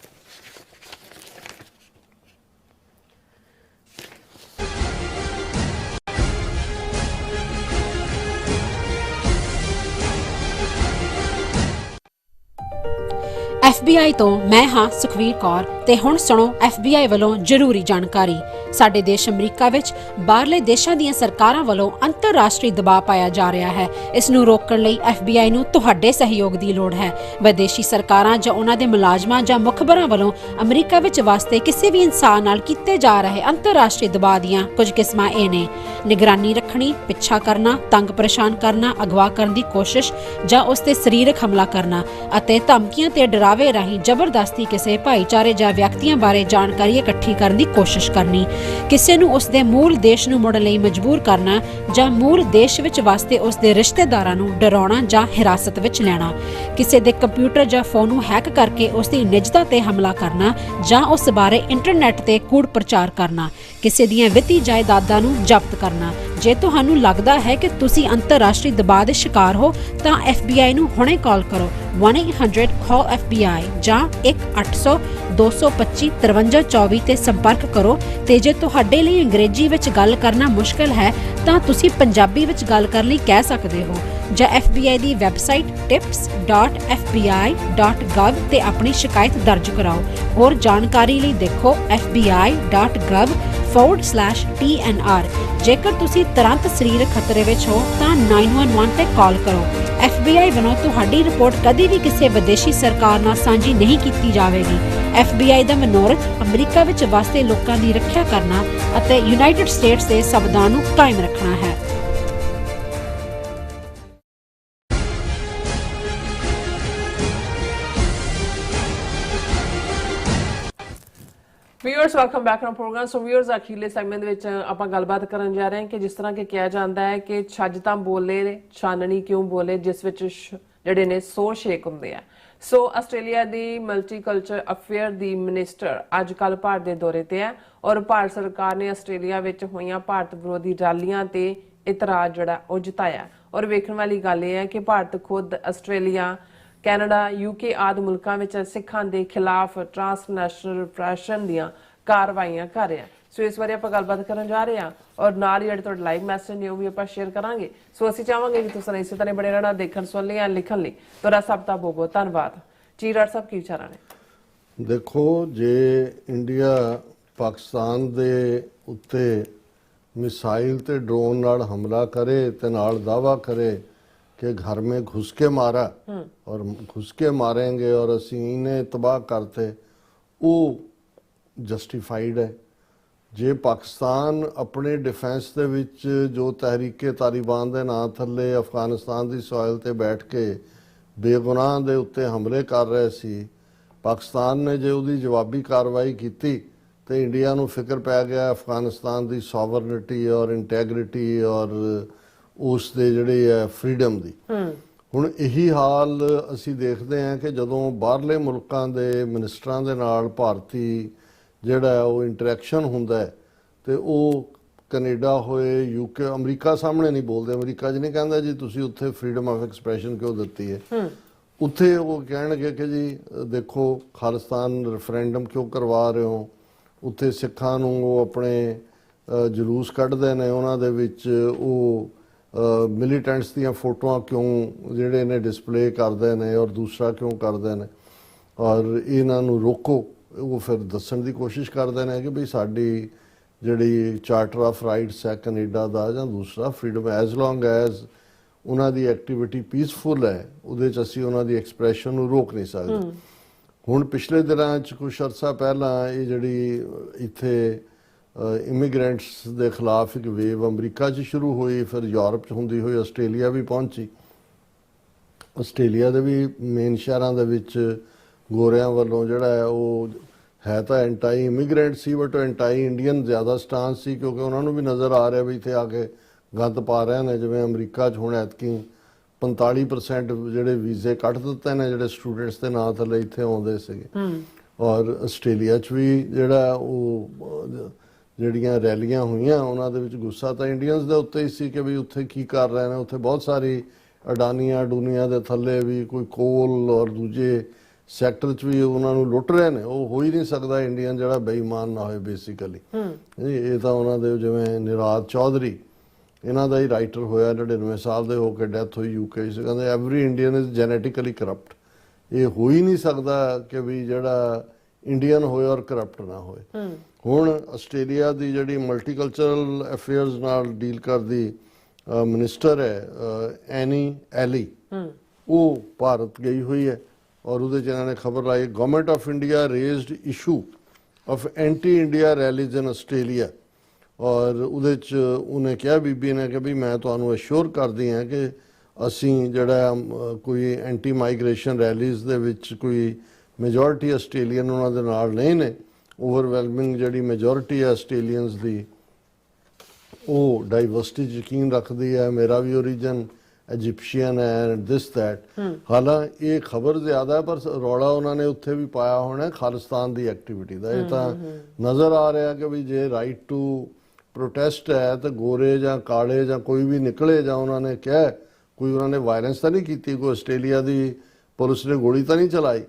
FBI ਤੋਂ ਮੈਂ ਹਾਂ ਸੁਖਵੀਰ ਕੌਰ ਤੇ ਹੁਣ ਸੁਣੋ FBI ਵੱਲੋਂ ਜ਼ਰੂਰੀ ਜਾਣਕਾਰੀ। ਸਾਡੇ ਦੇਸ਼ ਅਮਰੀਕਾ ਵਿੱਚ ਬਾਹਰਲੇ ਦੇਸ਼ਾਂ ਦੀਆਂ ਸਰਕਾਰਾਂ ਵੱਲੋਂ ਅੰਤਰਰਾਸ਼ਟਰੀ ਦਬਾਅ ਪਾਇਆ ਜਾ ਰਿਹਾ ਹੈ। ਇਸ ਨੂੰ ਰੋਕਣ ਲਈ FBI ਨੂੰ ਤੁਹਾਡੇ ਸਹਿਯੋਗ ਦੀ ਲੋੜ ਹੈ। ਵਿਦੇਸ਼ੀ ਸਰਕਾਰਾਂ ਜਾਂ ਉਹਨਾਂ ਦੇ ਮੁਲਾਜ਼ਮਾਂ ਜਾਂ ਮੁਖਬਰਾਂ ਵੱਲੋਂ ਅਮਰੀਕਾ ਵਿੱਚ ਵਸਦੇ ਕਿਸੇ ਵੀ ਇਨਸਾਨ ਨਾਲ ਕੀਤੇ ਜਾ ਰਹੇ ਅੰਤਰਰਾਸ਼ਟਰੀ ਦਬਾਅ ਦੀਆਂ ਕੁਝ ਕਿਸਮਾਂ ਇਹ ਨੇ: ਨਿਗਰਾਨੀ ਰੱਖਣੀ, ਪਿੱਛਾ ਕਰਨਾ, ਤੰਗ ਪਰੇਸ਼ਾਨ ਕਰਨਾ, ਅਗਵਾ ਕਰਨ ਦੀ ਕੋਸ਼ਿਸ਼ ਜਾਂ ਉਸ ਤੇ ਸਰੀਰਕ ਹਮਲਾ ਕਰਨਾ ਅਤੇ ਧਮਕੀਆਂ ਤੇ ਡਰਾਵੇ ਰਾਹੀਂ ਜ਼ਬਰਦਸਤੀ ਕਿਸੇ ਭਾਈਚਾਰੇ ਜਾਂ ਵਿਅਕਤੀਆਂ ਬਾਰੇ ਜਾਣਕਾਰੀ ਇਕੱਠੀ ਕਰਨ ਦੀ ਕੋਸ਼ਿਸ਼ ਕਰਨੀ, ਕਿਸੇ ਨੂੰ ਉਸ ਦੇ ਮੂਲ ਦੇਸ਼ ਨੂੰ ਮੁੜਨ ਲਈ ਮਜਬੂਰ ਕਰਨਾ ਜਾਂ ਮੂਲ ਦੇਸ਼ ਵਿੱਚ ਵਸਦੇ ਉਸ ਦੇ ਰਿਸ਼ਤੇਦਾਰਾਂ ਨੂੰ ਡਰਾਉਣਾ ਜਾਂ ਹਿਰਾਸਤ ਵਿੱਚ ਲੈਣਾ, ਕਿਸੇ ਦੇ ਕੰਪਿਊਟਰ ਜਾਂ ਫੋਨ ਨੂੰ ਹੈਕ ਕਰਕੇ ਉਸ ਦੀ ਨਿੱਜਤਾ ਤੇ ਹਮਲਾ ਕਰਨਾ ਜਾਂ ਉਸ ਬਾਰੇ ਇੰਟਰਨੈਟ ਤੇ ਕੂੜ ਪ੍ਰਚਾਰ ਕਰਨਾ, ਕਿਸੇ ਦੀਆਂ ਵਿੱਤੀ ਜਾਇਦਾਦਾਂ ਨੂੰ ਜ਼ਬਤ ਕਰਨਾ। ਜੇ ਤੁਹਾਨੂੰ ਲੱਗਦਾ ਹੈ ਕਿ ਤੁਸੀਂ ਅੰਤਰਰਾਸ਼ਟਰੀ ਦਬਾਅ ਦੇ ਸ਼ਿਕਾਰ ਹੋ ਤਾਂ FBI ਨੂੰ ਹੁਣੇ ਕਾਲ ਕਰੋ 1-800-CALL-FBI ਜਾਂ 1-800-225-5324 ਤੇ ਸੰਪਰਕ ਕਰੋ। ਤੇ ਜੇ ਤੁਹਾਡੇ ਲਈ ਅੰਗਰੇਜ਼ੀ ਵਿੱਚ ਗੱਲ ਕਰਨਾ ਮੁਸ਼ਕਲ ਹੈ ਤਾਂ ਤੁਸੀਂ ਪੰਜਾਬੀ ਵਿੱਚ ਗੱਲ ਕਰਨ ਲਈ ਕਹਿ ਸਕਦੇ ਹੋ ਜਾਂ FBI ਦੀ ਵੈਬਸਾਈਟ tips.fbi.gov ਤੇ ਆਪਣੀ ਸ਼ਿਕਾਇਤ ਦਰਜ ਕਰਾਓ। ਹੋਰ ਜਾਣਕਾਰੀ ਲਈ ਦੇਖੋ fbi.gov/TNR। ਜੇਕਰ ਤੁਸੀਂ ਤੁਰੰਤ ਸਰੀਰਕ ਖਤਰੇ ਵਿੱਚ ਹੋ ਤਾਂ 911 ਤੇ ਕਾਲ ਕਰੋ। FBI ਵੱਲੋਂ ਤੁਹਾਡੀ ਰਿਪੋਰਟ ਕਦੀ ਵੀ ਕਿਸੇ ਵਿਦੇਸ਼ੀ ਸਰਕਾਰ ਨਾਲ ਸਾਂਝੀ ਨਹੀਂ ਕੀਤੀ ਜਾਵੇਗੀ। FBI ਦਾ ਮਨੋਰਥ ਅਮਰੀਕਾ ਵਿੱਚ ਵਸਦੇ ਲੋਕਾਂ ਦੀ ਰੱਖਿਆ ਕਰਨਾ ਅਤੇ ਯੂਨਾਈਟਿਡ ਸਟੇਟਸ ਦੇ ਸੰਵਿਧਾਨ ਨੂੰ ਕਾਇਮ ਰੱਖਣਾ ਹੈ। Viewers welcome back to programme. So viewers ਅਖੀਰਲੇ ਸੈਗਮੈਂਟ ਦੇ ਵਿੱਚ ਆਪਾਂ ਗੱਲਬਾਤ ਕਰਨ ਜਾ ਰਹੇ ਹਾਂ ਕਿ ਜਿਸ ਤਰ੍ਹਾਂ ਕਿ ਕਿਹਾ ਜਾਂਦਾ ਹੈ ਕਿ ਛੱਜ ਤਾਂ ਬੋਲੇ ਛਾਨਣੀ ਕਿਉਂ ਬੋਲੇ, ਜਿਸ ਵਿੱਚ ਜਿਹੜੇ ਨੇ 100 ਸ਼ੇਕ ਹੁੰਦੇ ਆ। ਸੋ ਆਸਟ੍ਰੇਲੀਆ ਦੀ ਮਲਟੀਕਲਚਰ ਅਫੇਅਰ ਦੀ ਮਿਨਿਸਟਰ ਅੱਜ ਕੱਲ੍ਹ ਭਾਰਤ ਦੇ ਦੌਰੇ ਤੇ ਹੈ ਔਰ ਭਾਰਤ ਸਰਕਾਰ ਨੇ ਆਸਟ੍ਰੇਲੀਆ ਵਿੱਚ ਹੋਈਆਂ ਭਾਰਤ ਵਿਰੋਧੀ ਰੈਲੀਆਂ ਤੇ ਇਤਰਾਜ਼ ਜਿਹੜਾ ਉਹ ਜਤਾਇਆ। ਔਰ ਵੇਖਣ ਵਾਲੀ ਗੱਲ ਇਹ ਹੈ ਕਿ ਭਾਰਤ ਖੁਦ ਆਸਟ੍ਰੇਲੀਆ, ਕੈਨੇਡਾ, UK ਆਦਿ ਮੁਲਕਾਂ ਵਿੱਚ ਸਿੱਖਾਂ ਦੇ ਖਿਲਾਫ ਟ੍ਰਾਂਸਨੈਸ਼ਨਲ ਰਿਪਰੈਸ਼ਨ ਦੀਆਂ ਕਾਰਵਾਈਆਂ ਕਰ ਰਿਹਾ। ਸੋ ਇਸ ਬਾਰੇ ਆਪਾਂ ਗੱਲਬਾਤ ਕਰਨ ਜਾ ਰਹੇ ਹਾਂ ਔਰ ਨਾਲ ਹੀ ਜਿਹੜੇ ਤੁਹਾਡੇ ਲਾਈਵ ਮੈਸੇਜ ਨੇ ਉਹ ਵੀ ਆਪਾਂ ਸ਼ੇਅਰ ਕਰਾਂਗੇ। ਸੋ ਅਸੀਂ ਚਾਹਾਂਗੇ ਕਿ ਤੁਸੀਂ ਇਸੇ ਤਰ੍ਹਾਂ ਬੜੇ ਰਹਿਣਾ, ਦੇਖਣ ਸੁਣਨ ਲਈ ਜਾਂ ਲਿਖਣ ਲਈ। ਤੁਹਾਡਾ ਸਭ ਦਾ ਬਹੁਤ ਬਹੁਤ ਧੰਨਵਾਦ ਜੀ। ਡਾਕਟਰ ਸਾਹਿਬ ਕੀ ਵਿਚਾਰਾਂ ਨੇ? ਦੇਖੋ, ਜੇ ਇੰਡੀਆ ਪਾਕਿਸਤਾਨ ਦੇ ਉੱਤੇ ਮਿਸਾਈਲ ਤੇ ਡਰੋਨ ਨਾਲ ਹਮਲਾ ਕਰੇ ਤੇ ਨਾਲ ਦਾਵਾ ਕਰੇ कि घर में घुस के मारा और घुस के मारेंगे और असी इन्हें तबाह करते, वो जस्टिफाइड है। जे पाकिस्तान अपने डिफेंस दे विच जो तहरीके तालिबान दे नां थल्ले अफगानिस्तान की सॉइल ते बैठ के बेगुनाह दे उत्ते हमले कर रहे सी, पाकिस्तान ने जे उहदी जवाबी कार्रवाई की तो इंडिया नूं फिक्र पै गया अफगानिस्तान की सॉवरनिटी और इंटैग्रिटी और ਉਸ ਦੇ ਜਿਹੜੇ ਹੈ ਫਰੀडम ਦੀ। ਹੁਣ ਇਹੀ ਹਾਲ ਅਸੀਂ ਦੇਖਦੇ ਹਾਂ ਕਿ ਜਦੋਂ ਬਾਹਰਲੇ ਮੁਲਕਾਂ ਦੇ ਮਿਨਿਸਟਰਾਂ ਦੇ ਨਾਲ ਭਾਰਤੀ ਜਿਹੜਾ ਉਹ ਇੰਟਰੈਕਸ਼ਨ ਹੁੰਦਾ ਹੈ ਤੇ ਉਹ ਕੈਨੇਡਾ ਹੋਏ, UK, ਅਮਰੀਕਾ ਸਾਹਮਣੇ ਨਹੀਂ ਬੋਲਦੇ। ਅਮਰੀਕਾ 'ਚ ਨਹੀਂ ਕਹਿੰਦਾ ਜੀ ਤੁਸੀਂ ਉੱਥੇ ਫਰੀडम ਆਫ ਐਕਸਪ੍ਰੈਸ਼ਨ ਕਿਉਂ ਦਿੱਤੀ ਹੈ। ਉੱਥੇ ਉਹ ਕਹਿਣਗੇ ਕਿ ਜੀ ਦੇਖੋ ਖਾਲਿਸਤਾਨ ਰੈਫਰੈਂਡਮ ਕਿਉਂ ਕਰਵਾ ਰਹੇ ਹੋ, ਉੱਥੇ ਸਿੱਖਾਂ ਨੂੰ ਉਹ ਆਪਣੇ ਜਲੂਸ ਕੱਢਦੇ ਨੇ, ਉਹਨਾਂ ਦੇ ਵਿੱਚ ਉਹ ਮਿਲੀਟੈਂਟਸ ਦੀਆਂ ਫੋਟੋਆਂ ਕਿਉਂ ਜਿਹੜੇ ਨੇ ਡਿਸਪਲੇ ਕਰਦੇ ਨੇ ਔਰ ਦੂਸਰਾ ਕਿਉਂ ਕਰਦੇ ਨੇ, ਔਰ ਇਹਨਾਂ ਨੂੰ ਰੋਕੋ। ਉਹ ਫਿਰ ਦੱਸਣ ਦੀ ਕੋਸ਼ਿਸ਼ ਕਰਦੇ ਨੇ ਕਿ ਵੀ ਸਾਡੀ ਜਿਹੜੀ ਚਾਰਟਰ ਆਫ ਰਾਈਟਸ ਹੈ ਕੈਨੇਡਾ ਦਾ ਜਾਂ ਦੂਸਰਾ ਫਰੀडम, ਐਜ਼ ਲੌਂਗ ਐਜ਼ ਉਹਨਾਂ ਦੀ ਐਕਟੀਵਿਟੀ ਪੀਸਫੁਲ ਹੈ, ਉਹਦੇ 'ਚ ਅਸੀਂ ਉਹਨਾਂ ਦੀ ਐਕਸਪ੍ਰੈਸ਼ਨ ਨੂੰ ਰੋਕ ਨਹੀਂ ਸਕਦੇ। ਹੁਣ ਪਿਛਲੇ ਦਿਨਾਂ 'ਚ ਕੁਛ ਅਰਸਾ ਪਹਿਲਾਂ ਇਹ ਜਿਹੜੀ ਇੱਥੇ ਇਮੀਗ੍ਰੈਂਟਸ ਦੇ ਖਿਲਾਫ ਇੱਕ ਵੇਵ ਅਮਰੀਕਾ 'ਚ ਸ਼ੁਰੂ ਹੋਈ, ਫਿਰ ਯੂਰਪ 'ਚ ਹੁੰਦੀ ਹੋਈ ਆਸਟ੍ਰੇਲੀਆ ਵੀ ਪਹੁੰਚੀ। ਆਸਟ੍ਰੇਲੀਆ ਦੇ ਵੀ ਮੇਨ ਸ਼ਹਿਰਾਂ ਦੇ ਵਿੱਚ ਗੋਰਿਆਂ ਵੱਲੋਂ ਜਿਹੜਾ ਹੈ ਉਹ ਹੈ ਤਾਂ ਐਂਟਾਈ ਇਮੀਗ੍ਰੈਂਟ ਸੀ, ਬਟ ਐਂਟਾਈ ਇੰਡੀਅਨ ਜ਼ਿਆਦਾ ਸਟਾਂਸ ਸੀ, ਕਿਉਂਕਿ ਉਹਨਾਂ ਨੂੰ ਵੀ ਨਜ਼ਰ ਆ ਰਿਹਾ ਵੀ ਇੱਥੇ ਆ ਕੇ ਗੰਦ ਪਾ ਰਹੇ ਨੇ। ਜਿਵੇਂ ਅਮਰੀਕਾ 'ਚ ਹੁਣ ਐਤਕੀ 45% ਜਿਹੜੇ ਵੀਜ਼ੇ ਕੱਟ ਦਿੱਤੇ ਨੇ ਜਿਹੜੇ ਸਟੂਡੈਂਟਸ ਦੇ ਨਾਂ ਥੱਲੇ ਇੱਥੇ ਆਉਂਦੇ ਸੀਗੇ। ਔਰ ਆਸਟ੍ਰੇਲੀਆ 'ਚ ਵੀ ਜਿਹੜਾ ਉਹ ਜਿਹੜੀਆਂ ਰੈਲੀਆਂ ਹੋਈਆਂ ਉਹਨਾਂ ਦੇ ਵਿੱਚ ਗੁੱਸਾ ਤਾਂ ਇੰਡੀਅਨਸ ਦੇ ਉੱਤੇ ਹੀ ਸੀ ਕਿ ਵੀ ਉੱਥੇ ਕੀ ਕਰ ਰਹੇ ਨੇ। ਉੱਥੇ ਬਹੁਤ ਸਾਰੀ ਅਡਾਨੀਆਂ ਡੂਨੀਆਂ ਦੇ ਥੱਲੇ ਵੀ ਕੋਈ ਕੋਲ ਔਰ ਦੂਜੇ ਸੈਕਟਰ 'ਚ ਵੀ ਉਹਨਾਂ ਨੂੰ ਲੁੱਟ ਰਹੇ ਨੇ। ਉਹ ਹੋ ਹੀ ਨਹੀਂ ਸਕਦਾ ਇੰਡੀਅਨ ਜਿਹੜਾ ਬੇਈਮਾਨ ਨਾ ਹੋਏ ਬੇਸਿਕਲੀ। ਇਹ ਤਾਂ ਉਹਨਾਂ ਦੇ ਜਿਵੇਂ ਨਿਰਾਦ ਚੌਧਰੀ ਇਹਨਾਂ ਦਾ ਹੀ ਰਾਈਟਰ ਹੋਇਆ, 99 ਸਾਲ ਦੇ ਹੋ ਕੇ ਡੈਥ ਹੋਈ UK 'ਚ, ਕਹਿੰਦੇ every Indian is genetically corrupt. ਇਹ ਹੋ ਹੀ ਨਹੀਂ ਸਕਦਾ ਕਿ ਵੀ ਜਿਹੜਾ ਇੰਡੀਅਨ ਹੋਏ ਔਰ ਕਰਪਟ ਨਾ ਹੋਏ। ਹੁਣ ਆਸਟ੍ਰੇਲੀਆ ਦੀ ਜਿਹੜੀ ਮਲਟੀਕਲਚਰਲ ਅਫੇਅਰਸ ਨਾਲ ਡੀਲ ਕਰਦੀ ਮਿਨਿਸਟਰ ਹੈ ਐਨੀ ਐਲੀ, ਉਹ ਭਾਰਤ ਗਈ ਹੋਈ ਹੈ ਔਰ ਉਹਦੇ 'ਚ ਇਹਨਾਂ ਨੇ ਖਬਰ ਲਾਈ, government of India raised issue of anti India rallies in Australia. ਔਰ ਉਹਦੇ 'ਚ ਉਹਨੇ ਕਿਹਾ, ਬੀਬੀ ਨੇ, ਕਿ ਵੀ ਮੈਂ ਤੁਹਾਨੂੰ ਅਸ਼ੋਰ ਕਰਦੀ ਹਾਂ ਕਿ ਅਸੀਂ ਜਿਹੜਾ ਕੋਈ ਐਂਟੀ ਮਾਈਗ੍ਰੇਸ਼ਨ ਰੈਲੀਜ਼ ਦੇ ਵਿੱਚ ਕੋਈ ਮੈਜੋਰਿਟੀ ਆਸਟ੍ਰੇਲੀਅਨ ਉਹਨਾਂ ਦੇ ਨਾਲ ਨਹੀਂ ਨੇ। ਓਵਰਵੈਲਮਿੰਗ ਜਿਹੜੀ ਮੈਜੋਰਿਟੀ ਹੈ ਆਸਟ੍ਰੇਲੀਅਨਸ ਦੀ ਉਹ ਡਾਈਵਰਸਿਟੀ 'ਚ ਯਕੀਨ ਰੱਖਦੀ ਹੈ। ਮੇਰਾ ਵੀ ਓਰੀਜਨ ਇਜਿਪਸ਼ੀਅਨ ਹੈ ਐਂਡ ਦਿਸ ਦੈਟ। ਹਾਲਾਂਕਿ ਇਹ ਖਬਰ ਜ਼ਿਆਦਾ ਪਰ ਰੌਲਾ ਉਹਨਾਂ ਨੇ ਉੱਥੇ ਵੀ ਪਾਇਆ ਹੋਣਾ ਖਾਲਿਸਤਾਨ ਦੀ ਐਕਟੀਵਿਟੀ ਦਾ। ਇਹ ਤਾਂ ਨਜ਼ਰ ਆ ਰਿਹਾ ਕਿ ਵੀ ਜੇ ਰਾਈਟ ਟੂ ਪ੍ਰੋਟੈਸਟ ਹੈ ਤਾਂ ਗੋਰੇ ਜਾਂ ਕਾਲੇ ਜਾਂ ਕੋਈ ਵੀ ਨਿਕਲੇ, ਜਾਂ ਉਹਨਾਂ ਨੇ ਕਿਹਾ ਕੋਈ ਉਹਨਾਂ ਨੇ ਵਾਇਲੈਂਸ ਤਾਂ ਨਹੀਂ ਕੀਤੀ, ਕੋਈ ਆਸਟ੍ਰੇਲੀਆ ਦੀ ਪੁਲਿਸ ਨੇ ਗੋਲੀ ਤਾਂ ਨਹੀਂ ਚਲਾਈ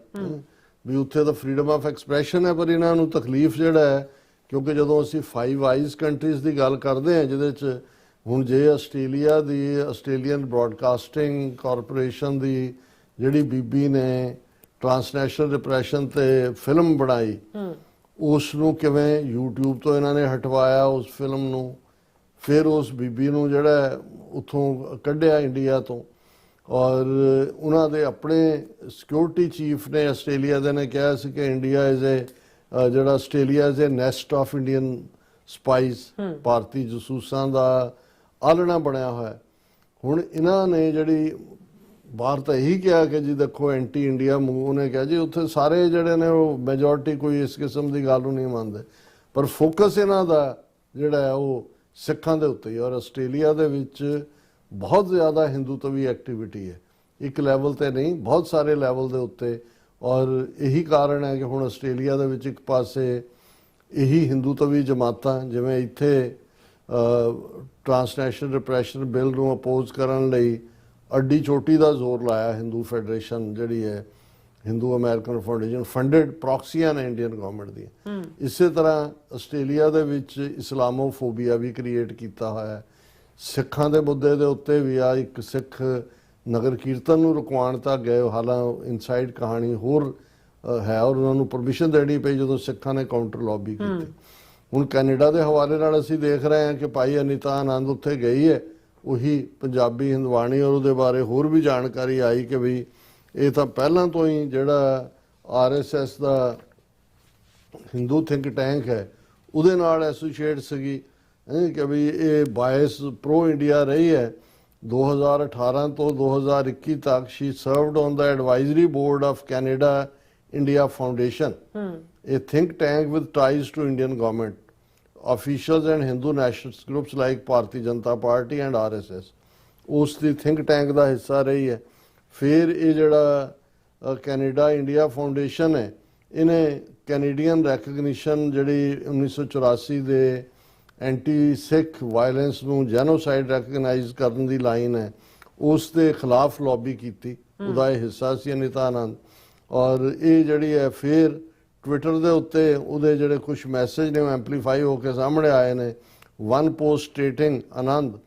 ਵੀ ਉੱਥੇ ਤਾਂ ਫਰੀडम ਆਫ ਐਕਸਪ੍ਰੈਸ਼ਨ ਹੈ। ਪਰ ਇਹਨਾਂ ਨੂੰ ਤਕਲੀਫ ਜਿਹੜਾ ਹੈ, ਕਿਉਂਕਿ ਜਦੋਂ ਅਸੀਂ 5 ਆਈਜ਼ ਕੰਟਰੀਜ਼ ਦੀ ਗੱਲ ਕਰਦੇ ਹਾਂ ਜਿਹਦੇ 'ਚ ਹੁਣ ਜੇ ਆਸਟ੍ਰੇਲੀਆ ਦੀ ਆਸਟ੍ਰੇਲੀਅਨ ਬ੍ਰੌਡਕਾਸਟਿੰਗ ਕਾਰਪੋਰੇਸ਼ਨ ਦੀ ਜਿਹੜੀ ਬੀਬੀ ਨੇ ਟ੍ਰਾਂਸਨੈਸ਼ਨਲ ਰਿਪਰੈਸ਼ਨ ਤੇ ਫਿਲਮ ਬਣਾਈ, ਉਸ ਨੂੰ ਕਿਵੇਂ YouTube ਤੋਂ ਇਹਨਾਂ ਨੇ ਹਟਵਾਇਆ ਉਸ ਫਿਲਮ ਨੂੰ, ਫਿਰ ਉਸ ਬੀਬੀ ਨੂੰ ਜਿਹੜਾ ਉੱਥੋਂ ਕੱਢਿਆ ਇੰਡੀਆ ਤੋਂ। ਔਰ ਉਹਨਾਂ ਦੇ ਆਪਣੇ ਸਿਕਿਉਰਿਟੀ ਚੀਫ ਨੇ ਆਸਟ੍ਰੇਲੀਆ ਦੇ ਨੇ ਕਿਹਾ ਸੀ ਕਿ ਇੰਡੀਆ ਇਜ਼ ਜਿਹੜਾ Australia is nest of Indian spies, ਭਾਰਤੀ ਜਸੂਸਾਂ ਦਾ ਆਲਣਾ ਬਣਿਆ ਹੋਇਆ। ਹੁਣ ਇਹਨਾਂ ਨੇ ਜਿਹੜੀ ਬਾਹਰ ਤਾਂ ਇਹੀ ਕਿਹਾ ਕਿ ਜੀ ਦੇਖੋ ਐਂਟੀ ਇੰਡੀਆ ਮੂਵ, ਉਹਨੇ ਕਿਹਾ ਜੀ ਉੱਥੇ ਸਾਰੇ ਜਿਹੜੇ ਨੇ ਉਹ ਮੈਜੋਰਿਟੀ ਕੋਈ ਇਸ ਕਿਸਮ ਦੀ ਗੱਲ ਨੂੰ ਨਹੀਂ ਮੰਨਦੇ, ਪਰ ਫੋਕਸ ਇਹਨਾਂ ਦਾ ਜਿਹੜਾ ਹੈ ਉਹ ਸਿੱਖਾਂ ਦੇ ਉੱਤੇ ਹੀ। ਔਰ ਆਸਟ੍ਰੇਲੀਆ ਦੇ ਵਿੱਚ ਬਹੁਤ ਜ਼ਿਆਦਾ ਹਿੰਦੂਤਵੀ ਐਕਟੀਵਿਟੀ ਹੈ, ਇੱਕ ਲੈਵਲ ਤੇ ਨਹੀਂ ਬਹੁਤ ਸਾਰੇ ਲੈਵਲ ਦੇ ਉੱਤੇ। ਔਰ ਇਹੀ ਕਾਰਨ ਹੈ ਕਿ ਹੁਣ ਆਸਟ੍ਰੇਲੀਆ ਦੇ ਵਿੱਚ ਇੱਕ ਪਾਸੇ ਇਹੀ ਹਿੰਦੂਤਵੀ ਜਮਾਤਾਂ, ਜਿਵੇਂ ਇੱਥੇ ਟ੍ਰਾਂਸਨੈਸ਼ਨਲ ਰਿਪਰੈਸ਼ਨ ਬਿੱਲ ਨੂੰ ਅਪੋਜ਼ ਕਰਨ ਲਈ ਅੱਡੀ ਚੋਟੀ ਦਾ ਜ਼ੋਰ ਲਾਇਆ ਹਿੰਦੂ ਫੈਡਰੇਸ਼ਨ ਜਿਹੜੀ ਹੈ, ਹਿੰਦੂ ਅਮਰੀਕਨ ਫਾਊਂਡੇਸ਼ਨ ਫੰਡਡ ਪ੍ਰੌਕਸੀਆਂ ਨੇ ਇੰਡੀਅਨ ਗਵਰਨਮੈਂਟ ਦੀ। ਇਸੇ ਤਰ੍ਹਾਂ ਆਸਟ੍ਰੇਲੀਆ ਦੇ ਵਿੱਚ ਇਸਲਾਮੋਫੋਬੀਆ ਵੀ ਕ੍ਰੀਏਟ ਕੀਤਾ ਹੋਇਆ। ਸਿੱਖਾਂ ਦੇ ਮੁੱਦੇ ਦੇ ਉੱਤੇ ਵੀ ਆ ਇੱਕ ਸਿੱਖ ਨਗਰ ਕੀਰਤਨ ਨੂੰ ਰੁਕਵਾਉਣ ਤੱਕ ਗਏ, ਹਾਲਾਂਕਿ ਇਨਸਾਈਡ ਕਹਾਣੀ ਹੋਰ ਹੈ ਔਰ ਉਹਨਾਂ ਨੂੰ ਪਰਮਿਸ਼ਨ ਦੇਣੀ ਪਈ ਜਦੋਂ ਸਿੱਖਾਂ ਨੇ ਕਾਊਂਟਰ ਲੌਬੀ ਕੀਤੀ। ਹੁਣ ਕੈਨੇਡਾ ਦੇ ਹਵਾਲੇ ਨਾਲ ਅਸੀਂ ਦੇਖ ਰਹੇ ਹਾਂ ਕਿ ਭਾਈ ਅਨੀਤਾ ਆਨੰਦ ਉੱਥੇ ਗਈ ਹੈ, ਉਹੀ ਪੰਜਾਬੀ ਹਿੰਦਵਾਣੀ, ਔਰ ਉਹਦੇ ਬਾਰੇ ਹੋਰ ਵੀ ਜਾਣਕਾਰੀ ਆਈ ਕਿ ਵੀ ਇਹ ਤਾਂ ਪਹਿਲਾਂ ਤੋਂ ਹੀ ਜਿਹੜਾ RSS ਦਾ ਹਿੰਦੂ ਥਿੰਕ ਟੈਂਕ ਹੈ ਉਹਦੇ ਨਾਲ ਐਸੋਸੀਏਟ ਸੀਗੀ ਕਿ ਵੀ ਇਹ ਬਾਇਸ ਪ੍ਰੋ ਇੰਡੀਆ ਰਹੀ ਹੈ। 2018 ਤੋਂ 2021 ਤੱਕ she served on the advisory board of Canada India foundation, a think tank with ties to Indian government, officials and Hindu nationalist groups like Bharatiya Janata Party and RSS ਉਸ ਦੀ think tank ਦਾ ਹਿੱਸਾ ਰਹੀ ਹੈ। ਫਿਰ ਇਹ ਜਿਹੜਾ Canada India foundation ਹੈ, ਇਹਨੇ Canadian recognition ਜਿਹੜੀ 1984 ਦੇ ਐਂਟੀ ਸਿੱਖ ਵਾਇਲੈਂਸ ਨੂੰ ਜੈਨੋਸਾਈਡ ਰੈਕਗਨਾਈਜ਼ ਕਰਨ ਦੀ ਲਾਈਨ ਹੈ, ਉਸ ਦੇ ਖਿਲਾਫ ਲੌਬੀ ਕੀਤੀ ਉਹਦਾ ਇਹ ਹਿੱਸਾ ਸੀ ਅਨੀਤਾ ਆਨੰਦ। ਔਰ ਇਹ ਜਿਹੜੀ ਹੈ ਫਿਰ ਟਵਿੱਟਰ ਦੇ ਉੱਤੇ ਉਹਦੇ ਜਿਹੜੇ ਕੁਝ ਮੈਸੇਜ ਨੇ ਉਹ ਐਂਪਲੀਫਾਈ ਹੋ ਕੇ ਸਾਹਮਣੇ ਆਏ ਨੇ। One post stating Anand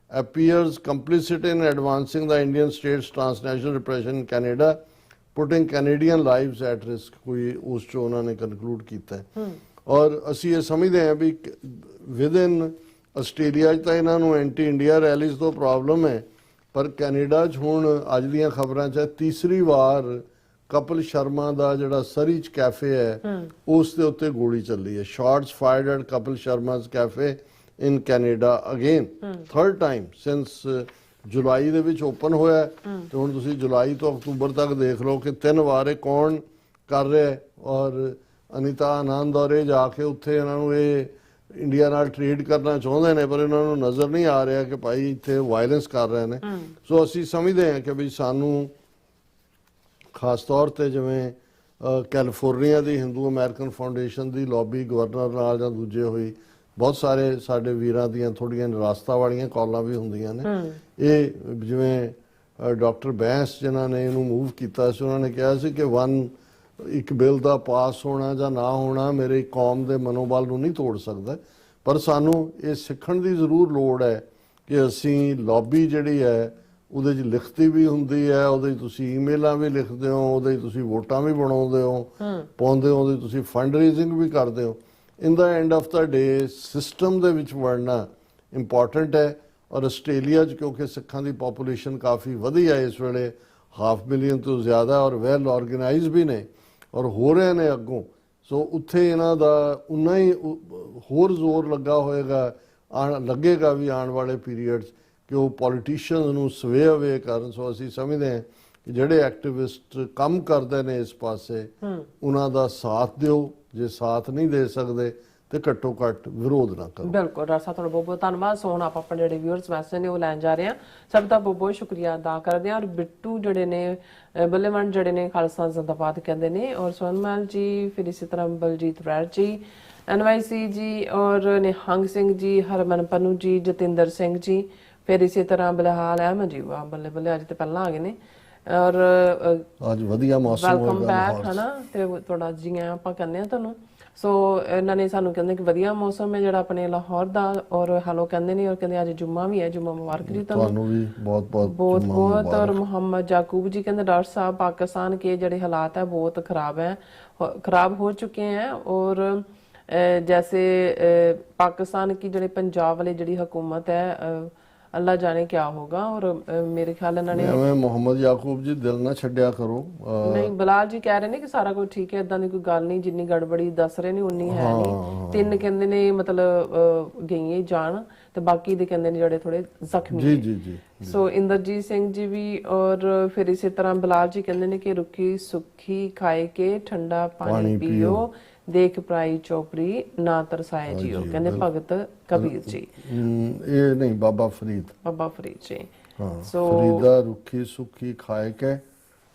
appears complicit in advancing the Indian state's transnational repression in Canada, putting Canadian lives at risk, ਕੋਈ ਉਸ ਚੋਂ ਉਹਨਾਂ ਨੇ ਕਨਕਲੂਡ ਕੀਤਾ ਹੈ। ਔਰ ਅਸੀਂ ਇਹ ਸਮਝਦੇ ਹਾਂ ਵੀ ਵਿਦਿਨ ਆਸਟ੍ਰੇਲੀਆ 'ਚ ਤਾਂ ਇਹਨਾਂ ਨੂੰ ਐਂਟੀ ਇੰਡੀਆ ਰੈਲੀਜ਼ ਤੋਂ ਪ੍ਰੋਬਲਮ ਹੈ, ਪਰ ਕੈਨੇਡਾ 'ਚ ਹੁਣ ਅੱਜ ਦੀਆਂ ਖਬਰਾਂ 'ਚ ਤੀਸਰੀ ਵਾਰ ਕਪਿਲ ਸ਼ਰਮਾ ਦਾ ਜਿਹੜਾ ਸਰੀ 'ਚ ਕੈਫੇ ਹੈ ਉਸ ਦੇ ਉੱਤੇ ਗੋਲੀ ਚੱਲੀ ਹੈ। ਸ਼ਾਟਸ ਫਾਇਰਡ ਐਟ ਕਪਿਲ ਸ਼ਰਮਾ's cafe in Canada again, third time since ਜੁਲਾਈ ਦੇ ਵਿੱਚ ਓਪਨ ਹੋਇਆ ਤੇ ਹੁਣ ਤੁਸੀਂ ਜੁਲਾਈ ਤੋਂ ਅਕਤੂਬਰ ਤੱਕ ਦੇਖ ਲਓ ਕਿ 3 ਵਾਰ ਇਹ ਕੌਣ ਕਰ ਰਿਹਾ ਹੈ। ਔਰ ਅਨੀਤਾ ਆਨੰਦ ਔਰ ਇਹ ਜਾ ਕੇ ਉੱਥੇ ਇਹਨਾਂ ਨੂੰ ਇਹ ਇੰਡੀਆ ਨਾਲ ਟ੍ਰੇਡ ਕਰਨਾ ਚਾਹੁੰਦੇ ਨੇ, ਪਰ ਇਹਨਾਂ ਨੂੰ ਨਜ਼ਰ ਨਹੀਂ ਆ ਰਿਹਾ ਕਿ ਭਾਈ ਇੱਥੇ ਵਾਇਲੈਂਸ ਕਰ ਰਹੇ ਨੇ। ਸੋ ਅਸੀਂ ਸਮਝਦੇ ਹਾਂ ਕਿ ਵੀ ਸਾਨੂੰ ਖਾਸ ਤੌਰ ਤੇ ਜਿਵੇਂ ਕੈਲੀਫੋਰਨੀਆ ਦੀ ਹਿੰਦੂ ਅਮਰੀਕਨ ਫਾਊਂਡੇਸ਼ਨ ਦੀ ਲੌਬੀ ਗਵਰਨਰ ਨਾਲ ਜਾਂ ਦੂਜੇ ਹੋਈ, ਬਹੁਤ ਸਾਰੇ ਸਾਡੇ ਵੀਰਾਂ ਦੀਆਂ ਥੋੜ੍ਹੀਆਂ ਨਿਰਾਸਤਾ ਵਾਲੀਆਂ ਕਾਲਾਂ ਵੀ ਹੁੰਦੀਆਂ ਨੇ। ਇਹ ਜਿਵੇਂ ਡਾਕਟਰ ਬੈਂਸ ਜਿਨ੍ਹਾਂ ਨੇ ਇਹਨੂੰ ਮੂਵ ਕੀਤਾ ਸੀ, ਉਹਨਾਂ ਨੇ ਕਿਹਾ ਸੀ ਕਿ ਇੱਕ ਬਿੱਲ ਦਾ ਪਾਸ ਹੋਣਾ ਜਾਂ ਨਾ ਹੋਣਾ ਮੇਰੇ ਕੌਮ ਦੇ ਮਨੋਬਲ ਨੂੰ ਨਹੀਂ ਤੋੜ ਸਕਦਾ, ਪਰ ਸਾਨੂੰ ਇਹ ਸਿੱਖਣ ਦੀ ਜ਼ਰੂਰ ਲੋੜ ਹੈ ਕਿ ਅਸੀਂ ਲੌਬੀ ਜਿਹੜੀ ਹੈ ਉਹਦੇ 'ਚ ਲਿਖਤੀ ਵੀ ਹੁੰਦੀ ਹੈ, ਉਹਦੇ 'ਚ ਤੁਸੀਂ ਈਮੇਲਾਂ ਵੀ ਲਿਖਦੇ ਹੋ, ਉਹਦੇ 'ਚ ਤੁਸੀਂ ਵੋਟਾਂ ਵੀ ਬਣਾਉਂਦੇ ਹੋ ਪਾਉਂਦੇ ਹੋ, ਉਹਦੇ 'ਚ ਤੁਸੀਂ ਫੰਡ ਰੇਜ਼ਿੰਗ ਵੀ ਕਰਦੇ ਹੋ। In the end of the day system ਦੇ ਵਿੱਚ ਵੜਨਾ ਇੰਪੋਰਟੈਂਟ ਹੈ। ਔਰ ਆਸਟ੍ਰੇਲੀਆ 'ਚ ਕਿਉਂਕਿ ਸਿੱਖਾਂ ਦੀ ਪਾਪੂਲੇਸ਼ਨ ਕਾਫੀ ਵਧੀ ਹੈ ਇਸ ਵੇਲੇ, 500 ਮਿਲੀਅਨ ਤੋਂ ਜ਼ਿਆਦਾ, ਔਰ ਵੈਲ ਆਰਗੇਨਾਈਜ਼ ਵੀ ਨੇ ਔਰ ਹੋ ਰਹੇ ਨੇ ਅੱਗੋਂ। ਸੋ ਉੱਥੇ ਇਹਨਾਂ ਦਾ ਉਨਾ ਹੀ ਹੋਰ ਜ਼ੋਰ ਲੱਗਾ ਹੋਏਗਾ, ਲੱਗੇਗਾ ਵੀ ਆਉਣ ਵਾਲੇ ਪੀਰੀਅਡਸ ਕਿ ਉਹ ਪੋਲੀਟੀਸ਼ੀਅਨਸ ਨੂੰ ਸਵੇ ਅਵੇ ਕਰਨ। ਸੋ ਅਸੀਂ ਸਮਝਦੇ ਹਾਂ ਕਿ ਜਿਹੜੇ ਐਕਟਿਵਿਸਟ ਕੰਮ ਕਰਦੇ ਨੇ ਇਸ ਪਾਸੇ ਉਹਨਾਂ ਦਾ ਸਾਥ ਦਿਓ, ਜੇ ਸਾਥ ਨਹੀਂ ਦੇ ਸਕਦੇ ਤੇ ਘੱਟੋ ਘੱਟ ਵਿਰੋਧ ਨਾ ਕਰੋ। ਬਿਲਕੁਲ ਡਾਕਟਰ ਸਾਹਿਬ, ਤੁਹਾਡਾ ਬਹੁਤ ਬਹੁਤ ਧੰਨਵਾਦ। ਸੋ ਹੁਣ ਆਪਾਂ ਆਪਣੇ ਜਿਹੜੇ ਵਿਊਅਰਸ ਮੈਸੇਜ ਨੇ ਉਹ ਲੈਣ ਜਾ ਰਹੇ ਹਾਂ। ਸਭ ਦਾ ਬਹੁਤ ਬਹੁਤ ਸ਼ੁਕਰੀਆ ਅਦਾ ਕਰਦੇ ਹਾਂ। ਔਰ ਬਿੱਟੂ ਜਿਹੜੇ ਨੇ ਬੱਲੇਵੰਡ ਜਿਹੜੇ ਨੇ ਖਾਲਸਾ ਜ਼ਿੰਦਾਬਾਦ ਕਹਿੰਦੇ ਨੇ, ਔਰ ਸੋਨਮਲ ਜੀ, ਫਿਰ ਇਸੇ ਤਰ੍ਹਾਂ ਬਲਜੀਤ ਰੈਡ ਜੀ, NYC ਜੀ, ਔਰ ਨਿਹੰਗ ਸਿੰਘ ਜੀ, ਹਰਮਨ ਪਨੂ ਜੀ, ਜਤਿੰਦਰ ਸਿੰਘ ਜੀ, ਫਿਰ ਇਸੇ ਤਰ੍ਹਾਂ ਬਲਹਾਲ ਅਹਿਮਦ ਜੀ। ਵਾਹ ਬੱਲੇ ਬੱਲੇ, ਅੱਜ ਤੇ ਪਹਿਲਾਂ ਆ ਗਏ ਨੇ। ਔਰ ਅੱਜ ਵਧੀਆ ਮੌਸਮ ਵੈਲਕਮ ਬੈਕ ਹੈ ਨਾ, ਤੇ ਤੁਹਾਡਾ ਜੀ ਆਇਆਂ ਆਪਾਂ ਕਹਿੰਦੇ ਆ ਤੁਹਾਨੂੰ। ਸੋ ਇਹਨਾਂ ਨੇ ਸਾਨੂੰ ਕਹਿੰਦੇ ਕਿ ਵਧੀਆ ਮੌਸਮ ਹੈ ਜਿਹੜਾ ਆਪਣੇ ਲਾਹੌਰ ਦਾ, ਔਰ ਹੈਲੋ ਕਹਿੰਦੇ ਨੇ, ਔਰ ਕਹਿੰਦੇ ਅੱਜ ਜੁਮਾ ਵੀ ਹੈ, ਜੁਮਾ ਮੁਬਾਰਕ ਜੀ ਤੁਹਾਨੂੰ ਵੀ ਬਹੁਤ ਬਹੁਤ ਬਹੁਤ ਬਹੁਤ। ਔਰ ਮੁਹੰਮਦ याकूब जी कहते डॉक्टर साहब पाकिस्तान के जड़े हालात है बहुत खराब हो चुके हैं, और जैसे पाकिस्तान की जड़े पंजाब वाली जड़ी हुकूमत है अल्लाह जाने क्या होगा। और मेरे ख्याल इन्होंने ਮੁਹੰਮਦ ਯਾਕੂਬ ਜੀ ਦਿਲ ਨਾ ਛੱਡਿਆ ਕਰੋ। ਨਹੀਂ, ਬਲਾਲ ਜੀ ਕਹਿ ਰਹੇ ਨੇ ਕਿ ਸਾਰਾ ਕੁਝ ਠੀਕ ਹੈ, ਇਦਾਂ ਦੀ ਕੋਈ ਗੱਲ ਨਹੀਂ, ਜਿੰਨੀ ਗੜਬੜੀ ਦੱਸ ਰਹੇ ਨੇ ਉਨੀ ਹੈ ਨਹੀਂ। 3 ਕਹਿੰਦੇ ਨੇ ਮਤਲਬ ਗਈਆਂ ਜਾਣ, ਤੇ ਬਾਕੀ ਦੇ ਕਹਿੰਦੇ ਨੇ ਜਿਹੜੇ ਥੋੜੇ ਜ਼ਖਮੀ। ਜੀ ਜੀ ਜੀ। ਸੋ ਇੰਦਰਜੀਤ ਸਿੰਘ ਜੀ ਵੀ, ਔਰ ਫਿਰ ਇਸੇ ਤਰ੍ਹਾਂ ਬਲਾਲ ਜੀ ਕਹਿੰਦੇ ਨੇ ਕਿ ਰੁੱਖੀ ਸੁੱਖੀ ਖਾਏ ਕੇ ਠੰਡਾ ਪਾਣੀ ਪੀਓ, ਦੇਖ ਪ੍ਰਾਈ ਚੋਪੜੀ ਨਾ ਤਰਸਾਏ ਜੀਓ, ਕਹਿੰਦੇ ਭਗਤ ਕਬੀਰ ਜੀ। ਇਹ ਨਹੀਂ, ਬਾਬਾ ਫਰੀਦ ਜੀ। ਸੋ ਫਰੀਦਾ ਰੁੱਖੀ ਸੁੱਖੀ ਖਾਏ ਕੇ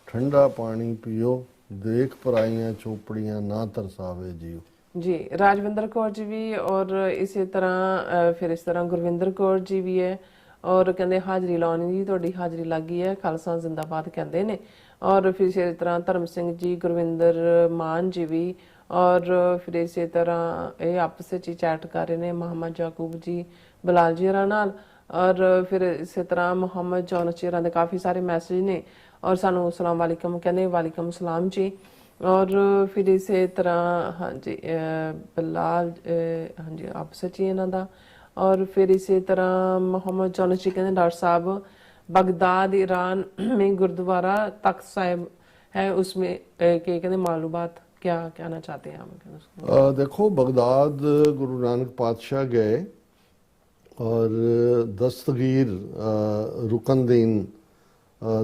ਠੰਡਾ ਪਾਣੀ ਪੀਓ, ਦੇਖ ਪ੍ਰਾਈਆਂ ਚੋਪੜੀਆਂ ਨਾ ਤਰਸਾਵੇ ਜੀਓ ਜੀ। ਰਾਜਵਿੰਦਰ ਕੌਰ ਜੀ ਵੀ, ਔਰ ਇਸੇ ਤਰ੍ਹਾਂ ਫਿਰ ਇਸ ਤਰ੍ਹਾਂ ਗੁਰਵਿੰਦਰ ਕੌਰ ਜੀ ਵੀ ਹੈ, ਔਰ ਕਹਿੰਦੇ ਹਾਜ਼ਰੀ ਲਾਉਣੀ ਜੀ, ਤੁਹਾਡੀ ਹਾਜ਼ਰੀ ਲੱਗ ਗਈ ਹੈ, ਖਾਲਸਾ ਜ਼ਿੰਦਾਬਾਦ ਕਹਿੰਦੇ ਨੇ। ਔਰ ਫਿਰ ਇਸੇ ਤਰ੍ਹਾਂ ਧਰਮ ਸਿੰਘ ਜੀ, ਗੁਰਵਿੰਦਰ ਮਾਨ ਜੀ ਵੀ, ਔਰ ਫਿਰ ਇਸੇ ਤਰ੍ਹਾਂ ਇਹ ਆਪਸ ਵਿੱਚ ਹੀ ਚੈਟ ਕਰ ਰਹੇ ਨੇ ਮੁਹੰਮਦ ਯਾਕੂਬ ਜੀ, ਬਲਾਲ ਜੀ ਹਰਾਂ ਨਾਲ। ਔਰ ਫਿਰ ਇਸੇ ਤਰ੍ਹਾਂ ਮੁਹੰਮਦ ਜੌਨਸ ਜੀ ਹਰਾਂ ਦੇ ਕਾਫੀ ਸਾਰੇ ਮੈਸੇਜ ਨੇ, ਔਰ ਸਾਨੂੰ ਅਸਲਾਮ ਵਾਲੇਕਮ ਕਹਿੰਦੇ, ਵਾਲੇਕਮ ਸਲਾਮ ਜੀ। ਔਰ ਫਿਰ ਇਸੇ ਤਰ੍ਹਾਂ ਹਾਂਜੀ ਬਲਾਲ ਹਾਂਜੀ ਆਪਸ ਵਿੱਚ ਹੀ ਇਹਨਾਂ ਦਾ। और फिर इसी तरह मोहम्मद जौनस जी कहते हैं डॉक्टर साहब बगदाद ईरान में गुरुद्वारा तख्त साहिब है उसमें के कहते मालूमात क्या कहना चाहते हैं आप? देखो बगदाद गुरु नानक पातशाह गए और दस्तगीर रुकनदीन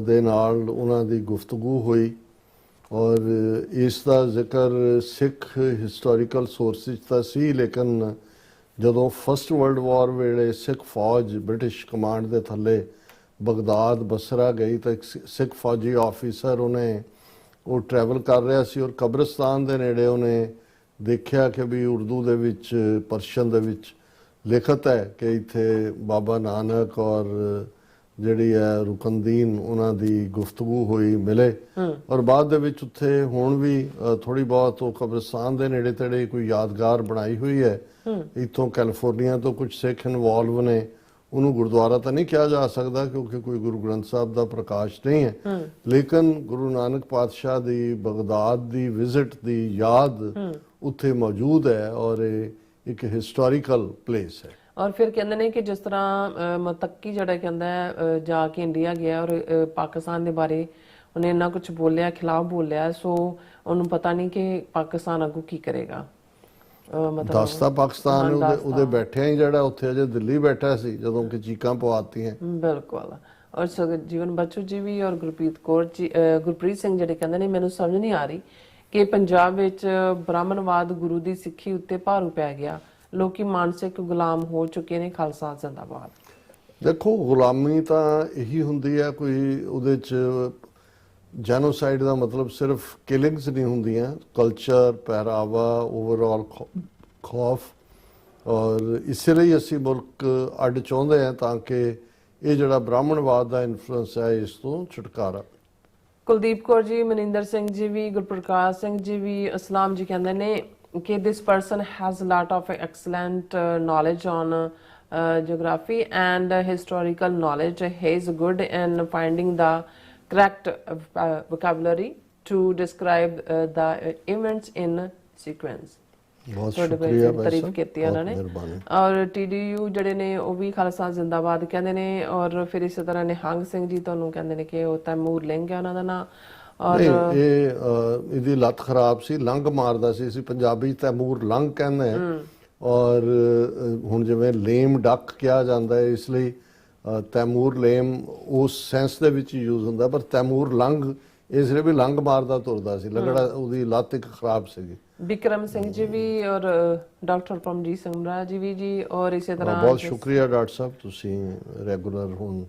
ਦੇ ਨਾਲ ਉਹਨਾਂ ਦੀ ਗੁਫ਼ਤਗੂ ਹੋਈ ਔਰ ਇਸ ਦਾ ਜ਼ਿਕਰ ਸਿੱਖ ਹਿਸਟੋਰੀਕਲ ਸੋਰਸਿਸ ਤਾਂ ਸੀ ਲੇਕਿਨ ਜਦੋਂ ਫਸਟ ਵਰਲਡ ਵਾਰ ਵੇਲੇ ਸਿੱਖ ਫੌਜ ਬ੍ਰਿਟਿਸ਼ ਕਮਾਂਡ ਦੇ ਥੱਲੇ ਬਗਦਾਦ ਬਸਰਾ ਗਈ ਤਾਂ ਇੱਕ ਸਿੱਖ ਫੌਜੀ ਆਫੀਸਰ ਉਹਨੇ ਉਹ ਟਰੈਵਲ ਕਰ ਰਿਹਾ ਸੀ ਔਰ ਕਬਰਸਤਾਨ ਦੇ ਨੇੜੇ ਉਹਨੇ ਦੇਖਿਆ ਕਿ ਵੀ ਉਰਦੂ ਦੇ ਵਿੱਚ ਪਰਸ਼ੀਅਨ ਦੇ ਵਿੱਚ ਲਿਖਤ ਹੈ ਕਿ ਇੱਥੇ ਬਾਬਾ ਨਾਨਕ ਔਰ ਜਿਹੜੀ ਹੈ ਰੁਕਨਦੀਨ ਉਹਨਾਂ ਦੀ ਗੁਫ਼ਤਗੂ ਹੋਈ, ਮਿਲੇ। ਔਰ ਬਾਅਦ ਦੇ ਵਿੱਚ ਉੱਥੇ ਹੁਣ ਵੀ ਥੋੜੀ ਬਹੁਤ ਉਹ ਕਬਰਸਤਾਨ ਦੇ ਨੇੜੇ ਤੇੜੇ ਕੋਈ ਯਾਦਗਾਰ ਬਣਾਈ ਹੋਈ ਹੈ। ਇੱਥੋਂ ਕੈਲੀਫੋਰਨੀਆ ਤੋਂ ਕੁਝ ਸਿੱਖ ਇਨਵੋਲਵ ਨੇ। ਉਹਨੂੰ ਗੁਰਦੁਆਰਾ ਤਾਂ ਨਹੀਂ ਕਿਹਾ ਜਾ ਸਕਦਾ ਕਿਉਂਕਿ ਕੋਈ ਗੁਰੂ ਗ੍ਰੰਥ ਸਾਹਿਬ ਦਾ ਪ੍ਰਕਾਸ਼ ਨਹੀਂ ਹੈ, ਲੇਕਿਨ ਗੁਰੂ ਨਾਨਕ ਪਾਤਸ਼ਾਹ ਦੀ ਬਗਦਾਦ ਦੀ ਵਿਜ਼ਿਟ ਦੀ ਯਾਦ ਉੱਥੇ ਮੌਜੂਦ ਹੈ ਔਰ ਇਹ ਇੱਕ ਹਿਸਟੋਰੀਕਲ ਪਲੇਸ ਹੈ। ਔਰ ਫਿਰ ਕਹਿੰਦੇ ਨੇ ਕਿ ਜਿਸ ਤਰ੍ਹਾਂ ਮਤੱਕੀ ਜਿਹੜਾ ਕਹਿੰਦਾ ਜਾ ਕੇ ਇੰਡੀਆ ਗਿਆ ਔਰ ਪਾਕਿਸਤਾਨ ਦੇ ਬਾਰੇ ਉਹਨੇ ਇੰਨਾ ਕੁਝ ਬੋਲਿਆ, ਖਿਲਾਫ ਬੋਲਿਆ, ਸੋ ਉਹਨੂੰ ਪਤਾ ਨਹੀਂ ਕਿ ਪਾਕਿਸਤਾਨ ਅੱਗੋਂ ਕੀ ਕਰੇਗਾ। ਮਤਲਬ ਦੱਸਦਾ ਪਾਕਿਸਤਾਨ ਉਹਦੇ ਬੈਠਿਆ ਹੀ ਜਿਹੜਾ ਉੱਥੇ ਅਜੇ ਦਿੱਲੀ ਬੈਠਾ ਸੀ ਜਦੋਂ ਕਿ ਚੀਕਾਂ ਪਵਾਤੀਆਂ। ਬਿਲਕੁਲ। ਔਰ ਜੀਵਨ ਬੱਚੂ ਜੀ ਵੀ ਔਰ ਗੁਰਪ੍ਰੀਤ ਸਿੰਘ ਜਿਹੜੇ ਕਹਿੰਦੇ ਨੇ ਮੈਨੂੰ ਸਮਝ ਨਹੀਂ ਆ ਰਹੀ ਕਿ ਪੰਜਾਬ ਵਿੱਚ ਬ੍ਰਾਹਮਣਵਾਦ ਗੁਰੂ ਦੀ ਸਿੱਖੀ ਉੱਤੇ ਭਾਰੂ ਪੈ ਗਿਆ, ਲੋਕੀ ਮਾਨਸਿਕ ਗੁਲਾਮ ਹੋ ਚੁੱਕੇ ਨੇ। ਖਾਲਸਾ ਜ਼ਿੰਦਾਬਾਦ। ਦੇਖੋ, ਗੁਲਾਮੀ ਤਾਂ ਇਹੀ ਹੁੰਦੀ ਹੈ, ਕੋਈ ਉਹਦੇ 'ਚ ਜੈਨੋਸਾਈਡ ਦਾ ਮਤਲਬ ਸਿਰਫ ਕਿਲਿੰਗਸ ਨਹੀਂ ਹੁੰਦੀਆਂ, ਕਲਚਰ, ਪਹਿਰਾਵਾ, ਓਵਰਆਲ ਖੌਫ। ਔਰ ਇਸੇ ਲਈ ਅਸੀਂ ਮੁਲਕ ਅੱਡ ਚਾਹੁੰਦੇ ਹਾਂ ਤਾਂ ਕਿ ਇਹ ਜਿਹੜਾ ਬ੍ਰਾਹਮਣਵਾਦ ਦਾ ਇਨਫਲੂਐਂਸ ਹੈ ਇਸ ਤੋਂ ਛੁਟਕਾਰਾ। ਕੁਲਦੀਪ ਕੌਰ ਜੀ, ਮਨਿੰਦਰ ਸਿੰਘ ਜੀ ਵੀ, ਗੁਰਪ੍ਰਕਾਸ਼ ਸਿੰਘ ਜੀ ਵੀ, ਅਸਲਾਮ ਜੀ ਕਹਿੰਦੇ ਨੇ ਕਿ this person has a lot of excellent knowledge on geography and historical knowledge. He is good in finding the correct vocabulary to describe the events in sequence. ਬਹੁਤ ਸ਼ੁਕਰੀਆ ਭਾਈ ਤਾਰੀਫ ਸਾਹਿਬ, ਕੀਤੀ ਉਹਨਾਂ ਨੇ। ਔਰ TDU ਜਿਹੜੇ ਨੇ ਉਹ ਵੀ ਖਾਲਸਾ ਜ਼ਿੰਦਾਬਾਦ ਕਹਿੰਦੇ ਨੇ। ਔਰ ਫਿਰ ਇਸੇ ਤਰ੍ਹਾਂ ਨਿਹੰਗ ਸਿੰਘ ਜੀ ਤੁਹਾਨੂੰ ਕਹਿੰਦੇ ਨੇ ਕਿ ਉਹ ਤੈਮੂਰ ਲਹਿੰਗਾ ਉਹਨਾਂ ਦਾ ਨਾਂ। ਔਰ ਇਹਦੀ ਲੱਤ ਖਰਾਬ ਸੀ, ਲੰਘ ਮਾਰਦਾ ਸੀ, ਅਸੀਂ ਪੰਜਾਬੀ ਤੈਮੂਰ ਲੰਘ ਕਹਿੰਦੇ ਹਾਂ। ਔਰ ਹੁਣ ਜਿਵੇਂ ਲੇਮ ਡੱਕ ਕਿਹਾ ਜਾਂਦਾ ਹੈ, ਇਸ ਲਈ ਤੈਮੂਰ ਲੇਮ ਉਸ ਸੈਂਸ ਦੇ ਵਿੱਚ ਯੂਜ਼ ਹੁੰਦਾ, ਪਰ ਤੈਮੂਰ ਲੰਘ ਇਸ ਲਈ ਵੀ ਲੰਘ ਮਾਰਦਾ ਤੁਰਦਾ ਸੀ, ਲੱਗੜਾ ਉਹਦੀ ਲੱਤ ਇੱਕ ਖਰਾਬ ਸੀਗੀ। ਬਿਕਰਮ ਸਿੰਘ ਜੀ ਵੀ ਔਰ ਡਾਕਟਰ ਪਰਮਜੀਤ ਸਿੰਘ ਮਹਾਰਾਜ ਜੀ ਵੀ ਜੀ। ਔਰ ਇਸੇ ਤਰ੍ਹਾਂ ਬਹੁਤ ਸ਼ੁਕਰੀਆ ਡਾਕਟਰ ਸਾਹਿਬ, ਤੁਸੀਂ ਰੈਗੂਲਰ ਹੁਣ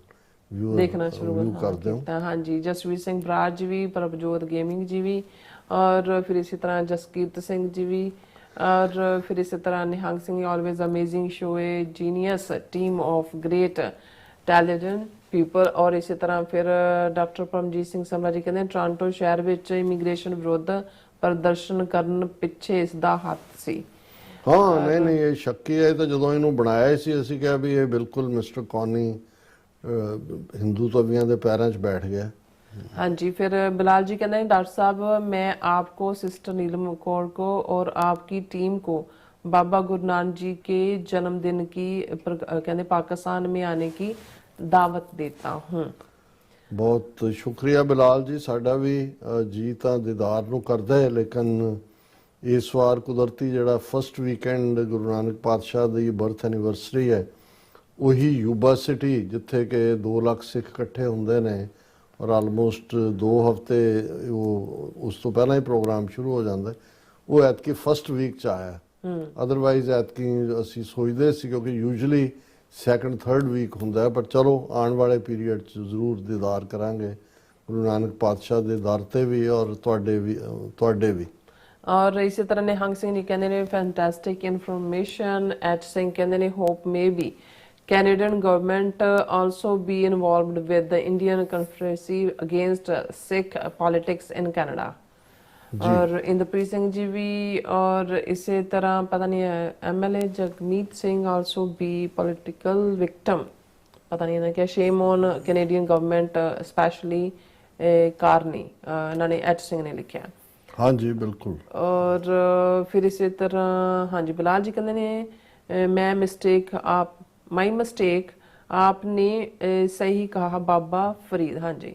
ਦੇਖਣਾ ਸ਼ੁਰੂ ਕਰਦੇ ਹੋ। ਹਾਂਜੀ, ਜਸਵੀਰ ਸਿੰਘ ਬਰਾੜ ਜੀ ਵੀ, ਪ੍ਰਭਜੋਤ ਗੇਮਿੰਗ ਜੀ ਵੀ, ਔਰ ਫਿਰ ਇਸੇ ਤਰ੍ਹਾਂ ਜਸਕੀਰਤ ਸਿੰਘ ਜੀ ਵੀ, ਔਰ ਫਿਰ ਇਸੇ ਤਰ੍ਹਾਂ Nihang Singh always amazing show A genius team of great talented people. ਔਰ ਇਸੇ ਤਰ੍ਹਾਂ ਫਿਰ ਡਾਕਟਰ ਪਰਮਜੀਤ ਸਿੰਘ ਸਮਰਾ ਜੀ ਕਹਿੰਦੇ ਟੋਰਾਂਟੋ ਸ਼ਹਿਰ ਵਿੱਚ ਇਮੀਗ੍ਰੇਸ਼ਨ ਵਿਰੁੱਧ ਪ੍ਰਦਰਸ਼ਨ ਕਰਨ ਪਿੱਛੇ ਇਸ ਦਾ ਹੱਥ ਸੀ। ਹਾਂ, ਨਹੀਂ ਇਹ ਸ਼ੱਕੀ ਹੈ। ਤਾਂ ਜਦੋਂ ਇਹਨੂੰ ਬਣਾਇਆ ਸੀ ਅਸੀਂ ਕਿਹਾ ਵੀ ਇਹ ਬਿਲਕੁਲ ਮਿਸਟਰ ਕੌਨੀ ਹਿੰਦੂ ਤਵੀਆਂ ਦੇ ਪੈਰਾਂ 'ਚ ਬੈਠ ਗਿਆ। ਹਾਂਜੀ, फिर बिलाल जी कहते हैं डॉक्टर साहब मैं आपको सिस्टर नीलम कौर को और आपकी टीम को बाबा गुरु नानक जी के जन्मदिन की कहते पाकिस्तान में आने की दावत देता हूँ। ਬਹੁਤ ਸ਼ੁਕਰੀਆ ਬਿਲਾਲ ਜੀ, ਸਾਡਾ ਵੀ ਜੀ ਤਾਂ ਦੀਦਾਰ ਨੂੰ ਕਰਦਾ ਹੈ, ਲੇਕਿਨ ਇਸ ਵਾਰ ਕੁਦਰਤੀ ਜਿਹੜਾ ਫਸਟ ਵੀਕਐਂਡ ਗੁਰੂ ਨਾਨਕ ਪਾਤਸ਼ਾਹ ਦੀ ਬਰਥ ਐਨੀਵਰਸਰੀ ਹੈ, ਉਹੀ ਯੂਬਾ ਸਿਟੀ ਜਿੱਥੇ ਕਿ 2 ਲੱਖ ਸਿੱਖ ਇਕੱਠੇ ਹੁੰਦੇ ਨੇ ਔਰ ਆਲਮੋਸਟ 2 ਹਫ਼ਤੇ ਉਹ ਉਸ ਤੋਂ ਪਹਿਲਾਂ ਹੀ ਪ੍ਰੋਗਰਾਮ ਸ਼ੁਰੂ ਹੋ ਜਾਂਦਾ, ਉਹ ਐਤਕੀ ਫਸਟ ਵੀਕ 'ਚ ਆਇਆ। ਅਦਰਵਾਈਜ਼ ਐਤਕੀ ਅਸੀਂ ਸੋਚਦੇ ਸੀ ਕਿਉਂਕਿ ਯੂਜੂਅਲੀ ਸੈਕੰਡ ਥਰਡ ਵੀਕ ਹੁੰਦਾ, ਪਰ ਚਲੋ ਆਉਣ ਵਾਲੇ ਪੀਰੀਅਡ 'ਚ ਜ਼ਰੂਰ ਦੀਦਾਰ ਕਰਾਂਗੇ ਗੁਰੂ ਨਾਨਕ ਪਾਤਸ਼ਾਹ ਦੇ ਦਰ ਤੇ ਵੀ ਔਰ ਤੁਹਾਡੇ ਵੀ। ਔਰ ਇਸੇ ਤਰ੍ਹਾਂ ਨਿਹੰਗ ਸਿੰਘ ਜੀ ਕਹਿੰਦੇ ਨੇ ਫੈਂਟੈਸਟਿਕ ਇਨਫੋਰਮੇਸ਼ਨ। ਐਚ ਸਿੰਘ ਕਹਿੰਦੇ ਨੇ hope may be Canadian government also be involved with the Indian conspiracy against Sikh politics in Canada. और इंद्रप्रीत सिंह जी भी और इसी तरह पता नहीं MLA Jagmeet Singh also be political victim, पता नहीं है क्या। shame on Canadian government especially Carney, इन्होंने एच सिंह ने लिखा। हाँ जी बिल्कुल। और फिर इसी तरह हाँ जी बिलाल जी कहते ने मैं मिस्टेक आप माई मिस्टेक आपने सही कहा बाबा फरीद। हाँ जी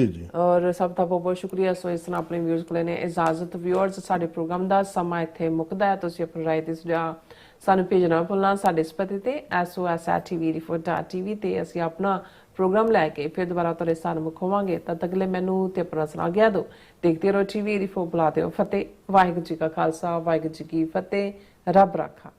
जी। और सब का बहुत बहुत शुक्रिया। सो इस तरह अपने व्यूअर्स को लेने इजाजत। व्यूअर्स साडे प्रोग्राम का समा इत्थे मुकदा है। तुसीं अपनी राय ते सुझाव सानूं भेजना भुलना साडे इस पते ते sos@tv84.tv ते असीं अपना प्रोग्राम लैके फिर दोबारा तुहाडे सामने मुख होवांगे। तद तक ले मैनूं ते अपना सुना गया दो। देखते रहो TV 84 बुलाते हो फतेह। वाहिगुरू जी का खालसा वाहिगुरू जी की फतेह। रब राखा।